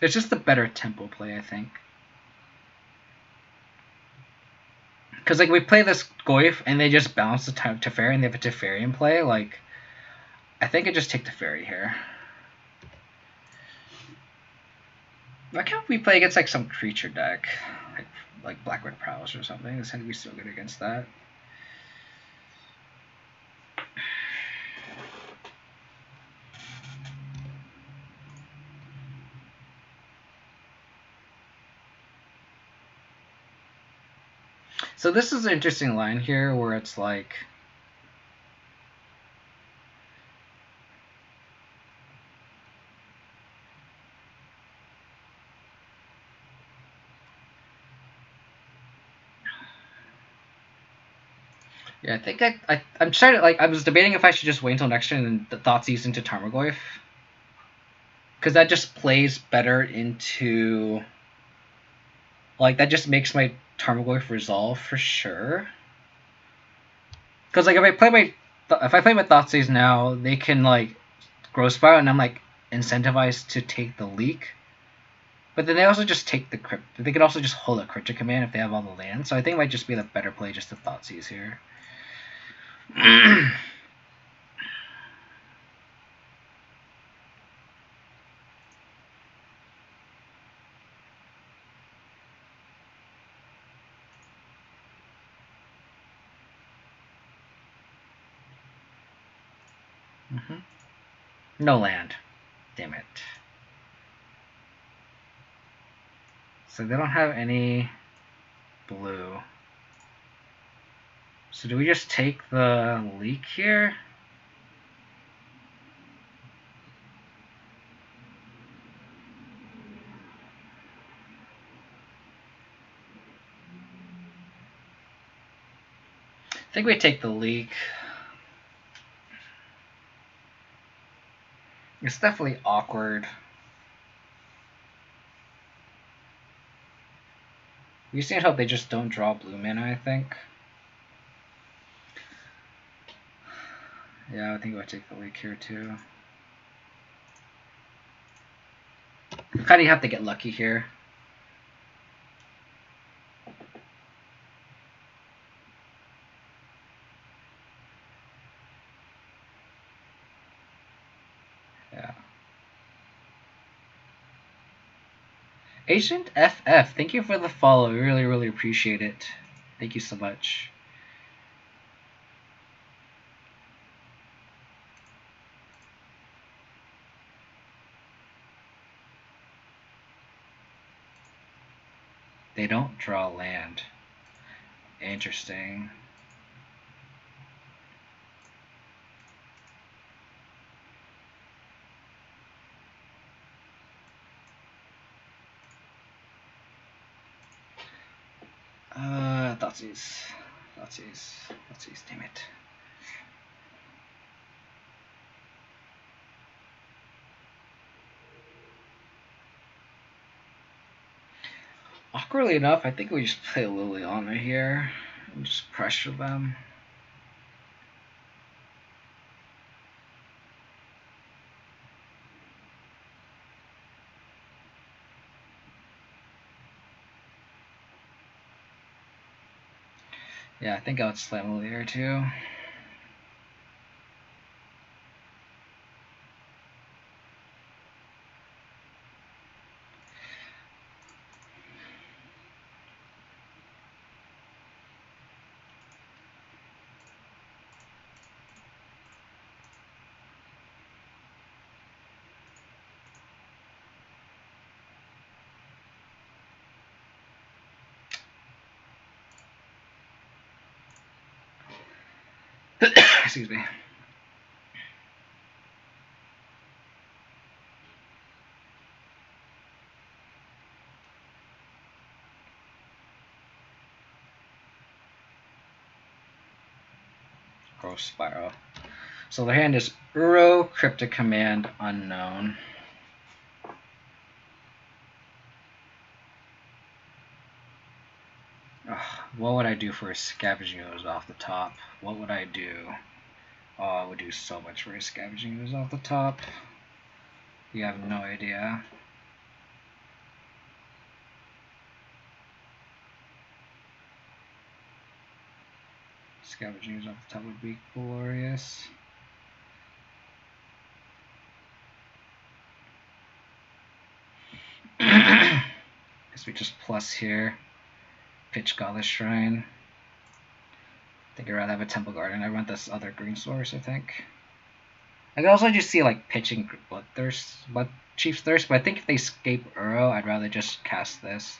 It's just a better tempo play, I think. Because like we play this Goyf and they just bounce the Teferi and they have a Teferi in play. Like, I think I just take Teferi here. Why can't we play against like some creature deck, like Black Red Prowess or something? It's going to be so good against that. So this is an interesting line here where it's like, yeah, I think I'm trying to, like, I was debating if I should just wait until next turn and the Thoughtseize into Tarmogoyf. Because that just plays better into, like, that just makes my Tarmogoyf resolve for sure. Because like if I play my Thoughtseize now, they can like Growth Spiral, and I'm like incentivized to take the leak. But then they also just take the crypt. They could also just hold a Cryptic Command if they have all the land. So I think it might just be the better play just to Thoughtseize here. No land. Damn it. So they don't have any blue. So do we just take the leak here? I think we take the leak. It's definitely awkward. We just need to hope they just don't draw blue mana, I think. Yeah, I think we'll take the leak here too. Kind of have to get lucky here. Yeah. Agent FF, thank you for the follow. We really, really appreciate it. Thank you so much. They don't draw land. Interesting. Thoughtseize, damn it. Awkwardly enough, I think we just play Liliana here and just pressure them. Yeah, I think I would slam Lilia too. Excuse me. Gross Spiral. So their hand is Uro, Cryptic Command, Unknown. What would I do for a Scavenging Ooze off the top? What would I do? Oh, I would do so much for a Scavenging Ooze off the top. You have no idea. Scavenging Ooze off the top would be glorious. Guess we just plus here. Pitch Godless Shrine. I think I'd rather have a Temple Garden. I want this other green source, I think. I could also just see like pitching Chief's Thirst, but I think if they escape Uro, I'd rather just cast this.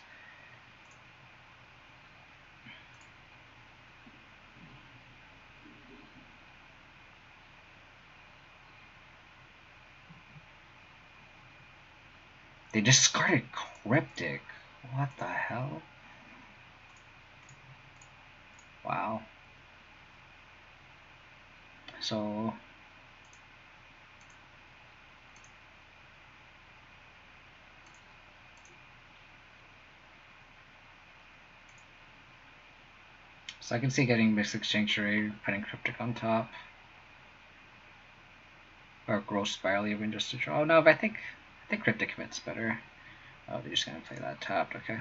They discarded Cryptic. What the hell? Wow. So I can see getting Mystic Sanctuary, putting Cryptic on top. Or Gross Spiral even just to draw. Oh no, but I think Cryptic Command's better. Oh, they're just gonna play that tapped, okay.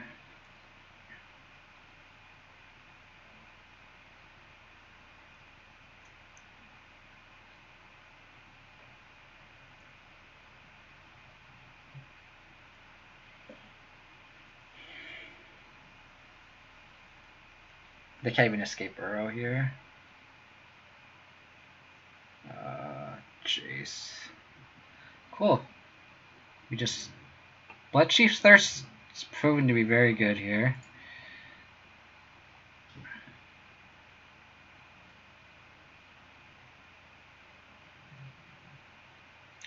They can't even escape Uro here. Jace. Cool. We just... Bloodchief's Thirst is proven to be very good here.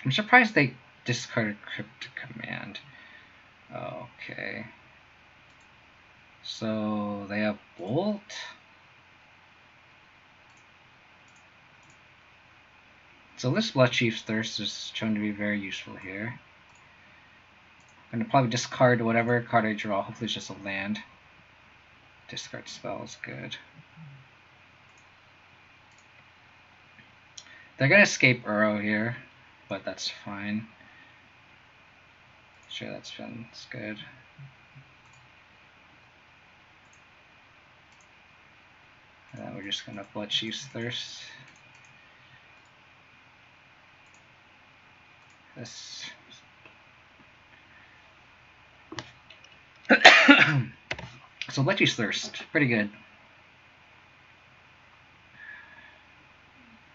I'm surprised they discarded Cryptic Command. Okay. So they have Bolt. So this Bloodchief's Thirst is shown to be very useful here. I'm going to probably discard whatever card I draw. Hopefully it's just a land. Discard spells, good. They're going to escape Uro here, but that's fine. Sure, that's good. And then we're just going to Bloodchief's Thirst. This. So Bloodchief's Thirst, pretty good.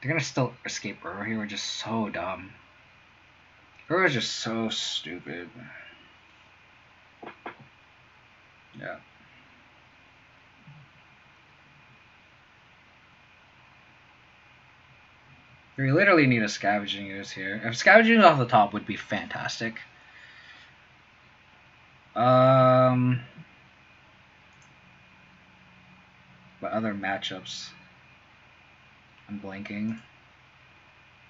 They're gonna still escape Uro here, we're just so dumb. Uro is just so stupid. Yeah. We literally need a Scavenging Ooze here. If Scavenging off the top would be fantastic. But other matchups, I'm blanking.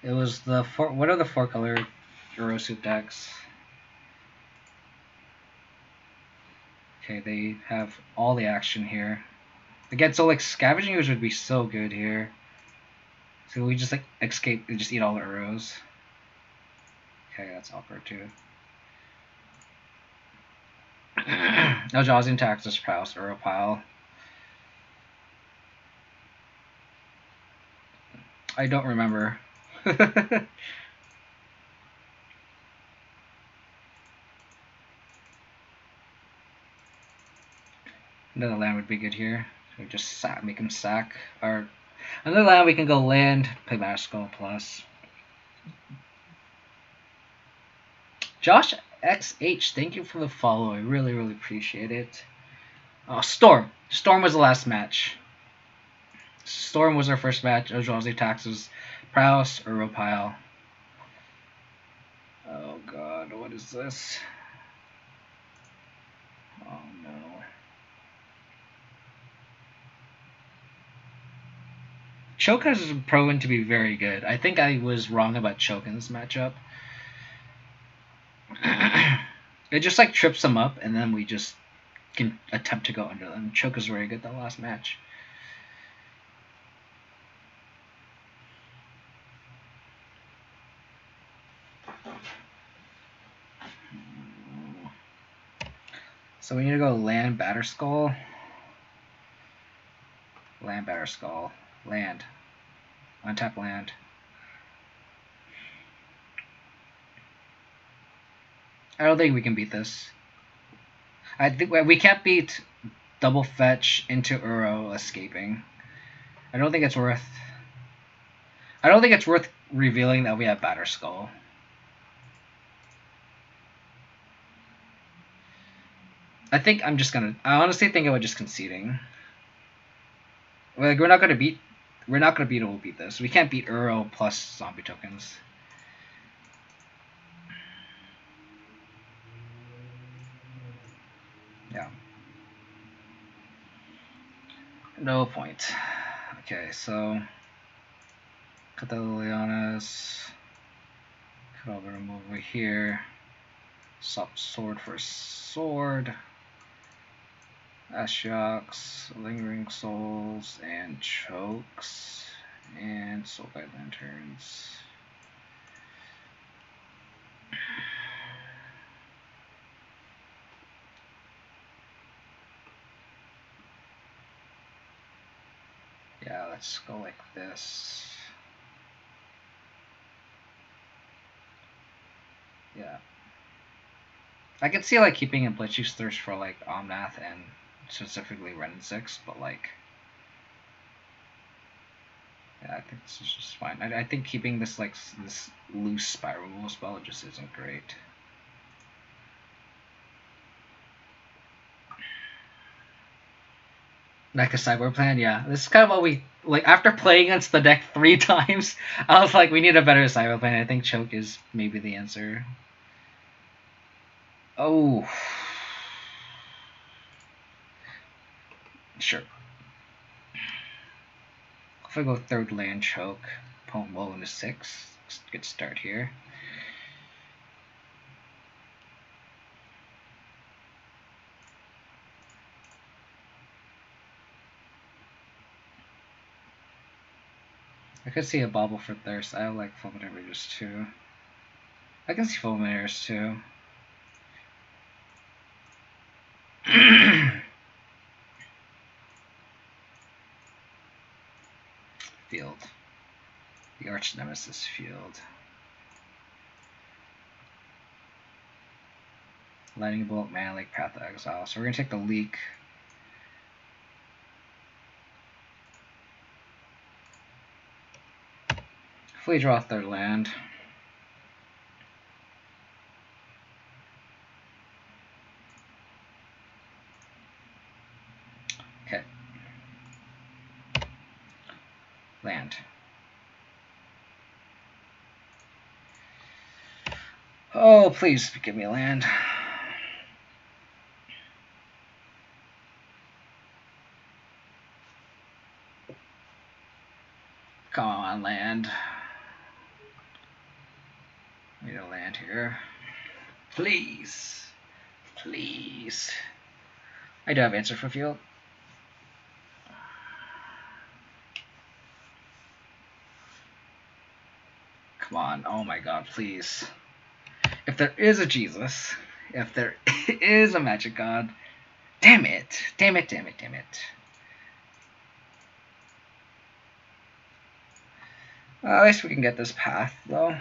It was the what are the 4-color Eurosuit decks? Okay, they have all the action here. Again, so like Scavenging Ooze would be so good here. So we just like escape and just eat all the Uros. Okay, that's awkward too. Eldrazi and Taxes, Prowess, Uro pile. I don't remember. Another land would be good here. So we just make him sack. Or another land we can go land, play Magical Plus. Josh XH, thank you for the follow. I really, really appreciate it. Oh, Storm. Storm was the last match. Storm was our first match. Eldrazi Taxes, Prowess, Uro pile. Oh god, what is this? Oh no. Choke has proven to be very good. I think I was wrong about Choke in this matchup. It just like trips them up, and then we just can attempt to go under them. Choke is very good that last match. So we need to go land Batterskull. Land Batterskull. Land. Untap land. I don't think we can beat this. I think we can't beat double fetch into Uro escaping. I don't think it's worth revealing that we have Batterskull. I honestly think about just conceding. Like we're not gonna beat it, we'll beat this. We can't beat Uro plus zombie tokens. Yeah. No point. Okay, so cut the Lilianas. Cut over them over here. Swap sword for sword. Ashioks, Lingering Souls, and Chokes, and Soulguide Lanterns. Yeah, let's go like this. Yeah. I could see like keeping in Bloodchief's Thirst for like Omnath and specifically Ren 6, but like Yeah, I think this is just fine. I think keeping this like this loose spiral removal spell just isn't great. Like a sideboard plan, yeah. This is kind of what we like after playing against the deck 3 times. I was like, we need a better sideboard plan. I think choke is maybe the answer. Oh, sure. If I go third land choke, opponent roll into 6. Good start here. I could see a Bauble for Thirst. I like Fulminate Ridges too. I can see Fulminators too. Field. The Arch Nemesis Field. Lightning Bolt, Mana Lake, Path of Exile. So we're going to take the leak. Hopefully draw a third land. Okay. Land. Oh, please give me a land. Come on, land. We need a land here. Please. Please. I do have answer for field. Come on. Oh my god, please. If there is a Jesus, if there is a magic god, damn it. Damn it, damn it, damn it. At least we can get this path, though.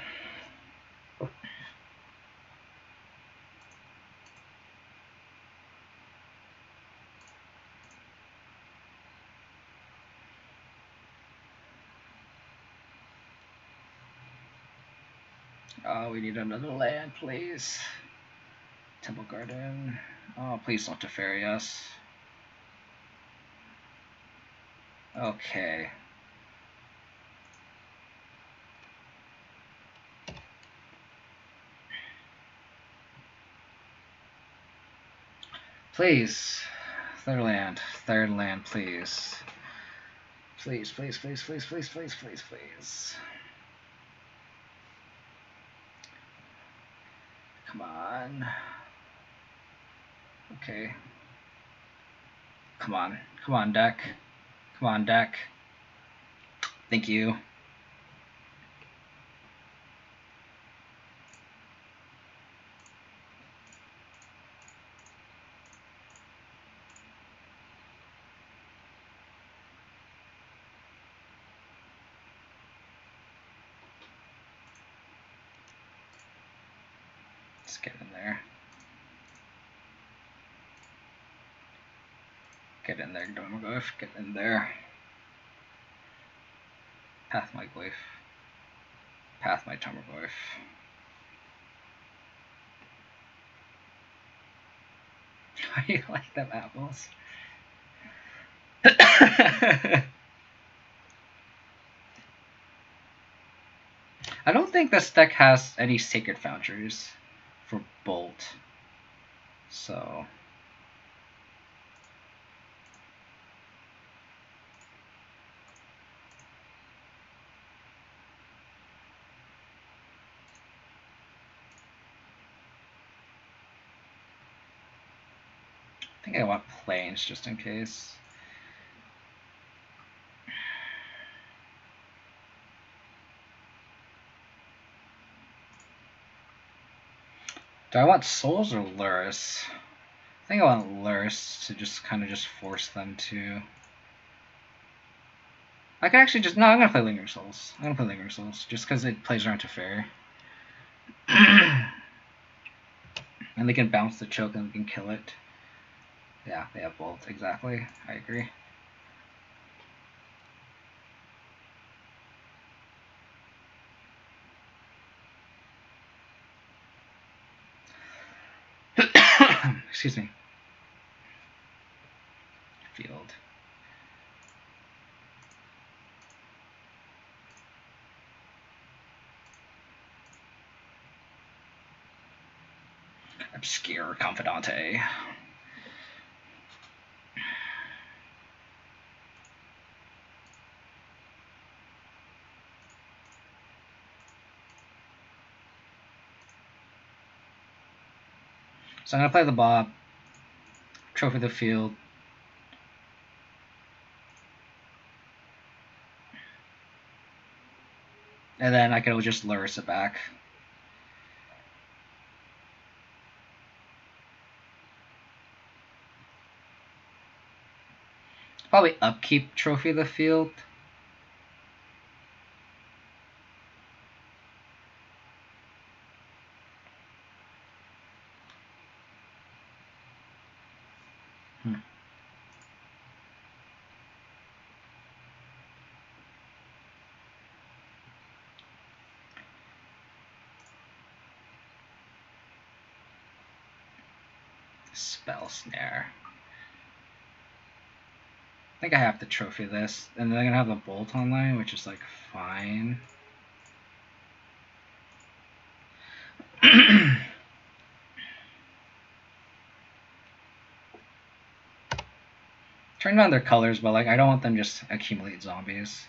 Oh, we need another land, please. Temple Garden. Oh, please don't Teferi us. Okay. Please. Third land, please. Please, please, please, please, please, please, please, please. Come on. Okay. Come on. Come on, deck. Come on, deck. Thank you. Let's get in there. Get in there, Domaglyph. Get in there. Path my Glyph. Path my Tomaglyph. How do you like them apples? I don't think this deck has any Sacred Foundries for Bolt. So... I think I want planes just in case. Do I want Souls or Luris? I think I want Luris to just kind of just force them to... I can actually just... No, I'm going to play Lingering Souls. I'm going to play Lingering Souls just because it plays around Teferi. And they can bounce the choke and we can kill it. Yeah, they have both, exactly. I agree. excuse me. Field. Obscure Confidante. So I'm going to play the Bob, Trophy the Field. And then I can just Luris it back. Probably upkeep Trophy the Field. Spell Snare. I think I have to trophy this, and then I'm gonna have a bolt online, which is like fine. Turn down their colors, but like I don't want them just accumulate zombies.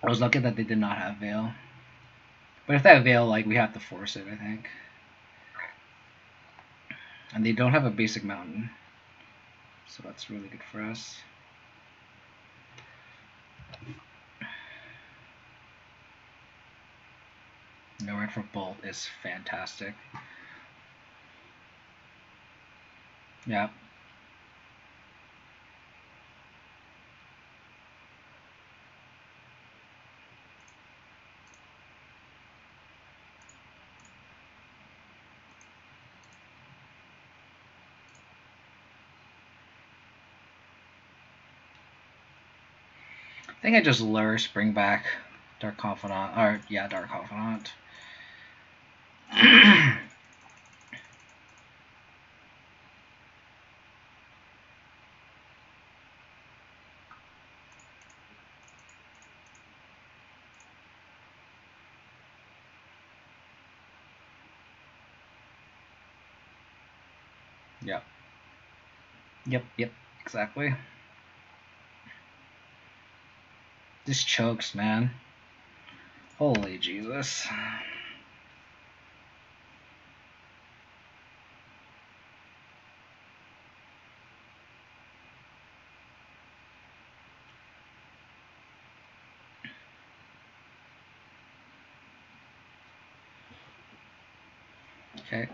I was lucky that they did not have Veil. But if they have Veil, like we have to force it, I think. And they don't have a basic mountain. So that's really good for us. No red for Bolt is fantastic. Yeah. I think I just Luris, bring back Dark Confidant, or yeah, Dark Confidant. Yep. Yep, exactly. This chokes, man. Holy Jesus. Okay.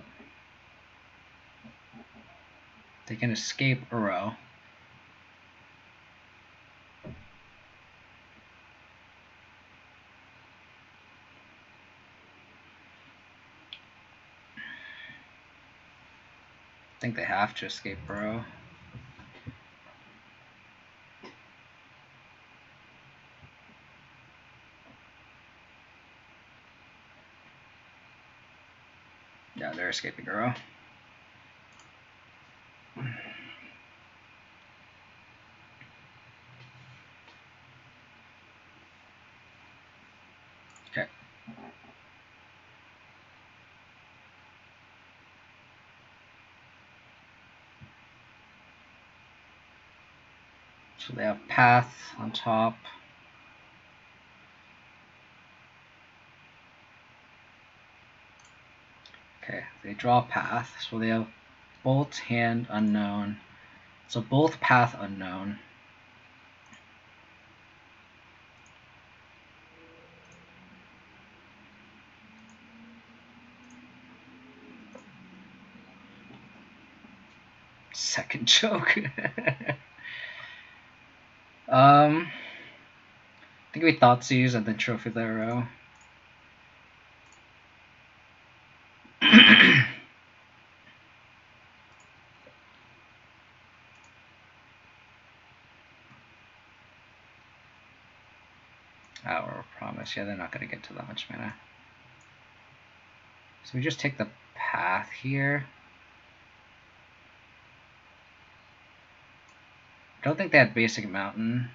They can escape Uro. I think they have to escape Uro. Yeah, they're escaping Uro. Okay. So they have Path on top. Okay, they draw Path, so they have Bolt, Hand, Unknown. So both Path, Unknown. Second choke. I think we Thoughtseize and then Trophy the Uro. Tower of Promise. Yeah, they're not going to get to that much mana. So we just take the path here. I don't think they had basic mountain.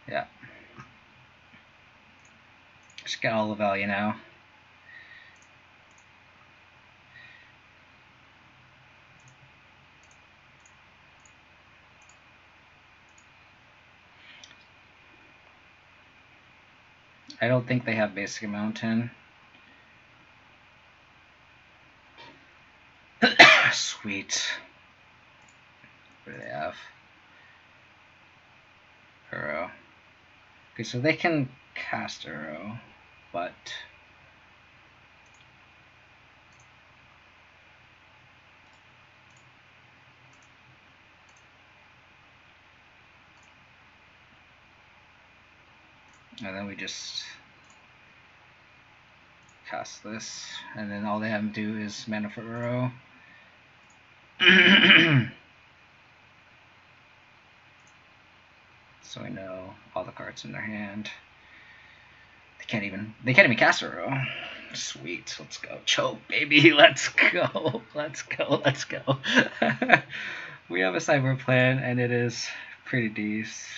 Yeah. Just get all the value now. I don't think they have basic mountain. Sweet. What do they have? Uro. Okay, so they can cast Uro, but and then we just cast this, and then all they have to do is mana for Uro. So we know all the cards in their hand. They can't even cast Uro. Sweet, let's go. Choke, baby, let's go. Let's go, let's go. We have a cyber plan, and it is pretty decent.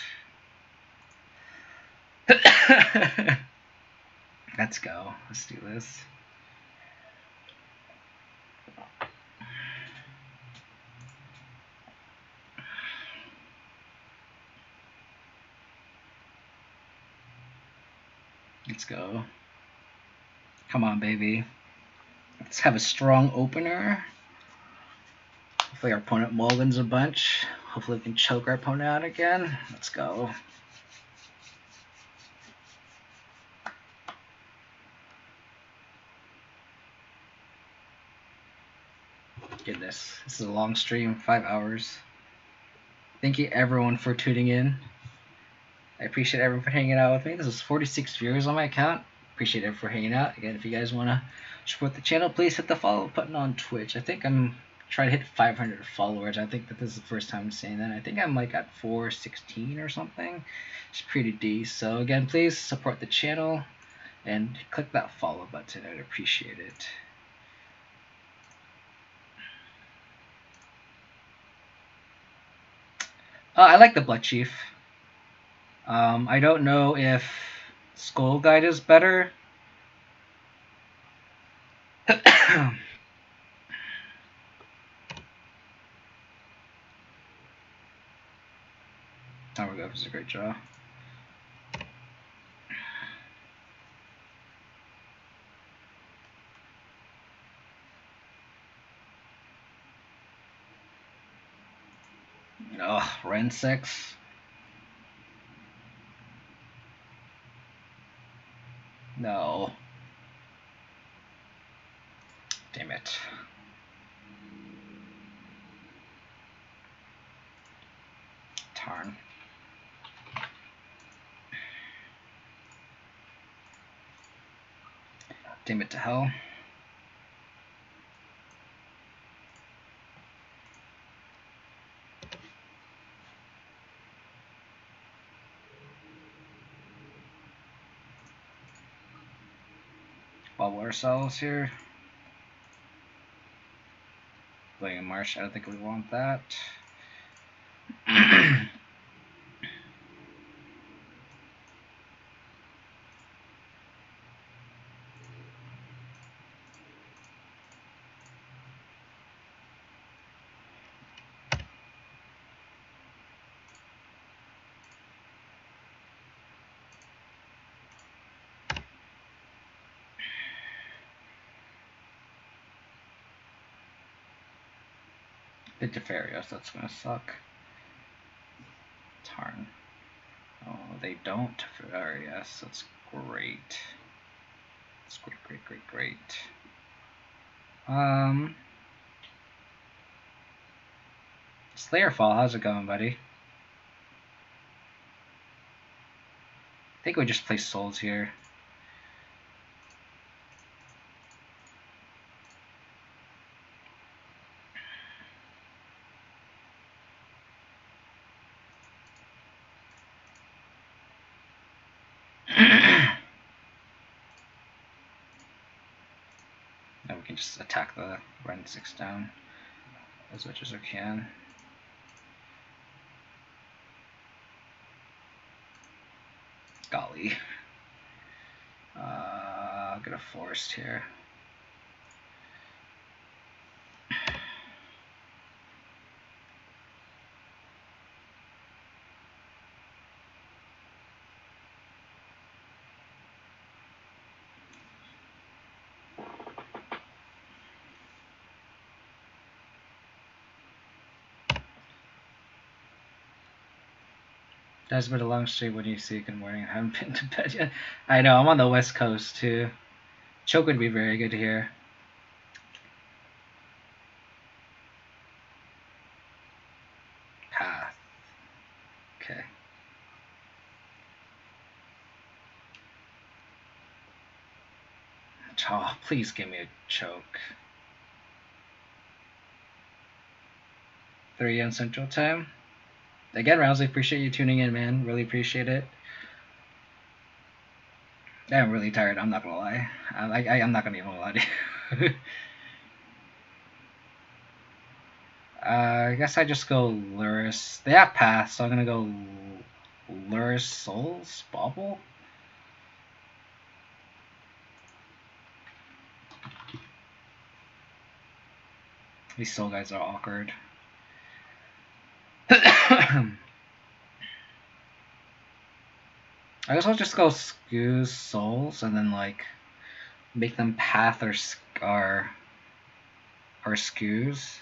Let's go. Let's do this. Let's go. Come on, baby. Let's have a strong opener. Hopefully our opponent mulligans a bunch. Hopefully we can choke our opponent out again. Let's go. Goodness, this is a long stream, 5 hours. Thank you everyone for tuning in. I appreciate everyone for hanging out with me. This is 46 viewers on my account. Appreciate everyone for hanging out. Again, if you guys want to support the channel, please hit the follow button on Twitch. I think I'm trying to hit 500 followers. I think that this is the first time I'm saying that. I think I'm like at 416 or something. It's pretty decent. So again, please support the channel and click that follow button. I'd appreciate it. I like the Blood Chief. I don't know if Skull Guide is better. Tower Ghost is a great draw. Oh, Ren 6. No. Damn it. Tarn. Damn it to hell. Bubble ourselves here. Playing a Marsh, I don't think we want that. The Defarios, that's gonna suck. Tarn. Oh, they don't Defarios, that's great. That's great. Slayerfall, how's it going, buddy? I think we just play Souls here. then we can just attack the run 6 down as much as we can. Golly. I'll get a forest here. That's been a long stream. When you see good morning, I haven't been to bed yet. I know, I'm on the west coast too. Choke would be very good here. Path. Okay. Oh, please give me a choke. 3 a.m. Central Time. Again, Rousey, appreciate you tuning in, man. Really appreciate it. I'm really tired, I'm not gonna lie. I'm not gonna even lie to you. I guess I just go Luris. They have Path, so I'm gonna go Luris Souls? Bauble? These soul guys are awkward. I guess I'll just go Scoos Souls and then like make them Path or Scoos.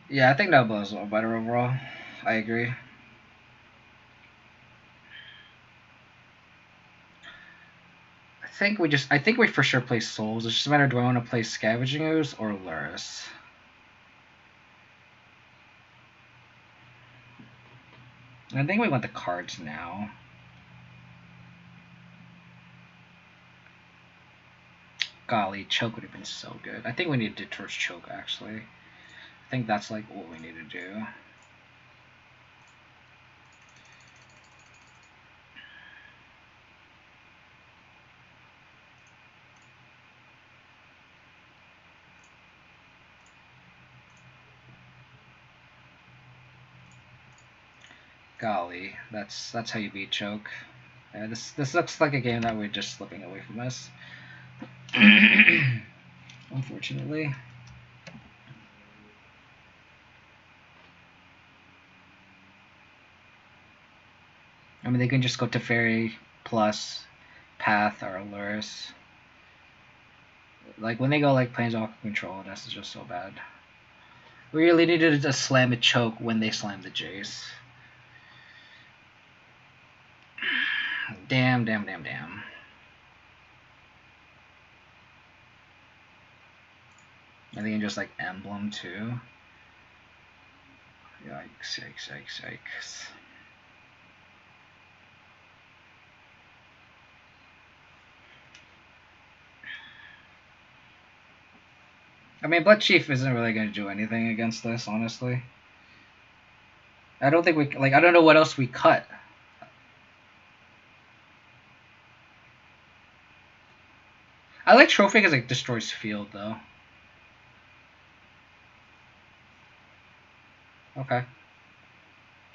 Yeah, I think that blows a little better overall. I agree. I think we for sure play Souls. It's just a matter, do I want to play Scavenging Ooze or Luris? I think we want the cards now. Golly, Choke would have been so good. I think we need to towards Choke, actually. I think that's like what we need to do. Golly, that's how you beat Choke. Yeah, this looks like a game that we're just slipping away from us. Unfortunately. I mean, they can just go to Fairy plus Path or Luris. Like when they go like Planeswalker Control, that's just so bad. We really needed to slam a Choke when they slammed the Jace. Damn. And they can just like Emblem too. Yikes. I mean, Blood Chief isn't really going to do anything against this, honestly. I don't think we... Like, I don't know what else we cut. I like Trophy because it destroys field, though. Okay.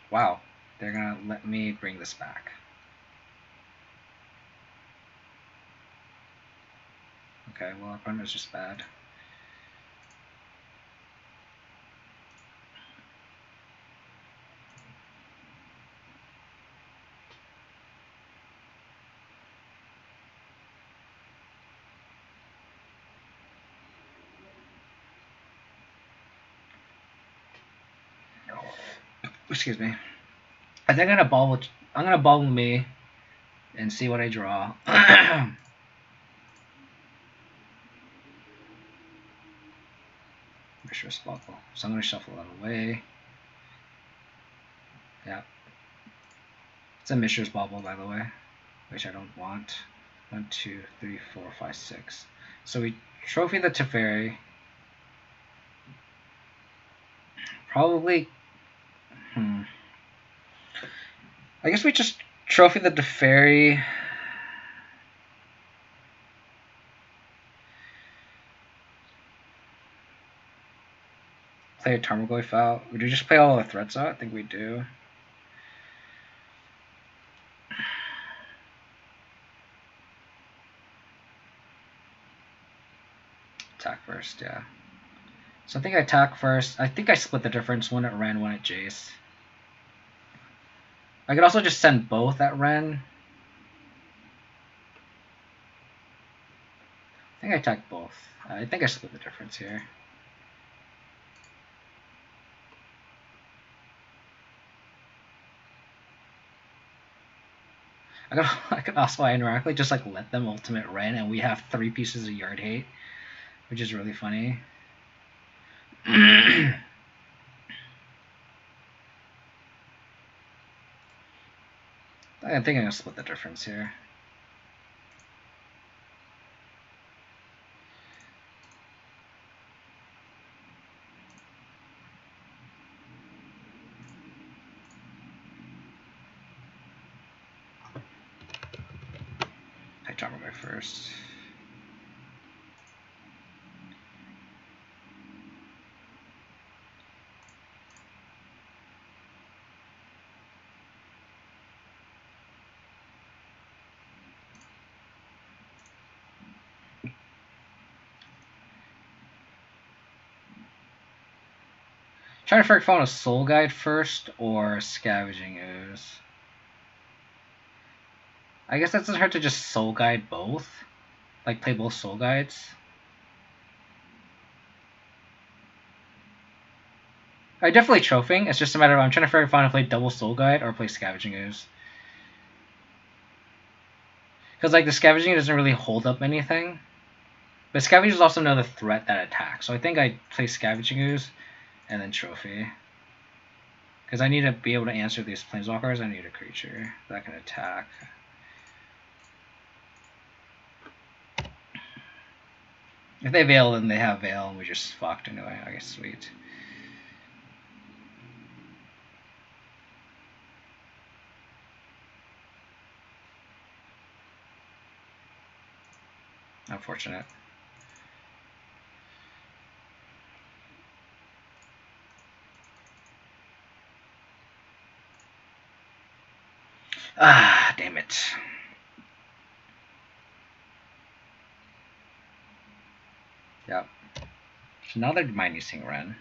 Wow. They're going to let me bring this back. Okay, well, our opponent is just bad. Excuse me. I think I'm gonna bobble me and see what I draw. Mishra's Bauble. So I'm gonna shuffle that away. Yeah. It's a Mishra's Bauble, by the way, which I don't want. 1, 2, 3, 4, 5, 6. So we trophy the Teferi. Probably I guess we just trophy the Teferi. Play a Tarmogoyf out. Would you just play all the threats out? I think we do. Attack first, yeah. So I think I attack first. I think I split the difference, one at Ren, one at Jace. I could also just send both at Ren. I think I attack both. I think I split the difference here. I could also ironically just like let them ultimate Ren, and we have 3 pieces of yard hate, which is really funny. I think I'm gonna split the difference here. I Tarmogoyf first. Trying to figure out a Soul Guide first or Scavenging Ooze. I guess that's hard to just Soul Guide both. Like play both Soul Guides. I definitely Trophying. It's just a matter of I'm trying to figure out if I play double Soul Guide or play Scavenging Ooze. Because like the Scavenging doesn't really hold up anything. But Scavenging is also another threat that attacks. So I think I play Scavenging Ooze and then Trophy. Because I need to be able to answer these Planeswalkers, I need a creature that can attack. If they Veil, then they have Veil, and we just fucked anyway. I guess sweet. Unfortunate. Ah, damn it. Yep. So now they're mind using Ren.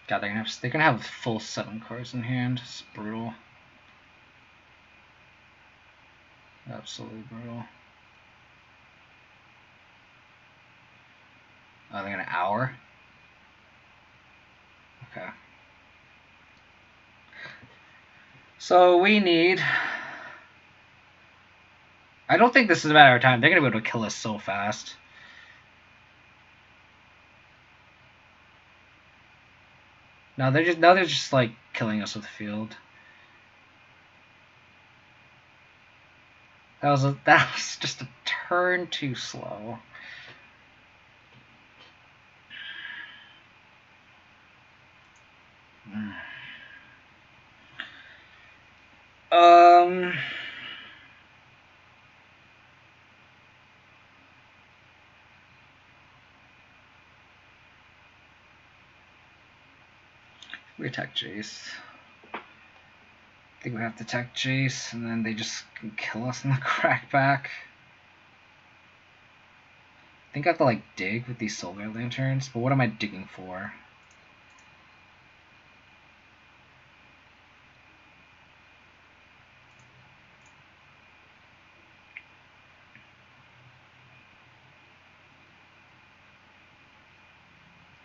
God, they're gonna have full 7 cards in hand. It's brutal. Absolutely brutal. Oh, they're gonna hour? Okay. So we need... I don't think this is a matter of time. They're gonna be able to kill us so fast. Now they're just like killing us with field. That was just a turn too slow. We attack Jace. I think we have to attack Jace, and then they just can kill us in the crackback. I think I have to like dig with these Solar Lanterns, but what am I digging for?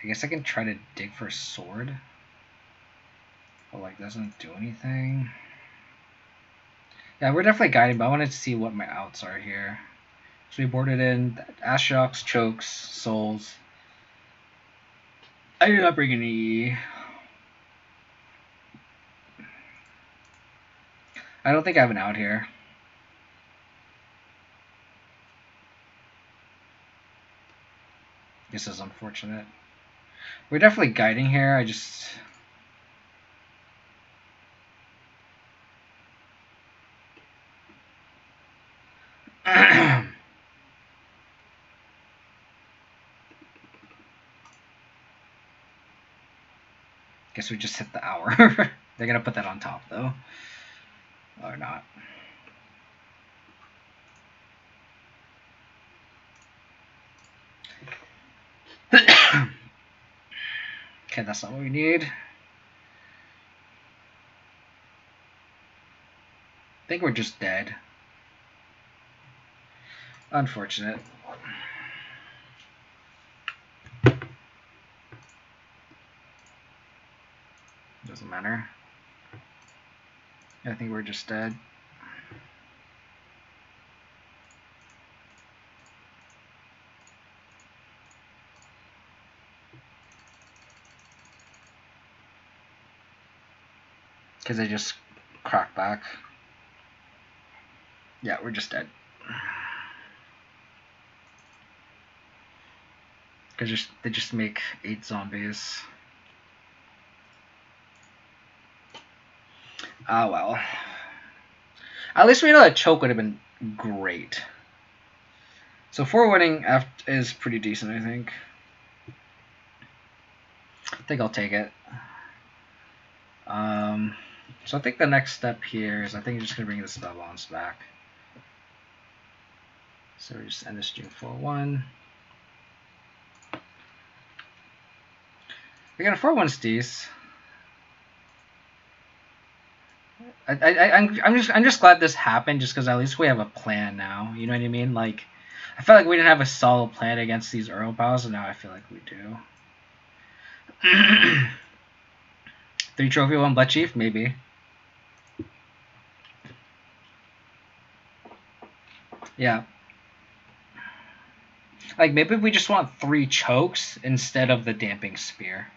I guess I can try to dig for a sword, but like doesn't do anything. Yeah, we're definitely guiding, but I wanted to see what my outs are here. So we boarded in Ashocks, Chokes, Souls. I did not bring any. I don't think I have an out here. This is unfortunate. We're definitely guiding here. I just... Guess we just hit the hour. They're gonna put that on top though. Or not. Okay, that's not what we need. I think we're just dead. Unfortunate. Doesn't matter. I think we're just dead. Because they just crack back. Yeah, we're just dead. Because they just make 8 zombies. Ah, well. At least we know that choke would have been great. So 4 winning is pretty decent, I think. I think I'll take it. So I think the next step here is I think you're just going to bring the spell bounce back. So we just end this stream 4-1. We got a 4-1 Steez. I'm just glad this happened, just because at least we have a plan now. You know what I mean? Like, I felt like we didn't have a solid plan against these Earl pals, and now I feel like we do. 3 trophy, 1 Blood Chief, maybe. Yeah. Like, maybe we just want 3 chokes instead of the Damping Spear.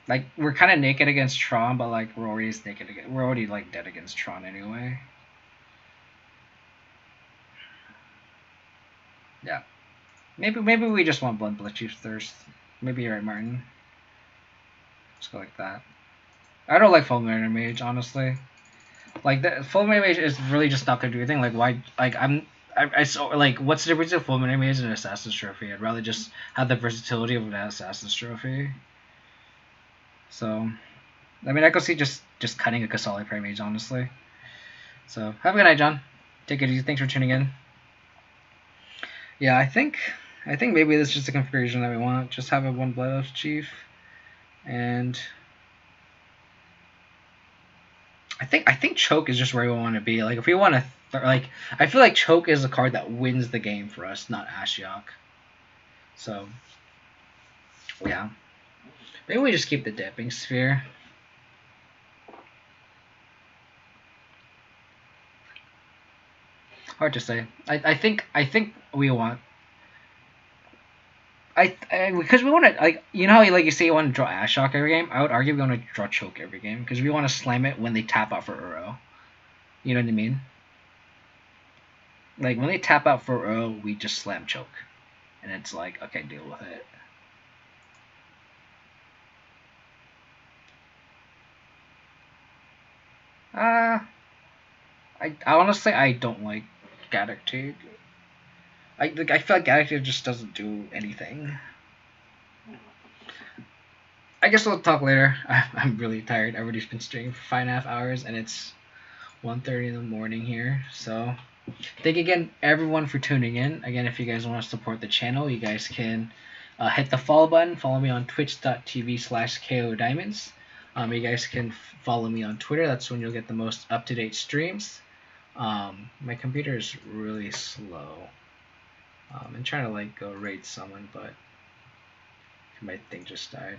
Like, we're kind of naked against Tron, but like we're already naked against, we're already like dead against Tron anyway. Yeah. Maybe we just want Blood Chief's Thirst. Maybe you're right, Martin. Let's go like that. I don't like Fulminator Mage, honestly. Like, the Fulminator Mage is really just not gonna do anything. Like, why? Like, I so like, what's the difference of Fulminator Mage and an Assassin's Trophy? I'd rather just have the versatility of an Assassin's Trophy. So, I mean, I could see just cutting a Kasali Prey Mage, honestly. So, have a good night, John. Take it easy. Thanks for tuning in. Yeah, I think maybe this is just a configuration that we want. Just have a 1 Blood Elf Chief, and I think Choke is just where we want to be. Like, if we want to, like, I feel like Choke is a card that wins the game for us, not Ashiok. So, yeah. Maybe we just keep the Damping Sphere. Hard to say. I think we want. Because we want to, like, you know how, like, you say you want to draw Ashiok every game. I would argue we want to draw Choke every game because we want to slam it when they tap out for Uro. You know what I mean? Like, when they tap out for Uro, we just slam Choke, and it's like, okay, deal with it. I honestly don't like Gaddock Tig. I feel like Gaddock Tig just doesn't do anything. I guess we'll talk later. I'm really tired. I've already been streaming for 5.5 hours, and it's 1:30 in the morning here. So, thank you again, everyone, for tuning in. Again, if you guys want to support the channel, you guys can hit the follow button. Follow me on twitch.tv/KODiamonds. You guys can follow me on Twitter. That's when you'll get the most up-to-date streams. My computer is really slow. I'm trying to like go raid someone, but my thing just died.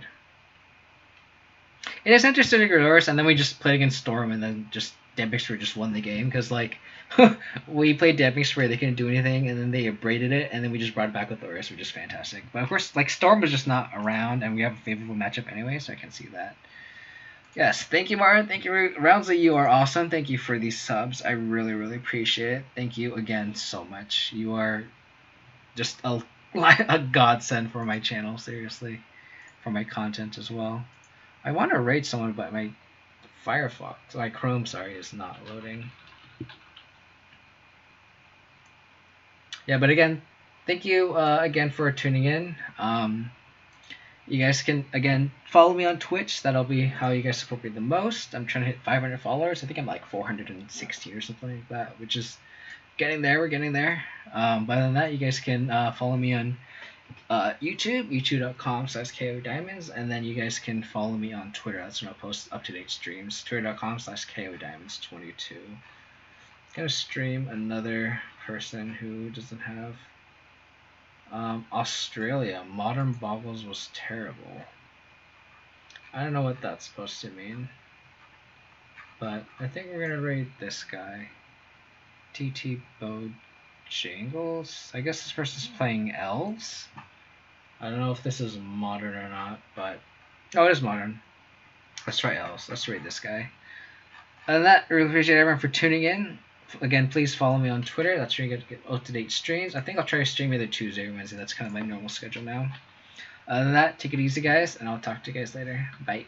It is interesting to reverse, and then we just played against Storm, and then just Damping Spray just won the game because like we played Damping Spray, they couldn't do anything, and then they abraded it, and then we just brought it back with Urus, which is fantastic. But of course, like Storm was just not around, and we have a favorable matchup anyway, so I can see that. Yes, thank you, Martin. Thank you, Roundsley. You are awesome. Thank you for these subs. I really, really appreciate it. Thank you again so much. You are just a godsend for my channel. Seriously, for my content as well. I want to rate someone, but my Firefox, my Chrome, sorry, is not loading. Yeah, but again, thank you again for tuning in. You guys can again follow me on Twitch. That'll be how you guys support me the most. I'm trying to hit 500 followers. I think I'm like 460 or something like that, which is getting there. We're getting there. But other than that, you guys can follow me on YouTube, youtube.com/KODiamonds, and then you guys can follow me on Twitter. That's when I'll post up-to-date streams. Twitter.com/KODiamonds22. Gonna stream another person who doesn't have Australia. Modern Boggles was terrible. I don't know what that's supposed to mean, but I think we're gonna raid this guy. TT Bojangles. I guess this person's playing elves. I don't know if this is modern or not, but oh, it is modern. Let's try elves. Let's raid this guy. Other than that, I really appreciate everyone for tuning in. Again, please follow me on Twitter. That's where you get up-to-date streams. I think I'll try to stream either Tuesday or Wednesday. That's kind of my normal schedule now. Other than that, take it easy, guys, and I'll talk to you guys later. Bye.